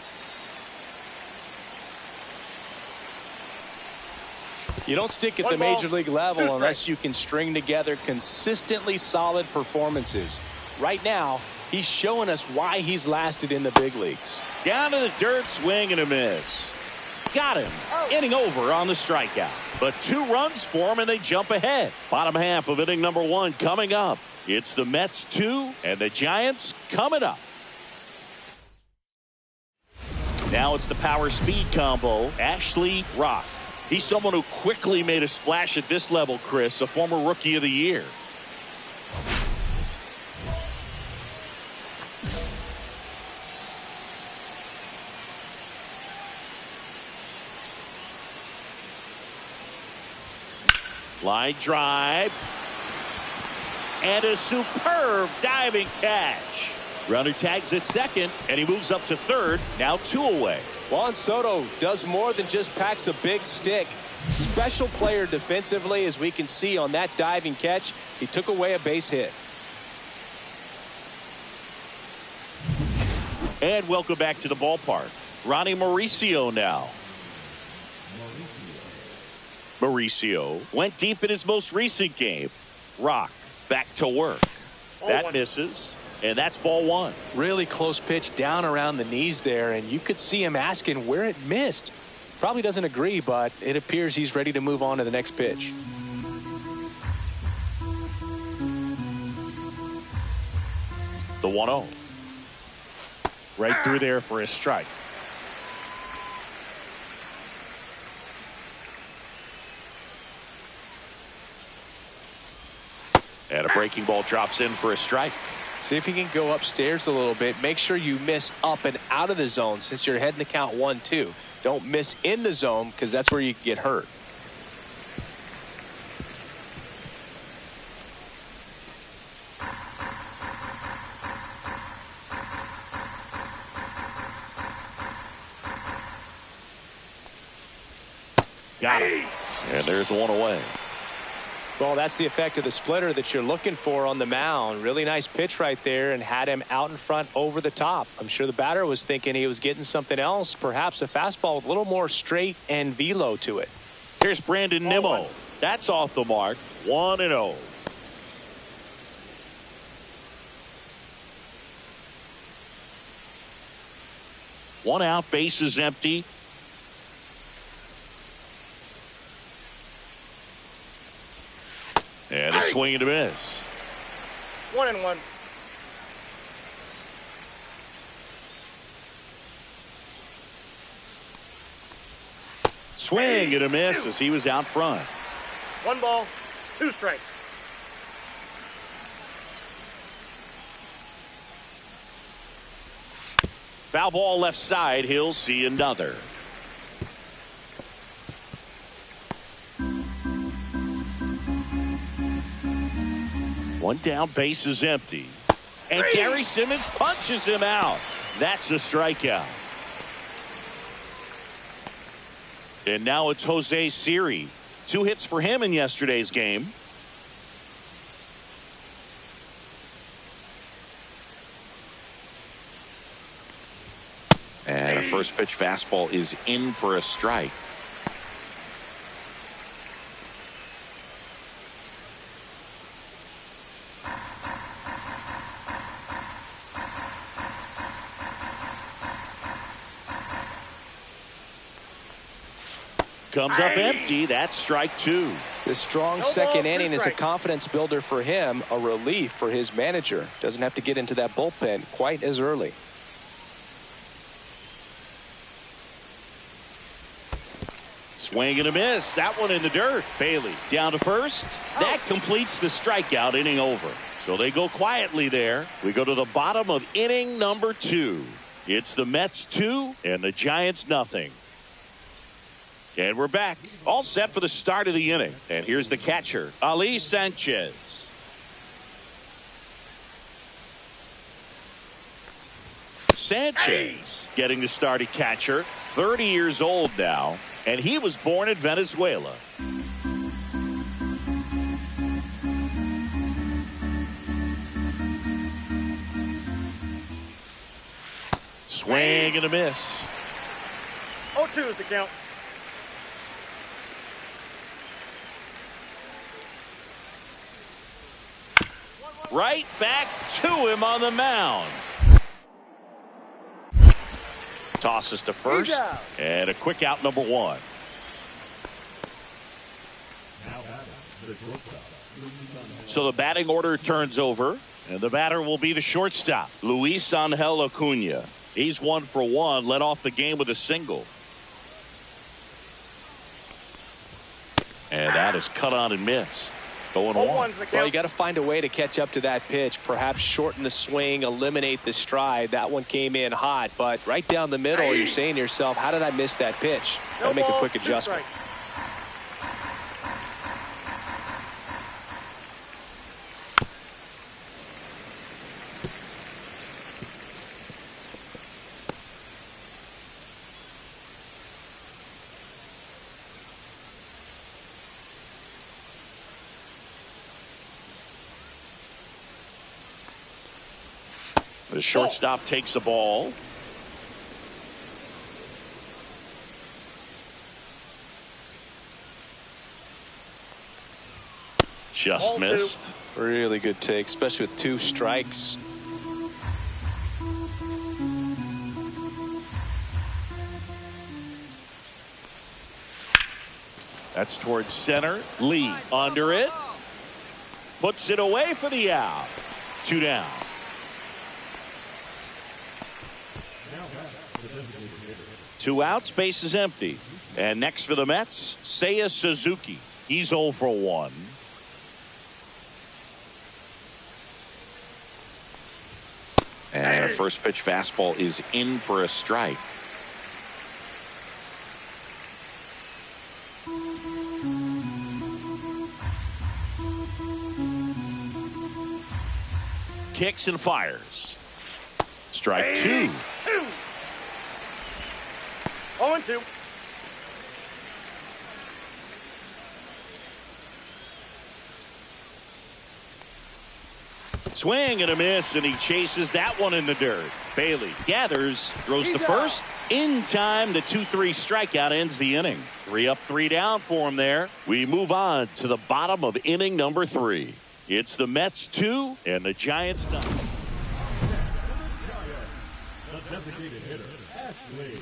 You don't stick at the major league level unless you can string together consistently solid performances. Right now, he's showing us why he's lasted in the big leagues. Down to the dirt, swing and a miss. Got him. Inning over on the strikeout. But 2 runs for him and they jump ahead. Bottom half of inning number 1 coming up. It's the Mets 2 and the Giants coming up. Now it's the power speed combo. Ashley Rock. He's someone who quickly made a splash at this level, Chris, a former Rookie of the Year. Line drive. And a superb diving catch. Runner tags at second, and he moves up to third. Now 2 away. Juan Soto does more than just packs a big stick. Special player defensively, as we can see on that diving catch. He took away a base hit. And welcome back to the ballpark. Ronnie Mauricio now. Mauricio went deep in his most recent game. Rock back to work. That misses. And that's ball 1. Really close pitch down around the knees there, and you could see him asking where it missed. Probably doesn't agree, but it appears he's ready to move on to the next pitch. The 1-0. Right through there for a strike. And a breaking ball drops in for a strike. See if you can go upstairs a little bit. Make sure you miss up and out of the zone since you're heading to count 1-2. Don't miss in the zone because that's where you get hurt. Got it. And there's 1 away. Well, that's the effect of the splitter that you're looking for on the mound. Really nice pitch right there and had him out in front over the top. I'm sure the batter was thinking he was getting something else, perhaps a fastball with a little more straight and velo to it. Here's Brandon Nimmo. That's off the mark. 1-0. One out, base is empty. And a swing and a miss. 1-1. Swing and a miss as he was out front. 1 ball, 2 strikes. Foul ball left side. He'll see another. One down, base is empty. And Gary Simmons punches him out. That's a strikeout. And now it's Jose Siri. 2 hits for him in yesterday's game. And a first pitch fastball is in for a strike. Comes up empty. That's strike 2. The strong second inning is a confidence builder for him, a relief for his manager. Doesn't have to get into that bullpen quite as early. Swing and a miss. That one in the dirt. Bailey down to first. That completes the strikeout. Inning over. So they go quietly there. We go to the bottom of inning number 2. It's the Mets 2 and the Giants nothing. And we're back. All set for the start of the inning. And here's the catcher, Ali Sanchez. Sanchez getting the start at catcher. 30 years old now, and he was born in Venezuela. Swing and a miss. 0-2 is the count. Right back to him on the mound. Tosses to first, and a quick out, number one. So the batting order turns over, and the batter will be the shortstop, Luis Angel Acuna. He's 1 for 1, led off the game with a single. And that is cut on and missed. Going on. Well, you got to find a way to catch up to that pitch. Perhaps shorten the swing, eliminate the stride. That one came in hot, but right down the middle, you're saying to yourself, how did I miss that pitch? Got to make a quick adjustment. The shortstop takes the ball. Just missed. Really good take, especially with 2 strikes. That's towards center. Lee under it. Puts it away for the out. 2 down. Two outs, base is empty. And next for the Mets, Seiya Suzuki. He's 0 for 1. And a first pitch fastball is in for a strike. Kicks and fires. Strike 2. 0-2. Swing and a miss, and he chases that one in the dirt. Bailey gathers, throws to first. In time, the 2-3 strikeout ends the inning. 3 up, 3 down for him there. We move on to the bottom of inning number 3. It's the Mets 2 and the Giants 9. The designated hitter, Ashley.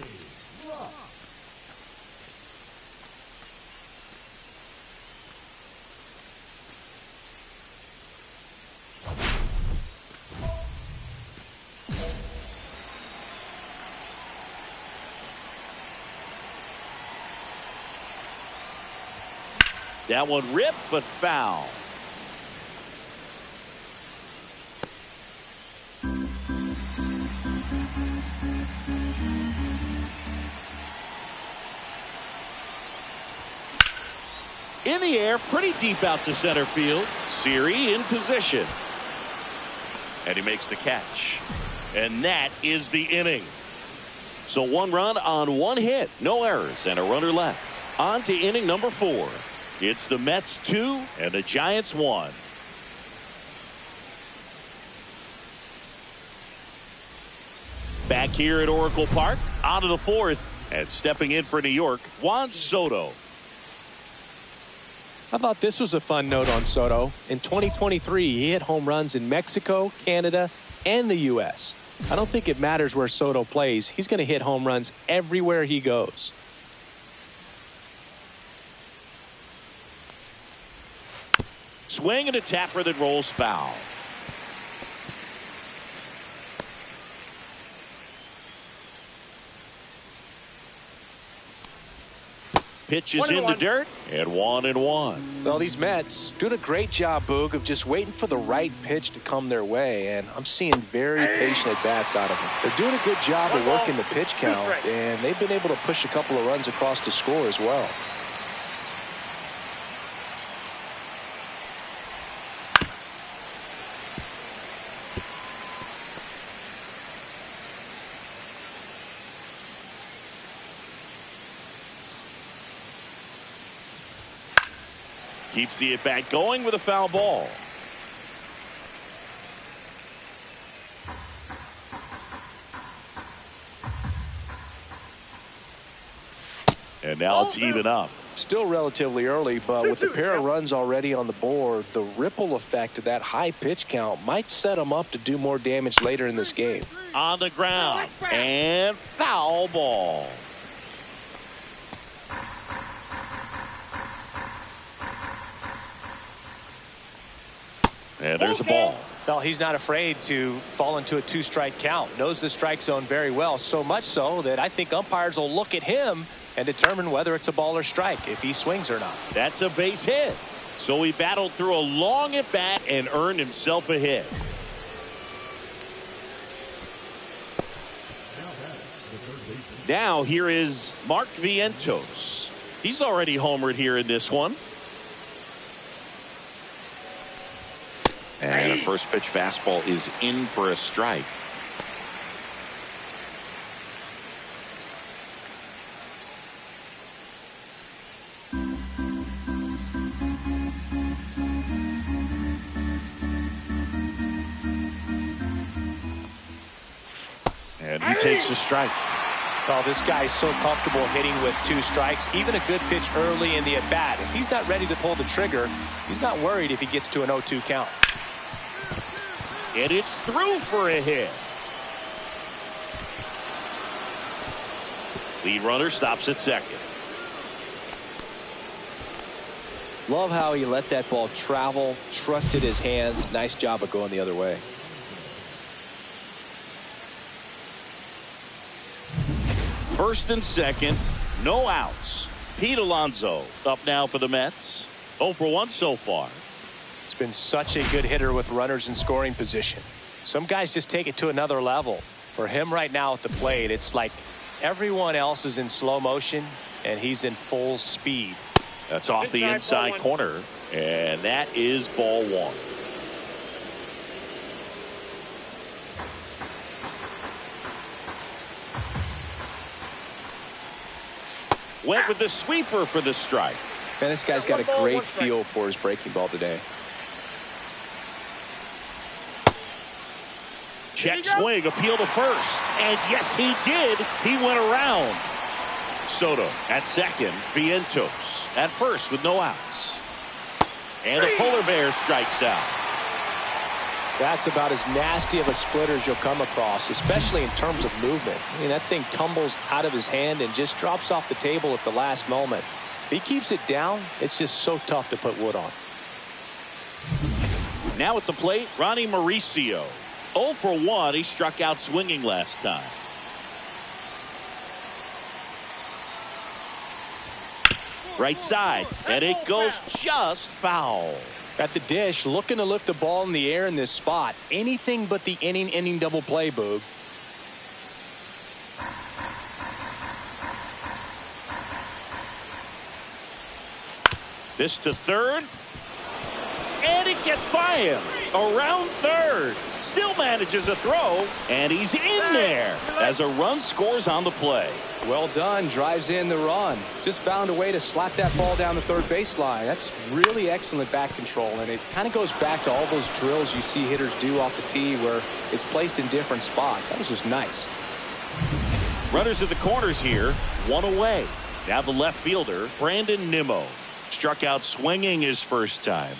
That one ripped, but foul. In the air, pretty deep out to center field. Siri in position. And he makes the catch. And that is the inning. So 1 run on 1 hit. No errors and a runner left. On to inning number 4. It's the Mets 2 and the Giants 1. Back here at Oracle Park, on to the 4th, and stepping in for New York, Juan Soto. I thought this was a fun note on Soto. In 2023, he hit home runs in Mexico, Canada, and the U.S. I don't think it matters where Soto plays. He's going to hit home runs everywhere he goes. Swing and a tapper that rolls foul. Pitch is in the dirt, and 1-1. Well, these Mets doing a great job, Boog, of just waiting for the right pitch to come their way, and I'm seeing very patient at-bats out of them. They're doing a good job of working the pitch count, and they've been able to push a couple of runs across to score as well. Keeps the at-bat going with a foul ball. And now it's even up. Still relatively early, but with the pair of runs already on the board, the ripple effect of that high pitch count might set him up to do more damage later in this game. On the ground, and foul ball. And there's a ball. Well, he's not afraid to fall into a 2-strike count. Knows the strike zone very well, so much so that I think umpires will look at him and determine whether it's a ball or strike, if he swings or not. That's a base hit. So he battled through a long at bat and earned himself a hit. Now here is Mark Vientos. He's already homered here in this one. And a first pitch fastball is in for a strike. And he takes a strike. Well, this guy's so comfortable hitting with 2 strikes, even a good pitch early in the at-bat. If he's not ready to pull the trigger, he's not worried if he gets to an 0-2 count. And it's through for a hit. Lead runner stops at second. Love how he let that ball travel, trusted his hands. Nice job of going the other way. First and second, no outs. Pete Alonso up now for the Mets. 0 for 1 so far. He's been such a good hitter with runners in scoring position. Some guys just take it to another level. For him right now at the plate, it's like everyone else is in slow motion and he's in full speed. That's off the inside corner, and that is ball 1. Went with the sweeper for the strike. Man, this guy's got a great feel for his breaking ball today. Check swing, appeal to first. And yes, he did. He went around. Soto at second. Vientos at first with no outs. And the polar bear strikes out. That's about as nasty of a splitter as you'll come across, especially in terms of movement. I mean, that thing tumbles out of his hand and just drops off the table at the last moment. If he keeps it down, it's just so tough to put wood on. Now at the plate, Ronnie Mauricio. 0 for 1. He struck out swinging last time. Right side, and it goes just foul. At the dish, looking to lift the ball in the air in this spot. Anything but the inning double play, Boog. This to third. And it gets by him. Around third. Still manages a throw. And he's in there as a run scores on the play. Well done. Drives in the run. Just found a way to slap that ball down the third baseline. That's really excellent back control. And it kind of goes back to all those drills you see hitters do off the tee where it's placed in different spots. That was just nice. Runners at the corners here. 1 away. Now the left fielder, Brandon Nimmo. Struck out swinging his first time.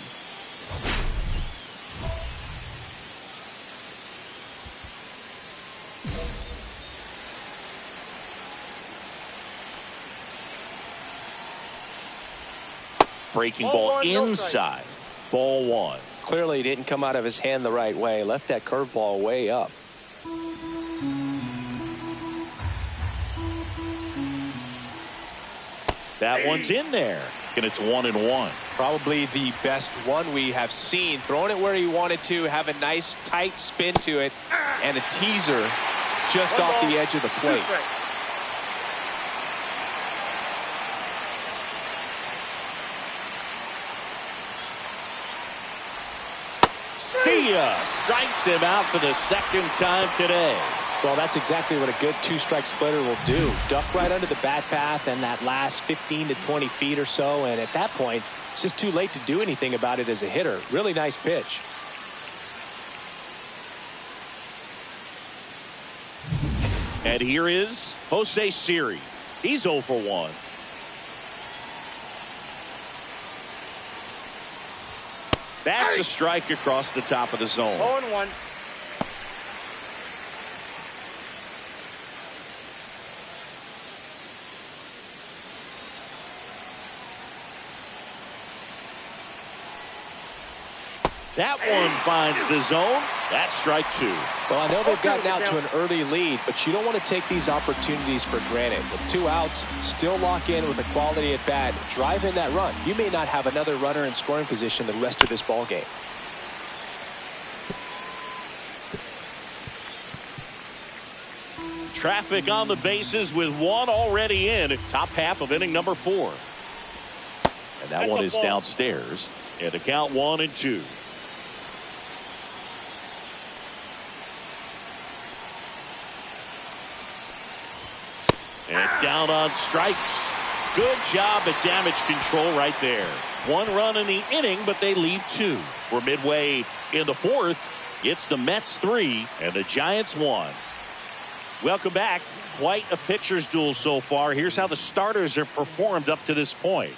Breaking ball inside. Ball 1. Clearly didn't come out of his hand the right way. Left that curveball way up. That one's in there. And it's 1-1. Probably the best one we have seen. Throwing it where he wanted to, have a nice tight spin to it, and a teaser just off the edge of the plate. See ya. Strikes him out for the second time today. Well, that's exactly what a good two-strike splitter will do. Duck right under the bat path and that last 15 to 20 feet or so. And at that point, it's just too late to do anything about it as a hitter. Really nice pitch. And here is Jose Siri. He's 0 for 1. That's a strike across the top of the zone. 0-1. That one finds the zone. That's strike 2. Well, I know they've gotten out to an early lead, but you don't want to take these opportunities for granted. With 2 outs, still lock in with a quality at bat, drive in that run. You may not have another runner in scoring position the rest of this ball game. Traffic on the bases with 1 already in. Top half of inning number 4. And that one is downstairs. And a count 1-2. And down on strikes. Good job at damage control right there. 1 run in the inning, but they leave 2. We're midway in the 4th. It's the Mets 3 and the Giants 1. Welcome back. Quite a pitcher's duel so far. Here's how the starters have performed up to this point.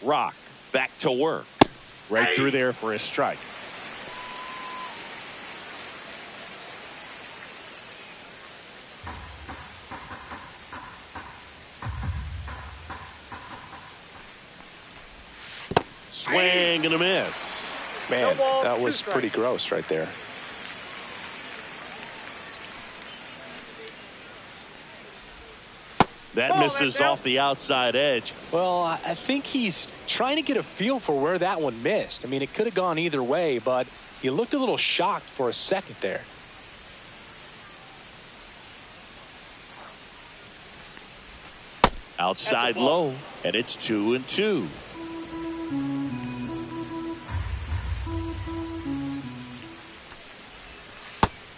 Rock back to work. Right through there for a strike. Swing and a miss. Man, that was pretty gross right there. That misses off the outside edge. Well, I think he's trying to get a feel for where that one missed. I mean, it could have gone either way, but he looked a little shocked for a second there. Outside low, and it's 2-2.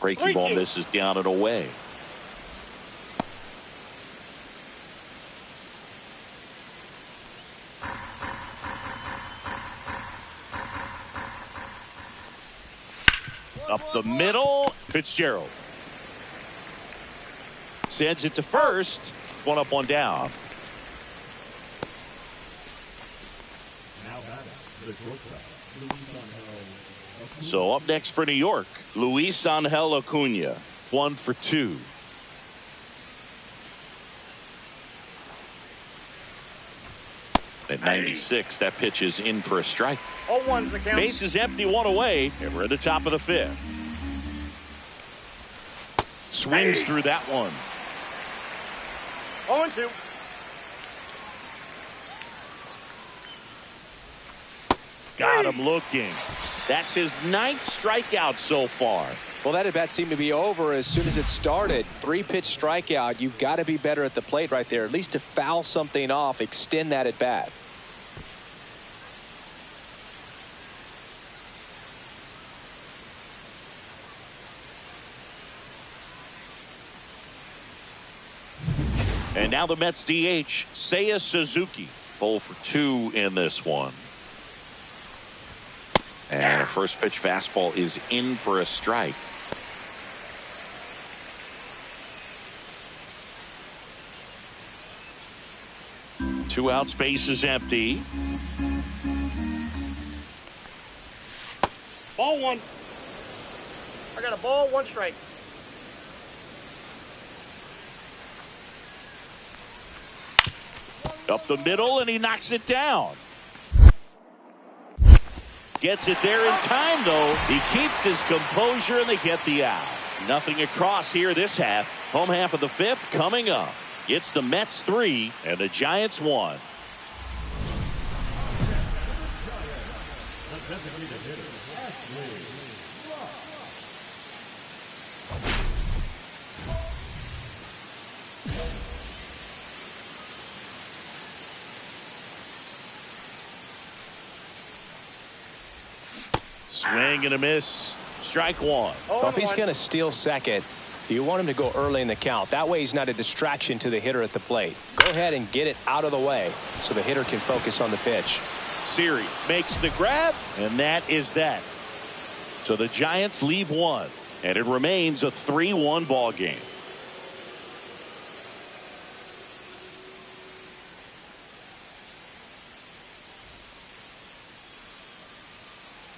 Breaking ball misses down and away. Up the middle, Fitzgerald sends it to first. 1 up, 1 down. So up next for New York, Luis Angel Acuna, 1 for 2. At 96, that pitch is in for a strike. 0-1's the count. Base is empty, 1 away, and we're at the top of the 5th. Swings through that one. 0-2. Got him looking. That's his 9th strikeout so far. Well, that at bat seemed to be over as soon as it started. 3-pitch strikeout. You've got to be better at the plate right there, at least to foul something off, extend that at bat. And now the Mets DH, Seiya Suzuki, 0 for 2 in this one. And a first pitch fastball is in for a strike. Two outs, base is empty. Ball 1. I got a ball, 1 strike. Up the middle, and he knocks it down. Gets it there in time, though. He keeps his composure, and they get the out. Nothing across here this half. Home half of the 5th coming up. It's the Mets 3 and the Giants 1. The designated hitter, Ashley Swing and a miss. Strike one. Well, if he's going to steal second, you want him to go early in the count. That way he's not a distraction to the hitter at the plate. Go ahead and get it out of the way so the hitter can focus on the pitch. Siri makes the grab, and that is that. So the Giants leave one, and it remains a 3-1 ball game.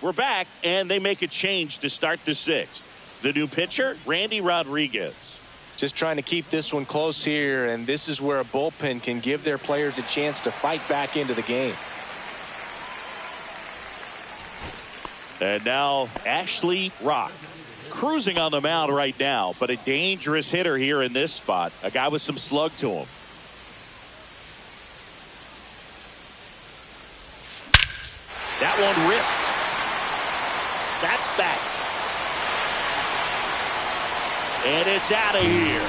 We're back, and they make a change to start the sixth. The new pitcher, Randy Rodriguez. Just trying to keep this one close here, and this is where a bullpen can give their players a chance to fight back into the game. And now Ashley Rock cruising on the mound right now, but a dangerous hitter here in this spot. A guy with some slug to him. That one ripped. That's back. And it's out of here.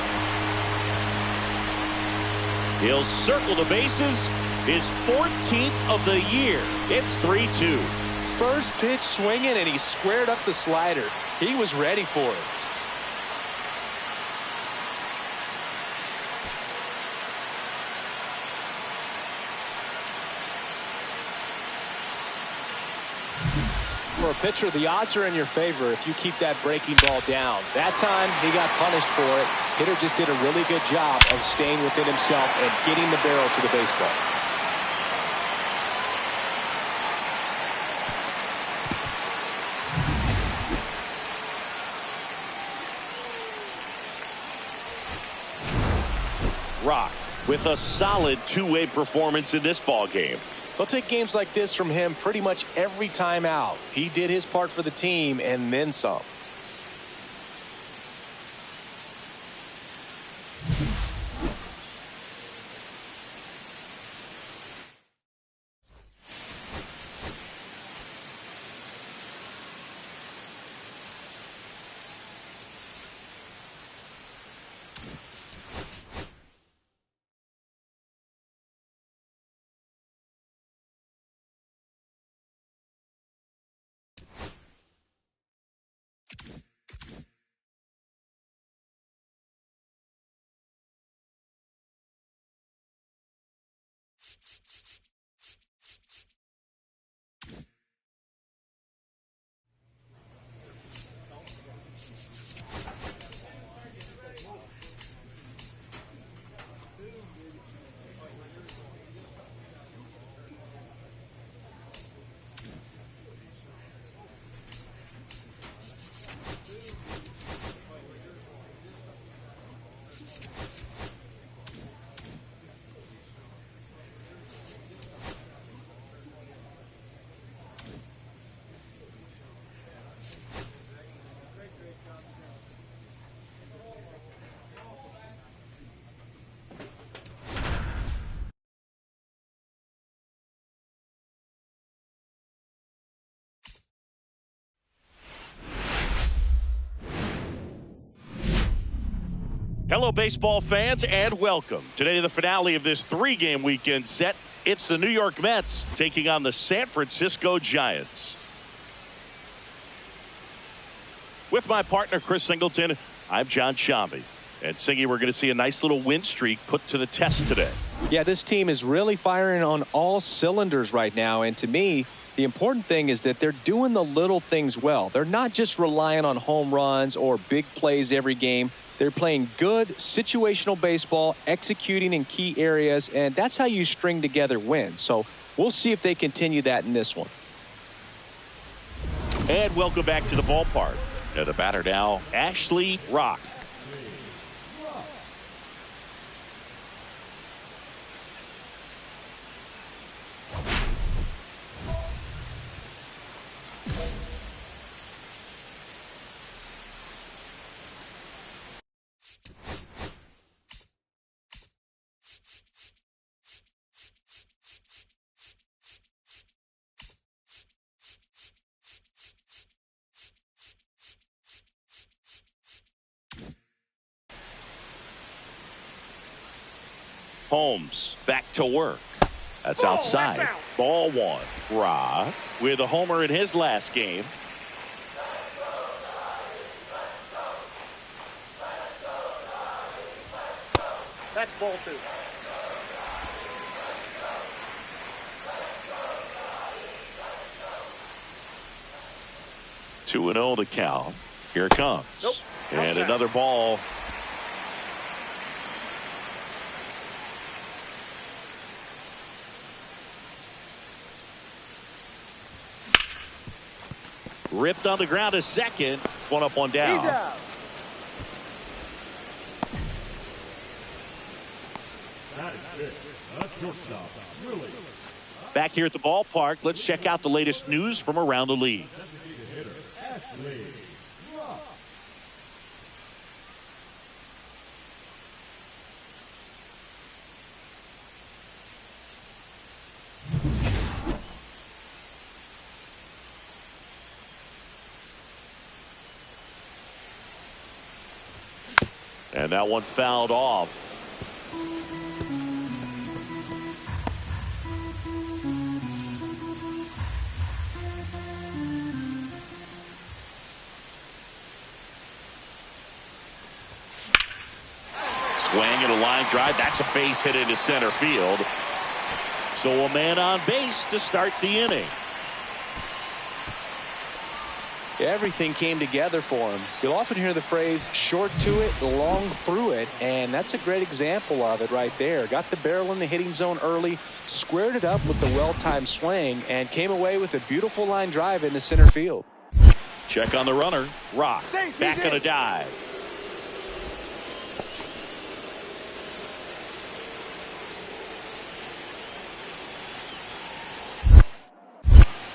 He'll circle the bases. His 14th of the year. It's 3-2. First pitch swinging, and he squared up the slider. He was ready for it. For a pitcher, the odds are in your favor if you keep that breaking ball down. That time, he got punished for it. Hitter just did a really good job of staying within himself and getting the barrel to the baseball. Rock with a solid two-way performance in this ball game. They'll take games like this from him pretty much every time out. He did his part for the team and then some. Hello, baseball fans, and welcome. Today, the finale of this three-game weekend set. It's the New York Mets taking on the San Francisco Giants. With my partner, Chris Singleton, I'm John Shambi. And Singy, we're going to see a nice little win streak put to the test today. Yeah, this team is really firing on all cylinders right now. And to me, the important thing is that they're doing the little things well. They're not just relying on home runs or big plays every game. They're playing good situational baseball, executing in key areas, and that's how you string together wins. So we'll see if they continue that in this one. And welcome back to the ballpark. And the batter now, Ashley Rock. Holmes back to work. That's outside. Ball one. Rock with a homer in his last game. That's ball 2. Two and 0 to count. Here it comes. Nope. And Okay. another ball. Ripped on the ground to second. One up, one down. He's out. That is it. A shortstop, Willy. Back here at the ballpark, let's check out the latest news from around the league. Designated hitter, Ashley. Rock. And that one fouled off. Swing and a line drive. That's a base hit into center field. So a man on base to start the inning. Everything came together for him. You'll often hear the phrase short to it, long through it, and that's a great example of it right there. Got the barrel in the hitting zone early, squared it up with the well-timed swing, and came away with a beautiful line drive into center field. Check on the runner. Rock back on a dive.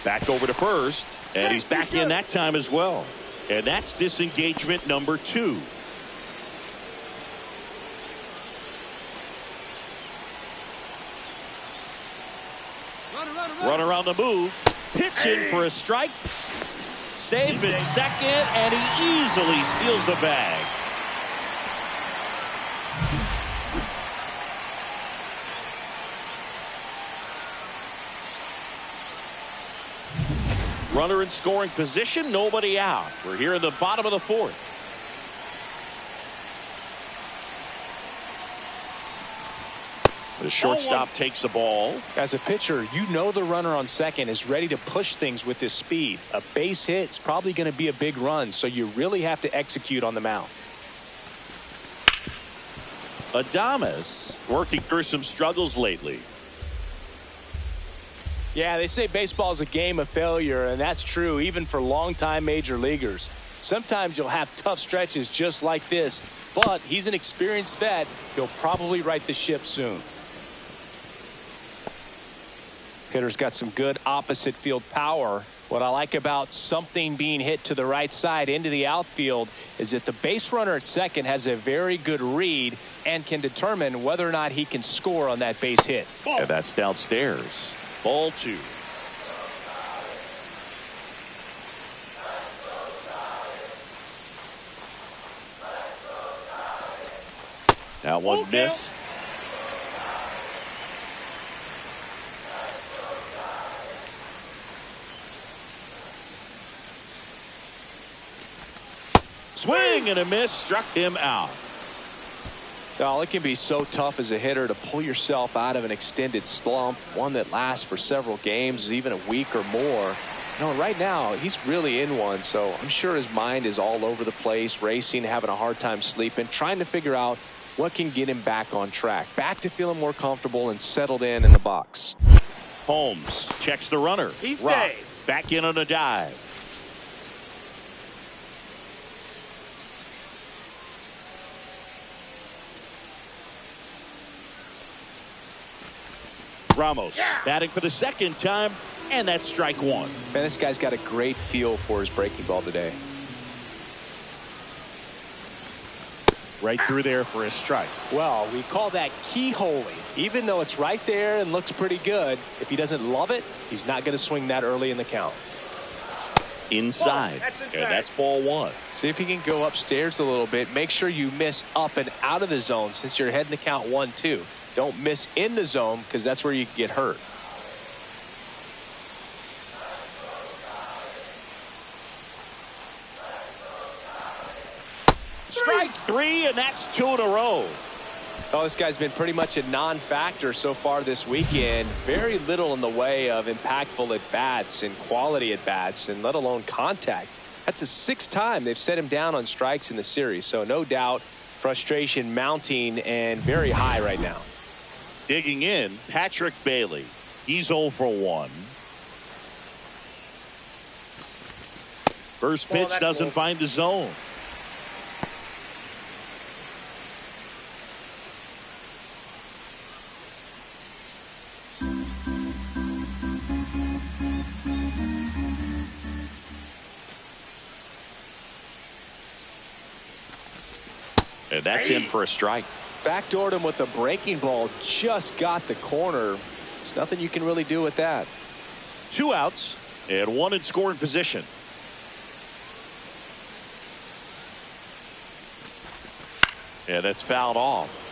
Back over to first, and he's back in that time as well. And that's disengagement number 2. Runner on the move, pitching for a strike. Safe at second, and he easily steals the bag. Runner in scoring position, nobody out. We're here in the bottom of the 4th. The shortstop takes the ball. As a pitcher, you know the runner on second is ready to push things with his speed. A base hit is probably going to be a big run, so you really have to execute on the mound. Adames working through some struggles lately. Yeah, they say baseball is a game of failure, and that's true even for longtime major leaguers. Sometimes you'll have tough stretches just like this, but he's an experienced vet. He'll probably right the ship soon. Hitter's got some good opposite field power. What I like about something being hit to the right side into the outfield is that the base runner at second has a very good read and can determine whether or not he can score on that base hit. And that's downstairs. Ball 2. That one missed. Swing and a miss, struck him out. Well, it can be so tough as a hitter to pull yourself out of an extended slump, one that lasts for several games, even a week or more. You know, right now, he's really in one, so I'm sure his mind is all over the place, racing, having a hard time sleeping, trying to figure out what can get him back on track, back to feeling more comfortable and settled in the box. Holmes checks the runner. He's Rock safe. back in on a dive. Ramos batting for the second time, and that's strike 1. Man, this guy's got a great feel for his breaking ball today. Right through there for a strike. Well, we call that keyholing. Even though it's right there and looks pretty good, if he doesn't love it, he's not going to swing that early in the count. Inside. And that's ball 1. See if he can go upstairs a little bit. Make sure you miss up and out of the zone since you're heading the count 1-2. Don't miss in the zone because that's where you get hurt. Strike 3, and that's 2 in a row. Oh, this guy's been pretty much a non-factor so far this weekend. Very little in the way of impactful at-bats and quality at-bats, and let alone contact. That's the 6th time they've set him down on strikes in the series. So no doubt frustration mounting and very high right now. Digging in, Patrick Bailey. He's 0 for 1. First pitch doesn't find the zone. And that's in for a strike. Backdoored him with a breaking ball. Just got the corner. There's nothing you can really do with that. 2 outs and 1 in scoring position. And that's fouled off.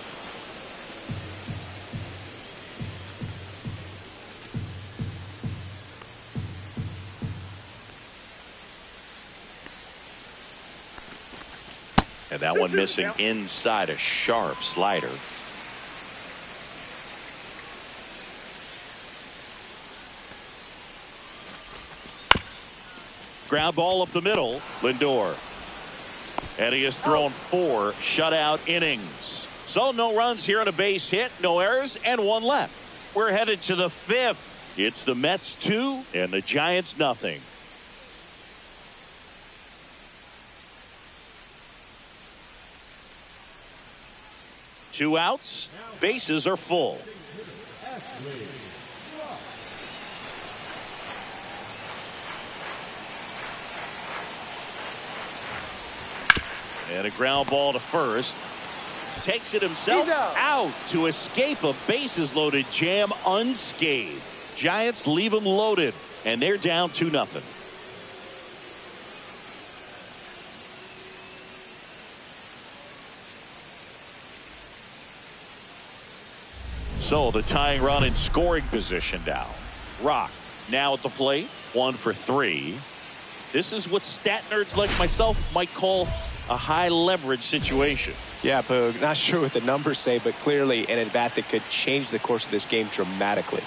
And that one missing inside, a sharp slider. Ground ball up the middle. Lindor. And he has thrown 4 shutout innings. So no runs here on a base hit, no errors, and 1 left. We're headed to the 5th. It's the Mets 2 and the Giants nothing. Two outs, bases are full. And a ground ball to first. Takes it himself out to escape a bases loaded jam unscathed. Giants leave him loaded, and they're down 2-0. So the tying run in scoring position now. Rock now at the plate, 1 for 3. This is what stat nerds like myself might call a high leverage situation. Yeah, Boog, not sure what the numbers say, but clearly an at-bat that could change the course of this game dramatically.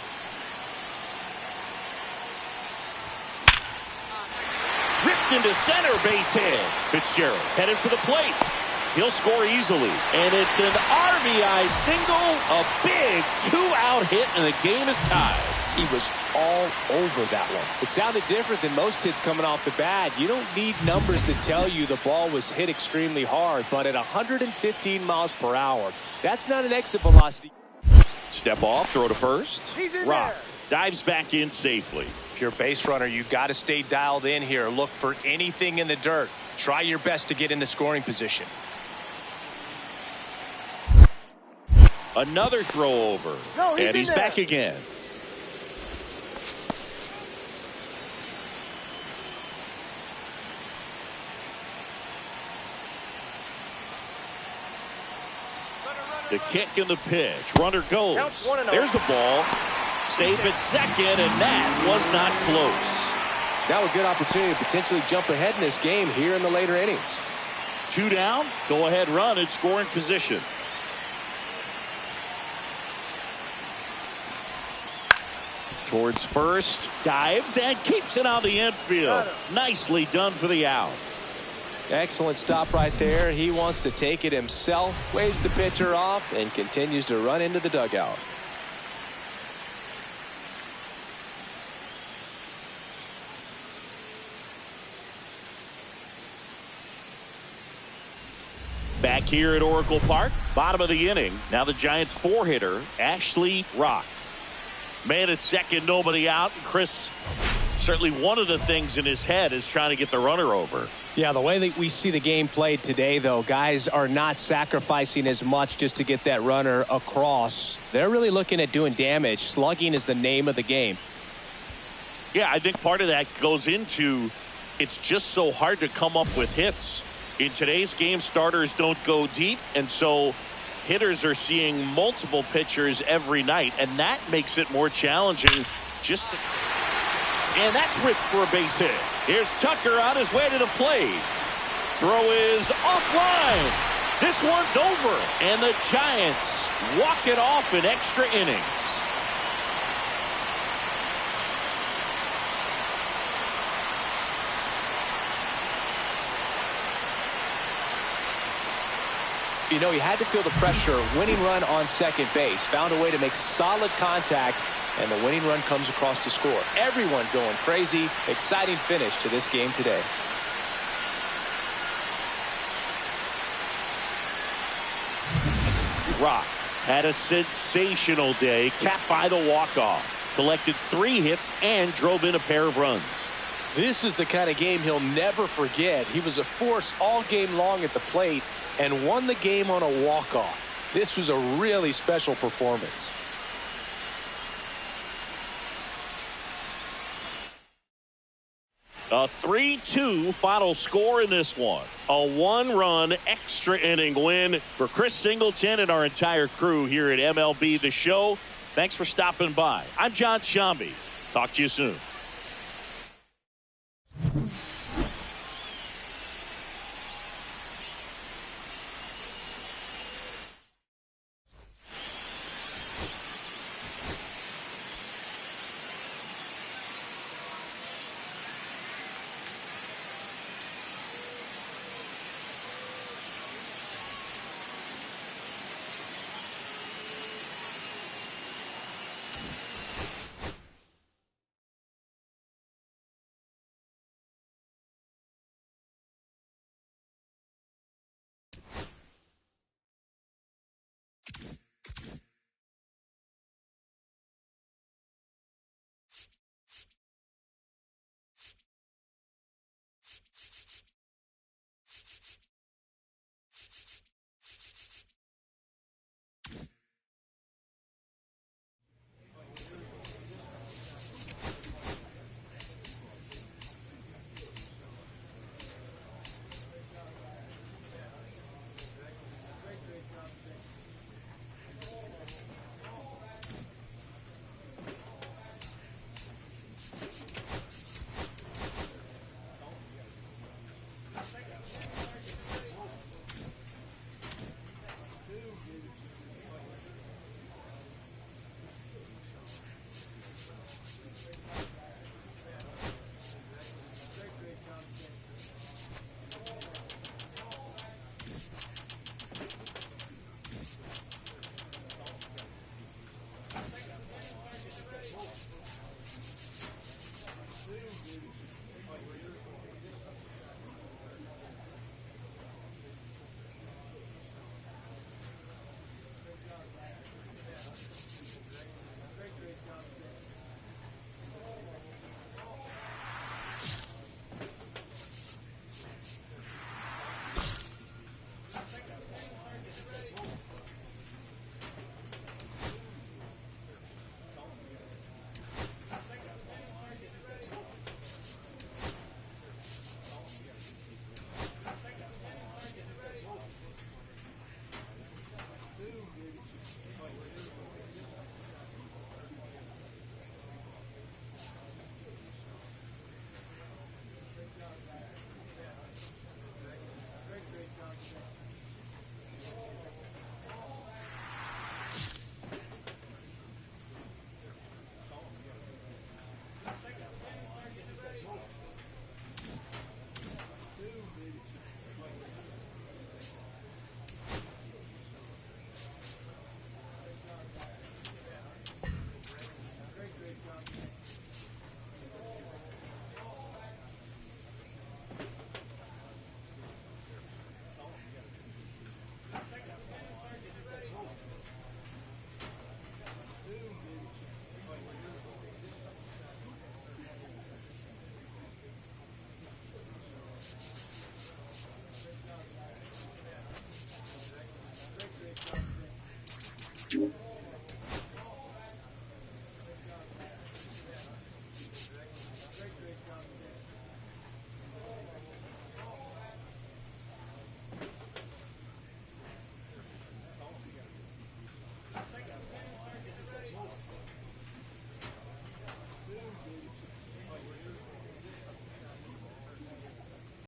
Ripped into center, base hit. Fitzgerald headed for the plate. He'll score easily. And it's an RBI single, a big 2-out hit, and the game is tied. He was all over that one. It sounded different than most hits coming off the bat. You don't need numbers to tell you the ball was hit extremely hard, but at 115 miles per hour, that's not an exit velocity. Step off, throw to first. Rock dives back in safely. If you're a base runner, you got to stay dialed in here. Look for anything in the dirt. Try your best to get into scoring position. Another throw over. And he's back again. The kick and the pitch. Runner goes. There's the ball. Safe at second, and that was not close. Now a good opportunity to potentially jump ahead in this game here in the later innings. 2 down. Go ahead run in scoring position. Towards first. Dives and keeps it on the infield. Nicely done for the out. Excellent stop right there. He wants to take it himself, waves the pitcher off, and continues to run into the dugout. Back here at Oracle Park, bottom of the inning. Now the Giants 4-hitter, Ashley Rock. Man at second, nobody out. Chris, certainly one of the things in his head is trying to get the runner over. Yeah, the way that we see the game played today, though, guys are not sacrificing as much just to get that runner across. They're really looking at doing damage. Slugging is the name of the game. Yeah, I think part of that goes into it's just so hard to come up with hits. In today's game, starters don't go deep, and so hitters are seeing multiple pitchers every night, and that makes it more challenging. And that's ripped for a base hit. Here's Tucker on his way to the plate. Throw is offline. This one's over, and the Giants walk it off in extra innings. You know, he had to feel the pressure. Winning run on second base. Found a way to make solid contact, and the winning run comes across to score. Everyone going crazy. Exciting finish to this game today. Rock had a sensational day, capped by the walk-off. Collected 3 hits and drove in a pair of runs. This is the kind of game he'll never forget. He was a force all game long at the plate and won the game on a walk-off. This was a really special performance. A 3-2 final score in this one. A 1-run extra inning win for Chris Singleton and our entire crew here at MLB The Show. Thanks for stopping by. I'm John Shambi. Talk to you soon.